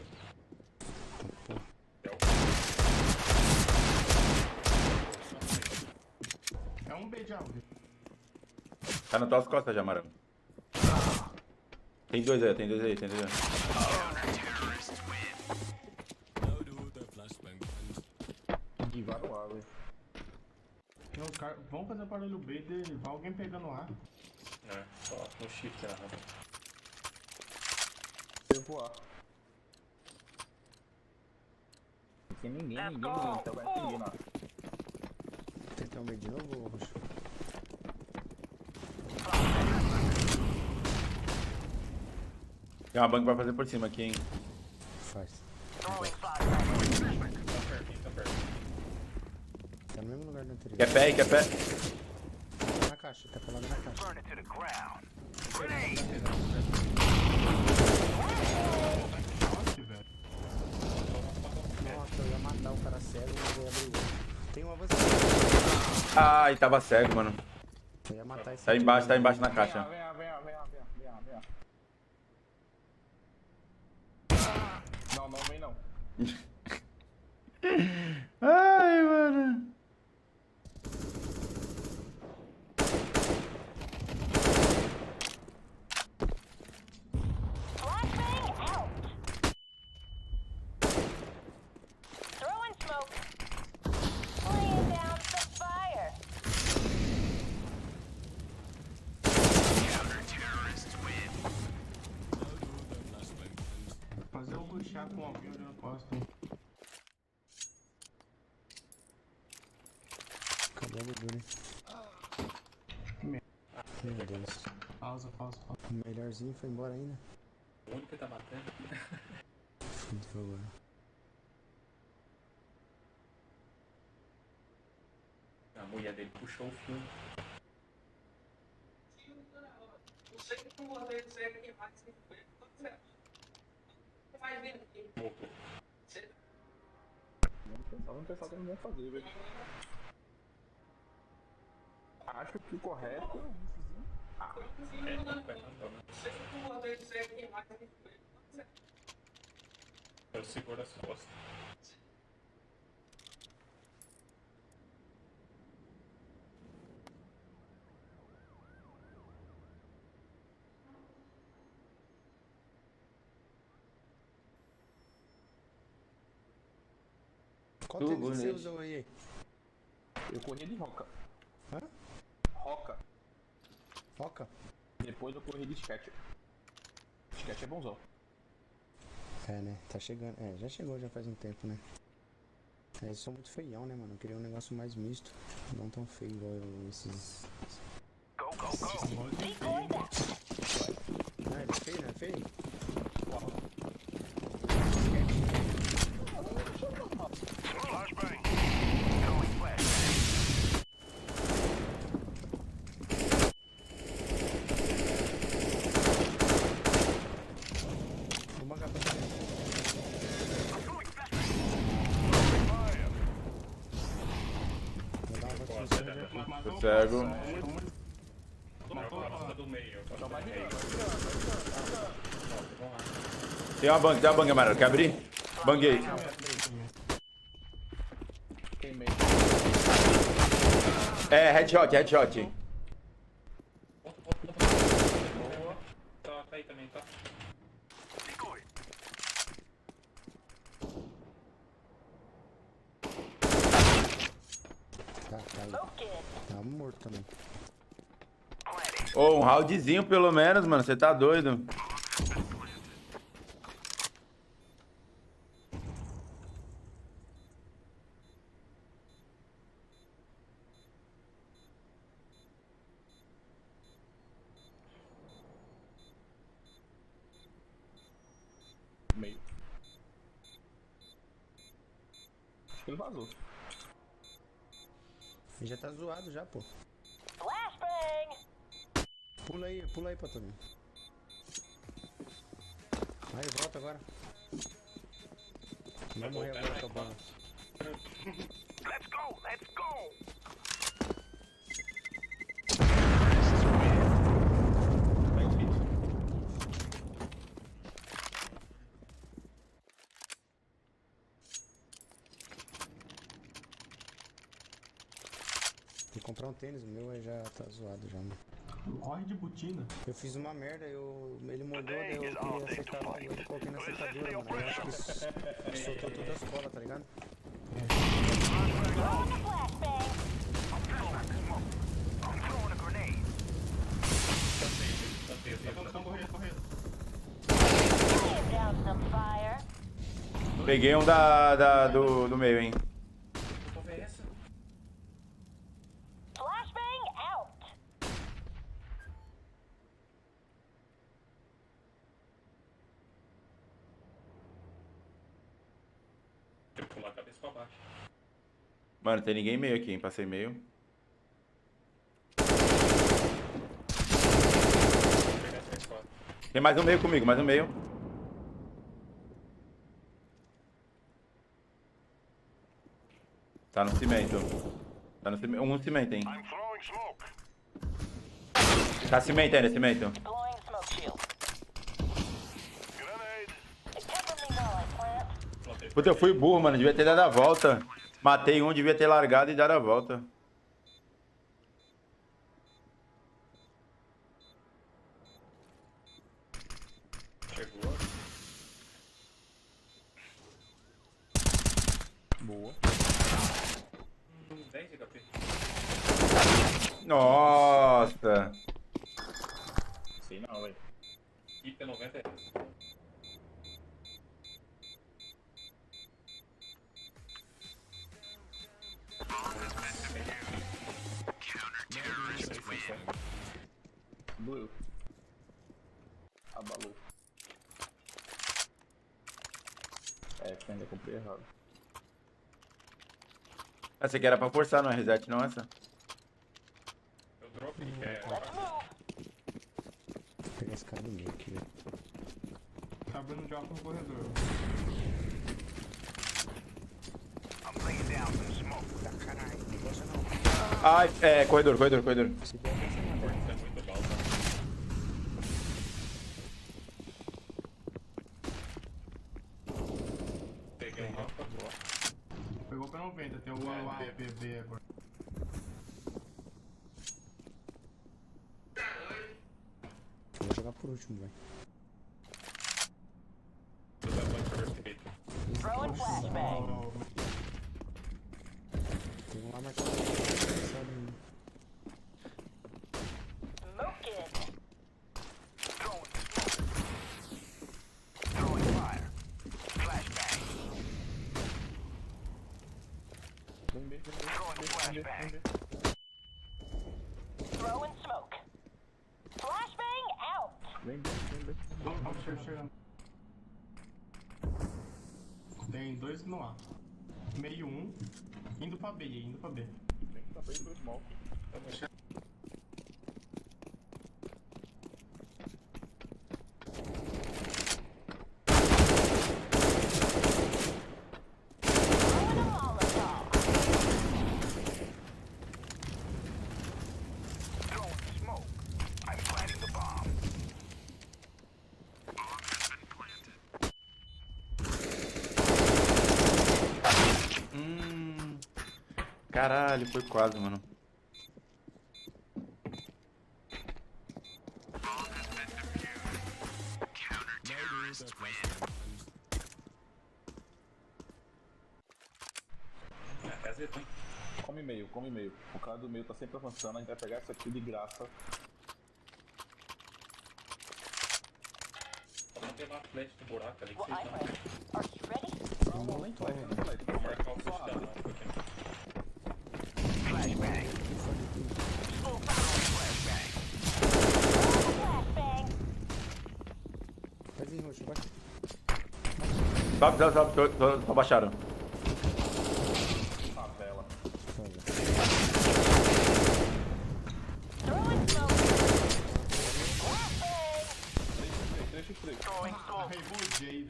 Speaker 8: É um B de algo.
Speaker 1: Tá nas tuas costas já, Marão. Tem dois aí.
Speaker 5: Divaram o A, velho.
Speaker 8: Então, cara, vamos fazer barulho B dele. Vai alguém pegando A.
Speaker 10: É, só no shift na rampa.
Speaker 5: Eu vou A. Tem ninguém, então vai ter ninguém lá.
Speaker 6: Tentar um meio de novo, Roxo?
Speaker 1: Tem uma banca pra fazer por cima aqui, hein.
Speaker 6: Faz.
Speaker 18: Throwing flashbang.
Speaker 10: Tá perto.
Speaker 6: Tá no mesmo lugar do anterior.
Speaker 1: Quer pé?
Speaker 6: Na caixa, tá colado na caixa.
Speaker 4: Burn it to the ground.
Speaker 6: Nossa, eu ia matar o cara cego, mas eu ia abrir o outro. Tem um avançado.
Speaker 1: Ai, tava cego, mano.
Speaker 6: Eu ia matar esse
Speaker 1: Tá embaixo na caixa.
Speaker 5: Vem. Não vem não.
Speaker 1: Ai, mano.
Speaker 18: Flashbang out. Throwing smoke. Laying down some fire.
Speaker 8: Fazer um rushar com alguém olhando costa.
Speaker 6: gordura, hein? Meu Deus.
Speaker 8: Pausa.
Speaker 6: O melhorzinho foi embora ainda.
Speaker 10: O único que tá matando.
Speaker 6: Fudeu agora.
Speaker 10: A mulher dele puxou o fio.
Speaker 9: Não sei que tu odeia dizer que vai se faz bem aqui.
Speaker 5: Vamos pensar o que vamos fazer, velho. Acho que o correto
Speaker 10: Eu seguro as costas.
Speaker 6: Qual tênis que você usou aí?
Speaker 5: eu corri de roca.
Speaker 6: Hã?
Speaker 5: Roca.
Speaker 6: Foca?
Speaker 5: Depois eu corri de sketch. Sketch é bonzão.
Speaker 6: É, né? Tá chegando. É, já chegou já faz um tempo, né? É, eles são muito feião, né, mano? Eu queria um negócio mais misto. Não tão feio igual esses.
Speaker 4: Go, go, go.
Speaker 6: Ah, ele é feio, não é feio?
Speaker 4: Flashbang. Going flash.
Speaker 6: Vou mangar pra você. Vou dar uma construção de aqui.
Speaker 1: Tô cego.
Speaker 10: Matou do meio.
Speaker 1: Tem uma bang, amarelo. Quer abrir? Banguei. É, headshot.
Speaker 10: Tá aí também, tá?
Speaker 6: Tá aí. Tá morto também.
Speaker 1: Ô, um roundzinho pelo menos, mano. Você tá doido?
Speaker 5: Meio. Acho que ele vazou.
Speaker 6: Ele já tá zoado já, pô.
Speaker 18: Flashbang!
Speaker 6: Pula aí, Patrulha. Aí, volta agora. Vai morrer agora com a bola.
Speaker 4: Let's go.
Speaker 6: Tem que comprar um tênis, o meu aí já tá zoado já, mano.
Speaker 8: Corre de botina.
Speaker 6: Eu fiz uma merda, ele molhou, daí eu queria secar, eu coloquei na secadora, mano. Aí eu acho que soltou todas as colas, tá ligado?
Speaker 1: Peguei um do meio, hein?
Speaker 10: Pular a cabeça pra baixo.
Speaker 1: Mano, tem ninguém meio aqui, hein? Passei meio. Tem mais um meio comigo, mais um meio. Tá no cimento. Tá no cimento. Um no cimento, hein?
Speaker 4: I'm throwing smoke.
Speaker 1: Tá cimento ainda, cimento. Puta, eu fui burro, mano. Devia ter dado a volta. Matei um, devia ter largado e dado a volta.
Speaker 10: Chegou.
Speaker 5: Boa.
Speaker 10: 10 HP.
Speaker 1: Nossa.
Speaker 5: Sei não, velho.
Speaker 10: IP 90 é.
Speaker 5: Doeu. Abalou. É, que ainda comprei errado.
Speaker 1: Essa aqui era pra forçar, não é reset não essa?
Speaker 10: Eu dropei,
Speaker 6: Vou pegar esse cara do meio aqui, velho.
Speaker 8: Tá abrindo de alto no corredor.
Speaker 1: Ai, é, corredor.
Speaker 10: Força é muito balda. Peguei um rampa.
Speaker 8: Pegou pra 90, tem o ABB agora.
Speaker 6: Eu vou jogar por último, velho.
Speaker 18: Throwing flashbang.
Speaker 6: Tem um lá mais
Speaker 18: Throwing smoke. Flashbang out.
Speaker 5: Vem.
Speaker 8: Vamos, chegando. Tem dois no A. Meio um. Indo pra B.
Speaker 5: Vem pra frente do small.
Speaker 1: Caralho, foi quase, mano.
Speaker 5: Come meio. O cara do meio tá sempre avançando, a gente vai pegar isso aqui de graça.
Speaker 10: Não tem uma flash no buraco ali que vocês
Speaker 5: Não, nem flash.
Speaker 10: vão marcar o touchdown, não.
Speaker 6: Faz em roxo, baixa.
Speaker 1: Sobe, só baixaram.
Speaker 5: Favela.
Speaker 18: Throwing smoke. Flashbang.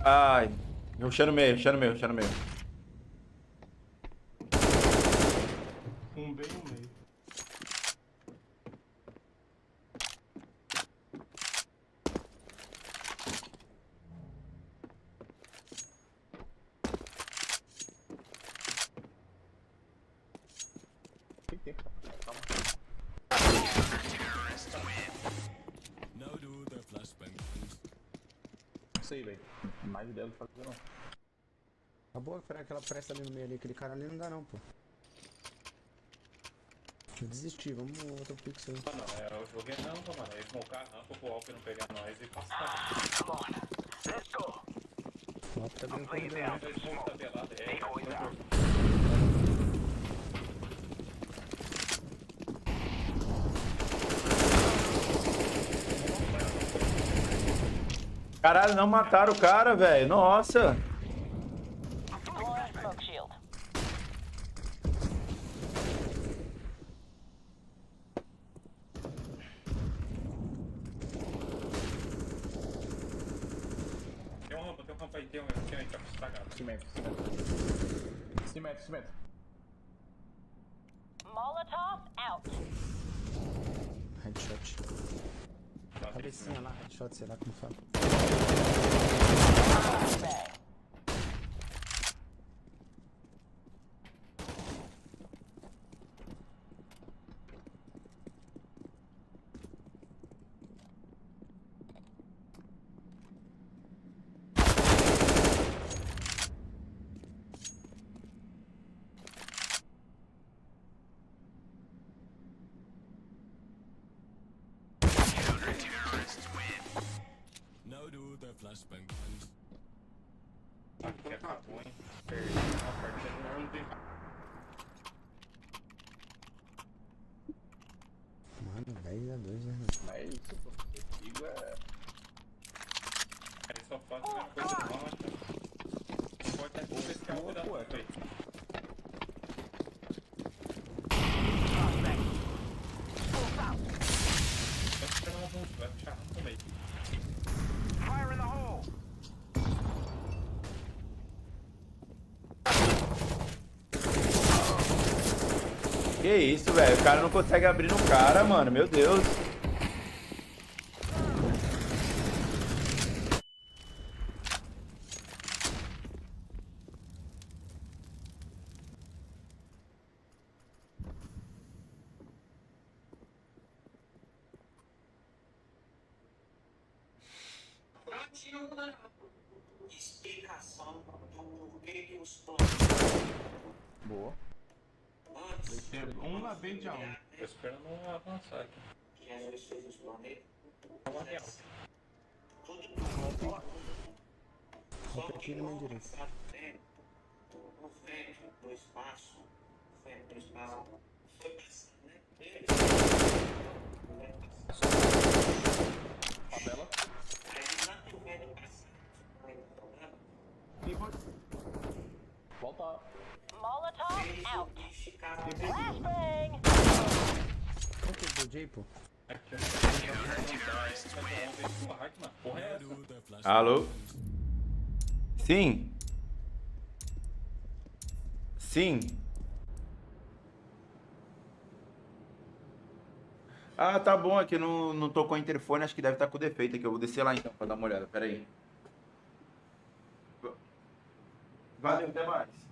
Speaker 1: Ai, rushando meio.
Speaker 8: Um B e um meio.
Speaker 5: Tem tempo, calma. Sei, velho. Mais ideia do que fazer não.
Speaker 6: Acabou aquela pressa ali no meio ali, aquele cara ali não dá não, pô. Eu desisti, vamos no outro pixel.
Speaker 10: Não, eu joguei rampa, mano. Eu ia smocar a rampa pro Alper não pegar nós e passar.
Speaker 6: O Alp tá bem corredor, né?
Speaker 10: O smoke tá pelado,
Speaker 1: Caralho, não mataram o cara, velho. Nossa.
Speaker 18: Throwing smoke shield.
Speaker 10: Tem um rampa aí, tem um aí, tá estragado.
Speaker 5: Cimento.
Speaker 18: Molotov out.
Speaker 6: Headshot. Cabecinha lá, headshot, sei lá como fala.
Speaker 18: Flashbang.
Speaker 10: Aqui acabou, hein? Perdi uma partida enorme.
Speaker 6: 10-2, né?
Speaker 5: Mas é isso, pô. O Bigo é.
Speaker 10: Aí só faz a mesma coisa do mal, cara. Não pode ter especial
Speaker 5: Pula,
Speaker 10: da
Speaker 5: cueca.
Speaker 10: feito. Só esperando uma bomba, vai puxar no meio.
Speaker 4: Fire in the hole!
Speaker 1: Que isso, velho? O cara não consegue abrir no cara, mano. Meu Deus.
Speaker 9: Explicação do porquê que os
Speaker 5: Boa.
Speaker 8: Um na B de A1.
Speaker 10: Tô esperando um avançar aqui.
Speaker 9: que Jesus fez os planetas.
Speaker 10: Um avião.
Speaker 6: Aqui na minha direita.
Speaker 9: O vento do espaço, o vento do espaço foi passando, né?
Speaker 5: Tabela.
Speaker 9: Aí lá tem o vento passando.
Speaker 5: Volta.
Speaker 9: Molotov out.
Speaker 18: Flashbang!
Speaker 6: Qual que é o J, pô?
Speaker 1: Alô? Sim. Sim. Ah, tá bom, aqui não tô com o interfone, acho que deve estar com defeito aqui. Eu vou descer lá então pra dar uma olhada, pera aí. Valeu, até mais.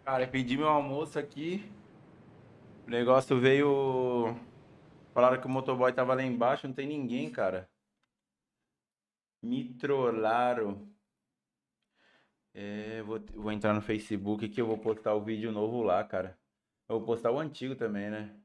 Speaker 1: Cara, eu pedi meu almoço aqui. O negócio veio. Falaram que o motoboy tava lá embaixo, não tem ninguém, cara. Me trollaram. É, vou entrar no Facebook que eu vou postar o vídeo novo lá, cara. Eu vou postar o antigo também, né?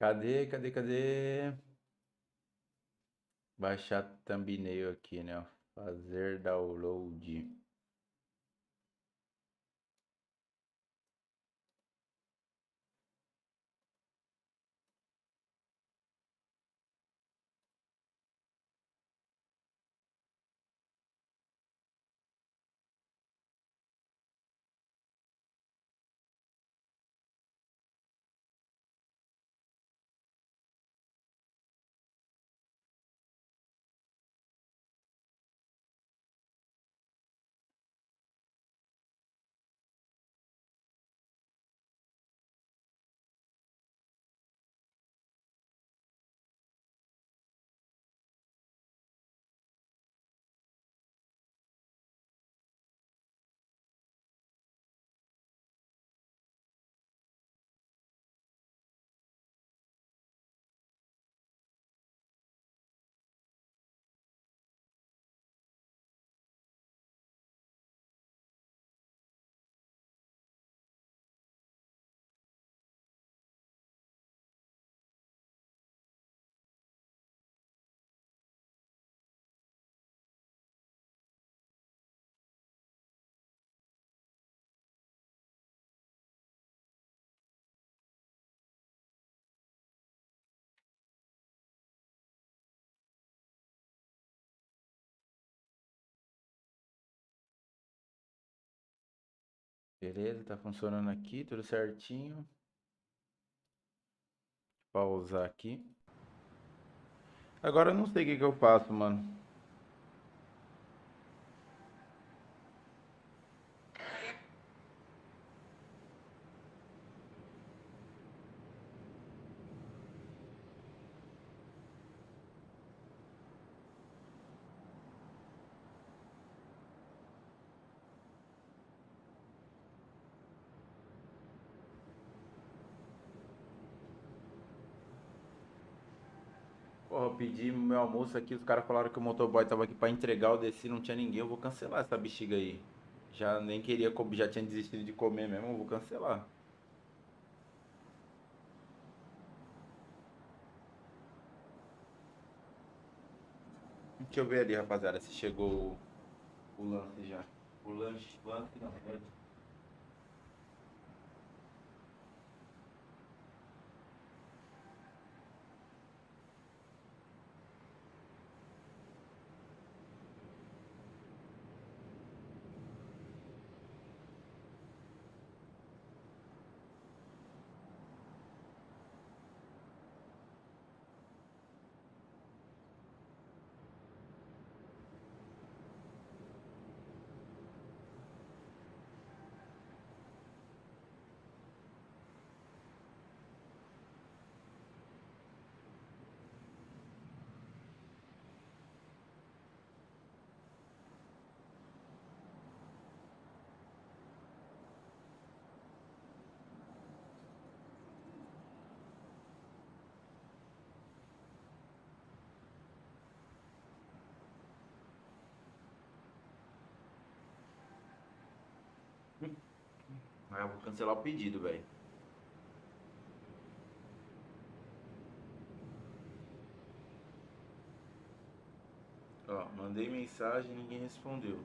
Speaker 1: Cadê? Baixar thumbnail aqui, né? Ó. Fazer download. Beleza, tá funcionando aqui, tudo certinho. Pausar aqui. Agora eu não sei o que que eu faço, mano. Porra, eu pedi meu almoço aqui, os caras falaram que o motoboy tava aqui pra entregar, eu desci, não tinha ninguém, eu vou cancelar essa bexiga aí. Já nem queria comer, já tinha desistido de comer mesmo, eu vou cancelar. Deixa eu ver ali, rapaziada, se chegou o lance já. O lance não, né? Mas eu vou cancelar o pedido, velho. Ó, mandei mensagem e ninguém respondeu.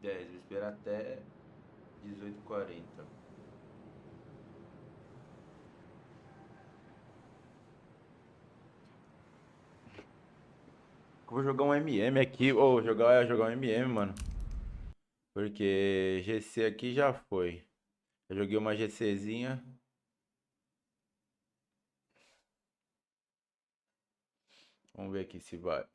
Speaker 1: Vou esperar até 18h40. Eu vou jogar um MM aqui, ou jogar um MM, mano. Porque GC aqui já foi. Eu joguei uma GCzinha. Vamos ver aqui se vai.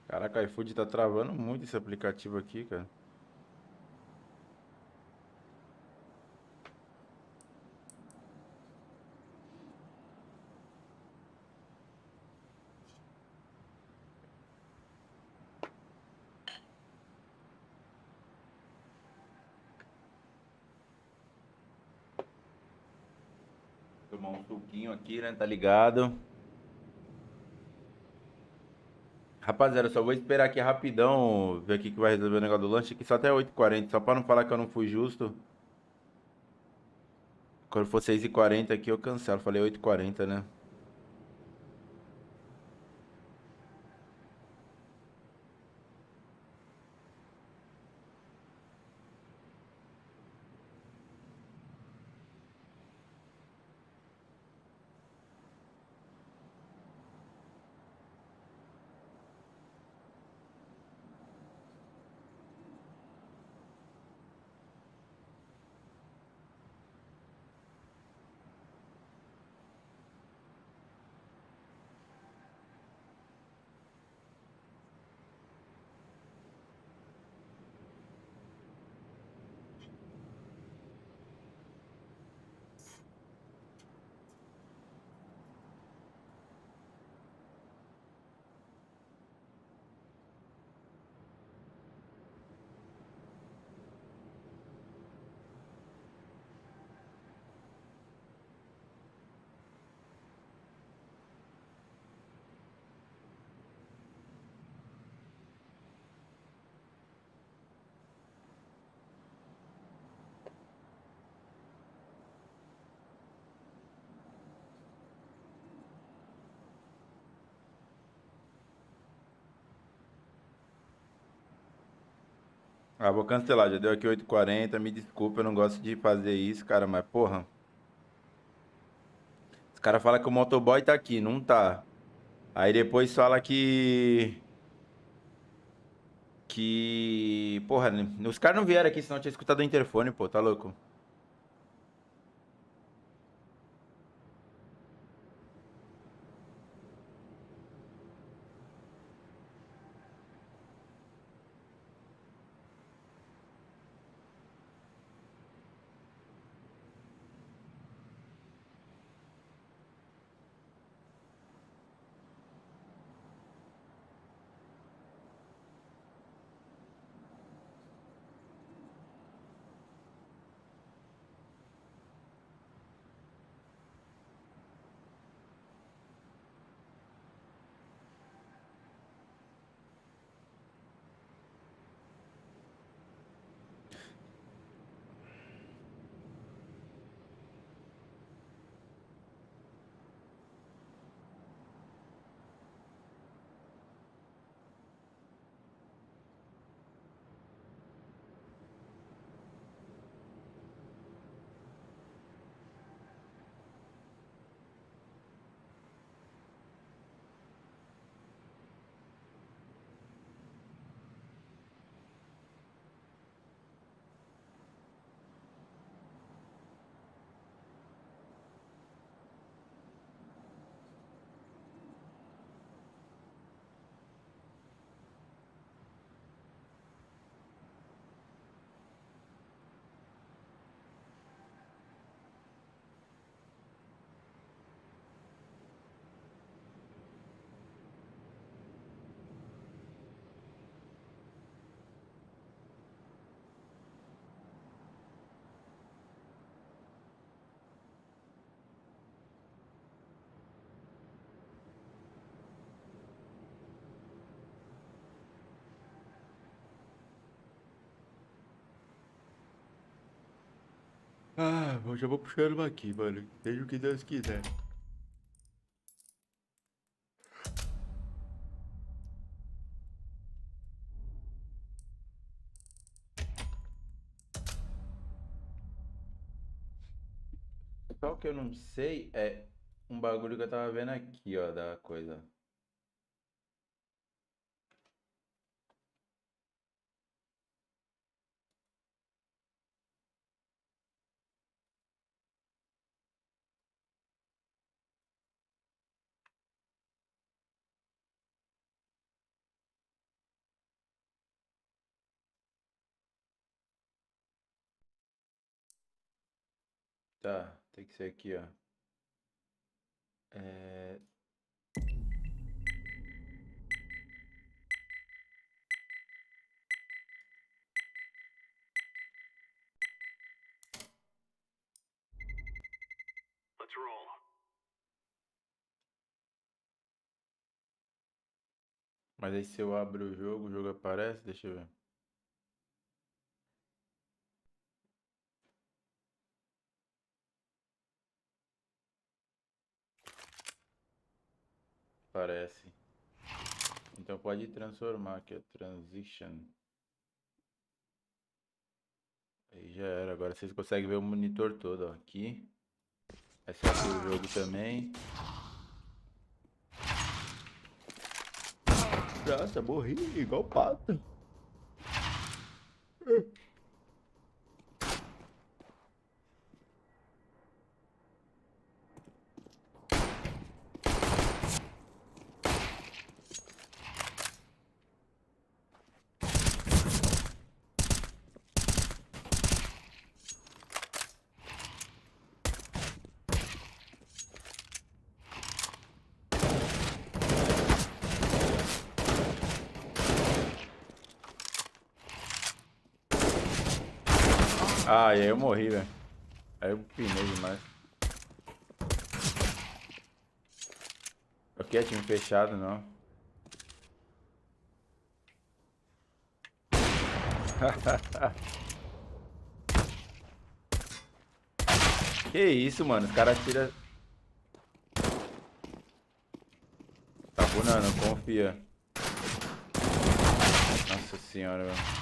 Speaker 1: Caraca, o iFood tá travando muito esse aplicativo aqui, cara. Tomar um suquinho aqui, né? Tá ligado? Rapaziada, eu só vou esperar aqui rapidão, ver aqui que vai resolver o negócio do lanche aqui só até 8h40, só pra não falar que eu não fui justo. Quando for 6h40 aqui eu cancelo, falei 8h40, né? Ah, vou cancelar, já deu aqui 8h40, me desculpa, eu não gosto de fazer isso, cara, mas porra. Os caras falam que o motoboy tá aqui, não tá. Aí depois fala que. Porra, os caras não vieram aqui, senão eu tinha escutado o interfone, pô, tá louco? Ah, eu já vou puxando uma aqui, mano. Seja o que Deus quiser. Só o que eu não sei é um bagulho que eu tava vendo aqui, ó, da coisa. Tá, tem que ser aqui, ó. É...
Speaker 4: Let's roll.
Speaker 1: Mas aí se eu abro o jogo aparece, deixa eu ver. Aparece. Então pode transformar aqui, ó, transition. Aí já era, agora vocês conseguem ver o monitor todo, ó, aqui. Aí você abre o jogo também. Nossa, morri igual pato. Ah, e aí eu morri, velho. Aí eu pinei demais. Aqui é time fechado, não. Que isso, mano? Os caras tiram. Tá bunando, confia. Nossa senhora, velho.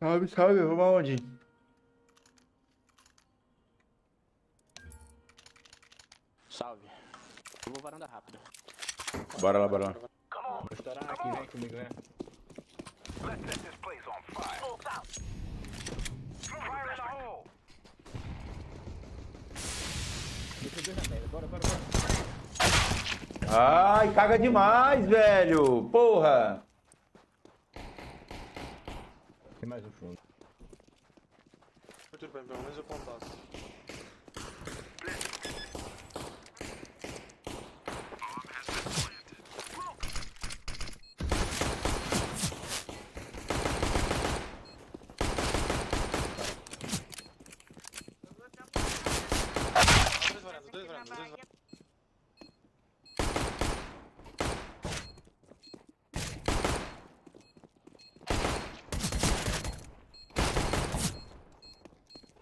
Speaker 1: Salve, salve, vamos aonde?
Speaker 6: Salve. Eu vou varanda rápida.
Speaker 1: Bora lá, bora lá.
Speaker 6: Vou estourar aqui, vem comigo, né?
Speaker 4: Let's set this place on fire. Smoke's out. Fire in the hole.
Speaker 6: Deixa dois na tela. Bora, bora, bora.
Speaker 1: Ai, caga demais, velho. Porra.
Speaker 6: Tem mais um fundo.
Speaker 7: Tudo bem, pelo menos eu contasse. Dois varandas.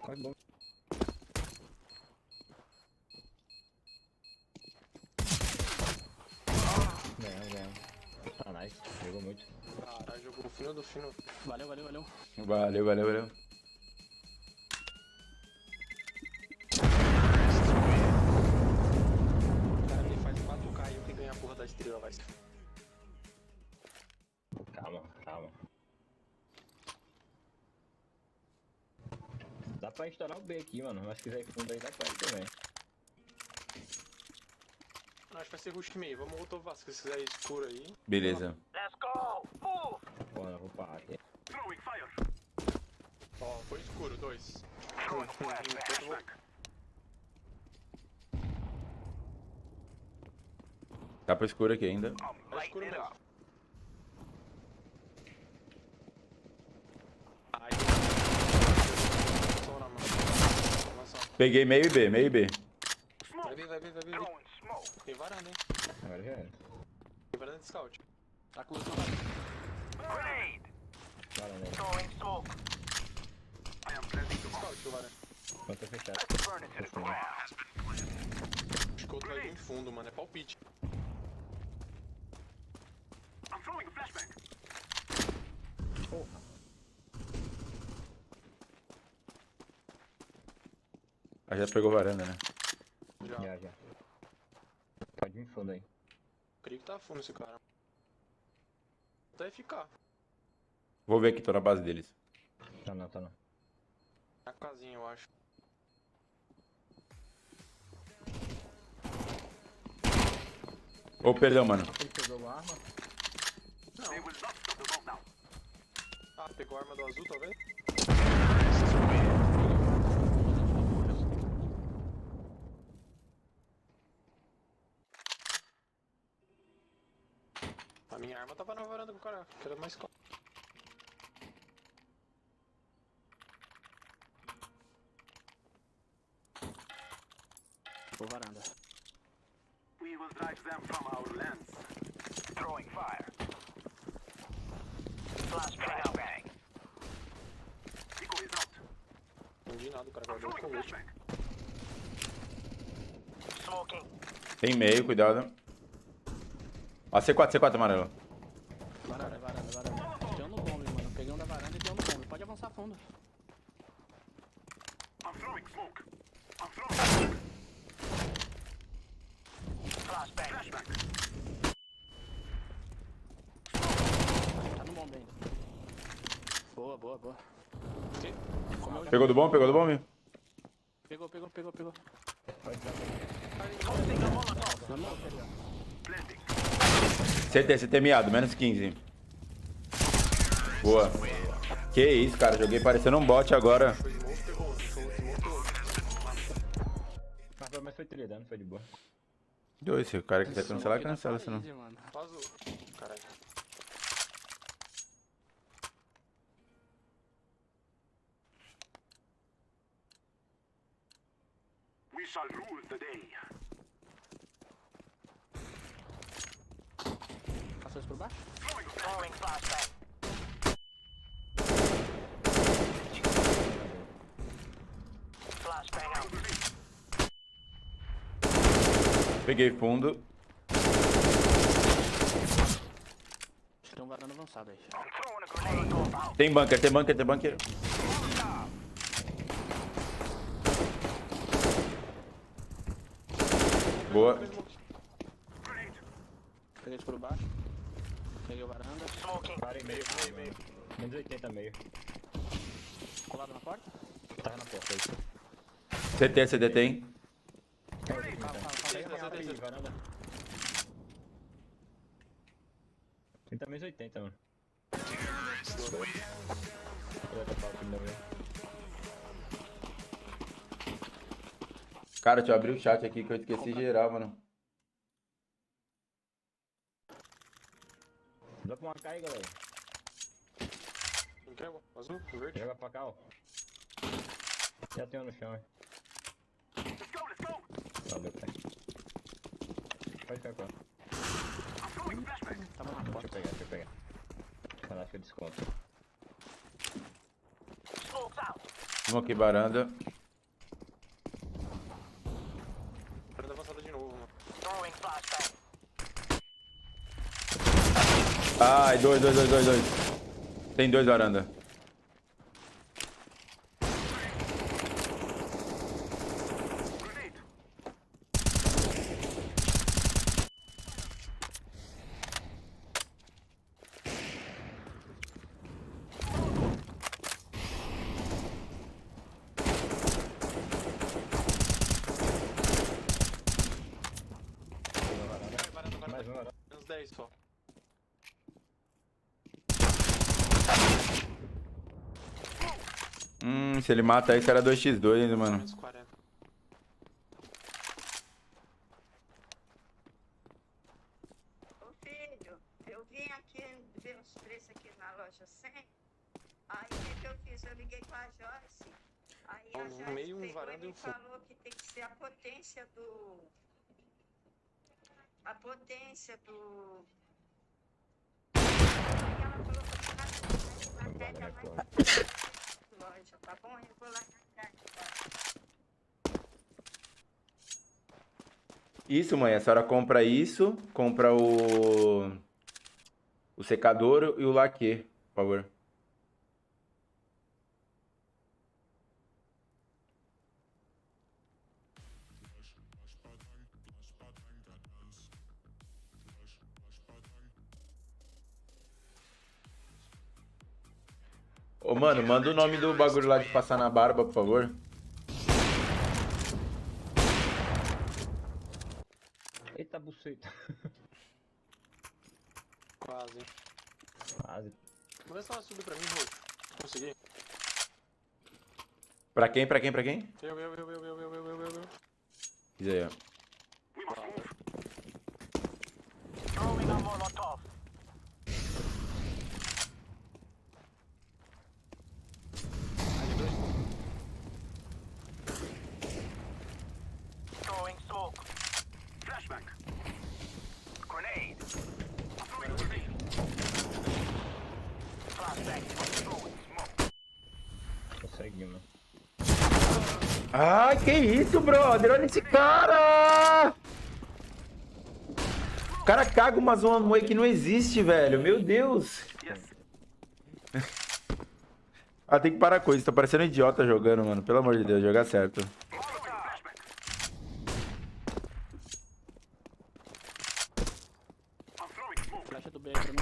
Speaker 6: Quase bom. Ganhamos. Ah, nice. Jogou muito.
Speaker 7: Caralho, jogou o fino do fino.
Speaker 6: Valeu, valeu, valeu.
Speaker 1: Valeu, valeu, valeu.
Speaker 7: O cara me faz 4K e eu que ganho a porra da estrela, vai.
Speaker 6: Calma, calma. Dá pra estourar o B aqui, mano. Mas se quiser ir fundo aí, dá pra ir também.
Speaker 7: Não, acho que vai ser rush meio. Vamos voltar o Vasco, se quiser ir escuro aí.
Speaker 1: Beleza.
Speaker 4: Let's go. Move.
Speaker 6: Pô, eu vou parar aqui.
Speaker 4: Throwing fire.
Speaker 7: Ó, foi escuro. escuro, 2.
Speaker 1: Tá pro escuro aqui ainda.
Speaker 7: Tá escuro mesmo. Ai,
Speaker 1: Peguei meio e B, meio e B.
Speaker 7: vai vir. Tem varanda, hein?
Speaker 5: Agora já era.
Speaker 7: Tem varanda de scout. Tá com luz na varanda.
Speaker 5: Varanda.
Speaker 7: Scout, o varanda.
Speaker 5: Quanto fechado.
Speaker 7: Acho que o outro vai vir em fundo, mano. É palpite.
Speaker 1: Aí já pegou varanda, né?
Speaker 5: Já. Pode vir fundo aí.
Speaker 7: Creio que tá fundo esse cara. Até ficar.
Speaker 1: Vou ver aqui, tô na base deles.
Speaker 5: Tá não.
Speaker 7: Na casinha, eu acho.
Speaker 1: Ô, perdão, mano.
Speaker 5: Ele pegou a arma?
Speaker 7: Não. Ah, pegou a arma do azul, talvez? A minha arma tava na varanda com o cara, que era mais claro.
Speaker 6: Pô, varanda.
Speaker 4: We will drive them from our lands. Throwing fire. Flashbang. Eco is out.
Speaker 7: Não vi nada, o cara guardou o colete.
Speaker 4: Smoking.
Speaker 1: Tem meio, cuidado. Ó, C4 amarelo.
Speaker 6: Varanda. Tem um no bombe, mano. Peguei um da varanda e tem um no bombe. Pode avançar fundo.
Speaker 4: I'm throwing smoke. Flashbang.
Speaker 6: Tá no bombe ainda. Boa.
Speaker 1: Pegou do bom?
Speaker 6: Pegou.
Speaker 1: CT miado, menos 15. Boa. Que isso, cara. Joguei parecendo um bot agora.
Speaker 5: Mas foi trilha, não foi de boa.
Speaker 1: Dois, se o cara quiser cancelar, cancela, senão.
Speaker 7: Azul. Caralho.
Speaker 4: We shall rule the day.
Speaker 6: Passou isso por baixo?
Speaker 4: Throwing flashbang. Flashbang out.
Speaker 1: Peguei fundo.
Speaker 6: Acho que tem um varanda avançado aí.
Speaker 1: Tem bunker. Boa.
Speaker 6: Peguei isso por baixo. Peguei o varanda.
Speaker 5: Parei meio. Menos 80 meio.
Speaker 6: Colado na porta?
Speaker 5: Tava na porta aí.
Speaker 1: CT tem.
Speaker 5: Varanda. 30 menos 80, mano.
Speaker 1: Cara, deixa eu abrir o chat aqui que eu esqueci geral, mano.
Speaker 5: Dá pra marcar aí, galera.
Speaker 7: Entrega, azul, verde.
Speaker 5: Joga pra cá, ó. Já tem um no chão, hein. Valeu, pai. Pode ficar com ela. Deixa eu pegar. Falar que eu desconto.
Speaker 1: Smoke varanda.
Speaker 7: Varanda avançada de novo, mano.
Speaker 1: Ai, dois. Tem dois varanda.
Speaker 5: Mais um,
Speaker 7: Menos 10 só.
Speaker 1: Se ele mata isso era 2x2 ainda, mano.
Speaker 10: Menos 40.
Speaker 18: Ô filho, eu vim aqui ver os preços aqui na loja 100. Aí o que eu fiz? Eu liguei com a Joyce. Aí a Joyce
Speaker 10: Meio um
Speaker 18: pegou
Speaker 10: varanda
Speaker 18: e
Speaker 10: e
Speaker 18: me
Speaker 10: um fundo.
Speaker 18: falou que tem que ser a potência do... A potência do... Aí ela falou que eu na média mais loja, tá bom? Eu vou lá na casa.
Speaker 1: Isso, mãe. A senhora compra isso, compra o secador e o laque, por favor. Ô, mano, manda o nome do bagulho lá de passar na barba, por favor.
Speaker 5: Eita buceta.
Speaker 10: Quase.
Speaker 5: Quase.
Speaker 10: Começa a subir pra mim, roxo. Consegui.
Speaker 1: Pra quem, pra quem, pra quem?
Speaker 10: Eu.
Speaker 1: Diz aí, ó.
Speaker 4: Throwing a Molotov. Throwing smoke. Flashbang. Grenade. I'm throwing grenade. Flashbang. Throwing smoke.
Speaker 5: Conseguimos.
Speaker 1: Ah, que isso, brother? Olha esse cara! O cara caga uma zona moe que não existe, velho. Meu Deus. Ah, tem que parar com isso. Tô parecendo um idiota jogando, mano. Pelo amor de Deus, jogar certo.
Speaker 5: Flecha do B aí pra mim.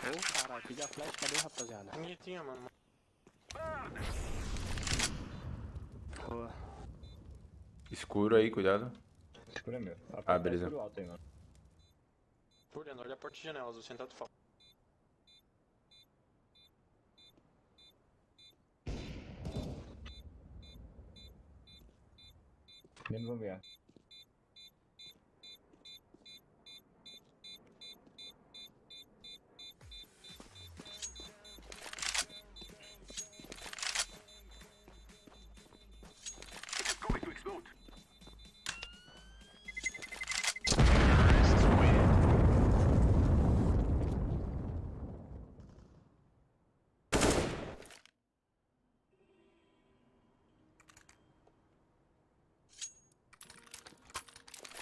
Speaker 5: Ô, caralho, pedi a flecha, cadê, rapaziada?
Speaker 10: Ninguém tinha, mano.
Speaker 5: Boa.
Speaker 1: Escuro aí, cuidado.
Speaker 5: Escuro é meu.
Speaker 1: Ah, beleza.
Speaker 5: Escuro alto aí, mano.
Speaker 10: Por dentro, olha a porta de janelas, vou sentar tu fala.
Speaker 5: Menos vamos ver.
Speaker 4: Going to explode.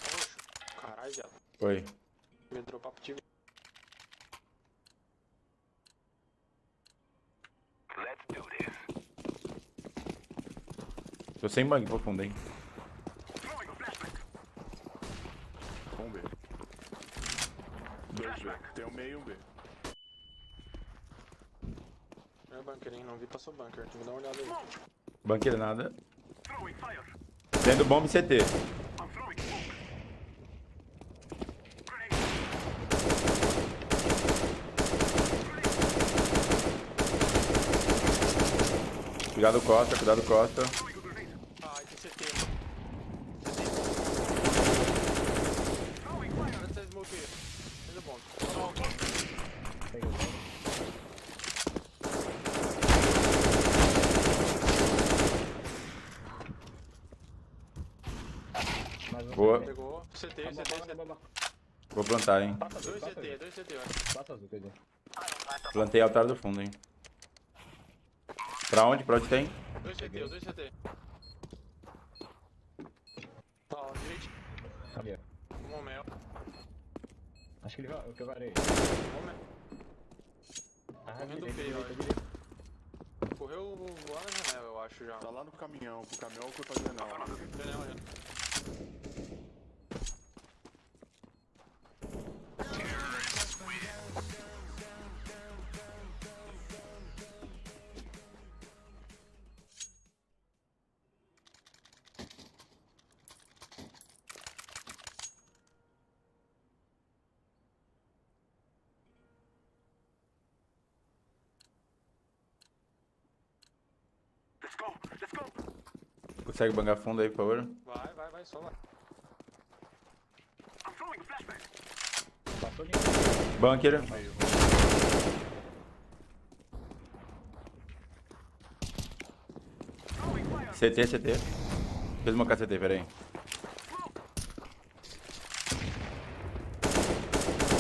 Speaker 10: Roxo. Caralho, viado.
Speaker 1: Oi.
Speaker 10: Me dropar pro time.
Speaker 4: Let's do this.
Speaker 1: Tô sem bang profundo, hein?
Speaker 4: Throwing a flashbang.
Speaker 10: Um B. 2 B. Tem um meio e um B. É bunker, hein? Não vi, passou bunker. Tem que dar uma olhada aí.
Speaker 1: Banqueira nada.
Speaker 4: Throwing fire.
Speaker 1: Dentro do bomb CT.
Speaker 4: I'm throwing smoke.
Speaker 1: Cuidado Costa, cuidado Costa.
Speaker 10: Ai, tem CT. Olha essa smoke aí. Ainda bom.
Speaker 1: Boa.
Speaker 10: Pegou. CT.
Speaker 1: Vou plantar, hein?
Speaker 10: 2 CT, vai.
Speaker 5: Passa azul, quer dizer.
Speaker 1: Plantei altar do fundo, hein? Pra onde? Pra onde tem?
Speaker 10: 2 CT. Tá, ó, direito.
Speaker 5: Ali, ó.
Speaker 10: Um mel.
Speaker 5: Acho que ele vai. Que eu varei.
Speaker 10: Correndo
Speaker 5: direita,
Speaker 10: feio,
Speaker 5: direita.
Speaker 10: Correu lá na janela, eu acho já.
Speaker 19: Tá lá no caminhão, pro caminhão foi pra janela.
Speaker 10: Janela, já.
Speaker 1: Consegue bangar fundo aí, por favor?
Speaker 10: Vai, só vai.
Speaker 1: Bunker. CT. Fez uma KCT, pera aí.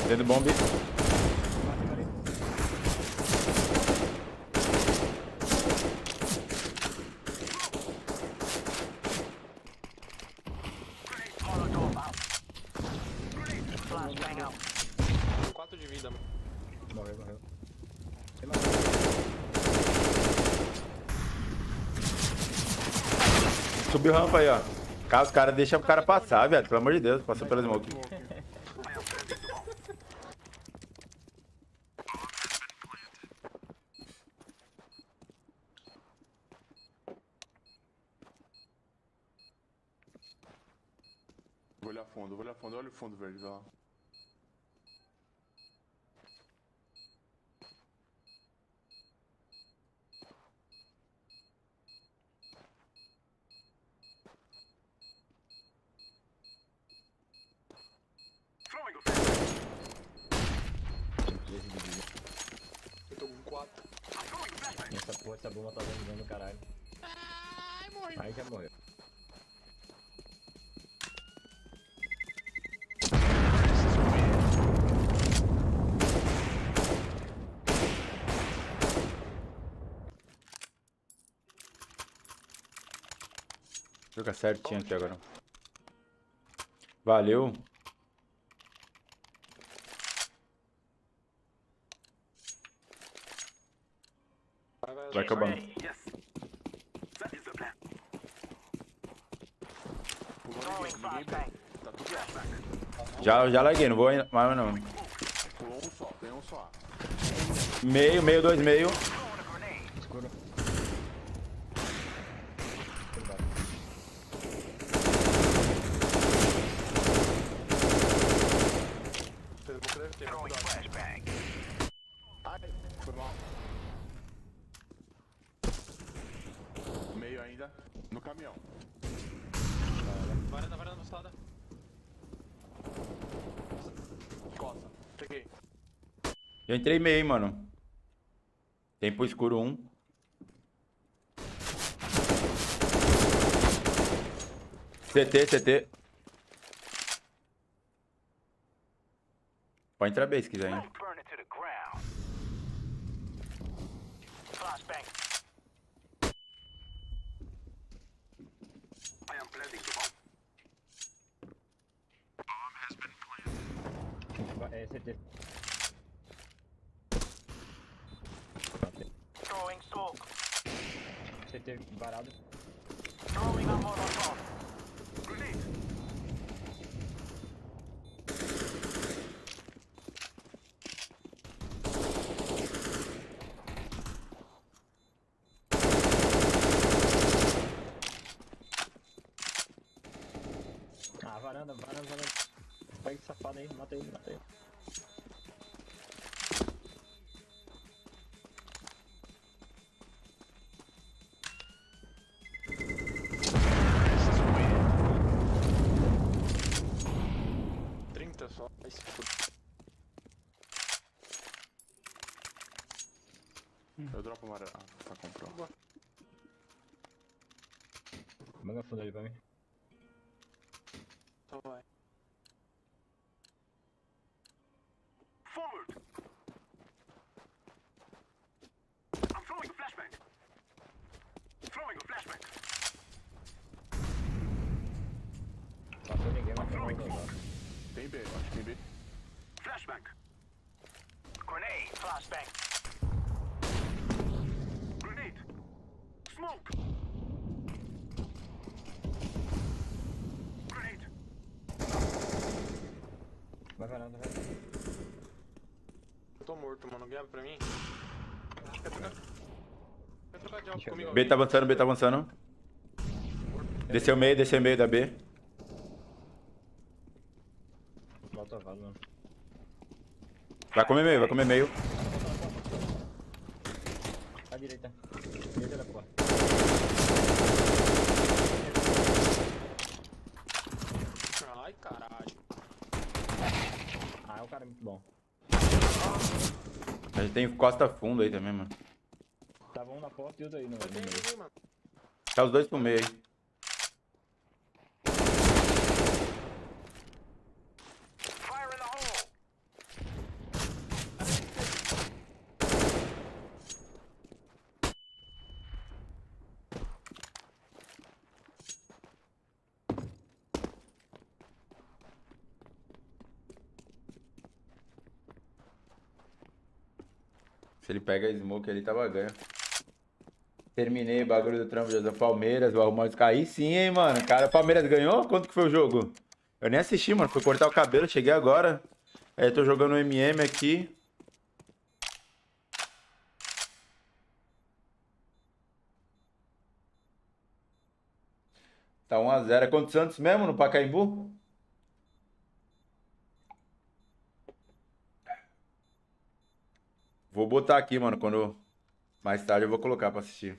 Speaker 1: Dentro do bombe.
Speaker 10: Tem 4 de vida, mano.
Speaker 5: Morreu.
Speaker 1: Subiu rampa aí, ó. Os caras deixam o cara passar, velho. Pelo amor de Deus, passou pela smoke.
Speaker 19: Vou olhar fundo. Olha o fundo verde, vai lá.
Speaker 10: Eu tô com 4.
Speaker 5: Essa bomba tá dando dano, caralho.
Speaker 16: Ai, morri.
Speaker 5: Aí já morreu.
Speaker 1: Joga certinho aqui agora. Valeu. Vai acabando. Já larguei, não vou mais não.
Speaker 19: Pulou um só, tem um só.
Speaker 1: Meio, 2, meio.
Speaker 5: Escuro.
Speaker 19: Foi mal. Meio ainda. No caminhão.
Speaker 10: Varanda mostrada. Costa. Peguei.
Speaker 1: Eu entrei meio, hein, mano. Tempo escuro 1. CT. Pode entrar bem se quiser, hein.
Speaker 4: Burn it to the ground. Flashbang. I am planting the bomb. Bomb has been planted.
Speaker 5: CT.
Speaker 4: Throwing smoke.
Speaker 5: CT varado.
Speaker 4: Throwing a molotov. Grenade.
Speaker 5: Varanda. Pega esse safado aí, mata ele.
Speaker 10: Só.
Speaker 19: Eu dropo uma... Ah, tá comprando.
Speaker 5: Manda fundo ali pra mim.
Speaker 10: Então vai.
Speaker 4: Forward. I'm throwing a flashbang.
Speaker 5: Passou ninguém, mas tá morrendo agora.
Speaker 19: Tem B, acho que tem B.
Speaker 4: Flashbang. Grenade. Flashbang. Grenade. Smoke. Grenade.
Speaker 5: Vai varanda.
Speaker 10: Eu tô morto, mano. Ganha pra mim. Quer trocar de alvo comigo?
Speaker 1: B tá avançando. Desceu meio da B.
Speaker 5: Volta vado, mano.
Speaker 1: Vai comer meio.
Speaker 5: À direita. Direita da porta. Caralho. Ah, o cara é muito bom.
Speaker 1: A gente tem costa fundo aí também, mano.
Speaker 5: Tava um na porta e outro aí no meio.
Speaker 1: Tá os dois pro meio aí. Se ele pega a smoke ali, tava ganho. Terminei o bagulho do trampo do Palmeiras, vou arrumar os cair sim, hein, mano. Cara, o Palmeiras ganhou? Quanto que foi o jogo? Eu nem assisti, mano. Fui cortar o cabelo, cheguei agora. Aí tô jogando o MM aqui. Tá 1-0. É contra o Santos mesmo, no Pacaembu? Vou botar aqui, mano, quando... Mais tarde eu vou colocar pra assistir.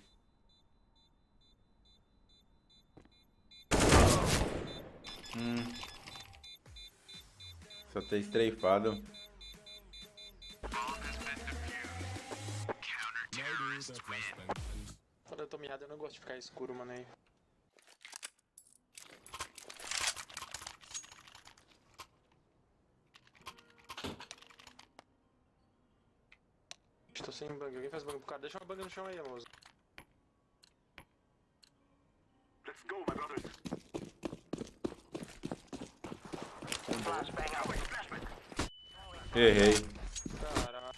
Speaker 1: Só ter estreifado.
Speaker 10: Quando eu tô miado, eu não gosto de ficar escuro, mano, aí. Estou sem bang. Alguém faz bang pro cara. Deixa uma bang no chão aí, moça.
Speaker 4: Let's go, my brothers.
Speaker 1: Errei.
Speaker 10: Caralho.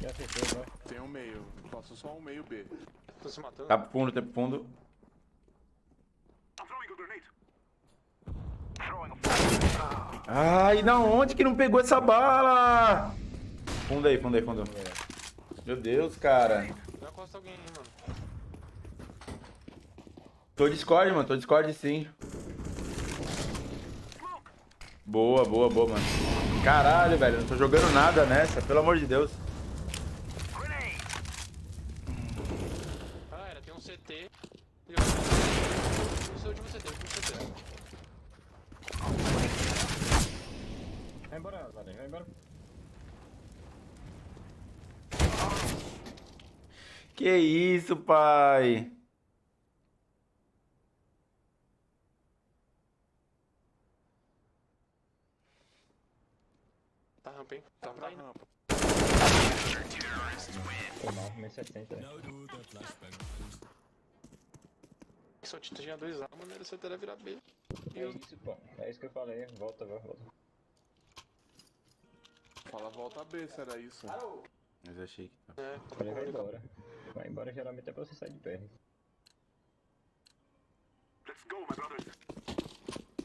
Speaker 5: Já acertou, vai.
Speaker 19: Tem um meio. Posso só um meio B.
Speaker 10: Tô se matando.
Speaker 1: Tá pro fundo, tá pro fundo.
Speaker 4: I'm throwing a grenade.
Speaker 1: Ai, na onde que não pegou essa bala? Fundo aí, fundo aí, fundo. Meu Deus, cara.
Speaker 10: Já costa alguém, mano.
Speaker 1: Tô Discord, mano. Tô Discord sim. Boa, boa, boa, mano. Caralho, velho. Não tô jogando nada nessa, pelo amor de Deus.
Speaker 10: Ah, era, tem um CT. Eu sou de um CT,
Speaker 5: Vai embora, Varinho, vai embora.
Speaker 1: Que isso, pai?
Speaker 10: Tá rampa, hein? Tá rampa.
Speaker 5: Foi mal, meio 70.
Speaker 10: Só tinha 2 A, mano, era o CT era virar B.
Speaker 5: É isso, pô. É isso que eu falei. Volta, volta.
Speaker 19: Fala volta B, será isso?
Speaker 1: Mas achei que tá.
Speaker 10: É,
Speaker 5: Falei, vai embora. Vai embora geralmente é pra você sair de perto.
Speaker 4: Let's go, my brothers.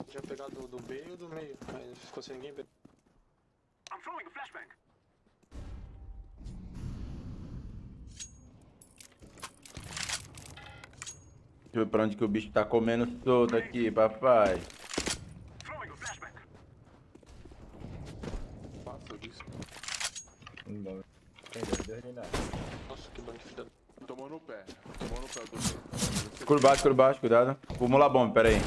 Speaker 10: Tinha pegado do B e o do meio, mas ficou sem ninguém.
Speaker 4: I'm throwing a flashbang.
Speaker 1: Deixa eu ver pra onde que o bicho tá comendo solto aqui, papai.
Speaker 4: Throwing a flashbang.
Speaker 19: Passou disso.
Speaker 5: Embora. Tem dois nem nada.
Speaker 10: Nossa, que bang filha.
Speaker 19: Tomou no pé. Tomou no pé do...
Speaker 1: Escuro baixo, cuidado. Vamos lá, bomba, pera aí.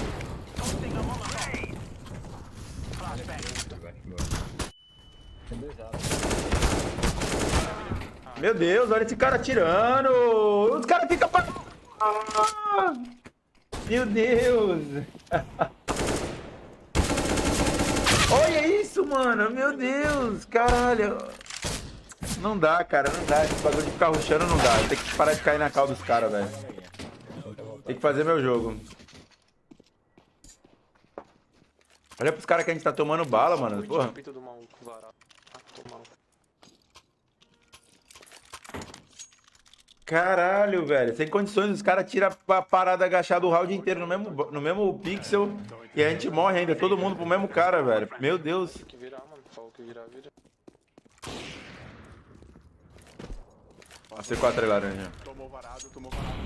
Speaker 5: Tem dois lados.
Speaker 1: Meu Deus, olha esse cara atirando. Os caras ficam pra... Ah, meu Deus. Olha isso, mano. Meu Deus. Caralho. Não dá, cara. Não dá. Esse bagulho de ficar rushando não dá. Tem que parar de cair na cal dos caras, velho. Tem que fazer meu jogo. Olha pros caras que a gente tá tomando bala, mano. Porra.
Speaker 10: Do maluco, varado. Tomando.
Speaker 1: Caralho, velho. Sem condições, os caras tiram a parada agachada o round inteiro no mesmo pixel e a gente morre ainda. Todo mundo pro mesmo cara, velho. Meu Deus.
Speaker 10: Tem que virar, mano. Falou que virar, vira.
Speaker 1: A C4 aí, laranja.
Speaker 19: Tomou varado, tomou varado.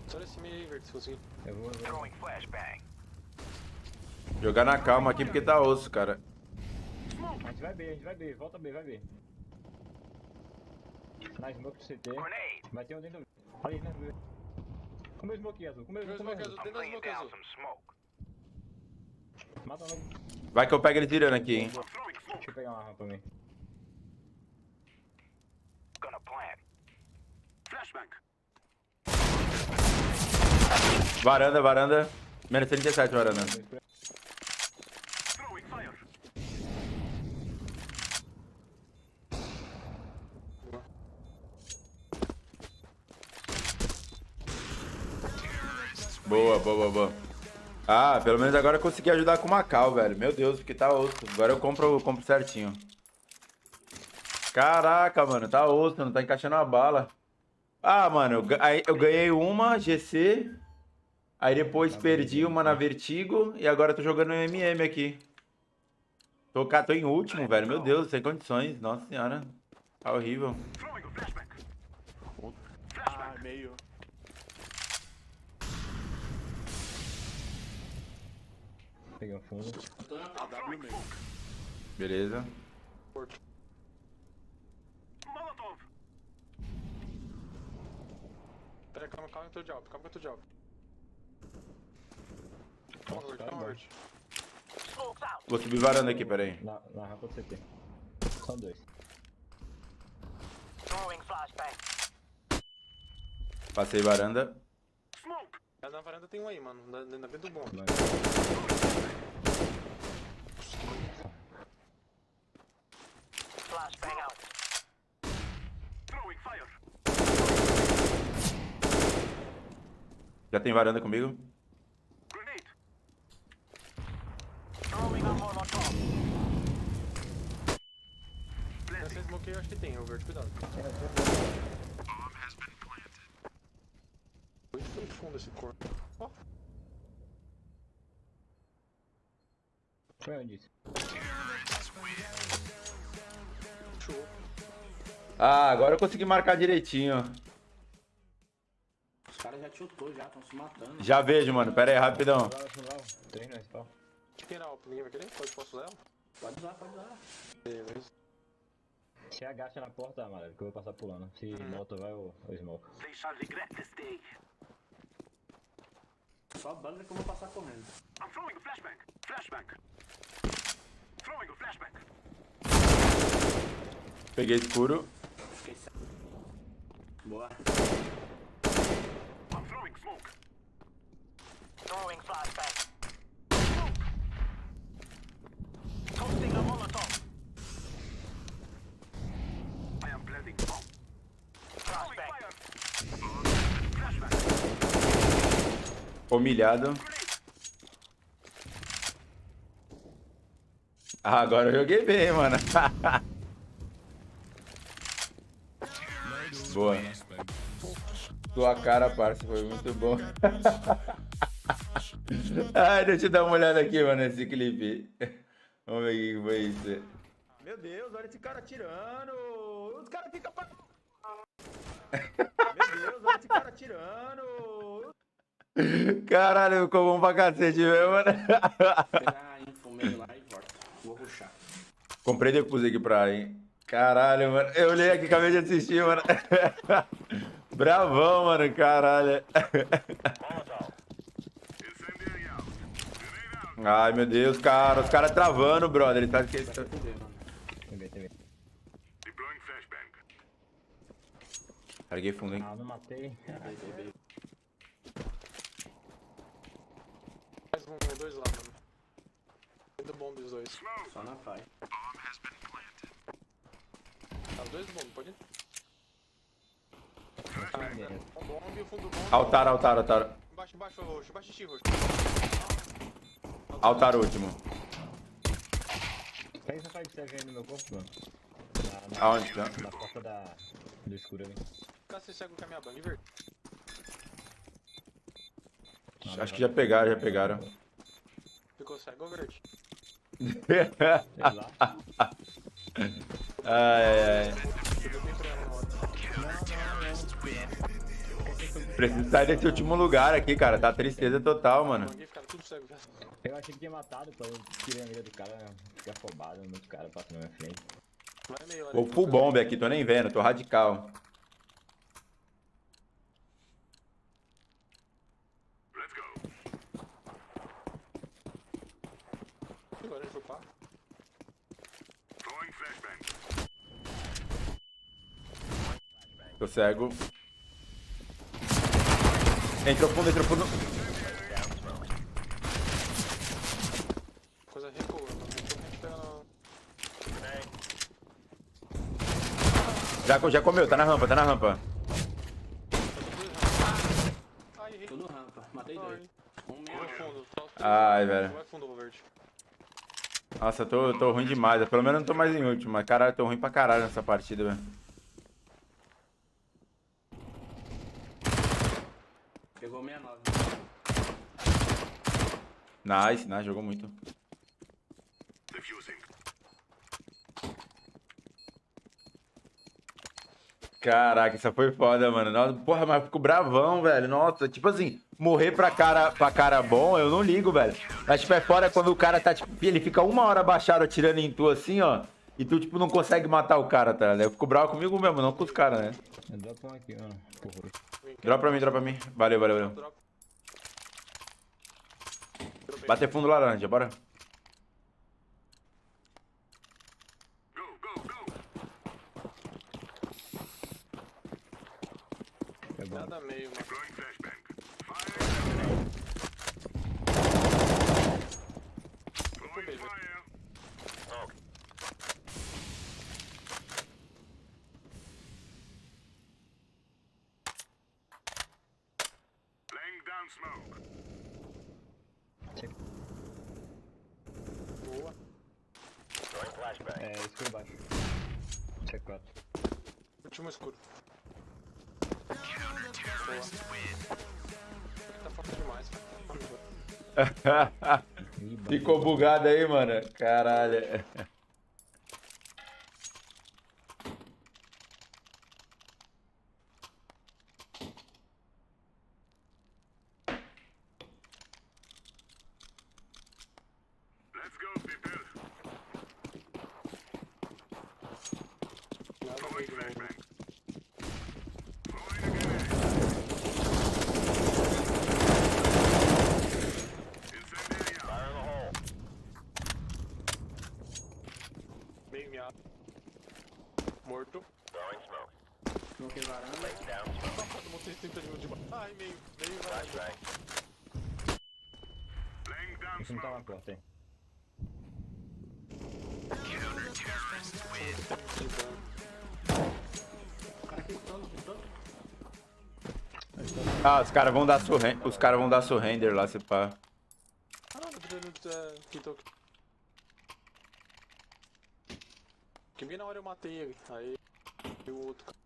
Speaker 10: Só esse meio aí, velho, se conseguir.
Speaker 5: Eu vou.
Speaker 4: Throwing flashbang.
Speaker 1: Jogar na calma aqui porque tá osso, cara.
Speaker 5: A gente vai B, volta B, vai B. Na smoke do CT. Vai ter um dentro do... Ali, na B. Com o meu smoke azul, com o meu
Speaker 10: Meu
Speaker 5: smoke
Speaker 10: smoke azul,
Speaker 5: azul.
Speaker 10: dentro da smoke azul.
Speaker 5: Mata logo.
Speaker 1: Vai que eu pego ele tirando aqui, hein.
Speaker 5: Deixa eu pegar uma arma pra mim.
Speaker 4: Gonna plant. Flashbang.
Speaker 1: Varanda, varanda. Menos 37, varanda.
Speaker 4: Throwing fire.
Speaker 1: Boa, boa, boa. Ah, pelo menos agora eu consegui ajudar com o Macau, velho. Meu Deus, porque tá osso. Agora eu compro certinho. Caraca, mano, tá osso, não tá encaixando a bala. Ah, mano, aí eu ganhei uma GC. Aí depois perdi uma na Vertigo. E agora eu tô jogando MM aqui. Tô em último, velho. Meu Deus, sem condições. Nossa senhora. Tá horrível.
Speaker 19: Ah, meio.
Speaker 5: Peguei um fundo.
Speaker 19: AW meio.
Speaker 1: Beleza.
Speaker 4: Molotov.
Speaker 19: Pera, calma que eu tô de alto, calma que eu tô de alto. Calma, Word.
Speaker 1: Vou subir varanda aqui, peraí.
Speaker 5: Na rampa do CT. São dois.
Speaker 4: Throwing flashbang.
Speaker 1: Passei varanda.
Speaker 4: Smoke.
Speaker 10: Na varanda tem um aí, mano. Na frente do bom.
Speaker 4: Flashbang out. Throwing fire.
Speaker 1: Já tem varanda comigo?
Speaker 4: Grenade. Throwing a molotov.
Speaker 10: Essa smoke eu acho que tem, Over, cuidado. Foi fundo esse corpo. Ó.
Speaker 5: Foi onde isso?
Speaker 10: Show.
Speaker 1: Ah, agora eu consegui marcar direitinho.
Speaker 6: Os caras já tiltou, já estão se matando.
Speaker 1: Já vejo, mano. Pera aí, rapidão.
Speaker 5: Três no spawn.
Speaker 10: Quem não? Ninguém vai querer? Posso usar ela?
Speaker 6: Pode usar, pode usar.
Speaker 10: Beleza.
Speaker 5: Se agacha na porta, amarelo, que eu vou passar pulando. Se moto vai o smoke.
Speaker 4: They shall regret this day.
Speaker 6: Só banda que eu vou passar correndo.
Speaker 4: I'm throwing a flashbang. Flashbang. Throwing a flashbang.
Speaker 1: Peguei escuro.
Speaker 6: Fiquei sem. Boa.
Speaker 4: I'm throwing smoke. Throwing flashbang. Toasting a molotov. I am planting bomb. Flashbang. Flashbang.
Speaker 1: Humilhado. Ah, agora eu joguei bem, mano. Boa. Tua cara, parça, foi muito bom. Ai, deixa eu dar uma olhada aqui, mano, nesse clipe. Vamos ver o que foi isso. Meu Deus, olha esse cara atirando. Os caras ficam... Meu Deus, olha esse cara atirando. Caralho, ficou bom pra cacete, velho, mano.
Speaker 6: Pegar a info meio lá e volta. Vou rushar.
Speaker 1: Comprei depois aqui pra hein. Caralho, mano. Eu olhei aqui, acabei de assistir, mano. Bravão, mano, caralho. Ai, meu Deus, cara. Os caras travando, brother. Ele tá esquecendo.
Speaker 4: Deploying flashbang.
Speaker 1: Carreguei fundo, hein?
Speaker 5: Ah, não matei.
Speaker 10: Mais um, dois lá, mano. Muito bom dos dois.
Speaker 6: Só na faz.
Speaker 10: Tá, os dois bom, pode ir? Um bomb e o fundo bom.
Speaker 1: Altar.
Speaker 10: Embaixo, roxo. Embaixo de roxo.
Speaker 1: Altar último.
Speaker 5: Tem essa faz de serve aí no meu corpo, mano.
Speaker 1: Aonde, tá?
Speaker 5: Na porta do escuro ali.
Speaker 10: Fica se cego com a minha bang, verde.
Speaker 1: Acho que já pegaram.
Speaker 10: Ficou cego, verde.
Speaker 1: Ai. Preciso sair desse último lugar aqui, cara. Tá tristeza total, mano.
Speaker 5: Eu achei que tinha matado, então eu tirei a mira do cara, fiquei afobado, muito cara passa na minha frente.
Speaker 1: Tô full bomb aqui, tô nem vendo, tô radical.
Speaker 10: Varanda foi pá.
Speaker 1: Tô cego. Entrou fundo, entrou fundo.
Speaker 10: Coisa recua, mano. A gente pega no...
Speaker 1: Já comeu, tá na rampa, tá na rampa.
Speaker 5: Tudo rampa, matei dois. Um meio.
Speaker 10: Vai fundo.
Speaker 1: Ai, velho.
Speaker 10: Vai fundo, verde.
Speaker 1: Nossa, eu tô ruim demais. Pelo menos eu não tô mais em último, mas caralho, eu tô ruim pra caralho nessa partida, velho.
Speaker 5: Pegou 69.
Speaker 1: Nice, jogou muito. Caraca, essa foi foda, mano. Nossa, porra, mas fico bravão, velho. Nossa, tipo assim, morrer pra cara bom, eu não ligo, velho. Mas, tipo, é fora quando o cara tá, tipo, ele fica 1 hora abaixado atirando em tu assim, ó. E tu, tipo, não consegue matar o cara, tá ligado? Eu fico bravo comigo mesmo, não com os caras, né?
Speaker 5: Dropa um aqui, ó.
Speaker 1: Dropa pra mim. Valeu. Bater fundo laranja, bora.
Speaker 10: Nada meio, mano. Boa.
Speaker 5: É, escuro baixo. C4.
Speaker 10: Último escuro. Boa. Tá forte demais.
Speaker 1: Ficou bugado aí, mano. Caralho.
Speaker 10: Nada meio de novo. Meio miado. Morto.
Speaker 5: Smoke varanda.
Speaker 10: Todo mundo tem 30 de baixo. Ai, meio vai.
Speaker 5: Isso não tá na porta, hein.
Speaker 1: Ah, os caras vão dar surrender lá, se pá.
Speaker 10: Que bem na hora eu matei ele. Aí o outro cara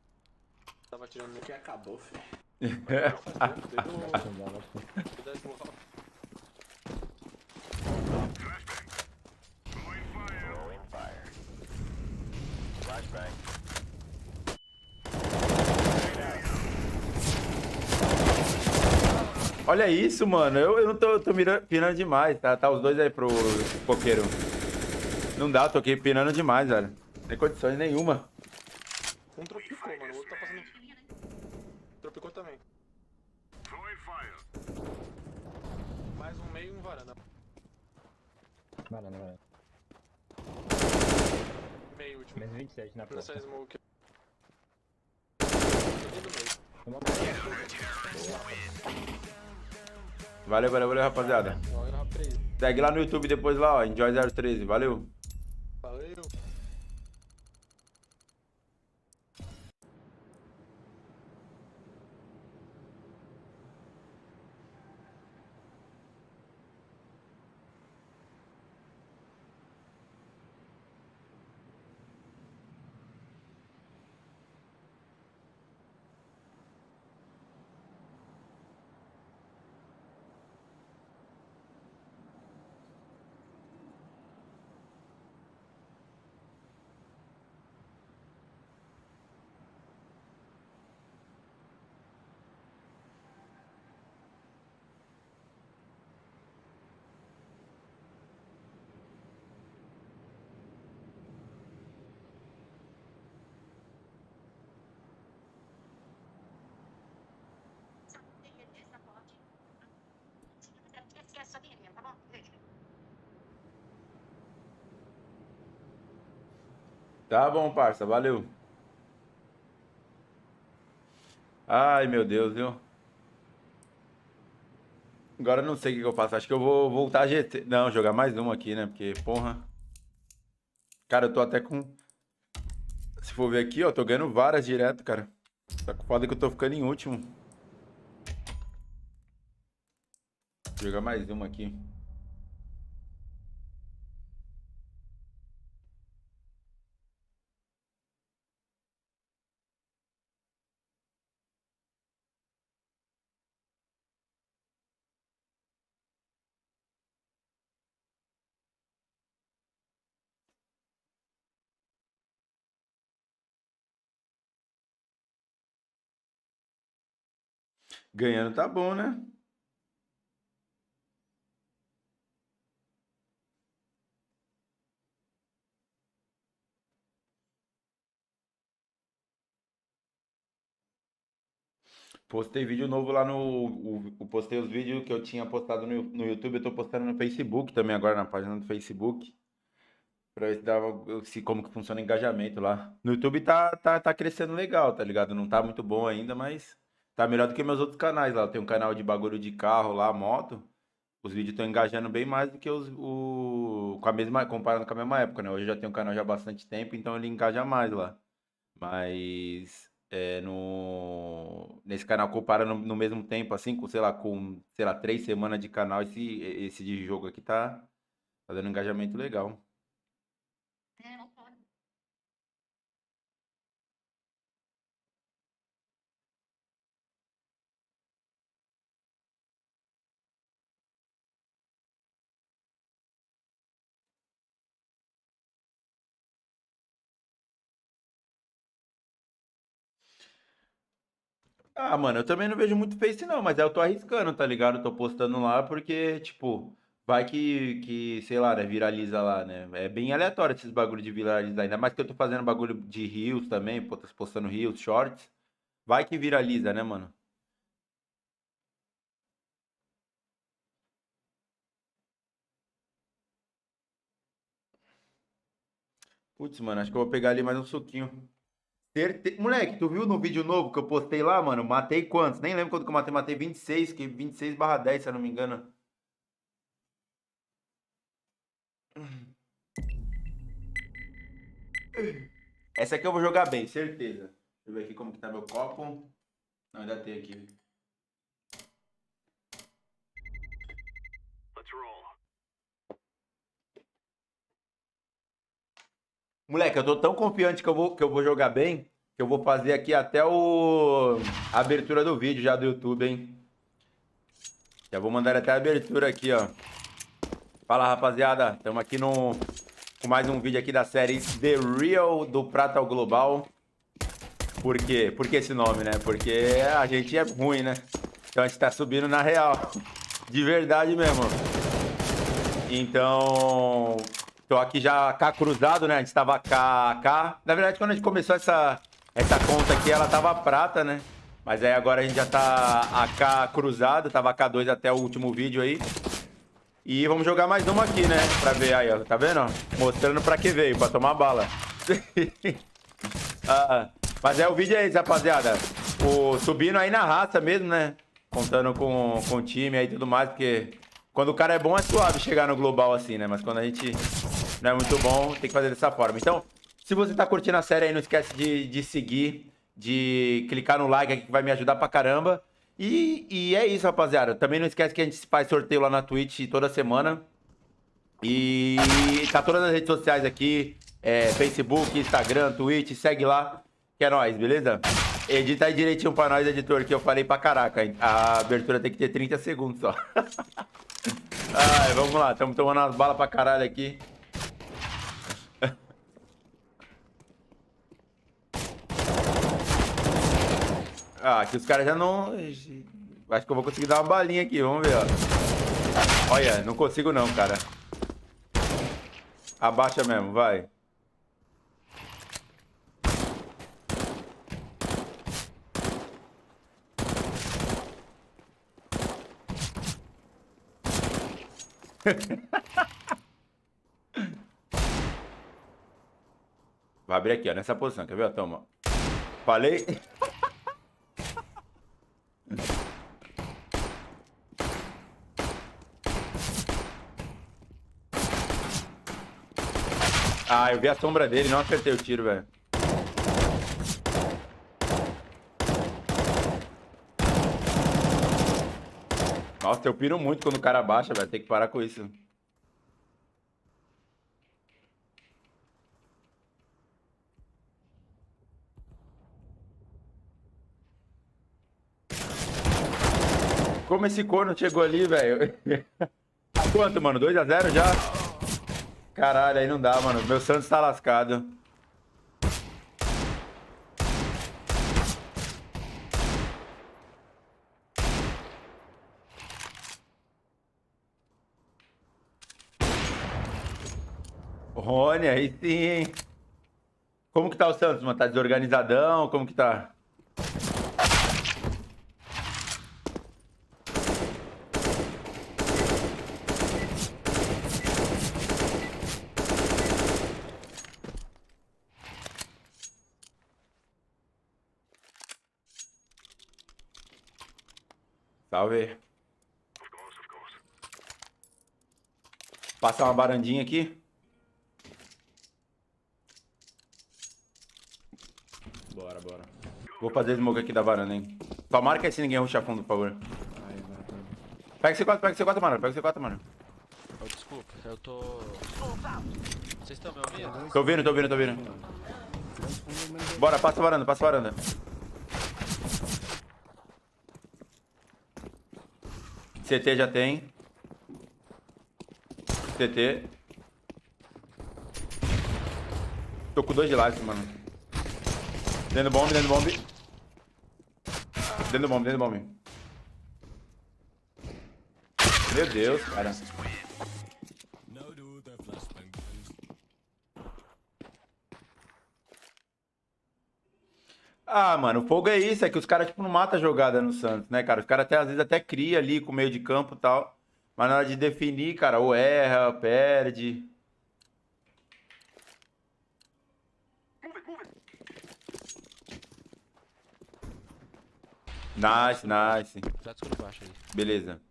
Speaker 10: tava atirando nele.
Speaker 5: Que acabou, filho.
Speaker 1: Olha isso, mano. Eu não tô pirando demais, tá? Tá os dois aí pro coqueiro. Não dá, eu tô aqui pirando demais, velho. Não tem condições nenhuma.
Speaker 10: Um tropicou, mano. O outro tá passando. Tropicou também. Mais um meio e um varanda.
Speaker 5: Varanda.
Speaker 10: Meio último.
Speaker 5: Menos 27 na porta.
Speaker 10: Nessa smoke.
Speaker 1: Valeu, rapaziada. Segue lá no YouTube depois lá, ó. Enjoy013. Valeu.
Speaker 10: Valeu.
Speaker 1: Tá bom, parça. Valeu. Ai, meu Deus, viu? Agora eu não sei o que eu faço. Acho que eu vou voltar a GT. Não, jogar mais uma aqui, né? Porque, porra. Cara, eu tô até com. Se for ver aqui, ó, tô ganhando várias direto, cara. Tá com foda que eu tô ficando em último. Vou jogar mais uma aqui. Ganhando tá bom, né? Postei vídeo novo lá postei os vídeos que eu tinha postado no YouTube. Eu tô postando no Facebook também agora, na página do Facebook. Pra ver se dava, como que funciona o engajamento lá. No YouTube tá crescendo legal, tá ligado? Não tá muito bom ainda, mas tá melhor do que meus outros canais lá. Eu tenho um canal de bagulho de carro lá, moto. Os vídeos estão engajando bem mais do que com a mesma, comparando com a mesma época, né? Hoje eu já tenho um canal já há bastante tempo, então ele engaja mais lá. Mas nesse canal comparando no mesmo tempo, assim, sei lá, 3 semanas de canal, esse de jogo aqui tá dando um engajamento legal. Ah, mano, eu também não vejo muito Face não, mas eu tô arriscando, tá ligado? Eu tô postando lá porque, tipo, vai sei lá, né, viraliza lá, né? É bem aleatório esses bagulho de viralizar, ainda mais que eu tô fazendo bagulho de Reels também, pô, tô postando Reels, Shorts. Vai que viraliza, né, mano? Putz, mano, acho que eu vou pegar ali mais um suquinho. Moleque, tu viu no vídeo novo que eu postei lá, mano? Matei quantos? Nem lembro quanto que eu matei. Matei 26, que 26/10, se eu não me engano. Essa aqui eu vou jogar bem, certeza. Deixa eu ver aqui como que tá meu copo. Não, ainda tem aqui.
Speaker 4: Let's roll.
Speaker 1: Moleque, eu tô tão confiante que eu vou jogar bem, que eu vou fazer aqui até a abertura do vídeo já do YouTube, hein? Já vou mandar até a abertura aqui, ó. Fala, rapaziada. Estamos aqui com mais um vídeo aqui da série The Real do Prata ao Global. Por quê? Por que esse nome, né? Porque a gente é ruim, né? Então a gente tá subindo na real. De verdade mesmo. Então, tô aqui já K cruzado, né? A gente tava K. Na verdade, quando a gente começou essa conta aqui, ela tava prata, né? Mas aí agora a gente já tá AK cruzado, tava K2 até o último vídeo aí. E vamos jogar mais uma aqui, né? Pra ver aí, ó. Tá vendo? Mostrando pra que veio, pra tomar bala. Mas o vídeo é esse, rapaziada. Subindo aí na raça mesmo, né? Contando com o time aí e tudo mais, porque quando o cara é bom é suave chegar no global assim, né? Mas quando a gente não é muito bom, tem que fazer dessa forma. Então, se você tá curtindo a série aí, não esquece de seguir, de clicar no like aqui que vai me ajudar pra caramba. E é isso, rapaziada. Também não esquece que a gente faz sorteio lá na Twitch toda semana. E tá todas as redes sociais aqui, Facebook, Instagram, Twitch, segue lá, que é nóis, beleza? Edita aí direitinho pra nós, editor, que eu falei pra caraca. A abertura tem que ter 30 segundos só. Ai, vamos lá, estamos tomando umas balas pra caralho aqui. Aqui os caras já não... Acho que eu vou conseguir dar uma balinha aqui, vamos ver, ó. Olha, não consigo não, cara. Abaixa mesmo, vai. Vai abrir aqui, ó, nessa posição, quer ver? Toma. Falei? Ah, eu vi a sombra dele, não acertei o tiro, velho. Nossa, eu piro muito quando o cara baixa, velho. Tem que parar com isso. Como esse corno chegou ali, velho? Quanto, mano? 2-0 já? Caralho, aí não dá, mano. Meu Santos tá lascado. Rony, aí sim, hein? Como que tá o Santos, mano? Tá desorganizadão? Como que tá? Salve. Passar uma varandinha aqui. Bora, bora. Vou fazer smoke aqui da varanda, hein? Só marca aí se ninguém rushar fundo, por favor. Pega C4, mano. Pega C4, mano.
Speaker 16: Oh, desculpa, eu tô... Vocês estão me ouvindo?
Speaker 1: Tô ouvindo. Bora, passa a varanda. CT já tem. CT. Tô com 2 de life, mano. Dentro bomb. Dentro bomb. Meu Deus, cara. Ah, mano, o fogo é isso, é que os caras, tipo, não matam a jogada no Santos, né, cara? Os caras até, às vezes, até cria ali com o meio de campo e tal. Mas na hora de definir, cara, ou erra, perde. Nice.
Speaker 16: Já descobri baixo aí.
Speaker 1: Beleza.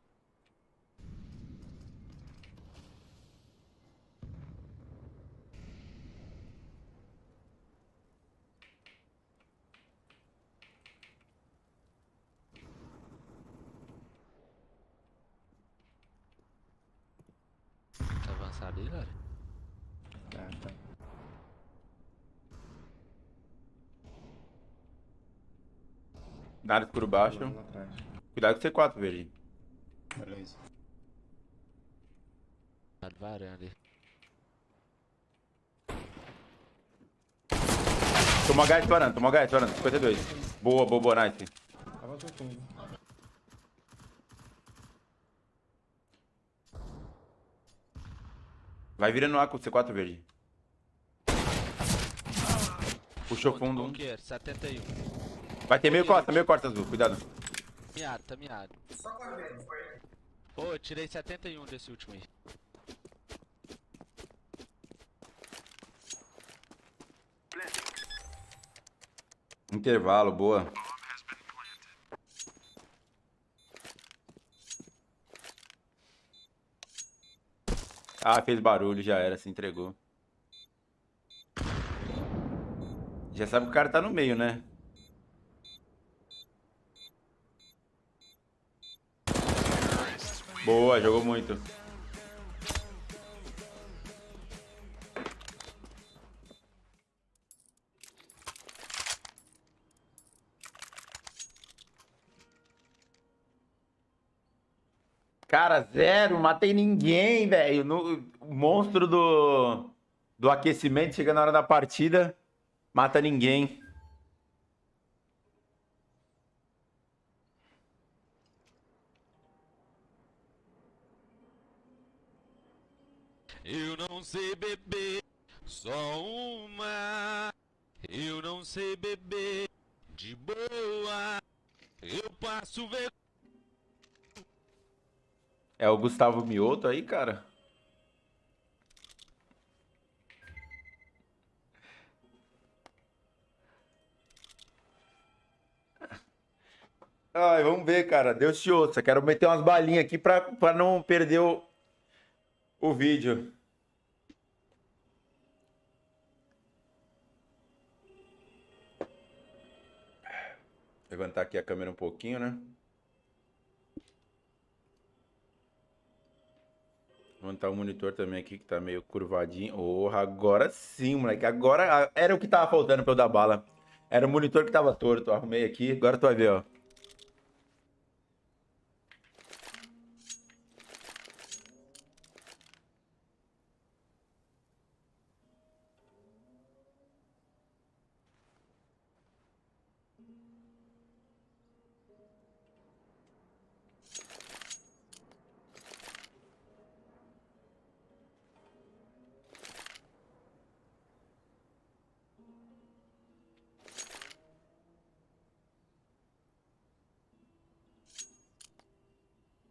Speaker 16: Tá avançado aí, galera?
Speaker 6: Tá.
Speaker 1: Nada escuro baixo. Cuidado com o C4, verde.
Speaker 6: Beleza.
Speaker 16: Tá de varanda aí.
Speaker 1: Tomou HS varanda. 52. Boa, nice.
Speaker 6: Avançou fundo.
Speaker 1: Vai virando A com o C4 verde. Puxou fundo.
Speaker 16: Conquer, 71.
Speaker 1: Vai ter meio costa azul, cuidado.
Speaker 16: Tá miado. Pô, eu tirei 71 desse último aí.
Speaker 1: Intervalo, boa. Ah, fez barulho, já era, se entregou. Já sabe que o cara tá no meio, né? Boa, jogou muito. Cara, 0, matei ninguém, velho. O monstro do aquecimento chega na hora da partida, mata ninguém.
Speaker 20: Eu não sei beber, só uma. Eu não sei beber, de boa. Eu passo ver.
Speaker 1: É o Gustavo Mioto aí, cara? Ai, vamos ver, cara. Deus te ouça. Quero meter umas balinhas aqui pra não perder o vídeo. Levantar aqui a câmera um pouquinho, né? Levantar o monitor também aqui, que tá meio curvadinho. Porra, agora sim, moleque. Agora era o que tava faltando pra eu dar bala. Era o monitor que tava torto. Arrumei aqui. Agora tu vai ver, ó.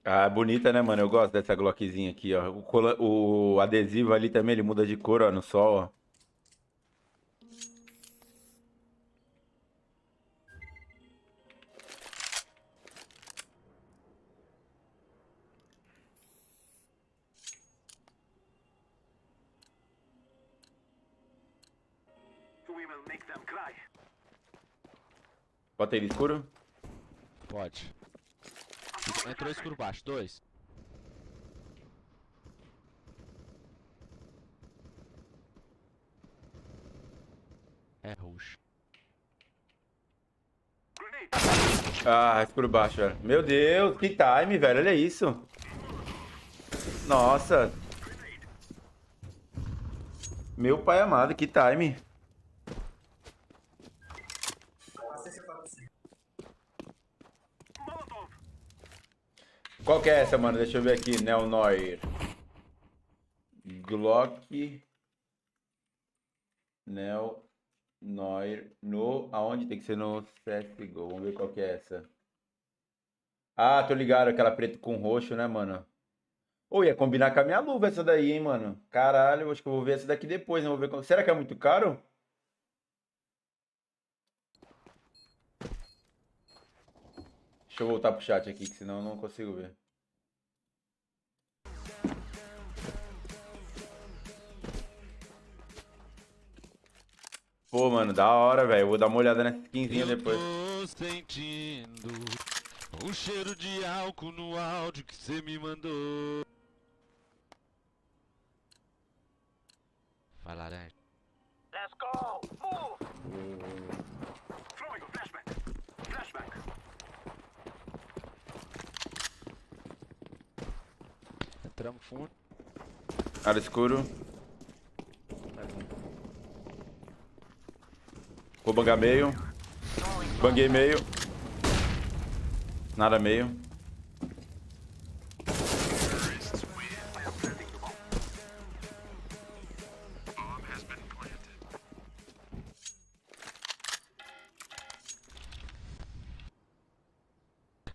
Speaker 1: Ah, bonita, né, mano? Eu gosto dessa Glockzinha aqui, ó. O adesivo ali também, ele muda de cor, ó, no sol, ó.
Speaker 4: We will make them cry.
Speaker 1: Bota ele escuro.
Speaker 20: Pode. Entrou escuro baixo, 2. É roxo.
Speaker 1: Ah, escuro baixo, velho. Meu Deus, que time, velho. Olha isso. Nossa. Meu pai amado, que time. Qual que é essa, mano? Deixa eu ver aqui. Neo Noir. Glock. Neo Noir. No. Aonde? Tem que ser no CSGO. Vamos ver qual que é essa. Ah, tô ligado. Aquela preta com roxo, né, mano? Ô, ia combinar com a minha luva essa daí, hein, mano? Caralho, acho que eu vou ver essa daqui depois, né? Vou ver. Será que é muito caro? Deixa eu voltar pro chat aqui, que senão eu não consigo ver. Pô, mano, da hora, velho. Eu vou dar uma olhada nessa skinzinha depois.
Speaker 20: Tô sentindo o cheiro de álcool no áudio que você me mandou. Vai, laranja.
Speaker 4: Let's go. Move. Throwing a flashback. Flashback.
Speaker 20: Entramos fundo.
Speaker 1: Área escuro. Vou bangar meio. Banguei meio. Nada meio.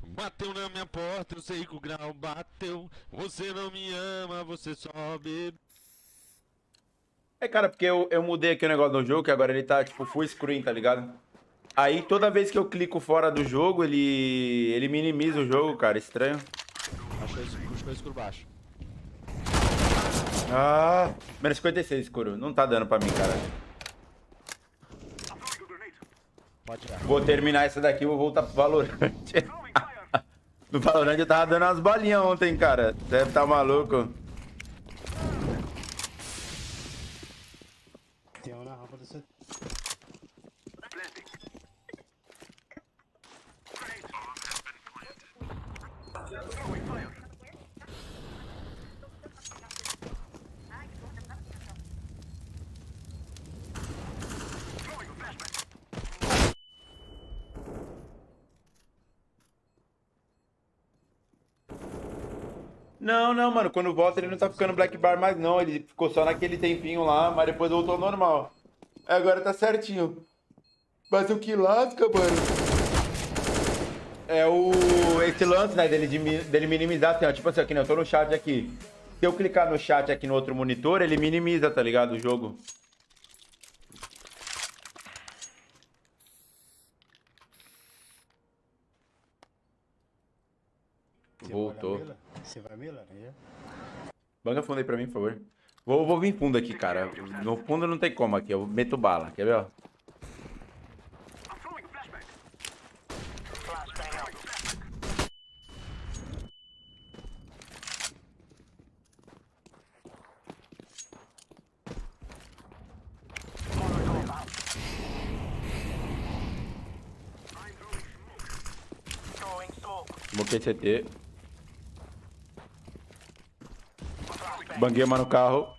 Speaker 20: Bateu na minha porta, eu sei que o grau bateu. Você não me ama, você só bebe.
Speaker 1: É, cara, porque eu mudei aqui o negócio do jogo, que agora ele tá, tipo, full screen, tá ligado? Aí, toda vez que eu clico fora do jogo, ele minimiza o jogo, cara. Estranho.
Speaker 20: Achou escuro baixo.
Speaker 1: Ah, menos 56, escuro. Não tá dando pra mim, cara.
Speaker 20: Pode ir.
Speaker 1: Vou terminar essa daqui e vou voltar pro Valorant. No Valorant eu tava dando umas balinhas ontem, cara. Deve tá maluco.
Speaker 6: Tem um na rampa do CT.
Speaker 1: Não, não, mano. Quando volta ele não tá ficando Black Bar mais, não. Ele ficou só naquele tempinho lá, mas depois voltou ao normal. Agora tá certinho. Mas o que lasca, mano, é esse lance, né, dele minimizar, assim, ó. Tipo assim, aqui, né, eu tô no chat aqui. Se eu clicar no chat aqui no outro monitor, ele minimiza, tá ligado, o jogo. Voltou.
Speaker 6: Você vai Mila? É.
Speaker 1: Banga fundo aí pra mim, por favor. Vou vir fundo aqui, cara. No fundo não tem como aqui. Eu meto bala. Quer ver, ó? Smokei CT. Banguei uma no carro.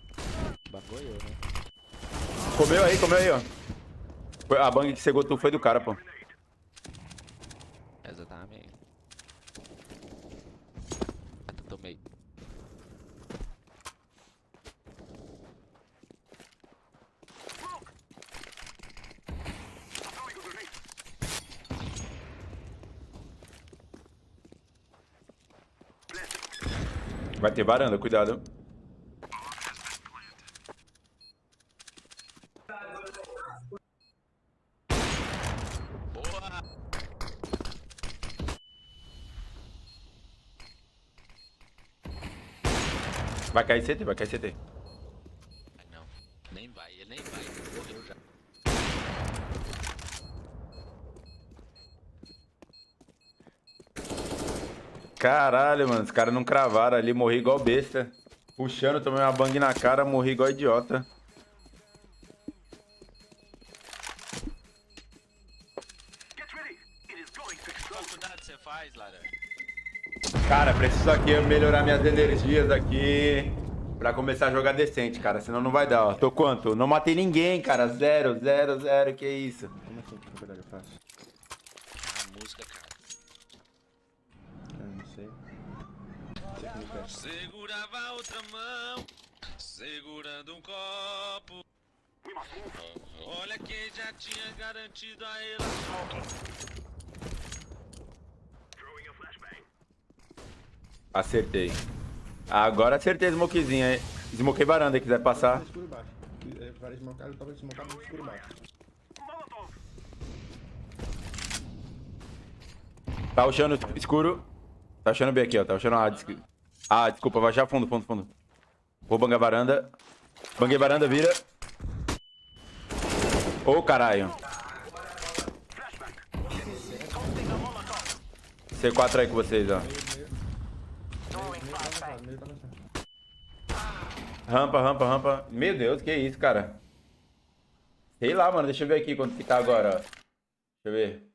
Speaker 6: Bagou eu, né?
Speaker 1: Comeu aí, ó. A bang que cegou tu foi do cara, pô.
Speaker 20: Exatamente. Tomei.
Speaker 1: Vai ter varanda, cuidado. Vai cair CT, vai cair CT.
Speaker 20: Não, nem vai, ele nem vai. Morreu já.
Speaker 1: Caralho, mano, os caras não cravaram ali, morri igual besta. Puxando, tomei uma bang na cara, morri igual idiota.
Speaker 20: Qual cuidado você faz, Laranja?
Speaker 1: Cara, preciso aqui melhorar minhas energias aqui pra começar a jogar decente, cara, senão não vai dar, ó. Tô quanto? Não matei ninguém, cara, 0, 0, 0, que isso?
Speaker 6: Como assim que faculdade eu faço?
Speaker 20: A música, cara.
Speaker 6: Eu não sei.
Speaker 20: Segurava a outra mão, segurando um copo. Olha quem já tinha garantido a ele.
Speaker 1: Acertei. Agora acertei a smokezinha, hein? Smokei varanda, quiser passar.
Speaker 5: Escuro embaixo. Vai desmocar, eu tava desmocado no escuro embaixo.
Speaker 1: Tá rushando escuro. Tá rushando B aqui, ó. Tá rushando A. Ah, desculpa, vai já fundo, fundo, fundo. Vou bangar varanda. Banguei varanda, vira. Ô, caralho. C4 aí com vocês, ó. Rampa, rampa, rampa. Meu Deus, que isso, cara. Sei lá, mano. Deixa eu ver aqui quanto que tá agora, ó. Deixa eu ver.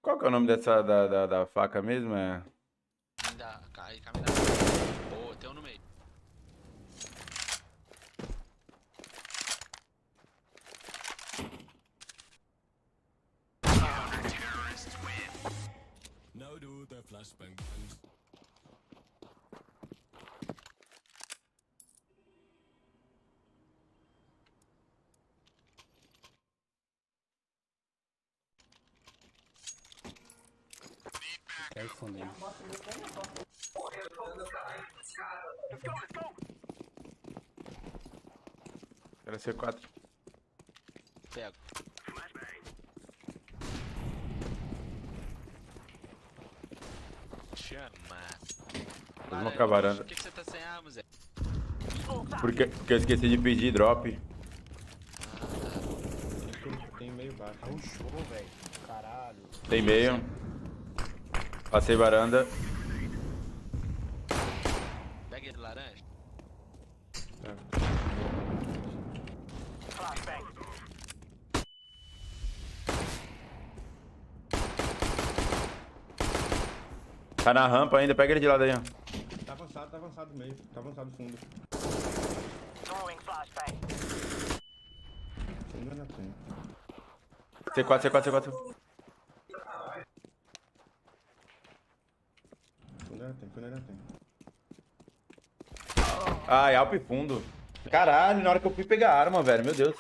Speaker 1: Qual que é o nome dessa da faca mesmo? É...
Speaker 20: Cai, caminha. Boa, tem um no meio.
Speaker 3: Now do the flashbang.
Speaker 6: Quero fundo aí.
Speaker 1: Era C4.
Speaker 20: Pego. Chama.
Speaker 1: Vou smocar varanda.
Speaker 20: Por que você tá sem arma, Zé?
Speaker 1: Porque eu esqueci de pedir drop.
Speaker 5: Tem meio baixo.
Speaker 6: É um show, velho. Caralho.
Speaker 1: Tem meio. Passei varanda.
Speaker 20: Pega ele, laranja.
Speaker 1: Tá na rampa ainda, pega ele de lado aí, ó.
Speaker 5: Tá avançado meio. Tá avançado fundo. Fundo ainda tem.
Speaker 1: C4, C4, C4.
Speaker 5: Fundo ainda tem.
Speaker 1: Ai, Alp fundo. Caralho, na hora que eu fui pegar a arma, velho, meu Deus.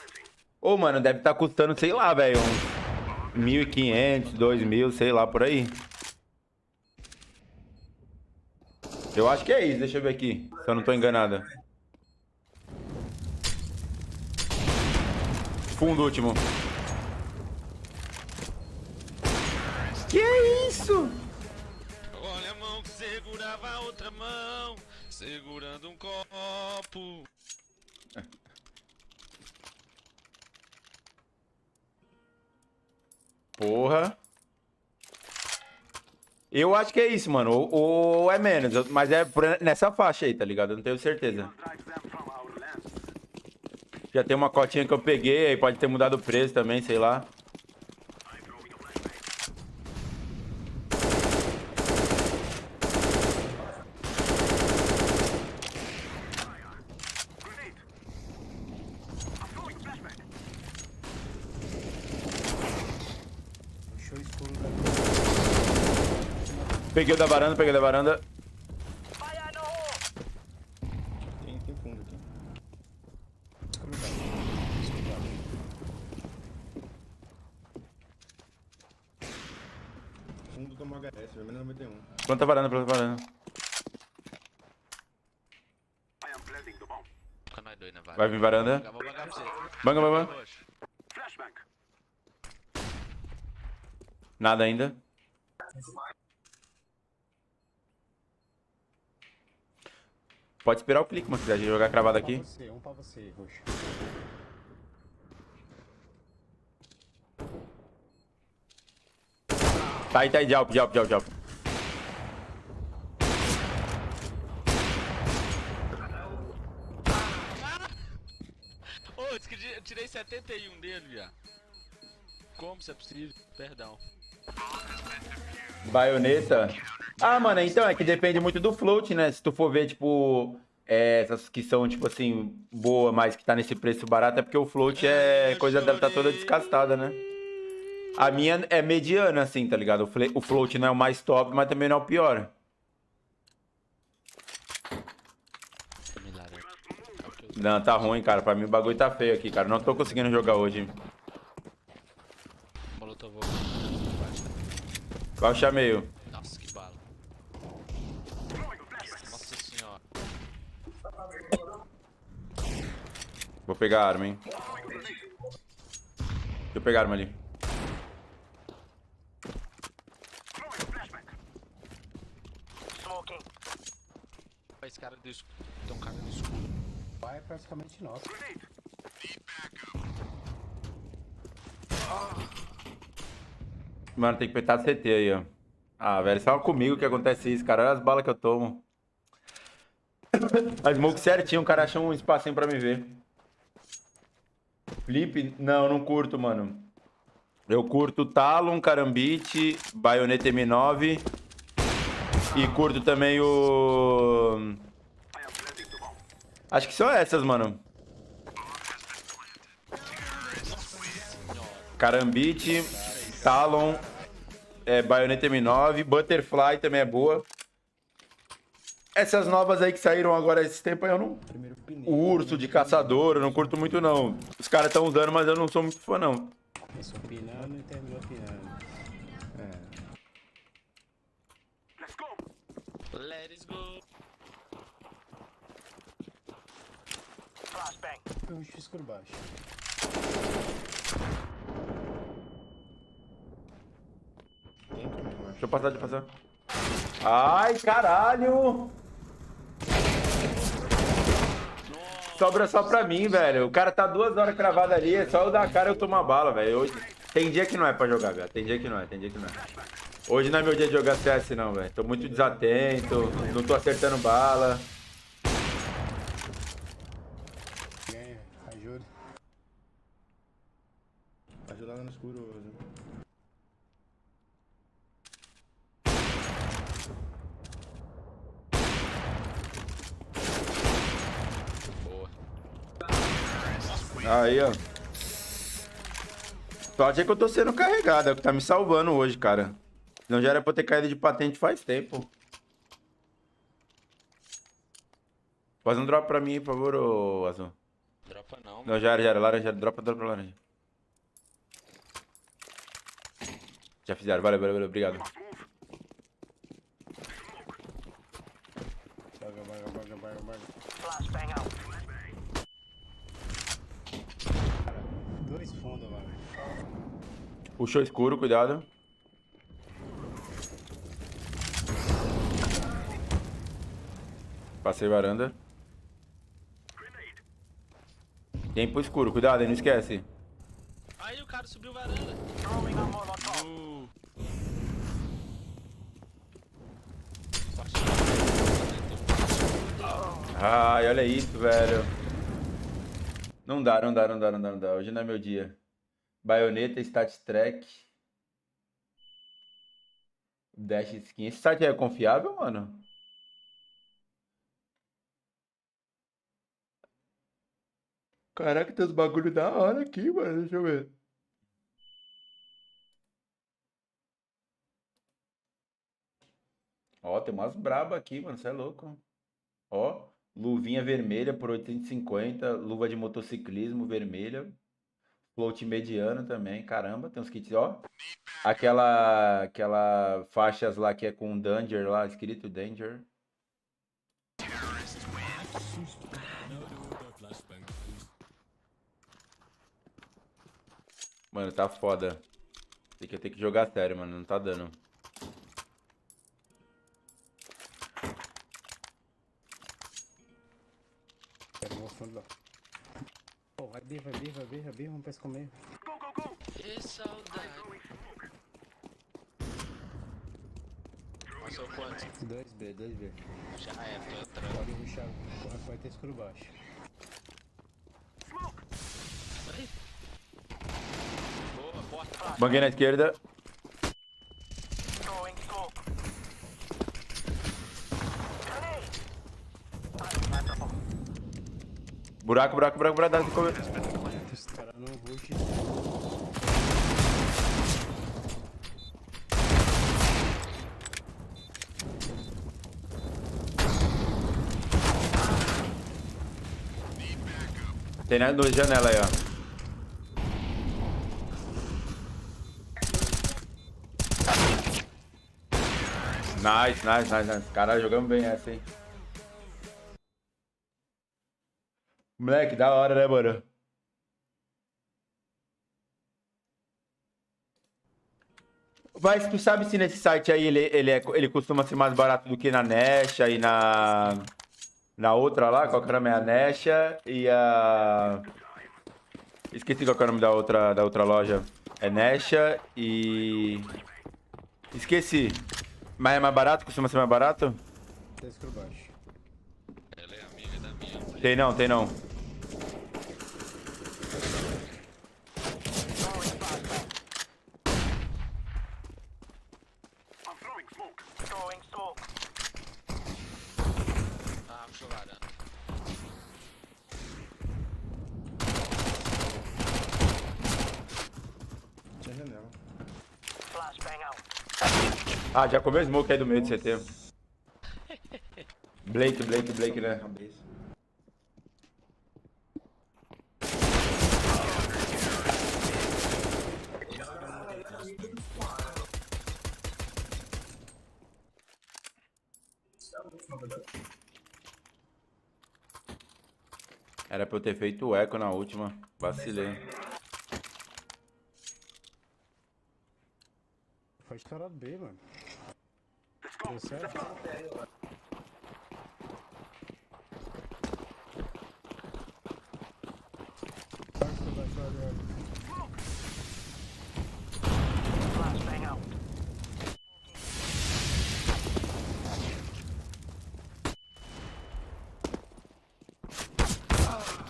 Speaker 1: Ô, mano, deve estar custando, sei lá, velho, uns 1.500, 2.000, sei lá, por aí. Eu acho que é isso, deixa eu ver aqui, se eu não tô enganado. Fundo último. Que isso?
Speaker 20: Olha a mão que segurava a outra mão, segurando um copo.
Speaker 1: Porra. Eu acho que é isso, mano. Ou é menos, mas é nessa faixa aí, tá ligado? Eu não tenho certeza. Já tem uma cotinha que eu peguei, aí pode ter mudado o preço também, sei lá.
Speaker 6: Puxou o escuro
Speaker 1: Peguei o da varanda, peguei o da varanda.
Speaker 5: Tem fundo aqui. Fundo tomou HS, pelo menos 91.
Speaker 1: Quanta varanda pra varanda?
Speaker 20: Fica nós dois na varanda.
Speaker 1: Vai vir varanda.
Speaker 20: Vou bangar pra você.
Speaker 1: Banga, banga. Nada ainda. Pode esperar o clique, mano, se quiser jogar cravado aqui.
Speaker 6: Um pra você, roxo.
Speaker 1: Tá aí, de alp, de alp.
Speaker 20: Ô, disse que eu tirei 71 dele, já. Como se é possível? Perdão.
Speaker 1: Baioneta. Ah, mano, então é que depende muito do float, né? Se tu for ver, tipo, essas que são, tipo assim, boa, mas que tá nesse preço barato, é porque o float coisa deve tá toda descastada, né? A minha é mediana, assim, tá ligado? O float não é o mais top, mas também não é o pior. Não, tá ruim, cara. Pra mim o bagulho tá feio aqui, cara. Não tô conseguindo jogar hoje. Qual o chameio?
Speaker 20: Nossa, que bala. Nossa senhora.
Speaker 1: Vou pegar a arma, hein? Deixa eu pegar a arma ali.
Speaker 20: Esse cara do escuro. Tem um cara do escuro.
Speaker 6: Vai é praticamente nosso.
Speaker 1: Mano, tem que apertar CT aí, ó. Ah, velho, só comigo que acontece isso, cara. Olha as balas que eu tomo. A smoke certinho, o cara achou um espacinho pra me ver. Flip? Não, não curto, mano. Eu curto Talon, Karambit, Baioneta M9. E curto também o... Acho que são essas, mano. Karambit, Talon, Baioneta M9, Butterfly também é boa. Essas novas aí que saíram agora esse tempo aí eu não... O urso de caçador, eu não curto muito não. Os caras estão usando, mas eu não sou muito fã não.
Speaker 6: Começou pinando e terminou pinando.
Speaker 20: Let's go.
Speaker 6: Eu acho escuro baixo.
Speaker 1: Deixa eu passar, deixa eu passar. Ai, caralho! Sobra só pra mim, velho. O cara tá 2 horas cravado ali, é só eu dar a cara e eu tomar bala, velho. Hoje... Tem dia que não é pra jogar, velho. Tem dia que não é. Hoje não é meu dia de jogar CS, não, velho. Tô muito desatento, não tô acertando bala.
Speaker 6: Ganha, ajuda.
Speaker 5: Ajudando no escuro hoje.
Speaker 1: Aí, ó. Sorte é que eu tô sendo carregado, é o que tá me salvando hoje, cara. Senão já era pra eu ter caído de patente faz tempo. Faz um drop pra mim, por favor, ô Azul.
Speaker 20: Dropa não.
Speaker 1: Não, já era. Laranja, dropa laranja. Já fizeram, valeu, obrigado.
Speaker 6: Dois fundo, mano.
Speaker 1: Puxou escuro, cuidado. Passei varanda. Tem pro escuro, cuidado aí, não esquece.
Speaker 20: Aí o cara subiu varanda.
Speaker 1: Ai, olha isso, velho. Não dá, não dá, não dá, não dá, não dá. Hoje não é meu dia. Baioneta, Stat Track. Dash Skin. Esse site é confiável, mano? Caraca, tem uns bagulho da hora aqui, mano. Deixa eu ver. Ó, tem umas braba aqui, mano. Você é louco. Ó, luvinha vermelha por 850. Luva de motociclismo vermelha. Float mediano também. Caramba, tem uns kits, ó. Aquela faixas lá que é com Danger lá, escrito Danger. Mano, tá foda. Tem que ter que jogar sério, mano. Não tá dando.
Speaker 6: Pega o fundo lá. Pô, vai B, vamos pra escomer.
Speaker 16: Que saudade. Passou quanto?
Speaker 6: 2B.
Speaker 16: Já é, tô entrando.
Speaker 6: Pode rushar, vai ter escuro baixo.
Speaker 16: Boa, porta.
Speaker 1: Banguei na esquerda. Buraco.
Speaker 6: Os caras não rush.
Speaker 1: Tem na janela aí, ó. Nice. Caralho, jogamos bem essa, hein. Moleque, da hora, né, mano? Mas tu sabe se nesse site aí ele costuma ser mais barato do que na Nesha e na outra lá? Qual que é o nome? A Nesha e a... Esqueci qual que é o nome da outra loja. É Nesha e... Esqueci. Mas é mais barato? Costuma ser mais barato?
Speaker 6: Tem escuro baixo.
Speaker 20: Ela é amiga da minha mãe.
Speaker 1: Tem não.
Speaker 16: Ah, puxou varanda.
Speaker 6: Tinha janela.
Speaker 1: Ah, já comeu smoke aí do meio do CT. Blake, né? Era pra eu ter feito o eco na última. Vacilei.
Speaker 6: Foi estourado B, mano. Deu certo?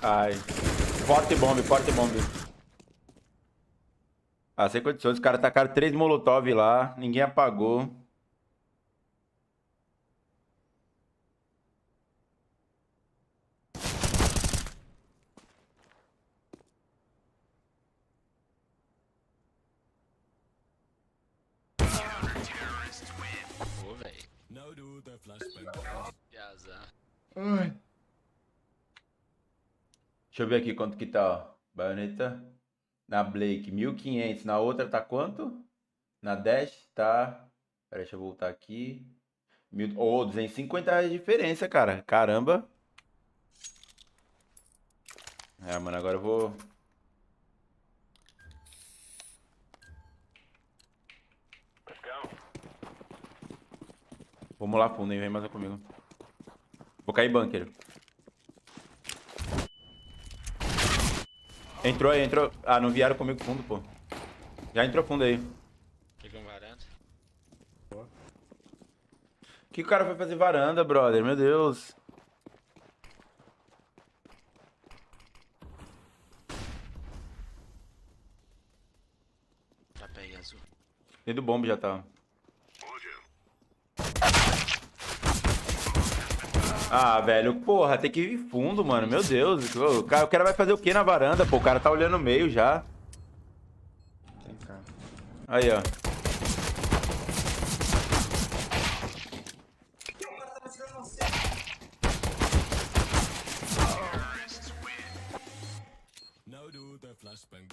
Speaker 1: Ai. Forte bomb. Ah, sem condições. Os caras tacaram 3 molotov lá. Ninguém apagou.
Speaker 16: Pô, velho. Que azar.
Speaker 1: Ai. Deixa eu ver aqui quanto que tá, ó. Baioneta. Na Blake, 1.500. Na outra tá quanto? Na Dash tá... Pera, deixa eu voltar aqui. Oh, 250 reais de diferença, cara. Caramba. É, mano, agora eu vou... Vamos lá fundo, hein? Vem mais um comigo. Vou cair bunker. Entrou aí, entrou. Ah, não vieram comigo fundo, pô. Já entrou fundo aí.
Speaker 20: Fica um varanda.
Speaker 1: O que o cara foi fazer varanda, brother? Meu Deus.
Speaker 20: Já peguei azul.
Speaker 1: Dentro do bombe já tá. Ah, velho, porra, tem que ir fundo, mano. Meu Deus. O cara vai fazer o que na varanda, pô? O cara tá olhando o meio já.
Speaker 6: Vem cá.
Speaker 1: Aí, ó.
Speaker 3: Now do the flashbang.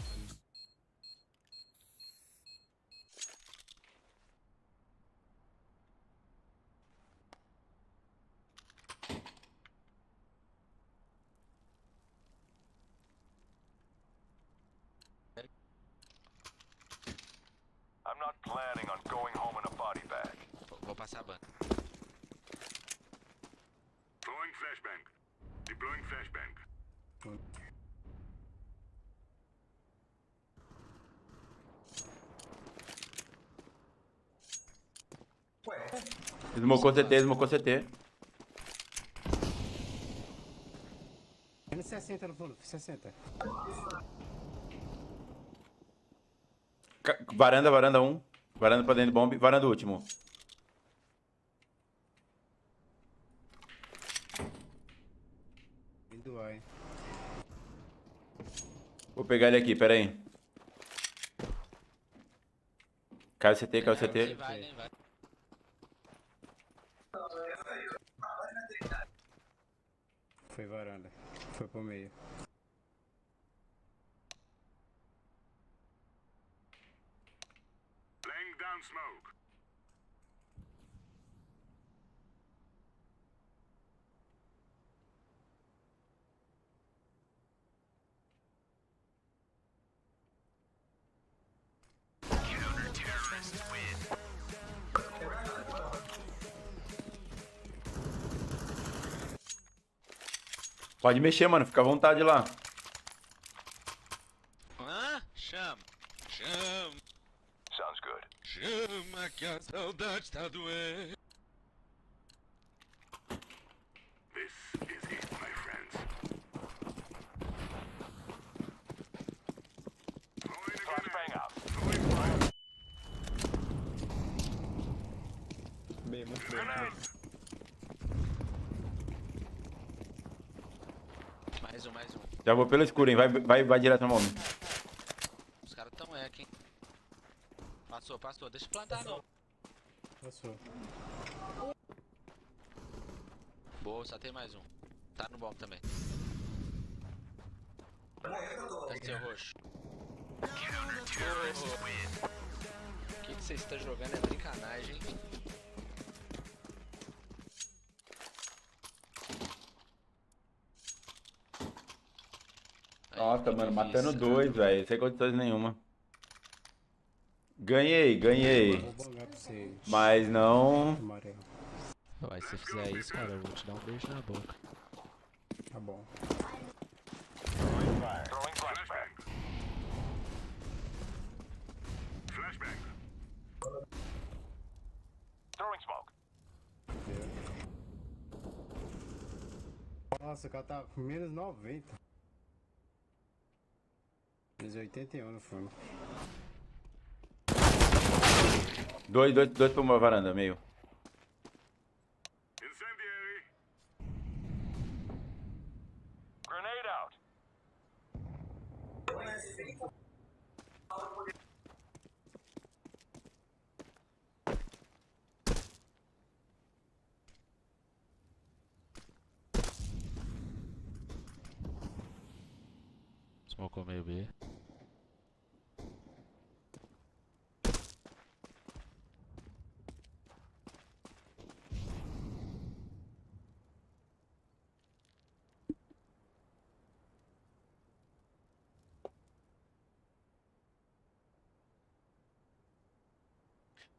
Speaker 4: I'm not planning on going home in a body bag.
Speaker 20: Vou passar a banca.
Speaker 4: Throwing flashbang. Deploying flashbang.
Speaker 1: Smocou CT, smocou CT.
Speaker 6: Menos 60 no fundo, 60.
Speaker 1: Varanda, varanda 1. Varanda pra dentro do bombe. Varanda último.
Speaker 6: Indo lá, hein.
Speaker 1: Vou pegar ele aqui, pera aí. Caiu o CT, caiu o CT.
Speaker 6: Foi varanda. Foi pro meio.
Speaker 4: Laying down smoke.
Speaker 1: Pode mexer, mano. Fica à vontade lá.
Speaker 20: Hã? Chama. Chama.
Speaker 4: Sounds good.
Speaker 20: Chama que a saudade tá doendo.
Speaker 4: This is it, my friends. Flashbang out. Throwing fire.
Speaker 5: B, muito bem.
Speaker 4: Grenade.
Speaker 20: Mais um, mais um.
Speaker 1: Já vou pelo escuro, hein. Vai direto no bombe.
Speaker 20: Os caras tão aqui, hein. Passou, passou. Deixa eu plantar, não.
Speaker 6: Passou.
Speaker 20: Boa, só tem mais um. Tá no bomb também. Cadê seu roxo? O que você está jogando é brincanagem, hein?
Speaker 1: Nossa, mano, matando dois, velho. Sem condições nenhuma. Ganhei, ganhei.
Speaker 6: Vou bangar pra você.
Speaker 1: Mas não.
Speaker 6: Amarelo.
Speaker 3: Ué, se você fizer isso, cara, eu vou te dar um beijo na boca.
Speaker 6: Tá bom.
Speaker 4: Throwing flashbang. Flashbang. Throwing smoke.
Speaker 6: Nossa, o cara tá com menos 90. Menos 81 no fundo.
Speaker 1: Dois pra uma varanda, meio.
Speaker 4: Incendiary. Grenade out.
Speaker 3: Smocou meio B.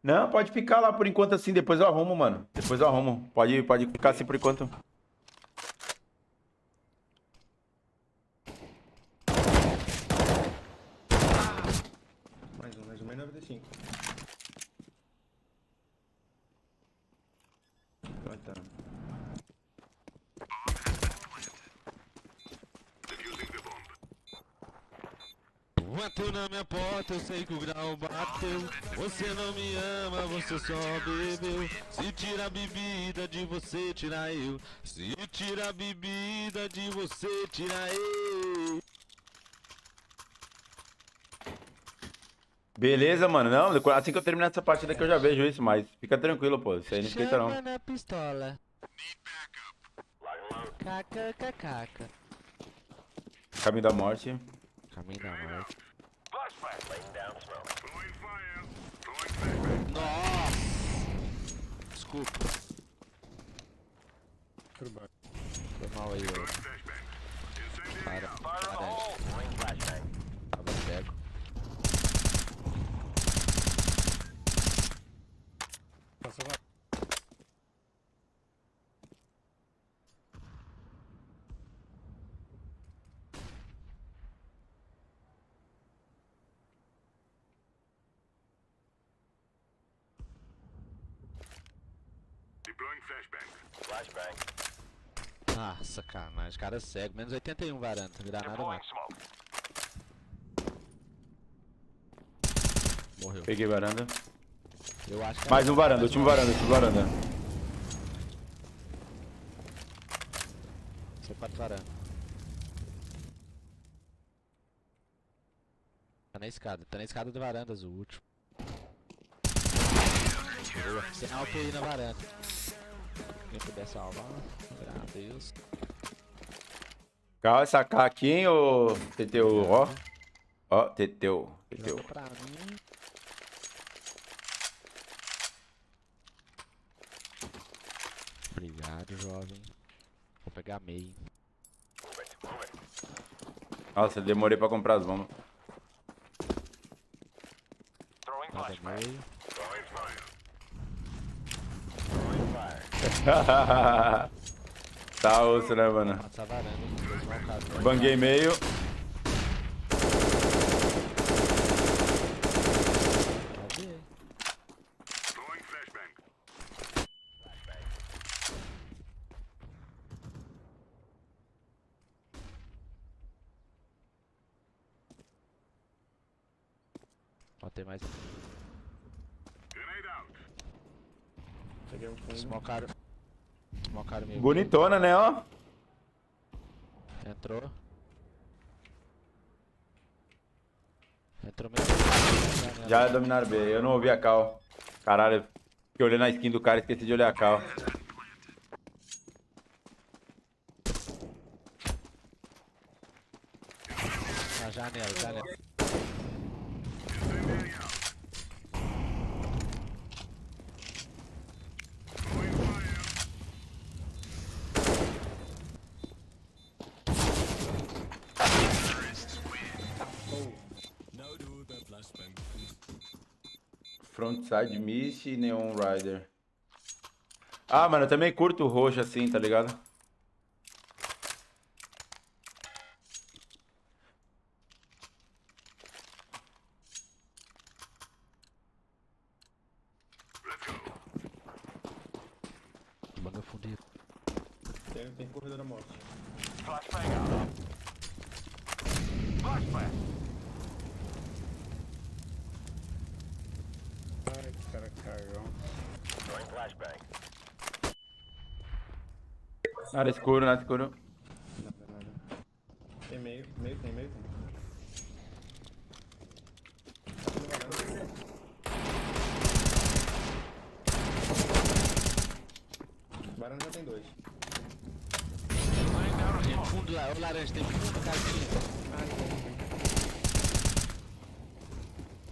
Speaker 1: Não, pode ficar lá por enquanto assim, depois eu arrumo, mano. Depois eu arrumo. Pode ficar assim por enquanto.
Speaker 6: Mais um, 95. Plantando.
Speaker 20: Bateu na minha porta, eu sei que o grau bateu. Você não me ama, você só bebeu. Se tira a bebida de você, tira eu. Se tira a bebida de você, tira eu.
Speaker 1: Beleza, mano. Não, assim que eu terminar essa partida aqui eu já vejo isso, mas fica tranquilo, pô. Isso aí não esquenta não.
Speaker 20: Chama na pistola. KKKK.
Speaker 1: Caminho da morte.
Speaker 20: Caminho da morte.
Speaker 4: Flashback. Laying down smoke. Throwing fire.
Speaker 20: Nossa! Desculpa.
Speaker 6: Tudo bem.
Speaker 20: Foi mal aí, ó. Para. Tava cego.
Speaker 6: Passou lá.
Speaker 4: Deploying flashbang. Flashbang.
Speaker 20: Ah, sacanagem. Cara cego. Menos 81 varanda. Granada
Speaker 4: Deploying
Speaker 20: mata.
Speaker 4: smoke.
Speaker 20: Morreu.
Speaker 1: Peguei varanda.
Speaker 20: Eu acho que
Speaker 1: Mais um varanda, último varanda, último varanda.
Speaker 20: C4 varanda. Tá na escada de varandas o último. Boa. Tem alto aí na varanda. Quem puder salvar, agradeço.
Speaker 1: Calma, essa K aqui, hein, ô TTU, ó. Ó, TTU.
Speaker 20: Joga pra mim. Obrigado, jovem. Vou pegar meio.
Speaker 1: Nossa, eu demorei pra comprar as bombas.
Speaker 4: Throwing
Speaker 20: Nada
Speaker 4: flashbang.
Speaker 20: meio.
Speaker 4: Throwing fire. Throwing fire.
Speaker 1: Tá osso, né, mano?
Speaker 20: Essa varanda, hein? Dois marcados.
Speaker 1: Banguei meio.
Speaker 20: Cadê?
Speaker 4: Throwing flashbang.
Speaker 20: Ó, tem mais.
Speaker 4: Grenade out.
Speaker 6: Peguei um fundo.
Speaker 20: Smocaram. Smocaram meio.
Speaker 1: Bonitona, né, ó?
Speaker 20: Entrou. Entrou meio.
Speaker 1: Já dominaram B. Eu não ouvi a cal. Caralho, fiquei olhando a skin do cara e esqueci de olhar a cal.
Speaker 20: Na janela, janela.
Speaker 1: Frontside Mist e Neon Rider. Ah, mano, eu também curto o roxo assim, tá ligado?
Speaker 20: Manda fundir.
Speaker 6: Tem corrida da morte.
Speaker 4: Flashbang out. Flashbang.
Speaker 6: Ai, que cara cagão.
Speaker 4: Throwing flashbang.
Speaker 1: Nada escuro, nada escuro.
Speaker 6: Nada. Tem meio, tem. Varanda já tem dois.
Speaker 20: Tem fundo lá, o laranja tem fundo, casinha.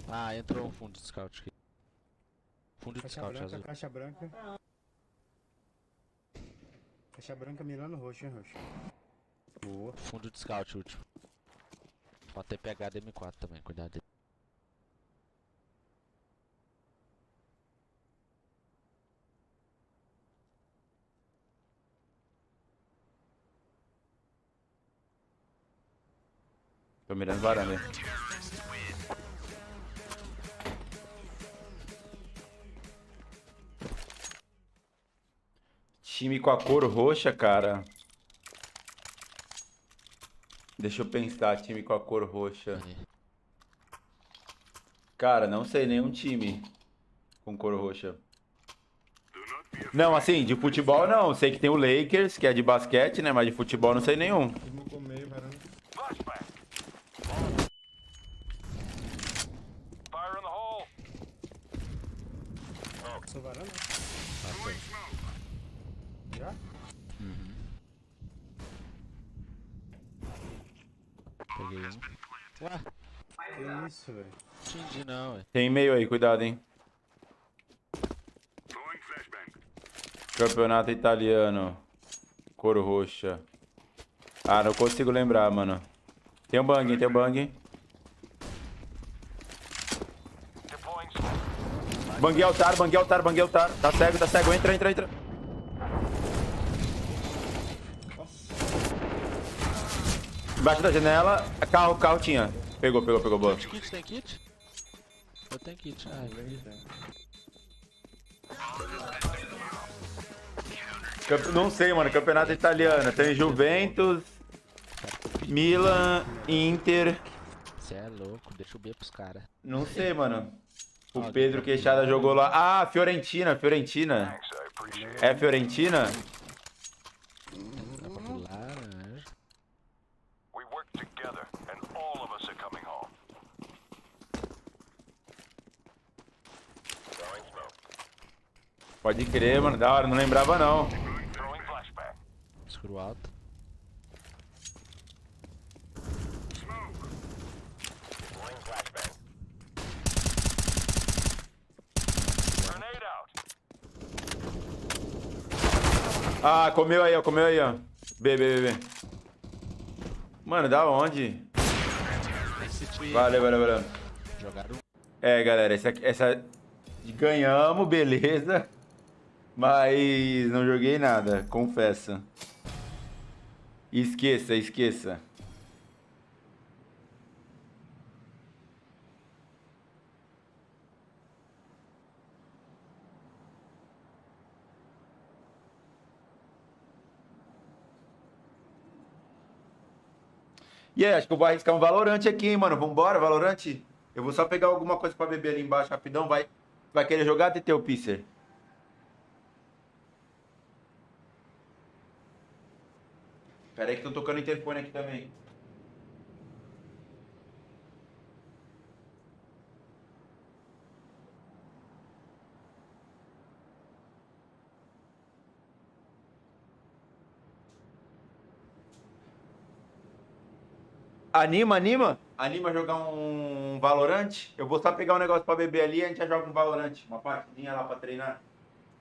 Speaker 20: Ah, entrou um fundo de scout aqui. Fundo de scout azul.
Speaker 6: Caixa branca. Caixa branca mirando roxo, hein, roxo. Boa.
Speaker 20: Fundo de scout último. Pode ter pegado M4 também, cuidado dele.
Speaker 1: Tô mirando varanda. Time com a cor roxa, cara. Deixa eu pensar, time com a cor roxa. Cara, não sei nenhum time com cor roxa. Não, assim, de futebol não. Sei que tem o Lakers, que é de basquete, né? Mas de futebol não sei nenhum.
Speaker 4: Fire in the hole.
Speaker 6: Sou varanda? Já?
Speaker 20: Peguei um. Ué?
Speaker 6: Que isso, velho?
Speaker 20: Entendi não, ué.
Speaker 1: Tem e-mail aí, cuidado, hein. Campeonato italiano. Cor roxa. Ah, não consigo lembrar, mano. Tem um bang, tem um bang. Banguei altar, banguei altar, banguei altar. Tá cego. Entra, entra, entra. Embaixo da janela. Carro tinha. Pegou, boa.
Speaker 20: Kit, tem kit? Eu tenho kit. Ah,
Speaker 1: Não sei, mano. Campeonato italiano. Tem Juventus, Milan, Inter.
Speaker 20: Você é louco, deixa eu ver pros caras.
Speaker 1: Não sei, mano. O Pedro Queixada jogou lá. Ah, Fiorentina. É Fiorentina?
Speaker 4: We work together, and all of us are coming home. Throwing smoke.
Speaker 1: Pode crer, mano. Da hora, não lembrava não.
Speaker 4: Throwing flashbang.
Speaker 20: Escuro alto.
Speaker 4: Throwing flashbang. Grenade out.
Speaker 1: Ah, comeu aí, ó. B. Mano, da onde? Valeu.
Speaker 20: Jogaram.
Speaker 1: É, galera, essa ganhamos, beleza. Mas não joguei nada, confesso. Esqueça. E aí, acho que eu vou arriscar um Valorant aqui, hein, mano. Vambora, Valorant? Eu vou só pegar alguma coisa pra beber ali embaixo, rapidão. Vai querer jogar, TT, o Pisser? Pera aí que tô tocando o interfone aqui também. Anima a jogar um Valorant? Eu vou só pegar um negócio pra beber ali e a gente já joga um Valorant. Uma partidinha lá pra treinar.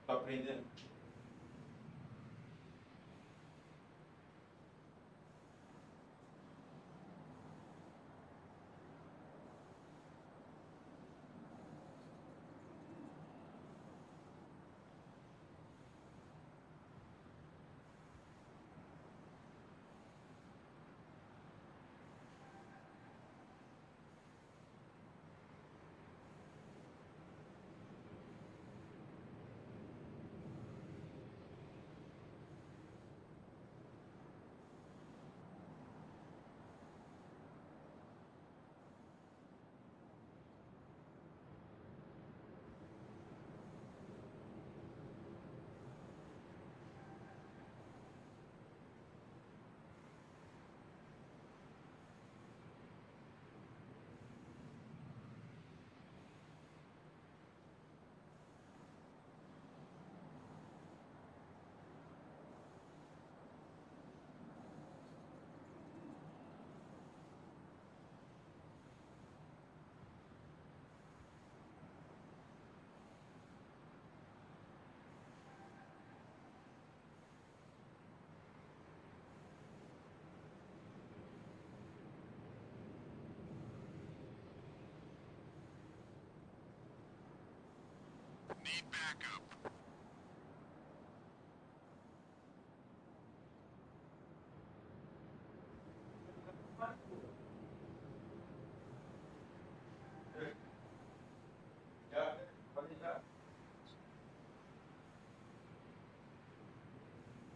Speaker 1: Tô aprendendo.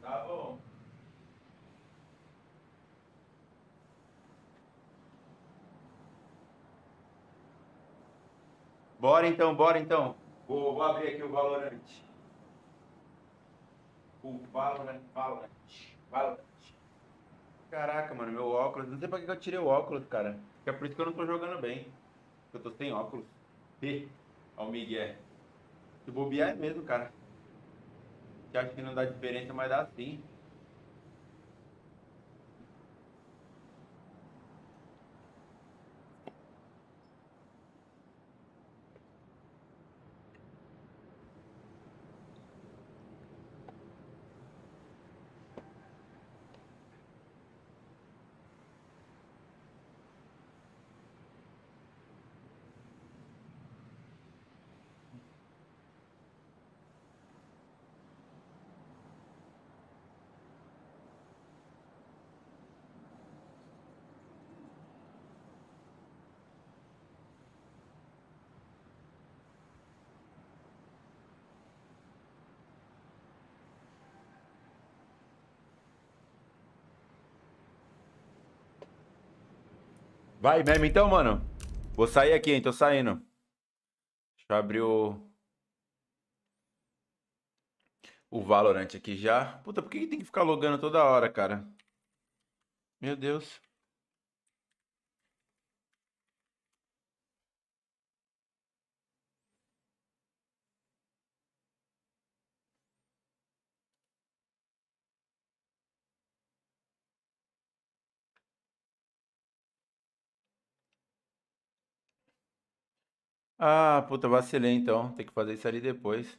Speaker 1: Tá bom. Bora então, bora então. Vou abrir aqui o Valorant. O Valorant. Caraca, mano, meu óculos. Não sei pra que eu tirei o óculos, cara. É por isso que eu não tô jogando bem. Eu tô sem óculos. Ih, ó o Miguel. Se bobear é mesmo, cara. Você acha que não dá diferença, mas dá sim. Vai mesmo então, mano. Vou sair aqui, hein? Tô saindo. Deixa eu abrir o Valorant aqui já. Puta, por que tem que ficar logando toda hora, cara? Meu Deus. Ah, puta, vacilei então. Tem que fazer isso ali depois.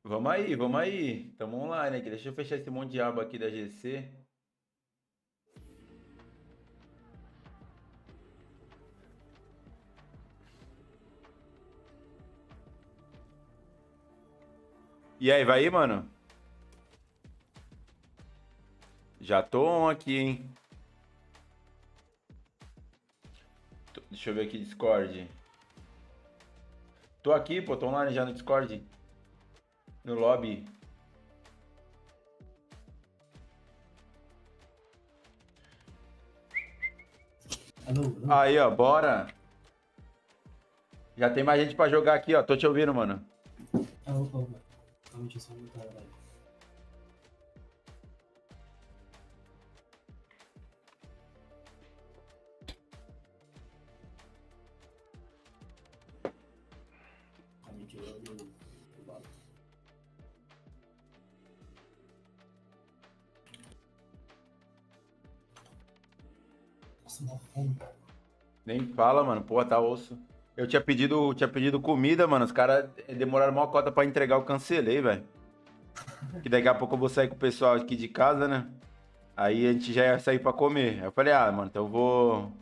Speaker 1: Vamos aí, vamos aí. Tamo online aqui. Deixa eu fechar esse monte de aba aqui da GC. E aí, vai aí, mano? Já tô on aqui, hein? Deixa eu ver aqui, Discord. Tô aqui, pô, tô online já no Discord. No lobby.
Speaker 21: Alô?
Speaker 1: Aí, ó, bora. Já tem mais gente pra jogar aqui, ó. Tô te ouvindo, mano.
Speaker 21: Ah, opa. Calma, deixa eu só botar, velho. Nossa, mó fome.
Speaker 1: Nem fala, mano. Porra, tá osso. Eu tinha pedido comida, mano. Os caras demoraram uma cota pra entregar, eu cancelei, velho. Que daqui a pouco eu vou sair com o pessoal aqui de casa, né? Aí a gente já ia sair pra comer. Aí eu falei, ah, mano, então eu vou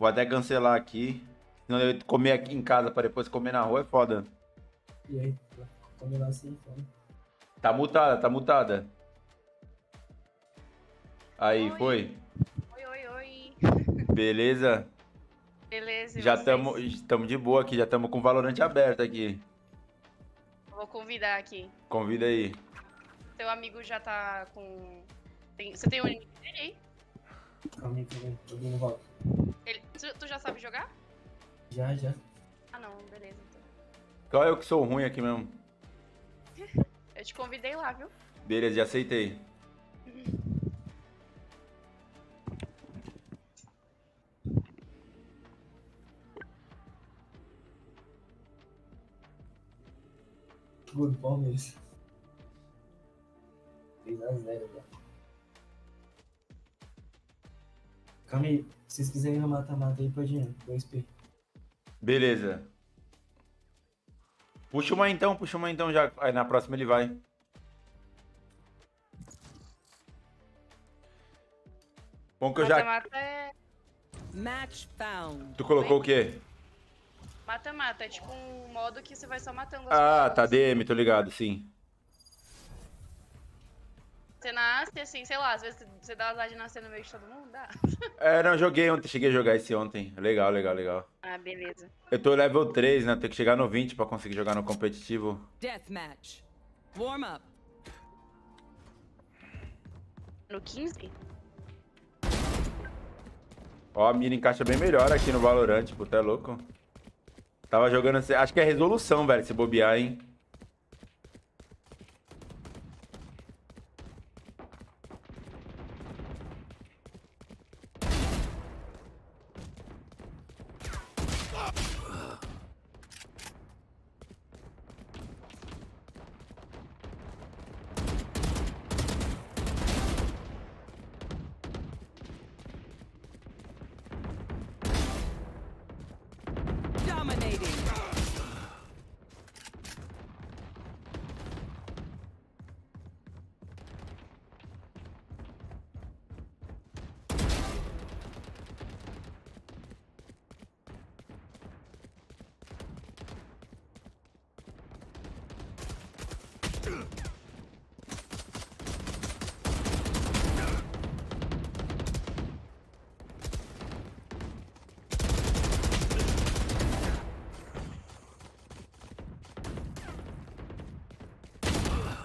Speaker 1: até cancelar aqui. Senão eu comer aqui em casa pra depois comer na rua é foda.
Speaker 21: E aí, come lá sem fome.
Speaker 1: Tá mutada, tá mutada. Aí, foi?
Speaker 22: Oi.
Speaker 1: Beleza?
Speaker 22: Beleza, e
Speaker 1: Já
Speaker 22: vocês?
Speaker 1: estamos de boa aqui, já estamos com o Valorant aberto aqui.
Speaker 22: Vou convidar aqui.
Speaker 1: Convida aí.
Speaker 22: Seu amigo já tá com... Você tem o nick dele aí?
Speaker 21: Calma aí, tô dando volta.
Speaker 22: Tu já sabe jogar?
Speaker 21: Já.
Speaker 22: Ah, não. Beleza, então.
Speaker 1: Só eu que sou ruim aqui mesmo.
Speaker 22: Eu te convidei lá, viu?
Speaker 1: Beleza, já aceitei.
Speaker 21: Gol do Palmeiras. 3x0, já. Calma aí, se vocês quiserem no mata-mata aí, pode ir, 2P.
Speaker 1: Beleza. Puxa uma então já. Aí na próxima ele vai. Bom que eu já...
Speaker 22: Mata-mata é...
Speaker 23: Match found.
Speaker 1: Tu colocou o quê?
Speaker 22: Mata-mata, é tipo um modo que você vai só matando as
Speaker 1: Ah,
Speaker 22: pessoas.
Speaker 1: tá DM, tô ligado, sim.
Speaker 22: Você nasce assim, sei lá, às vezes você dá azar de nascer no meio de todo mundo, dá.
Speaker 1: É, não, joguei ontem, cheguei a jogar esse ontem. Legal, legal, legal.
Speaker 22: Ah, beleza.
Speaker 1: Eu tô level 3, né? Tenho que chegar no 20 pra conseguir jogar no competitivo.
Speaker 23: Deathmatch. Warm up.
Speaker 22: No 15?
Speaker 1: Ó, a mira encaixa bem melhor aqui no Valorant, tipo, tá louco? Tava jogando, acho que é resolução, velho, se bobear, hein?
Speaker 23: Dominating.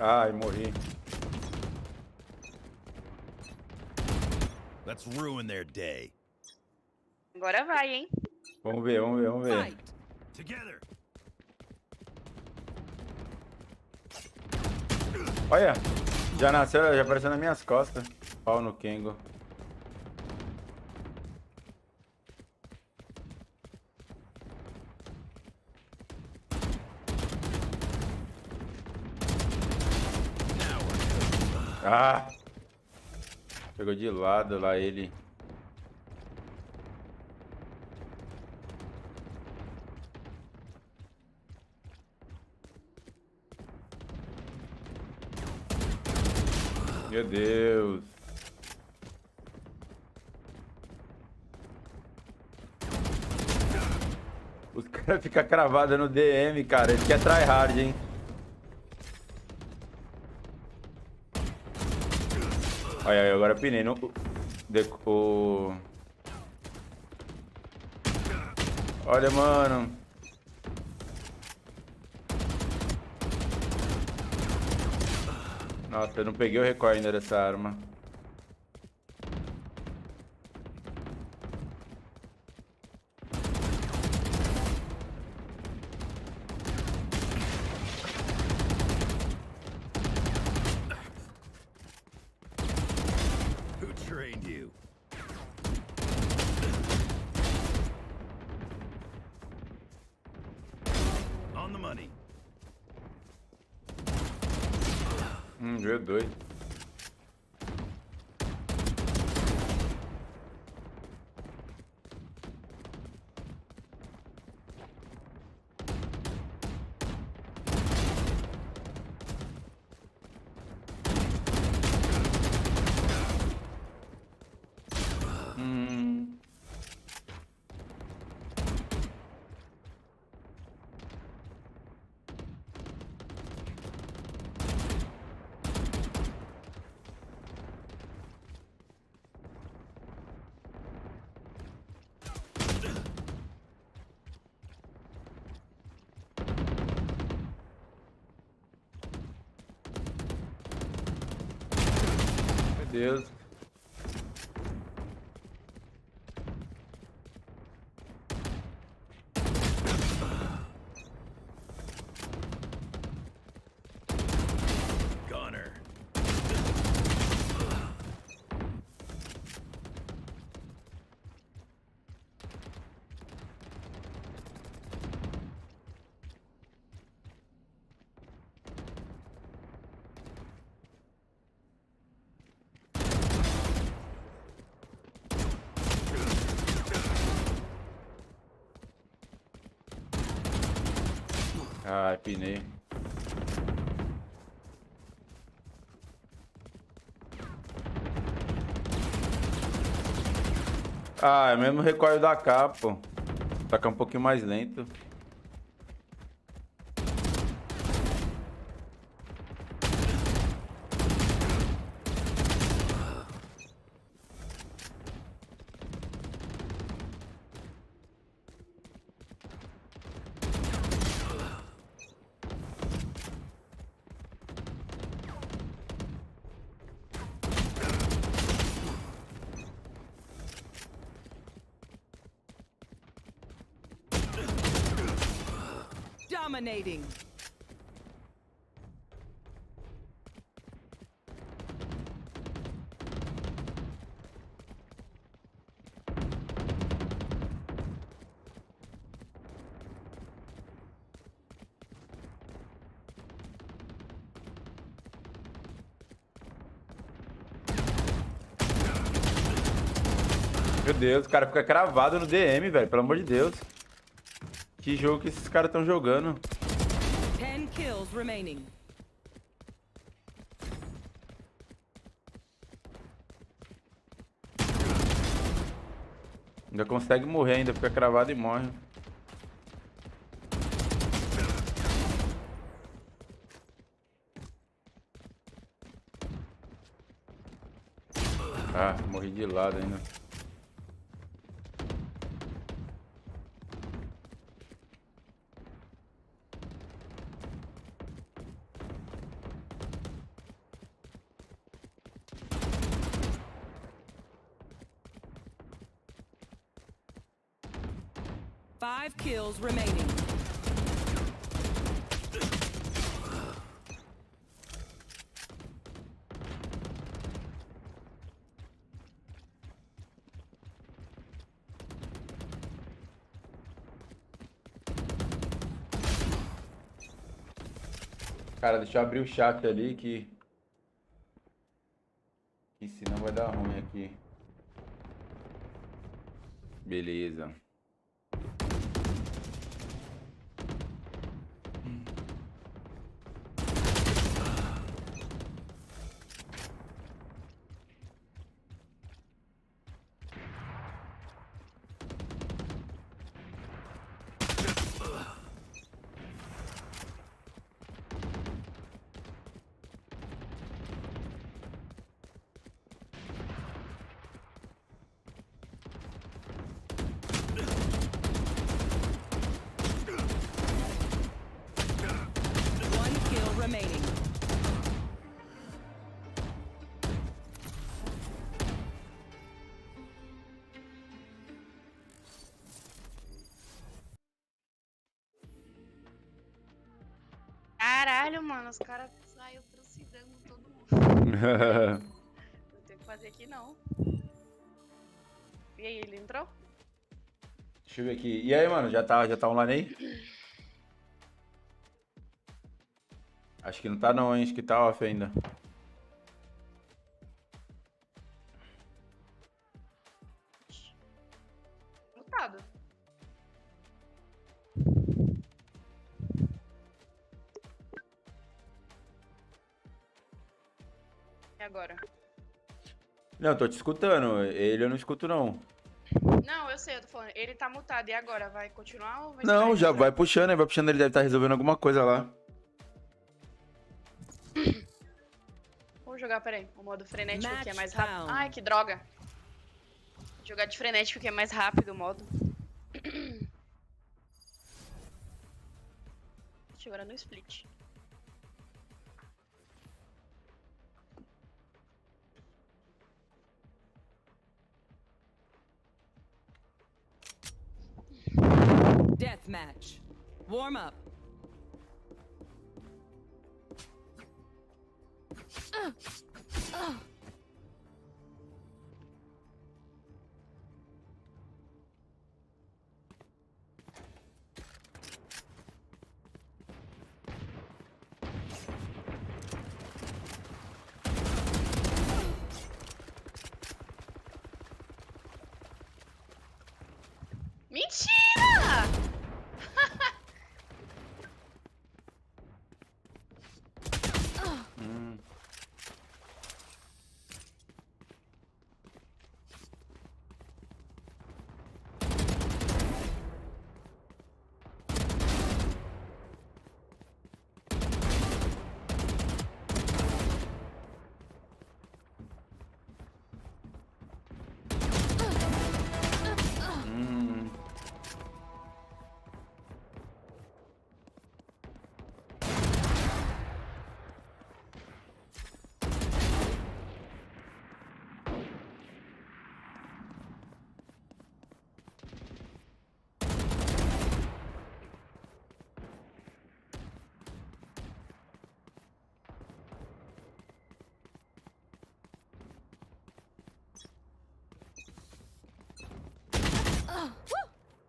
Speaker 1: Ai, morri.
Speaker 11: Let's ruin their day.
Speaker 22: Agora vai, hein?
Speaker 1: Vamos ver, vamos ver, vamos ver.
Speaker 11: Together.
Speaker 1: Olha, já nasceu, já apareceu nas minhas costas. Pau no Kengo. Ah! Pegou de lado lá ele. Meu Deus. Os caras ficam cravados no DM, cara. Eles querem tryhard, hein? Olha aí, agora pinei no... Olha, mano. Nossa, eu não peguei o recorde ainda dessa arma.
Speaker 11: Who trained you? On the money.
Speaker 1: G2. Meu Deus.
Speaker 11: Goner.
Speaker 1: Ai, pinei. Ah, é o mesmo recoil da K, pô. Só que é um pouquinho mais lento.
Speaker 23: Dominating.
Speaker 1: Meu Deus, o cara fica cravado no DM, velho. Pelo amor de Deus. Que jogo que esses caras estão jogando.
Speaker 23: 10 kills remaining.
Speaker 1: Ainda consegue morrer, ainda fica cravado e morre. Ah, morri de lado ainda.
Speaker 23: Five kills remaining.
Speaker 1: Cara, deixa eu abrir o chat ali que senão vai dar ruim aqui. Beleza.
Speaker 23: One kill remaining.
Speaker 22: Caralho, mano, os caras saíram trucidando todo mundo. Não tem o que fazer aqui, não. E aí, ele entrou?
Speaker 1: Deixa eu ver aqui. E aí, mano, já tá online aí? Acho que não tá não, hein? Acho que tá off ainda.
Speaker 22: Mutado. E agora?
Speaker 1: Não, tô te escutando. Ele eu não escuto, não.
Speaker 22: Não, eu sei, eu tô falando. Ele tá mutado. E agora? Vai continuar ou vai
Speaker 1: Não,
Speaker 22: esperar
Speaker 1: já
Speaker 22: ele
Speaker 1: vai puxando, vai puxando. Ele deve estar resolvendo alguma coisa lá.
Speaker 22: Vamos jogar, peraí. O modo frenético que é mais
Speaker 23: Match
Speaker 22: rápido.
Speaker 23: found.
Speaker 22: Ai, que droga. Jogar de frenético que é mais rápido o modo. Agora no split.
Speaker 23: Deathmatch. Warm up.
Speaker 22: Mentira!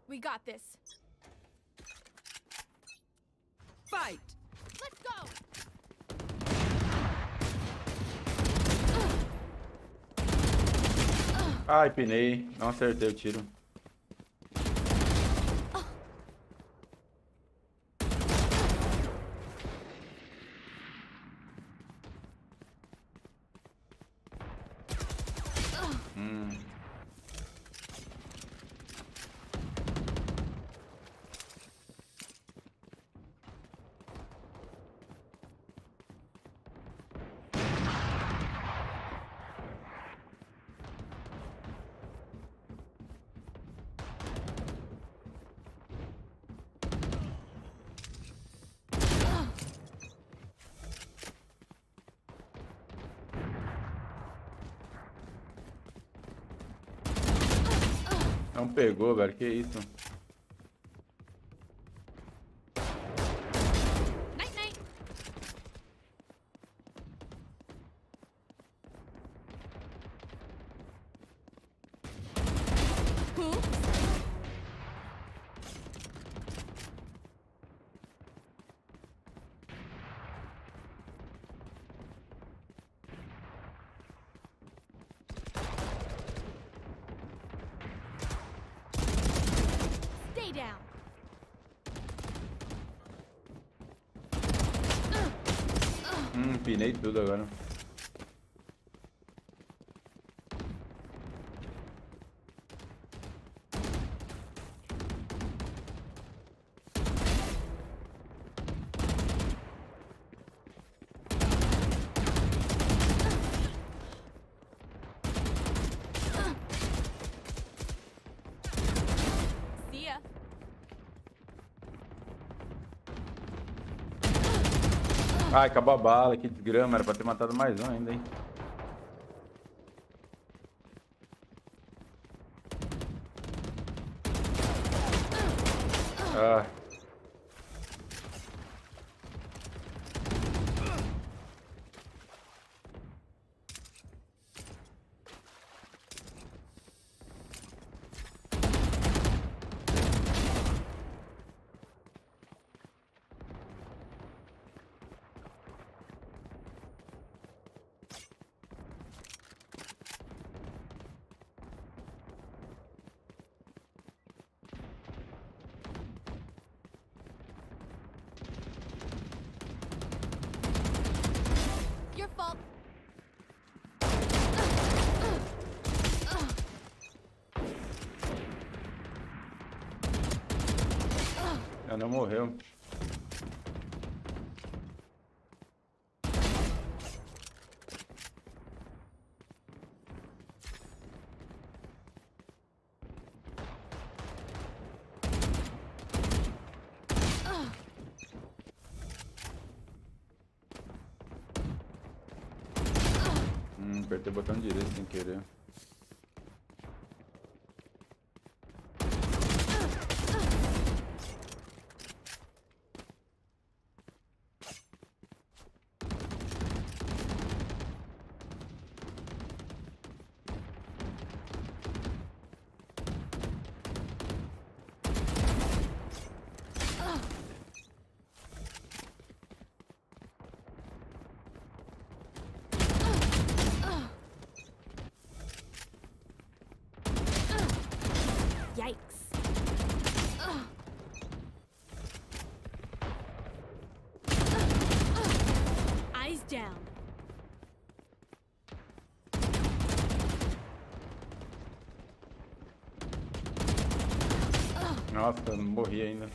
Speaker 13: We got this.
Speaker 23: Fight.
Speaker 13: Let's go.
Speaker 1: Ai, pinei. Não acertei o tiro. Não pegou, velho. Que isso?
Speaker 13: Night night. Stay down.
Speaker 1: Pinei tudo agora.
Speaker 13: See ya.
Speaker 1: Ai, acabou a bala. Que desgrama. Era pra ter matado mais um ainda, hein? Ah.
Speaker 13: Your fault.
Speaker 1: Ela não morreu. Apertei o botão direito sem querer.
Speaker 13: Yikes. Eyes down.
Speaker 1: Nossa, eu não morri ainda.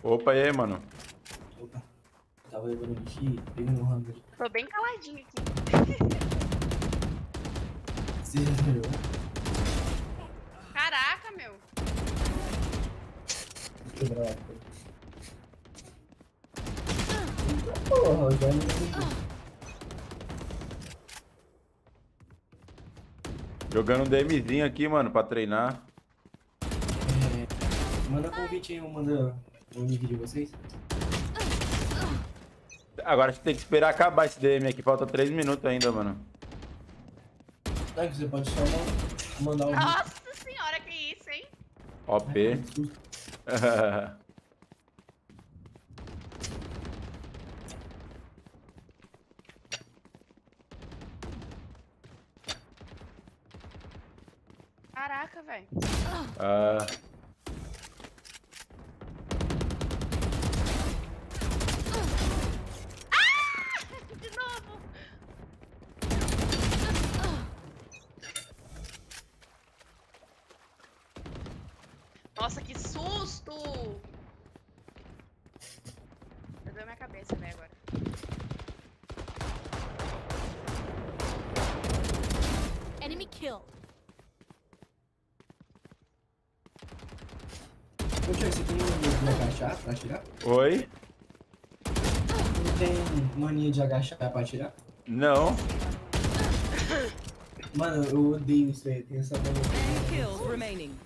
Speaker 1: Opa, e aí, mano?
Speaker 21: Opa. Tava levando um aqui, pegando um rango ali.
Speaker 22: Tô bem caladinho aqui.
Speaker 21: Você já zerou?
Speaker 22: Caraca, meu.
Speaker 21: Quebrar lá, pô. Porra, já não.
Speaker 1: Jogando um DMzinho aqui, mano, pra treinar.
Speaker 21: Manda convite aí, eu mando o nick de vocês.
Speaker 1: Agora você tem que esperar acabar esse DM aqui. Falta 3 minutos ainda, mano.
Speaker 21: Tá, que você pode só mandar o nick.
Speaker 22: Nossa senhora, que isso, hein?
Speaker 1: OP.
Speaker 22: Caraca, velho.
Speaker 1: Ah.
Speaker 22: De novo. Nossa, que susto! Perdeu minha cabeça, velho, agora.
Speaker 13: Enemy kill.
Speaker 21: Ô, Thiago, você tem mania de agachar pra atirar?
Speaker 1: Oi?
Speaker 21: Não tem mania de agachar pra atirar?
Speaker 1: Não.
Speaker 21: Mano, eu odeio isso aí. Tenho essa mania.
Speaker 23: Kills remaining.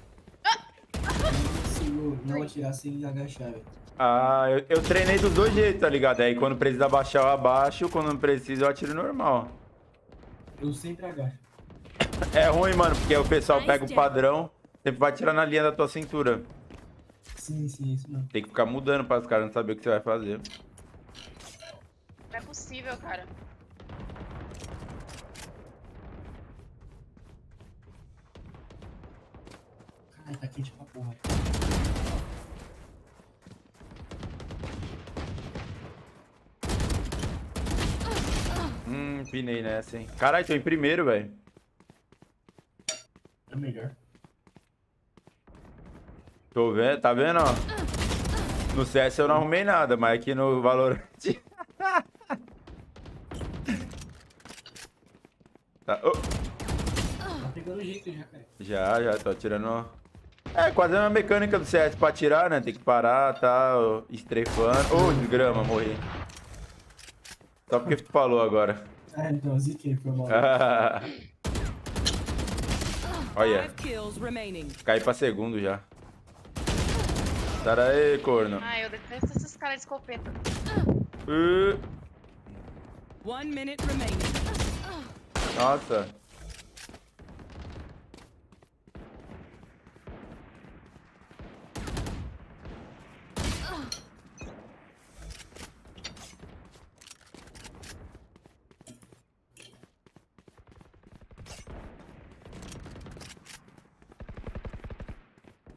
Speaker 21: Eu não consigo não atirar sem agachar, velho.
Speaker 1: Ah, eu treinei dos dois jeitos, tá ligado? Aí quando precisa abaixar, eu abaixo. Quando não precisa, eu atiro normal.
Speaker 21: Eu sempre agacho.
Speaker 1: É ruim, mano, porque o pessoal pega o padrão, sempre vai tirar na linha da tua cintura.
Speaker 21: Sim, isso mesmo.
Speaker 1: Tem que ficar mudando para os caras não saberem o que você vai fazer.
Speaker 22: Não é possível, cara.
Speaker 21: Caralho, tá quente pra porra.
Speaker 1: Pinei nessa, hein. Caralho, tô em primeiro, velho.
Speaker 21: É melhor.
Speaker 1: Tô vendo, tá vendo, ó? No CS eu não arrumei nada, mas aqui no Valorant... Tá, oh.
Speaker 21: Tá pegando jeito já, cara.
Speaker 1: Já, tô atirando... É, quase a mesma mecânica do CS pra atirar, né? Tem que parar, tá, estrefando... Ô, de grama, morri. Só porque tu falou agora.
Speaker 21: Ah, então, ziquei, foi mal.
Speaker 1: Olha.
Speaker 23: Kills remaining.
Speaker 1: Caí pra segundo já. Tara aí, corno.
Speaker 22: Ai, eu detesto esses caras de escopeta.
Speaker 23: 1 minute remaining.
Speaker 1: Nossa.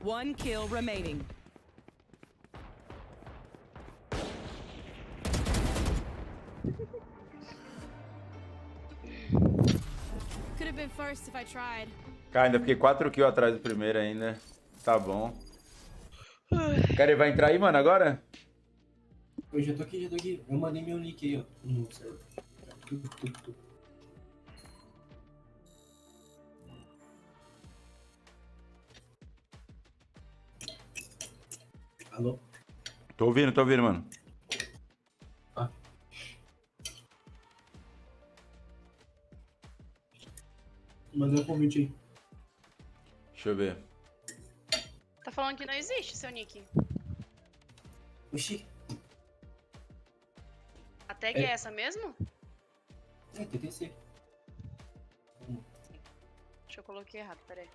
Speaker 23: One kill remaining.
Speaker 13: Could have been first if I tried.
Speaker 1: Cara, ainda fiquei 4 kills atrás do primeiro ainda. Tá bom. Cara, ele vai entrar aí, mano, agora?
Speaker 21: Eu já tô aqui. Eu mandei meu nick aí, ó. No server. Alô?
Speaker 1: Tô ouvindo, mano.
Speaker 21: Ah. Mandei um convite aí.
Speaker 1: Deixa eu ver.
Speaker 22: Tá falando que não existe seu nick.
Speaker 21: Oxi.
Speaker 22: A tag é essa mesmo?
Speaker 21: É, TTC.
Speaker 22: Acho que eu coloquei errado, peraí.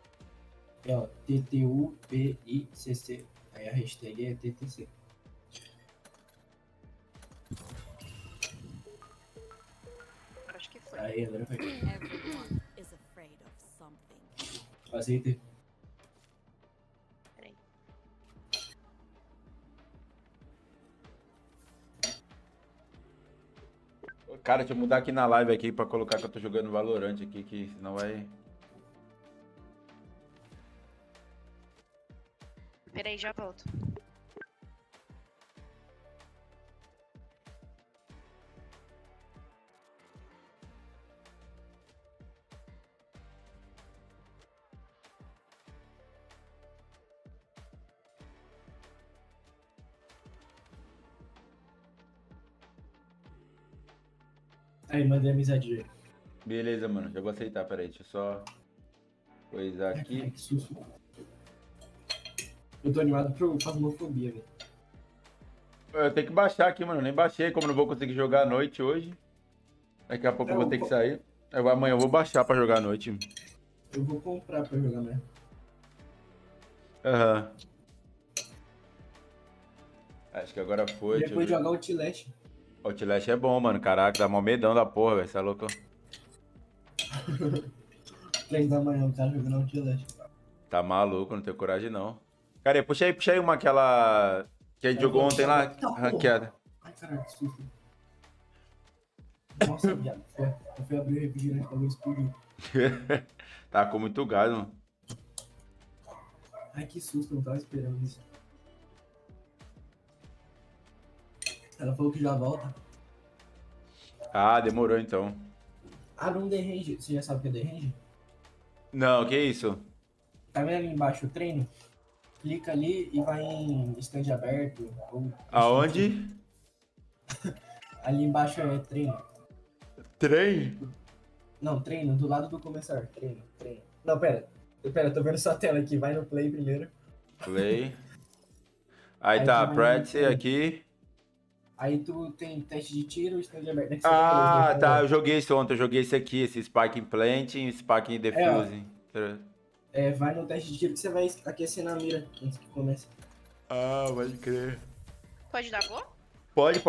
Speaker 21: É, ó, TTUPICC. Aí a hashtag é TTC.
Speaker 22: Acho que foi.
Speaker 21: Aí, agora foi.
Speaker 13: Everyone is afraid of something.
Speaker 21: Aceita.
Speaker 22: Peraí.
Speaker 1: Cara, deixa eu mudar aqui na live aqui pra colocar que eu tô jogando Valorant aqui, que senão vai...
Speaker 22: Peraí, já volto.
Speaker 21: Aí, mandei amizade aí.
Speaker 1: Beleza, mano. Já vou aceitar, peraí. Deixa eu só coisar
Speaker 21: Ai,
Speaker 1: aqui.
Speaker 21: que susto. Eu tô animado pro Phasmophobia, velho.
Speaker 1: Eu tenho que baixar aqui, mano. Eu nem baixei, como eu não vou conseguir jogar à noite hoje. Daqui a pouco eu vou ter que sair. Amanhã eu vou baixar pra jogar à noite.
Speaker 21: Eu vou comprar pra jogar mesmo.
Speaker 1: Aham. Acho que agora foi. Deixa eu
Speaker 21: Depois
Speaker 1: ver.
Speaker 21: jogar Outlast.
Speaker 1: Outlast é bom, mano. Caraca, dá mó medão da porra, velho. Você é louco?
Speaker 21: 3 da manhã, o cara jogando Outlast.
Speaker 1: Tá maluco, não tenho coragem não. Cara, puxa aí uma aquela que a gente jogou ontem lá, ranqueada.
Speaker 21: Ai, caralho, que susto. Nossa, viado. Eu fui abrir o refrigerante pra ver explodiu.
Speaker 1: Tá com muito gás, mano.
Speaker 21: Ai, que susto, eu não tava esperando isso. Ela falou que já volta.
Speaker 1: Ah, demorou então.
Speaker 21: Abre um The Range. Você já sabe o que é The Range?
Speaker 1: Não, que isso?
Speaker 21: Tá vendo ali embaixo o treino? Clica ali e vai em stand aberto. Ou...
Speaker 1: Aonde?
Speaker 21: Ali embaixo é treino.
Speaker 1: Trem?
Speaker 21: Não, treino, do lado do começar. Treino. Não, pera, tô vendo sua tela aqui. Vai no play primeiro.
Speaker 1: Play. Aí
Speaker 21: Aí
Speaker 1: tá,
Speaker 21: tu vai
Speaker 1: practice
Speaker 21: no-
Speaker 1: aqui.
Speaker 21: Aí tu tem teste de tiro e stand aberto. É que você
Speaker 1: Ah,
Speaker 21: falou,
Speaker 1: tá, eu joguei isso ontem. Eu joguei esse aqui, esse Spike Planting e Spike Defusing.
Speaker 21: Vai no teste de tiro que você vai aquecer na mira antes que comece.
Speaker 1: Ah, pode crer.
Speaker 22: Pode dar boa?
Speaker 1: Pode.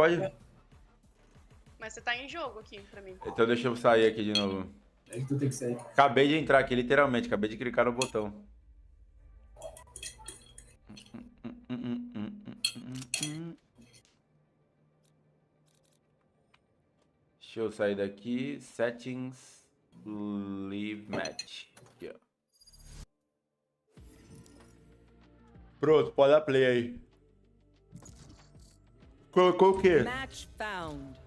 Speaker 22: Mas você tá em jogo aqui pra mim.
Speaker 1: Então deixa eu sair aqui de novo.
Speaker 21: É que tu tem que sair.
Speaker 1: Acabei de entrar aqui, literalmente. Acabei de clicar no botão. Deixa eu sair daqui. Settings. Leave match. Aqui, ó. Pronto, pode dar play aí. Colocou o quê?
Speaker 23: Match found.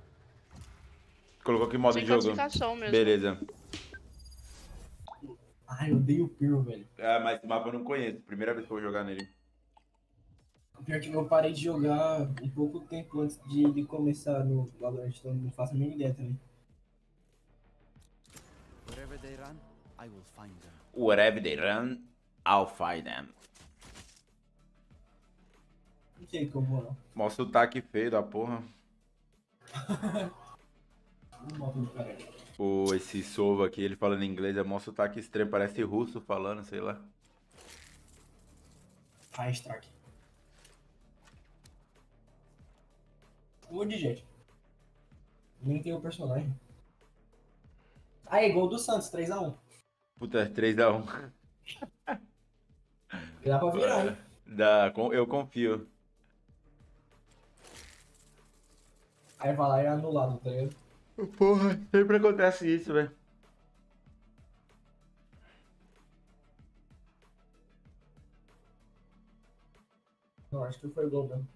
Speaker 1: Colocou que modo
Speaker 22: Sem
Speaker 1: de jogo?
Speaker 22: classificação mesmo.
Speaker 1: Beleza.
Speaker 21: Ai, eu odeio o Pyro, velho.
Speaker 1: Ah, mas esse mapa eu não conheço. Primeira vez que eu vou jogar nele.
Speaker 21: Pior que eu parei de jogar um pouco tempo antes de começar no Valorant, então não faço a mínima ideia também.
Speaker 12: Wherever they run, I will find them.
Speaker 1: Wherever they run, I'll find them.
Speaker 21: Não sei como vou, não.
Speaker 1: Mó sotaque feio da porra.
Speaker 21: Não boto no caralho.
Speaker 1: Esse Sova aqui, ele falando inglês, é mó sotaque estranho. Parece russo falando, sei lá.
Speaker 21: Ah, strike. Um monte de gente. Nem tem o personagem. Ah, é gol do Santos, 3x1.
Speaker 1: Puta, 3x1.
Speaker 21: Dá pra virar, hein?
Speaker 1: Dá, eu confio.
Speaker 21: Aí vai lá e é anulado, tá ligado?
Speaker 1: Porra, sempre acontece isso, velho.
Speaker 21: Não, acho que foi gol mesmo.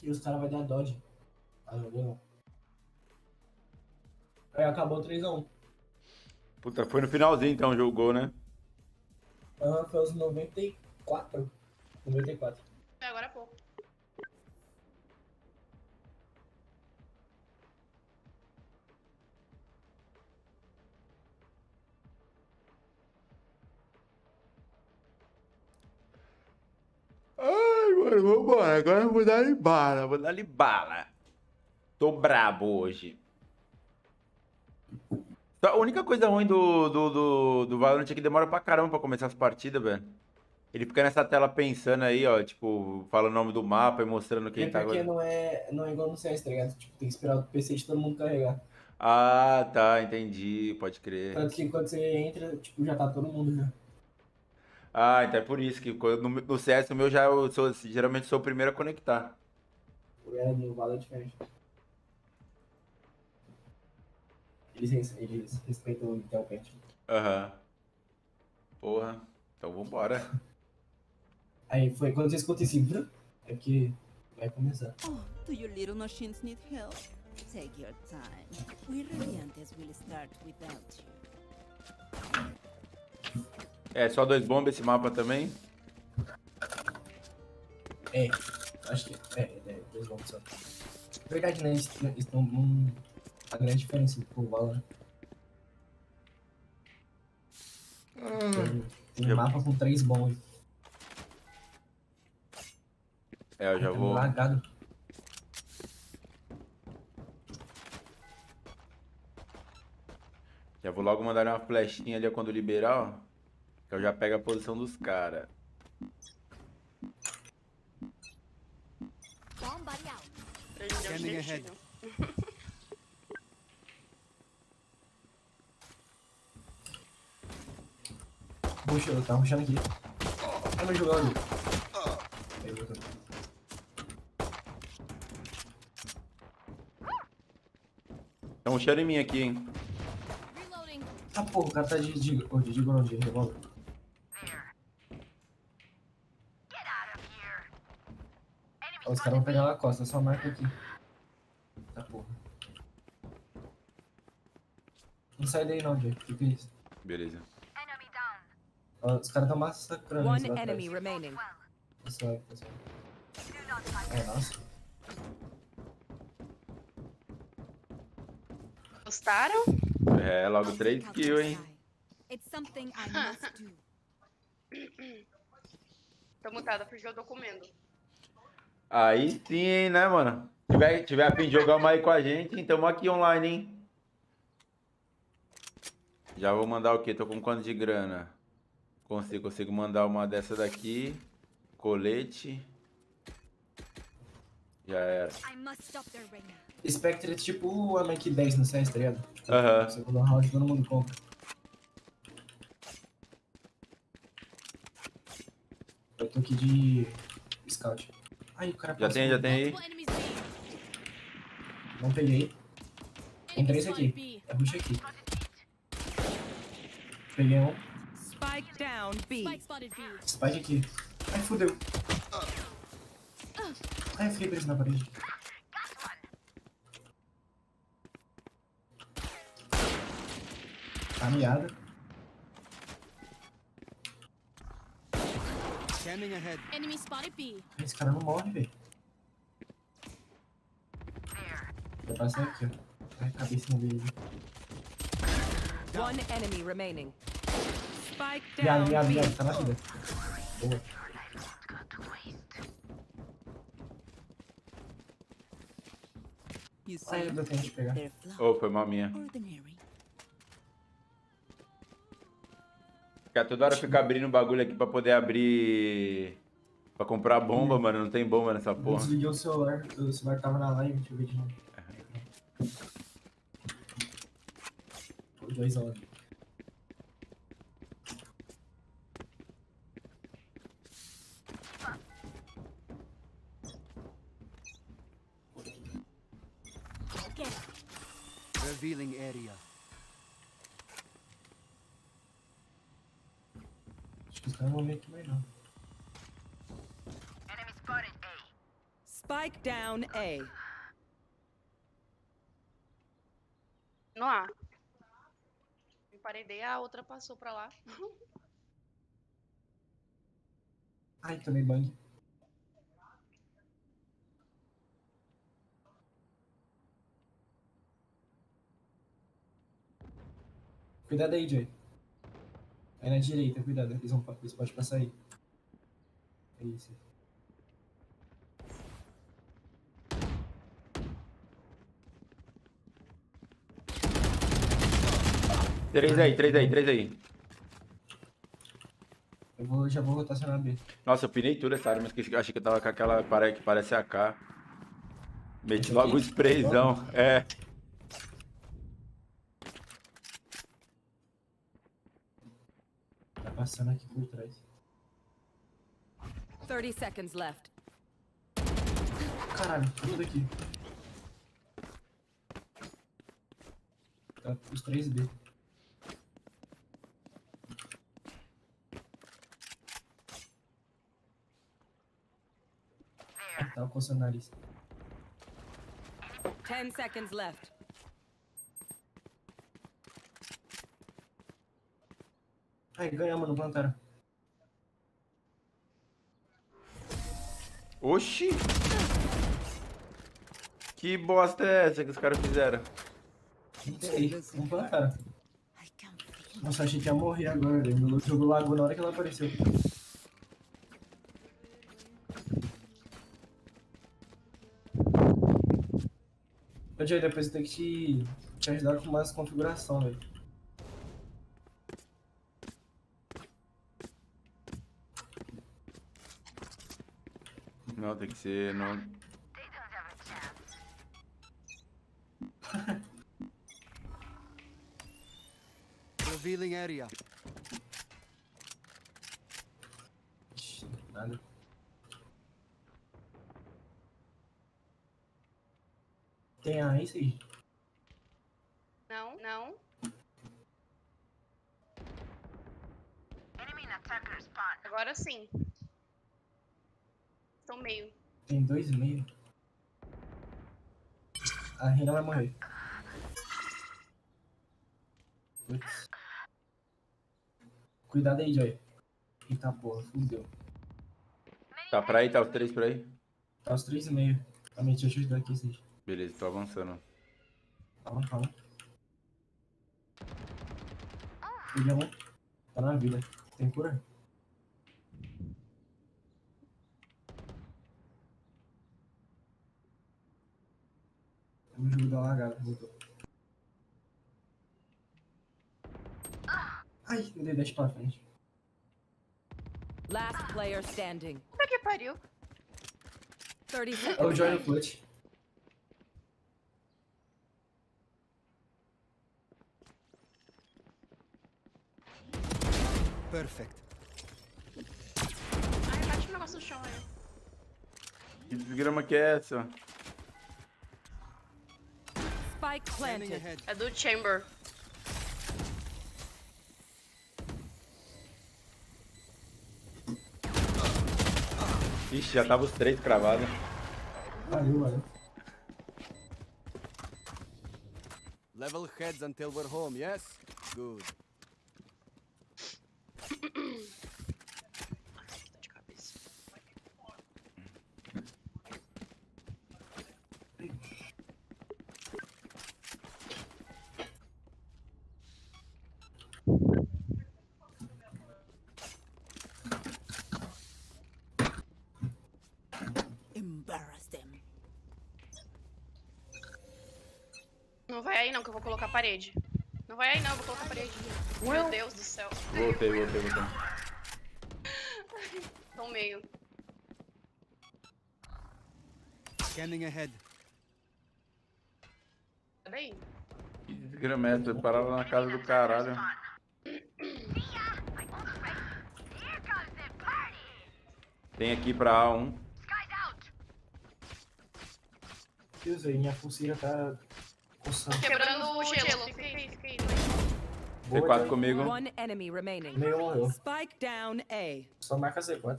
Speaker 21: E os caras vão dar dodge. Ah, não deu não. Aí acabou 3x1.
Speaker 1: Puta, foi no finalzinho então o jogo, né?
Speaker 21: Ah, foi aos 94. 94.
Speaker 22: É, agora é pouco.
Speaker 1: Ai, mano, vambora. Agora eu vou dar-lhe bala, vou dar-lhe bala. Tô brabo hoje. A única coisa ruim do Valorant é que demora pra caramba pra começar as partidas, velho. Ele fica nessa tela pensando aí, ó, tipo, fala o nome do mapa e mostrando quem tá
Speaker 21: porque
Speaker 1: agora.
Speaker 21: não é igual no CS, tá ligado? Tipo, tem que esperar o PC de todo mundo carregar.
Speaker 1: Ah, tá, entendi, pode crer.
Speaker 21: Tanto que quando você entra, tipo, já tá todo mundo já.
Speaker 1: Ah, então é por isso que no CS o meu geralmente sou o primeiro a conectar.
Speaker 21: No Valorant é diferente. Eles respeitam o Intel Paint.
Speaker 1: Aham. Porra, então vambora.
Speaker 21: Aí foi quando você escuta esse é que vai começar.
Speaker 13: Oh, do your little machines need help? Take your time. We Radiantes will start without you.
Speaker 1: É, só 2 bombas esse mapa também?
Speaker 21: É, acho que é 2 bombas só. Verdade, né? Eles não. A grande diferença pro Valorant. Tem um mapa com 3 bombas.
Speaker 1: É, eu já
Speaker 21: Tá
Speaker 1: vou.
Speaker 21: lagado.
Speaker 1: Já vou logo mandar uma flechinha ali quando liberar, ó. Que eu já pego a posição dos caras.
Speaker 22: Somebody out.
Speaker 12: Scanning ahead.
Speaker 21: Puxa, tá rushando aqui. Ai, meu jogador. Aí, voltou.
Speaker 1: Tá um cheiro em mim aqui, hein?
Speaker 21: Ah, porra, o cara tá de revólver. Ó, os caras vão pegar lá a costa, só marca aqui. Tá, porra. Não sai daí não, Jay. O que é isso?
Speaker 1: Beleza.
Speaker 21: Ó, os caras tão massacrando
Speaker 23: One
Speaker 21: isso lá atrás.
Speaker 23: enemy remaining.
Speaker 21: Pessoal. É, nossa.
Speaker 22: Gostaram?
Speaker 1: É, logo 3 kills, hein?
Speaker 13: It's something I must do.
Speaker 22: Tô mutada porque eu tô comendo.
Speaker 1: Aí sim, hein, né, mano? Tiver a fim de jogar uma aí com a gente, hein? Tamo aqui online, hein? Já vou mandar o quê? Tô com quanto de grana? Consigo mandar uma dessa daqui. Colete. Já era.
Speaker 21: Spectre é tipo o Mac 10 no CS, tá ligado?
Speaker 1: Aham.
Speaker 21: Segundo round, todo mundo compra. Eu tô aqui de scout. Ai, o cara
Speaker 1: Já tem aí.
Speaker 21: Não peguei. Tem 3 aqui. É puxa aqui. Peguei um.
Speaker 23: Spike down B.
Speaker 21: Spike aqui. Ai, fodeu. Ai, eu fiquei preso na parede. Tá miada.
Speaker 12: Scanning ahead.
Speaker 13: Enemy spotted B.
Speaker 21: Esse cara não morre, velho. Vou passar aqui, ó. Ai, cabecinha dele.
Speaker 23: One enemy remaining. Spike
Speaker 21: Miado,
Speaker 23: down B.
Speaker 21: tá na vida. Boa.
Speaker 13: You
Speaker 21: Ai, eu tenho que pegar.
Speaker 1: Ô, foi mal minha. Cara, toda hora fica abrindo o bagulho aqui pra poder abrir... Pra comprar bomba, mano. Não tem bomba nessa
Speaker 21: Eu
Speaker 1: porra.
Speaker 21: desliguei o celular tava na live, deixa eu ver de novo. Foi 2 horas.
Speaker 12: Revealing area.
Speaker 21: Acho que os caras não vão vir aqui mais não.
Speaker 23: Spike down A.
Speaker 22: No A. Emparedei, a outra passou pra lá.
Speaker 21: Ai, tomei bang. Cuidado aí, Jay. Aí na direita, cuidado. Eles podem passar aí. É isso.
Speaker 1: Três aí.
Speaker 21: Já vou rotacionar B.
Speaker 1: Nossa, eu pinei tudo essa área, mas achei que eu tava com aquela parede que parece AK. Meti logo o sprayzão. É.
Speaker 21: Tá passando aqui por trás.
Speaker 23: 30 seconds left.
Speaker 21: Caralho, tá tudo aqui. Tá os 3 B. Tava coçando o nariz.
Speaker 23: 10 seconds left.
Speaker 21: Aí, ganhamos no plantário.
Speaker 1: Oxi! Que bosta é essa que os caras fizeram?
Speaker 21: Não sei, não plantaram. Nossa, achei que ia morrer agora, velho. Meu jogo lagou na hora que ela apareceu. Ô, Jay, depois eu tenho que te ajudar com mais configuração, velho.
Speaker 1: Não, tem que ser... Não...
Speaker 12: Revealing area.
Speaker 21: Nada. Tem a isso aí?
Speaker 22: Não, não. Agora sim. Estão meio.
Speaker 21: Tem 2,5. A Reina vai morrer. Putz. Cuidado aí, Joy. Eita porra, fudeu.
Speaker 1: Tá pra aí? Tá os 3 pra aí?
Speaker 21: Tá os 3,5. Também deixa eu te ajudar aqui, Cid.
Speaker 1: Beleza, tô avançando.
Speaker 21: Calma, calma. Peguei um. Tá na vida. Tem cura? O jogo deu uma lagada, voltou. Ai, eu dei 10 pra frente.
Speaker 23: Last player standing.
Speaker 22: Puta que pariu.
Speaker 23: 30
Speaker 21: É o
Speaker 23: seconds
Speaker 21: Joy no
Speaker 23: left.
Speaker 21: clutch.
Speaker 12: Perfect.
Speaker 22: Ai, bate o negócio no chão aí.
Speaker 1: Que desgrama que é essa?
Speaker 23: Spike planted.
Speaker 22: É do Chamber.
Speaker 1: Ixi, já tava os 3 cravados.
Speaker 21: Valeu, valeu.
Speaker 12: Level heads until we're home, yes? Good.
Speaker 13: Embarrass them.
Speaker 22: Não vai aí não, que eu vou colocar a parede. Não vai aí não, eu vou colocar a parede. Meu Deus do céu.
Speaker 1: Voltei.
Speaker 22: Tô meio.
Speaker 12: Scanning ahead.
Speaker 22: Cadê aí?
Speaker 1: Que desgrama é essa? Eu parava na casa do caralho. Tem aqui pra A1.
Speaker 21: Deus aí, minha pulseira tá coçando.
Speaker 22: Quebrando o gelo. Fica aí.
Speaker 1: C4 comigo.
Speaker 23: One enemy remaining.
Speaker 21: Meio morreu.
Speaker 23: Spike down A.
Speaker 21: Só marca C4.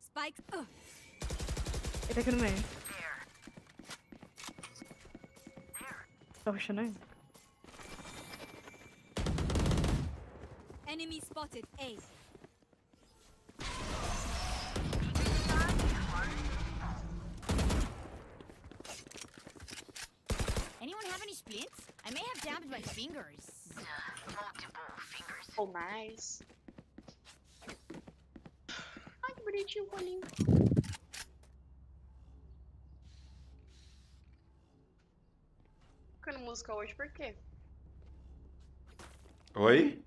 Speaker 13: Spike.
Speaker 14: Ele tá aqui no meio. Tá rushando aí?
Speaker 13: Enemy spotted. A. Anyone have any splints? I may have damaged my fingers.
Speaker 22: Multiple fingers. Ou mais. Ai, que bonitinho o colinho. Tocando música hoje, por quê?
Speaker 1: Oi?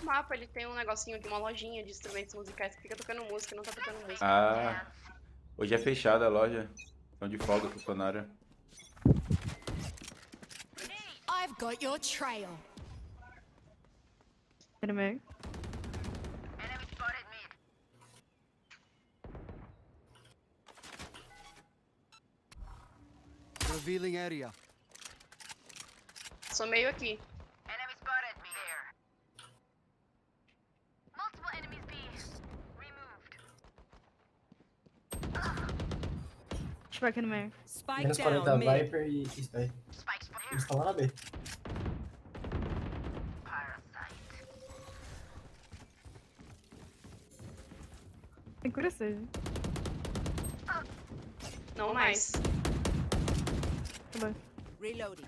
Speaker 22: O mapa, ele tem um negocinho aqui, uma lojinha de instrumentos musicais que fica tocando música e não tá tocando música.
Speaker 1: Ah, hoje é fechada a loja. Estão de folga, funcionária.
Speaker 13: I've got your trail.
Speaker 14: Ele no meio.
Speaker 12: Revealing area.
Speaker 22: Sou meio aqui.
Speaker 13: Enemy spotted me. There. Multiple enemies B. Removed.
Speaker 14: Spike no meio.
Speaker 23: Spike
Speaker 5: Menos
Speaker 23: down
Speaker 5: 40
Speaker 23: mid.
Speaker 5: Viper e Spy. Eles estão lá na B.
Speaker 14: Tem cura seja.
Speaker 22: Não mais.
Speaker 14: Tá bom.
Speaker 23: Reloading.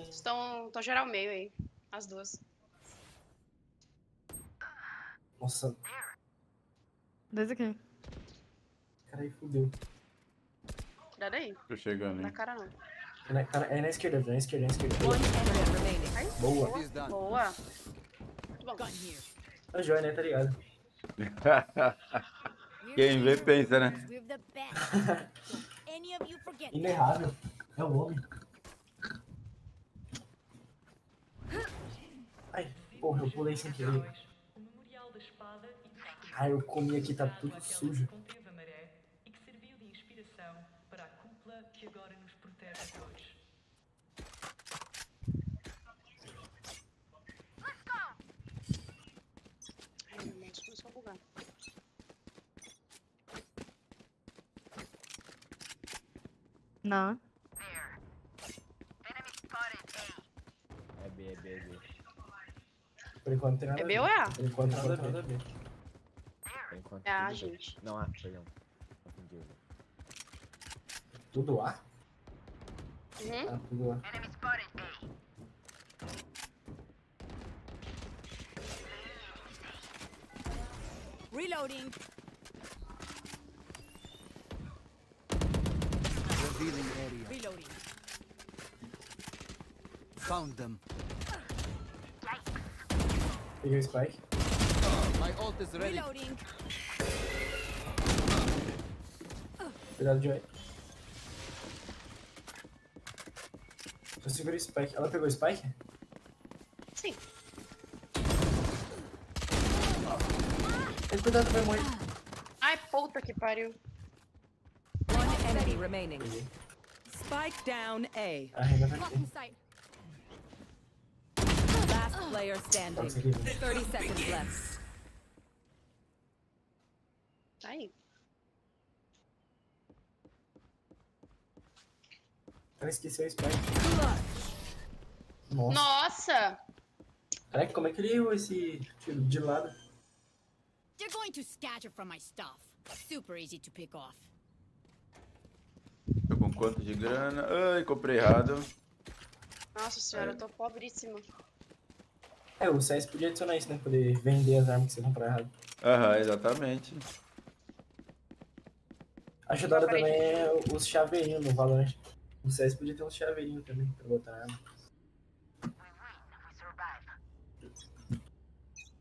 Speaker 22: Estão geral meio aí. As duas.
Speaker 5: Nossa,
Speaker 14: Dois aqui.
Speaker 5: caralho, fudeu.
Speaker 22: Cuidado aí.
Speaker 1: Tô chegando,
Speaker 22: Na
Speaker 1: hein?
Speaker 22: cara não.
Speaker 5: É na esquerda, é na esquerda, é na esquerda.
Speaker 23: One enemy remaining.
Speaker 22: Ai,
Speaker 5: Boa.
Speaker 22: boa. Muito bom.
Speaker 5: A joia, né? Tá ligado?
Speaker 1: Quem vê pensa, né?
Speaker 5: Inerrável. É o homem. Ai, porra, eu pulei sem querer. Ai, eu comi aqui, tá tudo sujo.
Speaker 22: Ai, meu mouse começou a bugar.
Speaker 14: Não.
Speaker 2: É B, é B, é B.
Speaker 5: Por enquanto tem nada
Speaker 22: É
Speaker 5: a
Speaker 22: B
Speaker 5: ver.
Speaker 22: ou é A?
Speaker 5: Por enquanto nada a ver.
Speaker 2: Por enquanto,
Speaker 22: É A,
Speaker 2: tudo bem.
Speaker 22: gente.
Speaker 2: Não, A, perdão. Confundi.
Speaker 5: Tudo A?
Speaker 22: Uhum.
Speaker 5: Ah, tudo A.
Speaker 23: Reloading.
Speaker 12: Revealing area.
Speaker 23: Reloading.
Speaker 12: Found them.
Speaker 5: Peguei o Spike.
Speaker 12: My ult is ready.
Speaker 23: Reloading.
Speaker 5: Cuidado, Joy. Eu segurei o Spike. Ela pegou o Spike?
Speaker 22: Sim.
Speaker 5: Cuidado, vai morrer.
Speaker 22: Ai, puta que pariu.
Speaker 23: One enemy remaining. Spike down A.
Speaker 5: A Reina tá aqui.
Speaker 23: Last player standing.
Speaker 5: Nossa, aqui.
Speaker 23: 30 seconds left.
Speaker 22: Tá aí.
Speaker 5: Ela esqueceu o Spike. Nossa.
Speaker 22: Nossa!
Speaker 5: Caraca, como é que ele errou esse tiro de lado?
Speaker 13: They're going to scatter from my stuff. Super easy to pick off.
Speaker 1: Tô com quanto de grana? Ai, comprei errado.
Speaker 22: Nossa senhora, eu tô pobríssima.
Speaker 5: É, o CS podia adicionar isso, né? Poder vender as armas que você comprar errado.
Speaker 1: Aham, exatamente.
Speaker 5: Acho da hora também é os chaveirinhos no Valorant. O CS podia ter uns chaveirinhos também pra botar arma.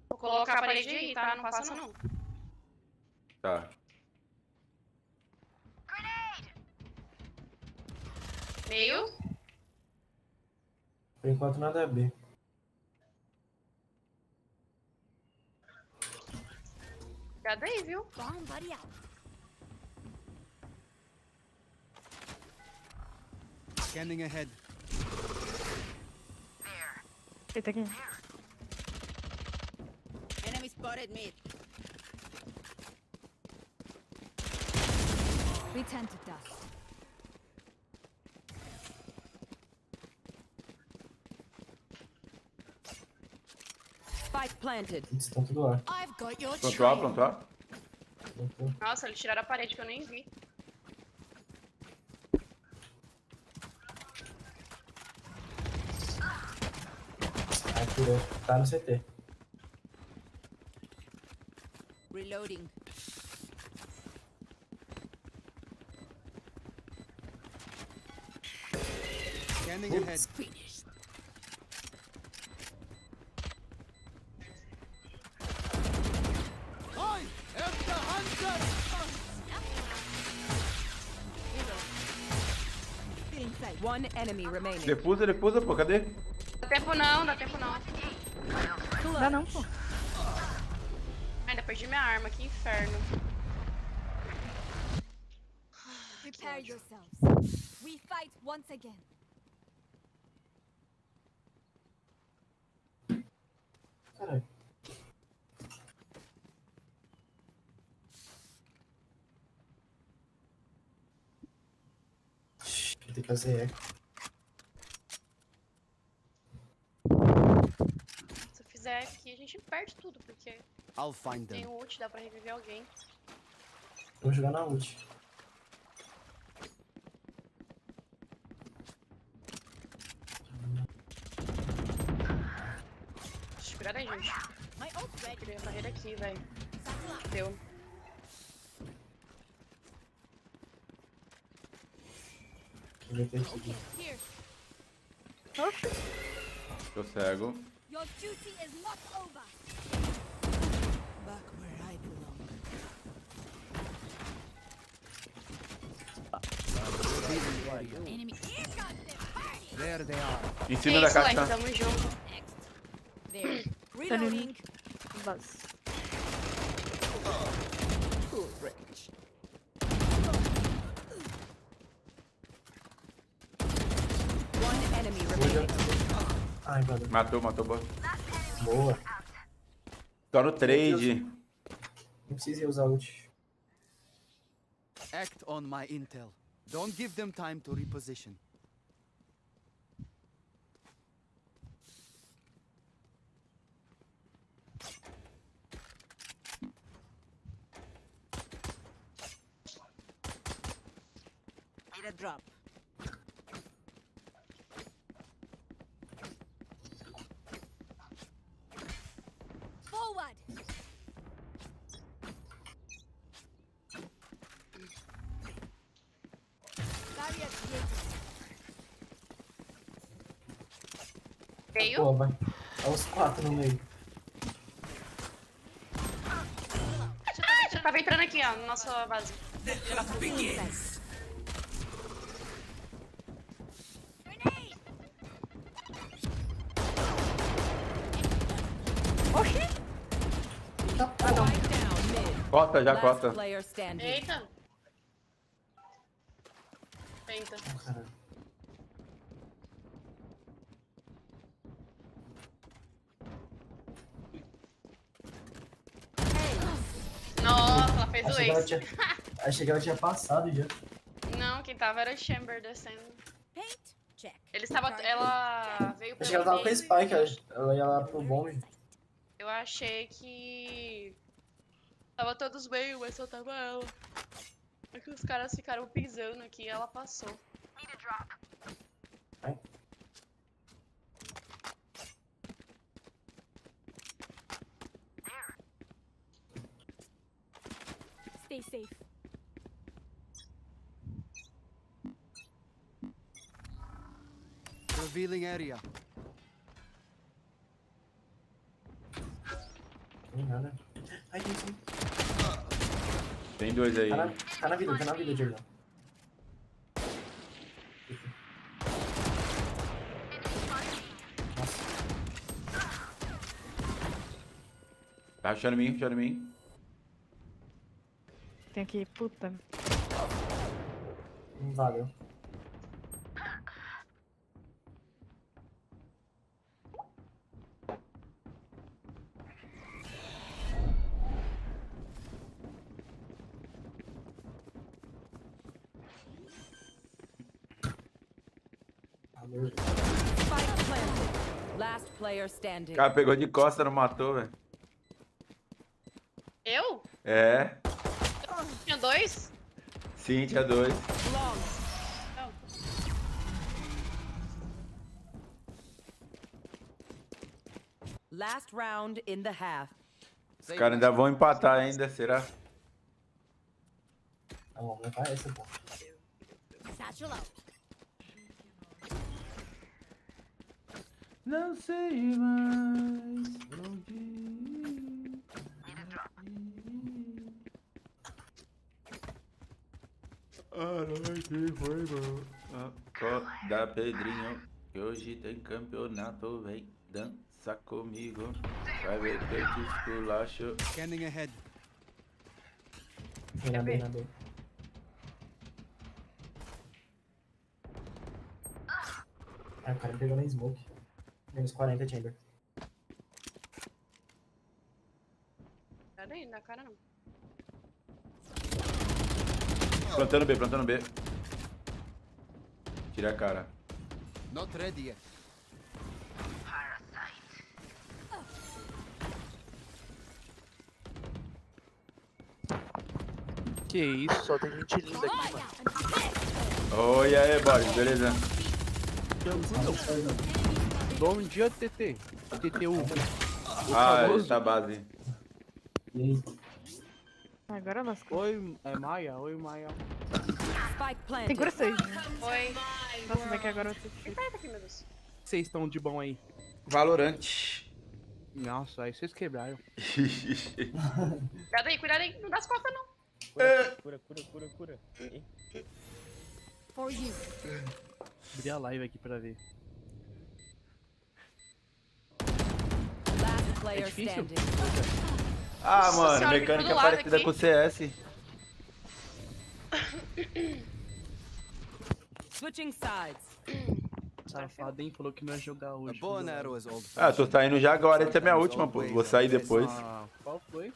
Speaker 22: Vou colocar a parede aí, tá? Não passa não.
Speaker 1: Tá.
Speaker 22: Meio.
Speaker 5: Por enquanto nada a ver.
Speaker 22: Cuidado aí, viu?
Speaker 12: Scanning ahead.
Speaker 14: Eita aqui.
Speaker 13: Enemy spotted mid. We tend to dust.
Speaker 23: Spike planted.
Speaker 5: Eles estão tudo lá.
Speaker 13: I've got your
Speaker 1: Plantou A, plantou A.
Speaker 22: Nossa, eles tiraram a parede que eu nem vi.
Speaker 5: Ai, tirou. Tá no CT.
Speaker 13: Reloading.
Speaker 12: Scanning ahead.
Speaker 13: Finished.
Speaker 12: I am the hunter.
Speaker 23: One enemy remaining.
Speaker 1: Defusa, defusa, pô, cadê?
Speaker 22: Dá tempo não, dá tempo não.
Speaker 14: Dá não, pô.
Speaker 22: Ainda perdi minha arma, que inferno.
Speaker 13: Prepare yourselves. We fight once again.
Speaker 5: Caralho.
Speaker 21: Tem que fazer eco.
Speaker 22: Se eu fizer aqui, a gente perde tudo, porque
Speaker 12: I'll find
Speaker 22: tem
Speaker 12: them.
Speaker 22: um ult, dá pra reviver alguém.
Speaker 21: Vou jogar na ult.
Speaker 22: Cuidado aí, gente. Eu queria barreira aqui, velho. Deu.
Speaker 21: Ele tem que
Speaker 13: Here.
Speaker 1: Tô cego.
Speaker 13: Your duty is not over.
Speaker 23: Back where I belong.
Speaker 13: Enemy. Here comes the party.
Speaker 12: There they are.
Speaker 1: Em cima da
Speaker 22: Moleque,
Speaker 1: caixa.
Speaker 22: tamo junto.
Speaker 13: There.
Speaker 14: Reloading. Bus.
Speaker 12: Rich.
Speaker 23: One enemy remaining.
Speaker 21: Ai, valeu.
Speaker 1: Matou, boa.
Speaker 21: Boa.
Speaker 1: Tô no trade.
Speaker 21: Não precisa usar ult.
Speaker 12: Act on my intel. Don't give them time to reposition.
Speaker 23: Need a drop.
Speaker 13: Forward. Barrier created.
Speaker 22: Veio.
Speaker 21: Pô, vai. É os 4 no meio.
Speaker 22: Já tava entrando aqui, ó, na nossa base.
Speaker 14: Oxi!
Speaker 1: Cota, já
Speaker 23: Last
Speaker 1: cota.
Speaker 23: player standing.
Speaker 22: Eita. Eita.
Speaker 21: Caralho.
Speaker 22: Nossa, ela fez o
Speaker 21: Achei que ela
Speaker 22: ace.
Speaker 21: tinha, achei que ela tinha passado já.
Speaker 22: Não, quem tava era o Chamber descendo.
Speaker 13: Paint. Check.
Speaker 22: Ele estava. Ela veio pra
Speaker 21: Achei que ela tava com
Speaker 22: mim.
Speaker 21: spike, ela ia lá pro bomb.
Speaker 22: Eu achei que. Tava todos bem, mas só tava ela. É que os caras ficaram pisando aqui e ela passou.
Speaker 21: Ai.
Speaker 13: Stay safe.
Speaker 12: Revealing area.
Speaker 21: Não nada. Ai, gente.
Speaker 1: Tem dois aí.
Speaker 21: Tá na vida, Jordan.
Speaker 1: Tá achando em mim.
Speaker 14: Tem aqui, puta.
Speaker 21: Valeu.
Speaker 23: Spike planted. Last player standing.
Speaker 1: O cara pegou de costa, não matou, velho.
Speaker 22: Eu?
Speaker 1: É.
Speaker 22: Tinha dois?
Speaker 1: Sim, tinha dois.
Speaker 22: Long. Não.
Speaker 23: Last round in the half.
Speaker 1: Os caras ainda vão empatar ainda, será?
Speaker 21: Tá bom, vai pra essa, pô.
Speaker 13: Satchel out.
Speaker 1: Não sei mais onde ir. A noite foi boa. Acorda, Pedrinho, que hoje tem campeonato. Vem dança comigo. Vai ver que eu te esculacho.
Speaker 12: Scanning ahead.
Speaker 21: Vem na B, na B. Ah, o cara me pegou na smoke. Menos 40, Chamber.
Speaker 22: Pera aí, não dá cara não.
Speaker 1: Plantando B, plantando B. Tira a cara.
Speaker 12: Not ready yet.
Speaker 8: Que isso, só tem gente linda aqui, mano.
Speaker 1: Oi, aí, Boris, beleza?
Speaker 8: Bom dia, TT. TTU.
Speaker 1: Ah, essa base.
Speaker 14: Agora lascou.
Speaker 8: Oi, é Maia? Oi, Maia.
Speaker 23: Spike planted.
Speaker 14: Segura 6.
Speaker 22: Oi.
Speaker 14: Nossa, vai que agora eu tô
Speaker 22: Fica perto aqui, meu Deus.
Speaker 8: Vocês estão de bom aí?
Speaker 1: Valorant.
Speaker 8: Nossa, aí vocês quebraram.
Speaker 22: Cuidado aí, não dá as costas não.
Speaker 2: Cura.
Speaker 23: For you.
Speaker 8: Abri a live aqui pra ver.
Speaker 23: Last player
Speaker 8: difícil?
Speaker 23: standing.
Speaker 1: Ah,
Speaker 22: Nossa
Speaker 1: mano,
Speaker 22: senhora,
Speaker 1: mecânica
Speaker 22: tudo lado
Speaker 1: parecida
Speaker 22: aqui.
Speaker 1: com o CS.
Speaker 23: Switching sides.
Speaker 8: Safado, hein? Falou que não ia jogar hoje.
Speaker 12: Bow and arrow is old.
Speaker 1: Ah, eu tô saindo já agora, essa é minha última, pô. Vou sair depois.
Speaker 8: Ah, qual foi?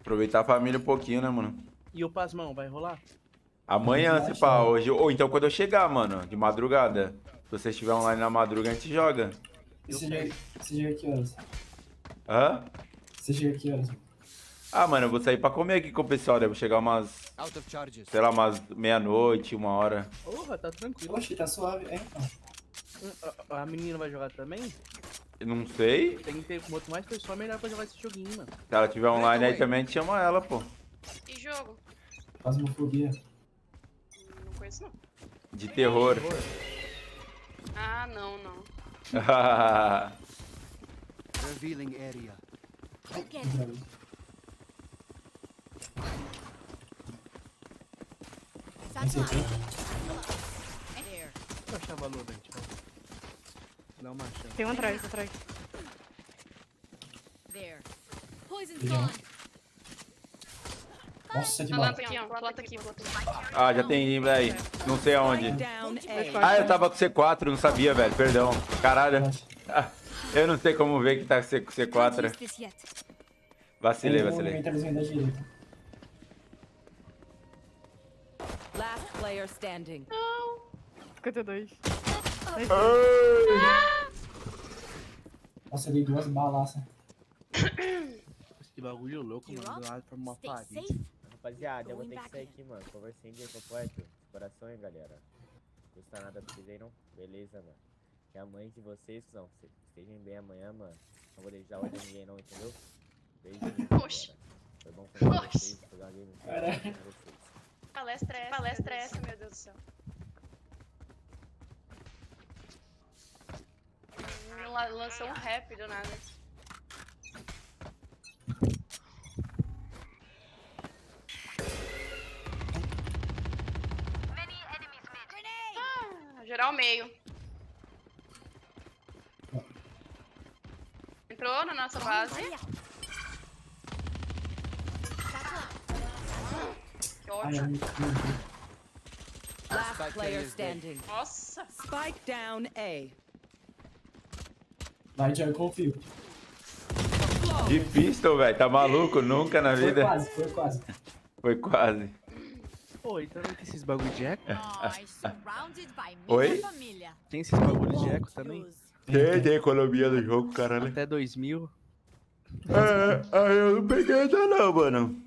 Speaker 1: Aproveitar a família um pouquinho, né, mano?
Speaker 8: E o Pasmão, vai rolar?
Speaker 1: Amanhã, se pá, hoje. Ou então quando eu chegar, mano, de madrugada. Se você estiver online na madrugada, a gente joga.
Speaker 21: Você chega que horas?
Speaker 1: Hã?
Speaker 21: Você chega que horas?
Speaker 1: Ah, mano, eu vou sair pra comer aqui com o pessoal. Devo chegar umas,
Speaker 12: Out of charges.
Speaker 1: sei lá, umas meia-noite, 1h.
Speaker 8: Porra, tá tranquilo.
Speaker 21: Oxe, tá suave, é então.
Speaker 8: A menina vai jogar também?
Speaker 1: Não sei.
Speaker 8: Tem que ter quanto mais pessoa, melhor pra jogar esse joguinho, mano.
Speaker 1: Se ela tiver online aí também, a gente chama ela, pô.
Speaker 22: Que jogo?
Speaker 21: Fasmofobia.
Speaker 22: Não conheço não.
Speaker 1: De terror.
Speaker 22: Ah, não.
Speaker 12: Revealing area.
Speaker 8: Vou achar Valorant, vai. Dá uma chance.
Speaker 14: Tem um atrás.
Speaker 13: There. Poison's gone.
Speaker 21: Nossa, que
Speaker 22: Planta aqui, ó. Planta aqui.
Speaker 1: Ah, já tem, velho. Não sei aonde.
Speaker 23: Down
Speaker 1: Ah, eu tava com C4, não sabia, velho. Perdão. Caralho. Ah, eu não sei como ver que tá com C4. Vacilei.
Speaker 23: Last player standing.
Speaker 14: 52.
Speaker 21: Nossa, eu dei 2 balas.
Speaker 8: Que bagulho louco, mano. Do lado pra uma parede.
Speaker 2: Rapaziada, eu vou ter que sair aqui, mano. Conversei de completo. Coração, hein, galera. Não custa nada pra vocês aí, não? Beleza, mano. Que a mãe de vocês, não, estejam bem amanhã, mano. Não vou deixar ordem ninguém, não, entendeu? Beijinho.
Speaker 22: Oxi.
Speaker 2: Foi bom conhecer vocês, jogar uma game com vocês.
Speaker 22: Palestra é essa, meu Deus do céu. Lançou um rap do nada. Geral meio. Entrou na nossa base. Que ótimo.
Speaker 23: Last player standing.
Speaker 22: Nossa.
Speaker 23: Spike down A.
Speaker 21: Vai, Joy, confio.
Speaker 1: Difícil, velho. Tá maluco? Nunca na vida.
Speaker 21: Foi quase.
Speaker 1: Foi quase.
Speaker 8: Pô, então não tem esses bagulho de eco?
Speaker 1: Oi?
Speaker 8: Tem esses bagulho de eco também?
Speaker 1: Tem economia do jogo, caralho.
Speaker 8: Até 2000.
Speaker 1: Eu não peguei ainda não, mano.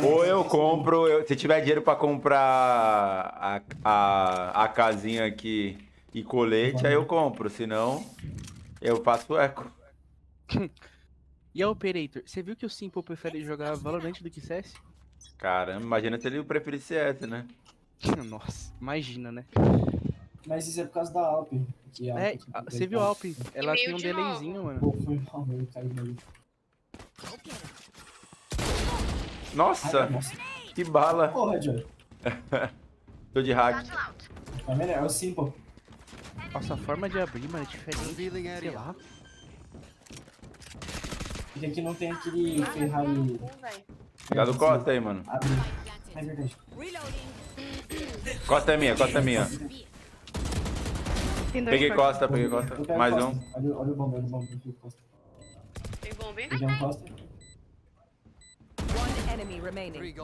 Speaker 1: Ou eu compro, se tiver dinheiro pra comprar a casinha aqui e colete, aí eu compro, senão eu faço eco.
Speaker 8: E a Operator, você viu que o Simple prefere jogar Valorant do que CS?
Speaker 1: Caramba, imagina se ele preferir CS, né?
Speaker 8: Nossa, imagina, né?
Speaker 21: Mas isso é por causa da Alp.
Speaker 8: Você viu a Alp? Ela tem um delayzinho, mano.
Speaker 21: Pô, foi mal, eu caí daí.
Speaker 1: Nossa, que bala.
Speaker 21: Porra, Joy.
Speaker 1: Tô de hack.
Speaker 21: Tá vendo? É o Simple.
Speaker 8: Nossa, a forma de abrir, mano, é diferente. Sei lá.
Speaker 21: Porque aqui não tem aquele Ferrari.
Speaker 1: Pegado Costa aí, mano.
Speaker 21: Abre. É verdade.
Speaker 1: Costa é minha. Peguei Costa. Mais um.
Speaker 21: Olha o bomba, Costa.
Speaker 22: Tem bomba, hein?
Speaker 21: Peguei um Costa.
Speaker 23: One enemy remaining.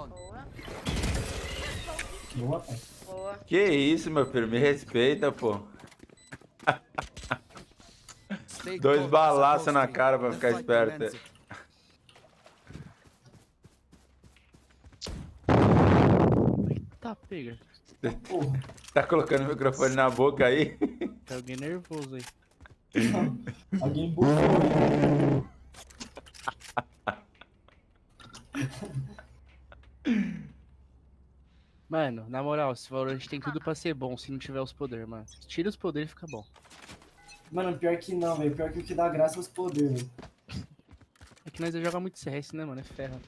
Speaker 21: Boa, pai.
Speaker 22: Boa.
Speaker 1: Que isso, meu filho? Me respeita, pô. Dois balaços na cara pra ficar esperto.
Speaker 8: Tá, pega.
Speaker 1: Tá colocando o microfone na boca aí?
Speaker 8: Tá alguém nervoso aí.
Speaker 21: Alguém bufou.
Speaker 8: Mano, na moral, esse Valorant tem tudo pra ser bom se não tiver os poderes, mano. Tira os poderes e fica bom.
Speaker 21: Mano, pior que não, velho. Pior que o que dá graça é os poderes, velho.
Speaker 8: É que nós joga muito CS, né, mano? É ferro.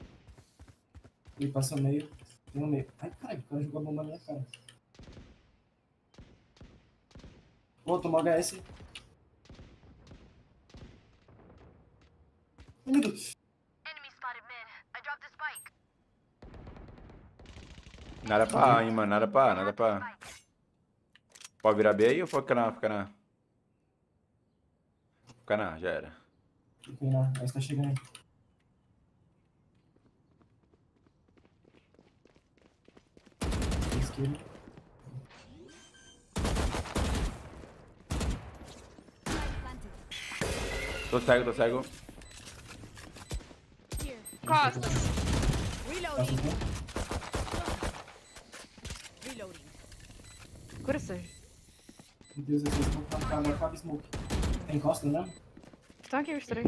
Speaker 21: Ele passou meio. Tem no meio. Ai, caralho, o cara jogou a bomba na minha cara. Ô, tomou HS. Ai, meu Deus.
Speaker 1: Nada pra A, hein, mano. Nada pra A, nada pra A. Pode virar B aí ou pode ficar na A? Fica na A. Fica na A, já era.
Speaker 21: Fica aí, não. Mas tá chegando aí. Esquerda.
Speaker 1: Tô cego, tô cego.
Speaker 22: Costas.
Speaker 14: Cura, Sérgio.
Speaker 21: Meu Deus, eu sei que eu acaba smoke. Tem costa, não?
Speaker 14: Estão aqui os três.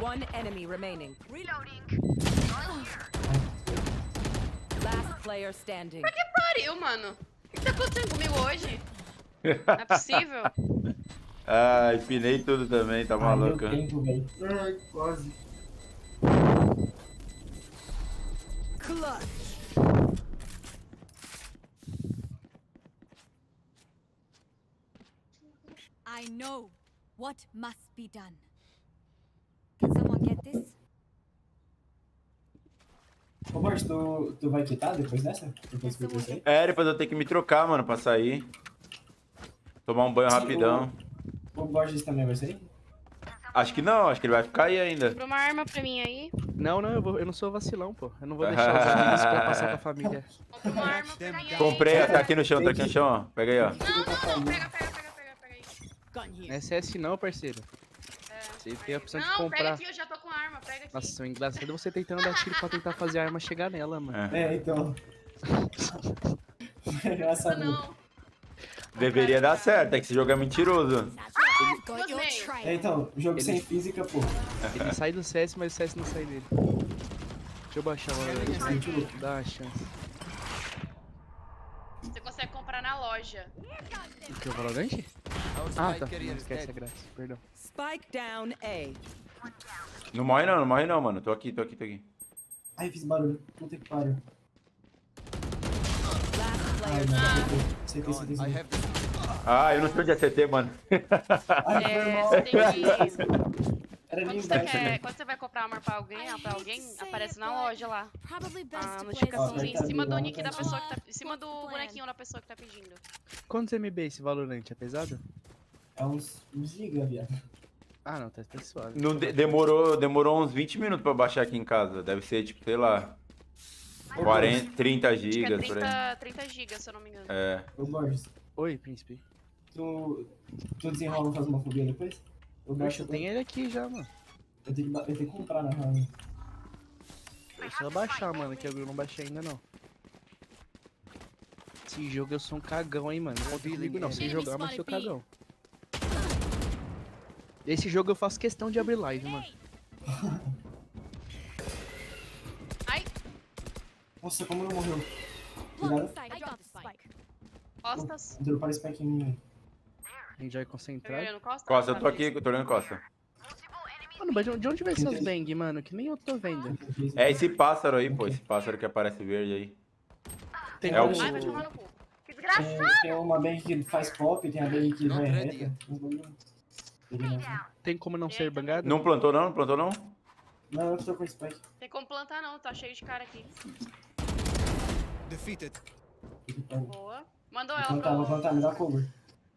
Speaker 23: One enemy remaining. Reloading. Last player standing.
Speaker 22: Pra que pariu, mano? O que tá acontecendo comigo hoje? Não é possível.
Speaker 1: Ah, empinei tudo também, tá maluco.
Speaker 21: Ai, tempo, velho. Ai, quase.
Speaker 23: Clutch.
Speaker 13: I know what must be done. Can someone get this?
Speaker 21: Ô, Borges, tu vai quitar depois dessa? Depois que eu sair?
Speaker 1: É, depois eu tenho que me trocar, mano, pra sair. Tomar um banho rapidão.
Speaker 21: O Borges também vai sair?
Speaker 1: Acho que não, acho que ele vai ficar aí ainda.
Speaker 22: Compra uma arma pra mim aí.
Speaker 8: Não, eu não sou vacilão, pô. Eu não vou deixar os amigos pra passar com a família.
Speaker 22: Compra uma arma pra mim aí.
Speaker 1: Comprei, tá aqui no chão, tá aqui no chão, ó. Pega aí, ó.
Speaker 22: Não, pega aí.
Speaker 8: Não é CS não, parceiro. Você tem a opção de
Speaker 22: Não, pega
Speaker 8: comprar.
Speaker 22: aqui, eu já tô com a arma, pega aqui.
Speaker 8: Nossa, o engraçado é você tentando dar tiro pra tentar fazer a arma chegar nela, mano.
Speaker 21: É, então. É engraçado.
Speaker 22: Não.
Speaker 1: Deveria dar certo, é que esse jogo é mentiroso.
Speaker 21: É, então, jogo sem física, pô.
Speaker 8: Ele sai do CS, mas o CS não sai dele. Deixa eu baixar o Valorant. Dá uma chance.
Speaker 22: Você consegue comprar na loja.
Speaker 8: O que, o Valorant? Ah, tá. Não esquece, é grátis, perdão.
Speaker 23: Spike down A.
Speaker 1: Não morre não, mano. Tô aqui.
Speaker 21: Ai, fiz barulho. Puta que pariu.
Speaker 23: Last
Speaker 21: Ai,
Speaker 23: player
Speaker 21: não. CT.
Speaker 1: Ah, eu não sei onde é CT, mano.
Speaker 21: Ai,
Speaker 22: Você tem que...
Speaker 21: Era
Speaker 22: Quando
Speaker 21: ali
Speaker 22: você,
Speaker 21: embaixo.
Speaker 22: quando você vai comprar arma pra alguém, aparece na loja lá. A
Speaker 13: Ó,
Speaker 22: notificaçãozinha em cima do nick da pessoa que tá... Em cima do bonequinho da pessoa que tá pedindo.
Speaker 8: Quantos MB esse Valorant? É pesado?
Speaker 21: É uns giga, viado.
Speaker 8: Ah, não, tá suave.
Speaker 1: Não, demorou uns 20 minutos pra baixar aqui em casa. Deve ser, tipo, sei lá, 40, 30
Speaker 22: Acho que
Speaker 1: gigas,
Speaker 22: é
Speaker 1: por aí.
Speaker 22: 30 gigas, se eu não me engano.
Speaker 1: É.
Speaker 21: Ô, Borges,
Speaker 8: Oi, príncipe.
Speaker 21: tu desenrola Fasmofobia depois?
Speaker 8: Eu tenho ele aqui já, mano.
Speaker 21: Eu tenho que comprar, na real.
Speaker 8: É só baixar, mano, que eu não baixei ainda, não. Esse jogo eu sou um cagão, hein, mano. Não conta comigo, não. Sem jogar, mas sou cagão. Esse jogo eu faço questão de abrir live, mano.
Speaker 22: Ai!
Speaker 21: Nossa, como não morreu? Cuidado.
Speaker 22: Costas.
Speaker 21: Deu para spike em mim, velho.
Speaker 8: Enjoy
Speaker 22: Tá
Speaker 8: concentrado.
Speaker 22: olhando Costa?
Speaker 1: Costa, eu tô aqui, tô olhando Costa.
Speaker 8: Mano, mas de onde vem essas bang, mano? Que nem eu tô vendo.
Speaker 1: É esse pássaro aí, pô. Esse pássaro que aparece verde aí.
Speaker 8: Tem
Speaker 1: É o...
Speaker 22: Ai, vai tomar no cu. Que
Speaker 21: Tem,
Speaker 22: desgraçado!
Speaker 21: tem uma bang que faz pop, tem a bang que vai reta.
Speaker 8: Tem como não ser bangado?
Speaker 1: Não plantou não? Não plantou não?
Speaker 21: Não, eu tô com spike.
Speaker 22: Tem como plantar não, tá cheio de cara aqui.
Speaker 12: Defeated.
Speaker 22: Boa. Mandou
Speaker 21: Vou
Speaker 22: ela
Speaker 21: plantar,
Speaker 22: pra...
Speaker 21: me dá cover.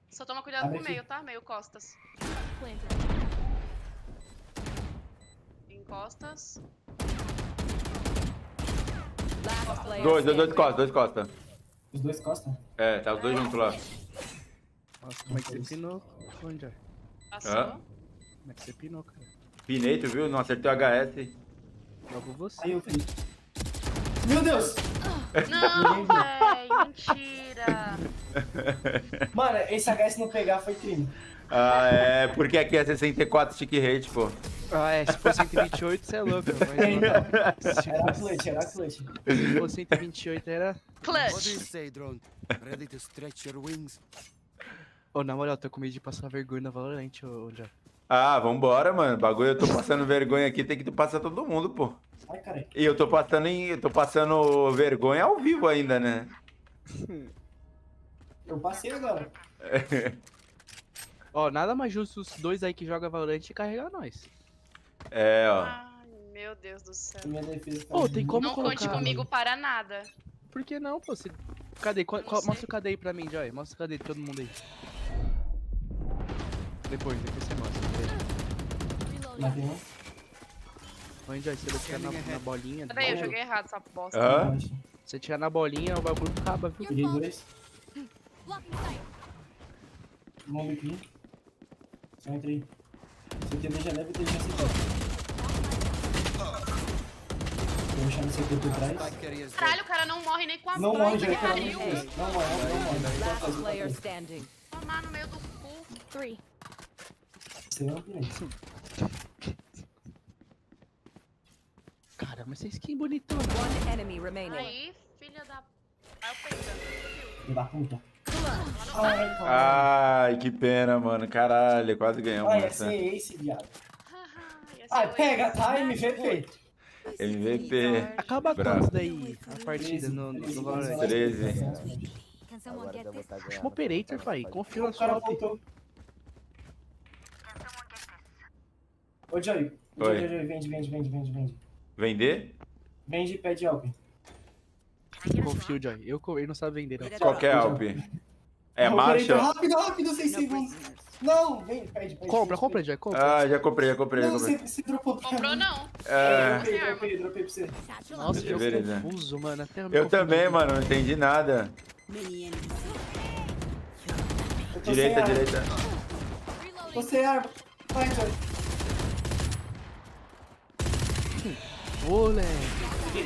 Speaker 22: Só toma cuidado
Speaker 21: Abre
Speaker 22: com o
Speaker 21: aqui.
Speaker 22: meio, tá? Meio costas. Em costas.
Speaker 23: Last player
Speaker 1: Dois
Speaker 23: standing.
Speaker 1: costas, dois costas.
Speaker 21: Os dois costas?
Speaker 1: É, tá os dois juntos lá.
Speaker 8: Nossa, como é que você pinou? Onde é?
Speaker 1: Hã?
Speaker 8: Como é que você pinou, cara?
Speaker 1: Pinei, tu viu? Não acertei o HS.
Speaker 8: Logo você.
Speaker 21: Aí eu falei. Meu Deus!
Speaker 22: Não, velho, mentira.
Speaker 21: Mano, esse HS não pegar foi crime.
Speaker 1: Ah, é, porque aqui é 64 stick rate, pô.
Speaker 8: Ah, é, se fosse 128, você é louco. Mas...
Speaker 21: Era clutch, era clutch.
Speaker 8: Se fosse 128, era...
Speaker 22: Clutch.
Speaker 12: What do you say, drone? Ready to stretch your wings?
Speaker 8: Ô, na moral, tô com medo de passar vergonha na Valorant, ô, já.
Speaker 1: Ah, vambora, mano. Bagulho, eu tô passando vergonha aqui, tem que passar todo mundo, pô.
Speaker 21: Ai, cara.
Speaker 1: E eu tô passando vergonha ao vivo ainda, né?
Speaker 21: Eu passei agora.
Speaker 8: Ó, nada mais justo os dois aí que jogam Valorant e carregar nós.
Speaker 1: É, ó.
Speaker 22: Ai, meu Deus do céu.
Speaker 21: Minha defesa tá
Speaker 8: Ô, tem como
Speaker 22: Não
Speaker 8: colocar...
Speaker 22: conte comigo para nada.
Speaker 8: Por que não, pô? Cadê? Mostra o KD aí pra mim, Joy. Mostra o KD de todo mundo aí. Depois você mostra.
Speaker 21: Matei um.
Speaker 8: Ô, Joy, se você tirar na bolinha...
Speaker 22: Peraí, eu joguei errado essa bosta.
Speaker 1: Hã?
Speaker 8: Se você tirar na bolinha, o bagulho acaba, viu?
Speaker 21: Peguei dois. Vamos aqui. Só entrei. Esse aqui já deve ter já acertado. Vou deixar no CT por trás.
Speaker 22: Caralho, o cara não morre nem com a
Speaker 21: Não
Speaker 22: banha,
Speaker 21: morre, já
Speaker 22: que
Speaker 21: é pelo amor
Speaker 22: pariu.
Speaker 21: de Deus. Não morre, não morre.
Speaker 23: Last player standing.
Speaker 22: Tomar no meio do cu.
Speaker 13: 3.
Speaker 21: Você não tem.
Speaker 8: Cara, mas vocês que bonitona.
Speaker 23: One enemy remaining.
Speaker 22: Aí, filha da... Aí eu peguei.
Speaker 21: Filho da puta.
Speaker 1: Ai, que pena, mano. Caralho, quase ganhamos
Speaker 21: Ai,
Speaker 1: essa.
Speaker 21: esse é esse, viado. Ai, pega, tá? MVP.
Speaker 1: MVP.
Speaker 8: Acaba
Speaker 1: Bravo.
Speaker 8: quantos daí a partida no Valorant?
Speaker 1: 13.
Speaker 13: Can someone
Speaker 2: Agora
Speaker 13: get
Speaker 2: eu vou
Speaker 13: this?
Speaker 2: estar
Speaker 8: Chama o Operator, pai. Confia na
Speaker 21: O
Speaker 8: sua
Speaker 21: cara
Speaker 8: op.
Speaker 21: voltou. Ô, Joey.
Speaker 1: Oi.
Speaker 21: Joey, vende.
Speaker 1: Vender?
Speaker 21: Vende e pede help.
Speaker 8: Confio, Joy. Ele não sabe vender, não.
Speaker 1: Qual que é a Alp? É marcha?
Speaker 21: Rápido, 6 segundos. Não, vem, pede.
Speaker 8: Compra, Joy, compra.
Speaker 1: Ah, já comprei.
Speaker 21: Não, você dropou pra
Speaker 22: Comprou não.
Speaker 1: É.
Speaker 21: Dropei pra você.
Speaker 8: Nossa, eu
Speaker 1: Beleza.
Speaker 8: confuso, mano. Até
Speaker 1: Eu também, mano, não entendi nada.
Speaker 21: Eu tô
Speaker 1: Direita,
Speaker 21: sem
Speaker 1: direita.
Speaker 21: arma. Tô sem arma. Vai, Joey.
Speaker 8: Olé.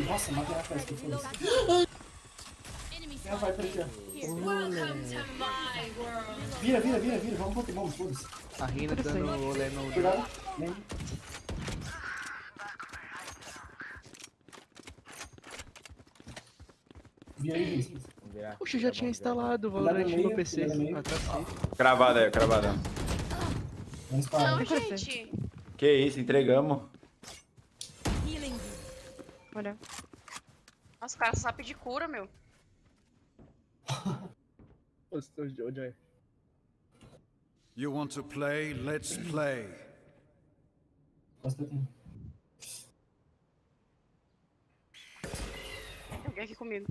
Speaker 21: Nossa, matei na festa, que foda-se. Vai pra aqui, ó. Vira, vamos, foda-se.
Speaker 8: A Reina dando olé no...
Speaker 21: Cuidado, vem. Vira aí, Luiz.
Speaker 8: Puxa, eu já tinha instalado o Valorant no meu PC. Ah, tá safe.
Speaker 1: Cravada aí, cravada.
Speaker 21: Vamos parar.
Speaker 22: Não, gente.
Speaker 1: Que isso, entregamos.
Speaker 14: Olha.
Speaker 22: Nossa, o cara sabe de cura, meu.
Speaker 8: Ô, Joy.
Speaker 11: You want to play? Let's play.
Speaker 22: Tem alguém aqui comigo.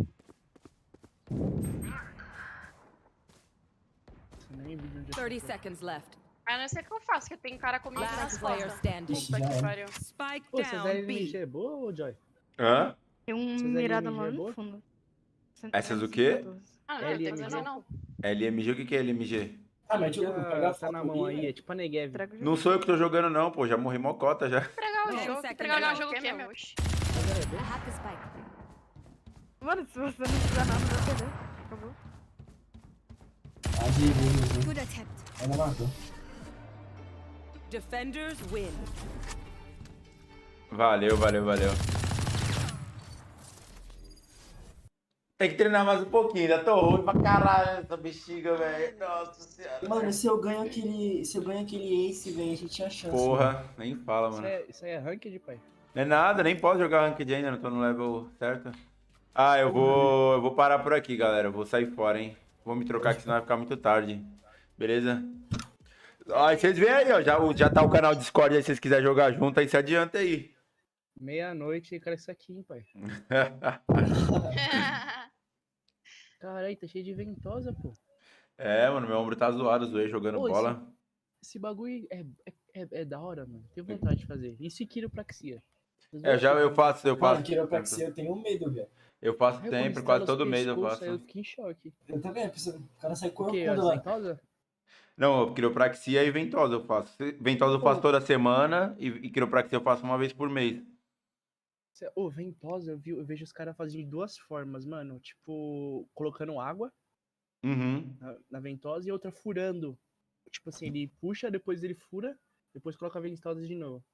Speaker 8: Nem vi onde
Speaker 23: 30 seconds left.
Speaker 22: Ah, não sei o que eu faço, porque tem cara comigo nas
Speaker 23: Last player
Speaker 22: costas.
Speaker 23: standing.
Speaker 22: Puta que pariu.
Speaker 23: Spike
Speaker 8: Ô, essa
Speaker 23: down
Speaker 8: LMG
Speaker 23: B.
Speaker 8: é boa ou Joy?
Speaker 1: Hã?
Speaker 14: Tem um
Speaker 8: Essas
Speaker 14: mirado
Speaker 8: LMG
Speaker 14: lá
Speaker 8: é
Speaker 14: no
Speaker 8: boa?
Speaker 14: fundo.
Speaker 1: Essas o quê?
Speaker 22: Ah, não, não tem que fazer não.
Speaker 1: LMG, o que é LMG?
Speaker 21: Ah, mas tipo, pegar a
Speaker 8: Tá na mão aí, é tipo a Negev.
Speaker 1: Não sou eu que tô jogando não, pô, já morri mocota já.
Speaker 22: Entregar o jogo. Entregar o jogo o quê, meu?
Speaker 14: Mano, se você não fizer nada, vai perder. Acabou.
Speaker 21: Good attempt. Ela matou.
Speaker 23: Defenders win.
Speaker 1: Valeu. Tem que treinar mais um pouquinho, ainda tô ruim pra caralho essa bexiga, velho. Nossa senhora.
Speaker 21: Mano, se eu ganho aquele ace, velho, a gente tinha chance.
Speaker 1: Porra, nem fala, mano.
Speaker 8: Isso aí é ranked, pai?
Speaker 1: Não é nada, nem posso jogar ranked ainda, não tô no level certo. Ah, eu vou parar por aqui, galera. Eu vou sair fora, hein. Vou me trocar que senão vai ficar muito tarde. Beleza? Ó, vocês veem aí, ó. Já tá o canal Discord aí, se vocês quiserem jogar junto, aí se adianta aí.
Speaker 8: Meia-noite, cara, isso aqui, hein, pai. Caralho, tá cheio de ventosa, pô.
Speaker 1: É, mano, meu ombro tá zoado, zoei jogando
Speaker 8: Pô,
Speaker 1: bola.
Speaker 8: Esse bagulho é da hora, mano. Tenho vontade de fazer. Isso e quiropraxia.
Speaker 1: Eu faço
Speaker 21: Mano,
Speaker 1: sempre.
Speaker 21: quiropraxia eu tenho medo, velho.
Speaker 1: Eu faço
Speaker 8: Aí, quando
Speaker 1: sempre,
Speaker 8: estala
Speaker 1: quase
Speaker 8: os
Speaker 1: todo mês eu
Speaker 8: pescoços,
Speaker 1: faço.
Speaker 8: aí eu fiquei em choque.
Speaker 21: Eu também, o cara sai
Speaker 8: O quê?
Speaker 21: corcunda
Speaker 8: As
Speaker 21: lá.
Speaker 8: ventosas?
Speaker 1: Não, quiropraxia e ventosa eu faço. Ventosa eu faço
Speaker 8: Ô,
Speaker 1: toda semana e quiropraxia eu faço uma vez por mês.
Speaker 8: Ô, ventosa, eu vejo os caras fazendo de duas formas, mano. Tipo, colocando água
Speaker 1: Uhum.
Speaker 8: na ventosa e outra furando. Tipo assim, ele puxa, depois ele fura, depois coloca a ventosa de novo.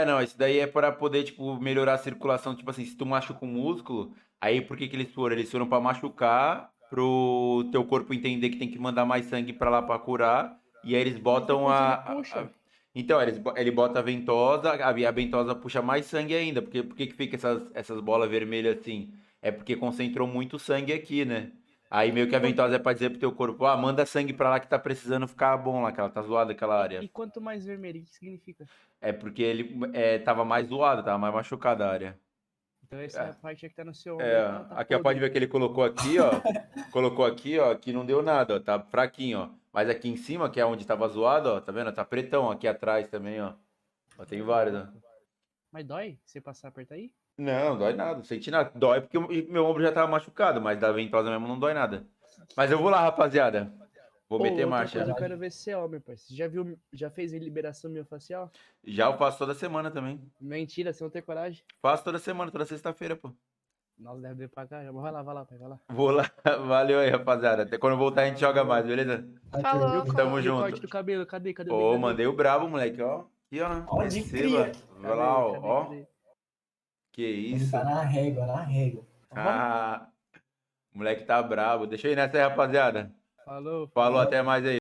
Speaker 1: Não, isso daí é para poder, tipo, melhorar a circulação. Tipo assim, se tu machuca o músculo, aí por que que eles foram? Eles foram para machucar, pro teu corpo entender que tem que mandar mais sangue para lá para curar. E aí eles
Speaker 8: Mas
Speaker 1: botam
Speaker 8: depois ele puxa.
Speaker 1: Então, ele bota a ventosa, a ventosa puxa mais sangue ainda. Porque por que que fica essas bolas vermelhas assim? É porque concentrou muito sangue aqui, né? Aí meio que a ventosa é pra dizer pro teu corpo, manda sangue pra lá que tá precisando ficar bom lá, que ela tá zoada aquela área.
Speaker 8: E quanto mais vermelho, o que significa?
Speaker 1: É porque ele tava mais zoado, tava mais machucado a área.
Speaker 8: Então essa é a parte que tá no seu ombro aí tá
Speaker 1: Aqui, ó, pode
Speaker 8: podre.
Speaker 1: ver que ele colocou aqui, ó. Colocou aqui, ó, que não deu nada, ó. Tá fraquinho, ó. Mas aqui em cima, que é onde tava zoado, ó, tá vendo? Tá pretão aqui atrás também, ó. Ó, tem vários, ó.
Speaker 8: Mas dói? Você passar apertar aí?
Speaker 1: Não, dói nada, não senti nada. Dói porque meu ombro já tava machucado, mas da ventosa mesmo não dói nada. Mas eu vou lá, rapaziada. Vou
Speaker 8: Ô,
Speaker 1: meter
Speaker 8: outra
Speaker 1: marcha.
Speaker 8: coisa, eu quero ver se é homem, pai. Você já fez liberação miofascial?
Speaker 1: Já eu faço toda semana também.
Speaker 8: Mentira, você não tem coragem?
Speaker 1: Faço toda semana, toda sexta-feira, pô.
Speaker 8: Nossa, deve doer pra caramba. Vai lá, pai, vai lá.
Speaker 1: Vou lá. Valeu aí, rapaziada. Até quando eu voltar a gente joga mais, beleza?
Speaker 22: Falou,
Speaker 1: Tamo
Speaker 22: com...
Speaker 8: E o corte
Speaker 1: junto.
Speaker 8: do cabelo, cadê o
Speaker 1: Ô,
Speaker 8: brigadeiro?
Speaker 1: mandei o brabo, moleque, ó. Aqui, ó.
Speaker 21: Pode
Speaker 1: Receba.
Speaker 21: crer.
Speaker 1: Vai lá, ó. Ó.
Speaker 8: Cadê?
Speaker 1: Que
Speaker 21: Ele
Speaker 1: isso.
Speaker 21: tá na régua, na régua.
Speaker 1: Ah, o moleque tá brabo. Deixa eu ir nessa aí, rapaziada.
Speaker 8: Falou.
Speaker 1: Falou, até mais aí.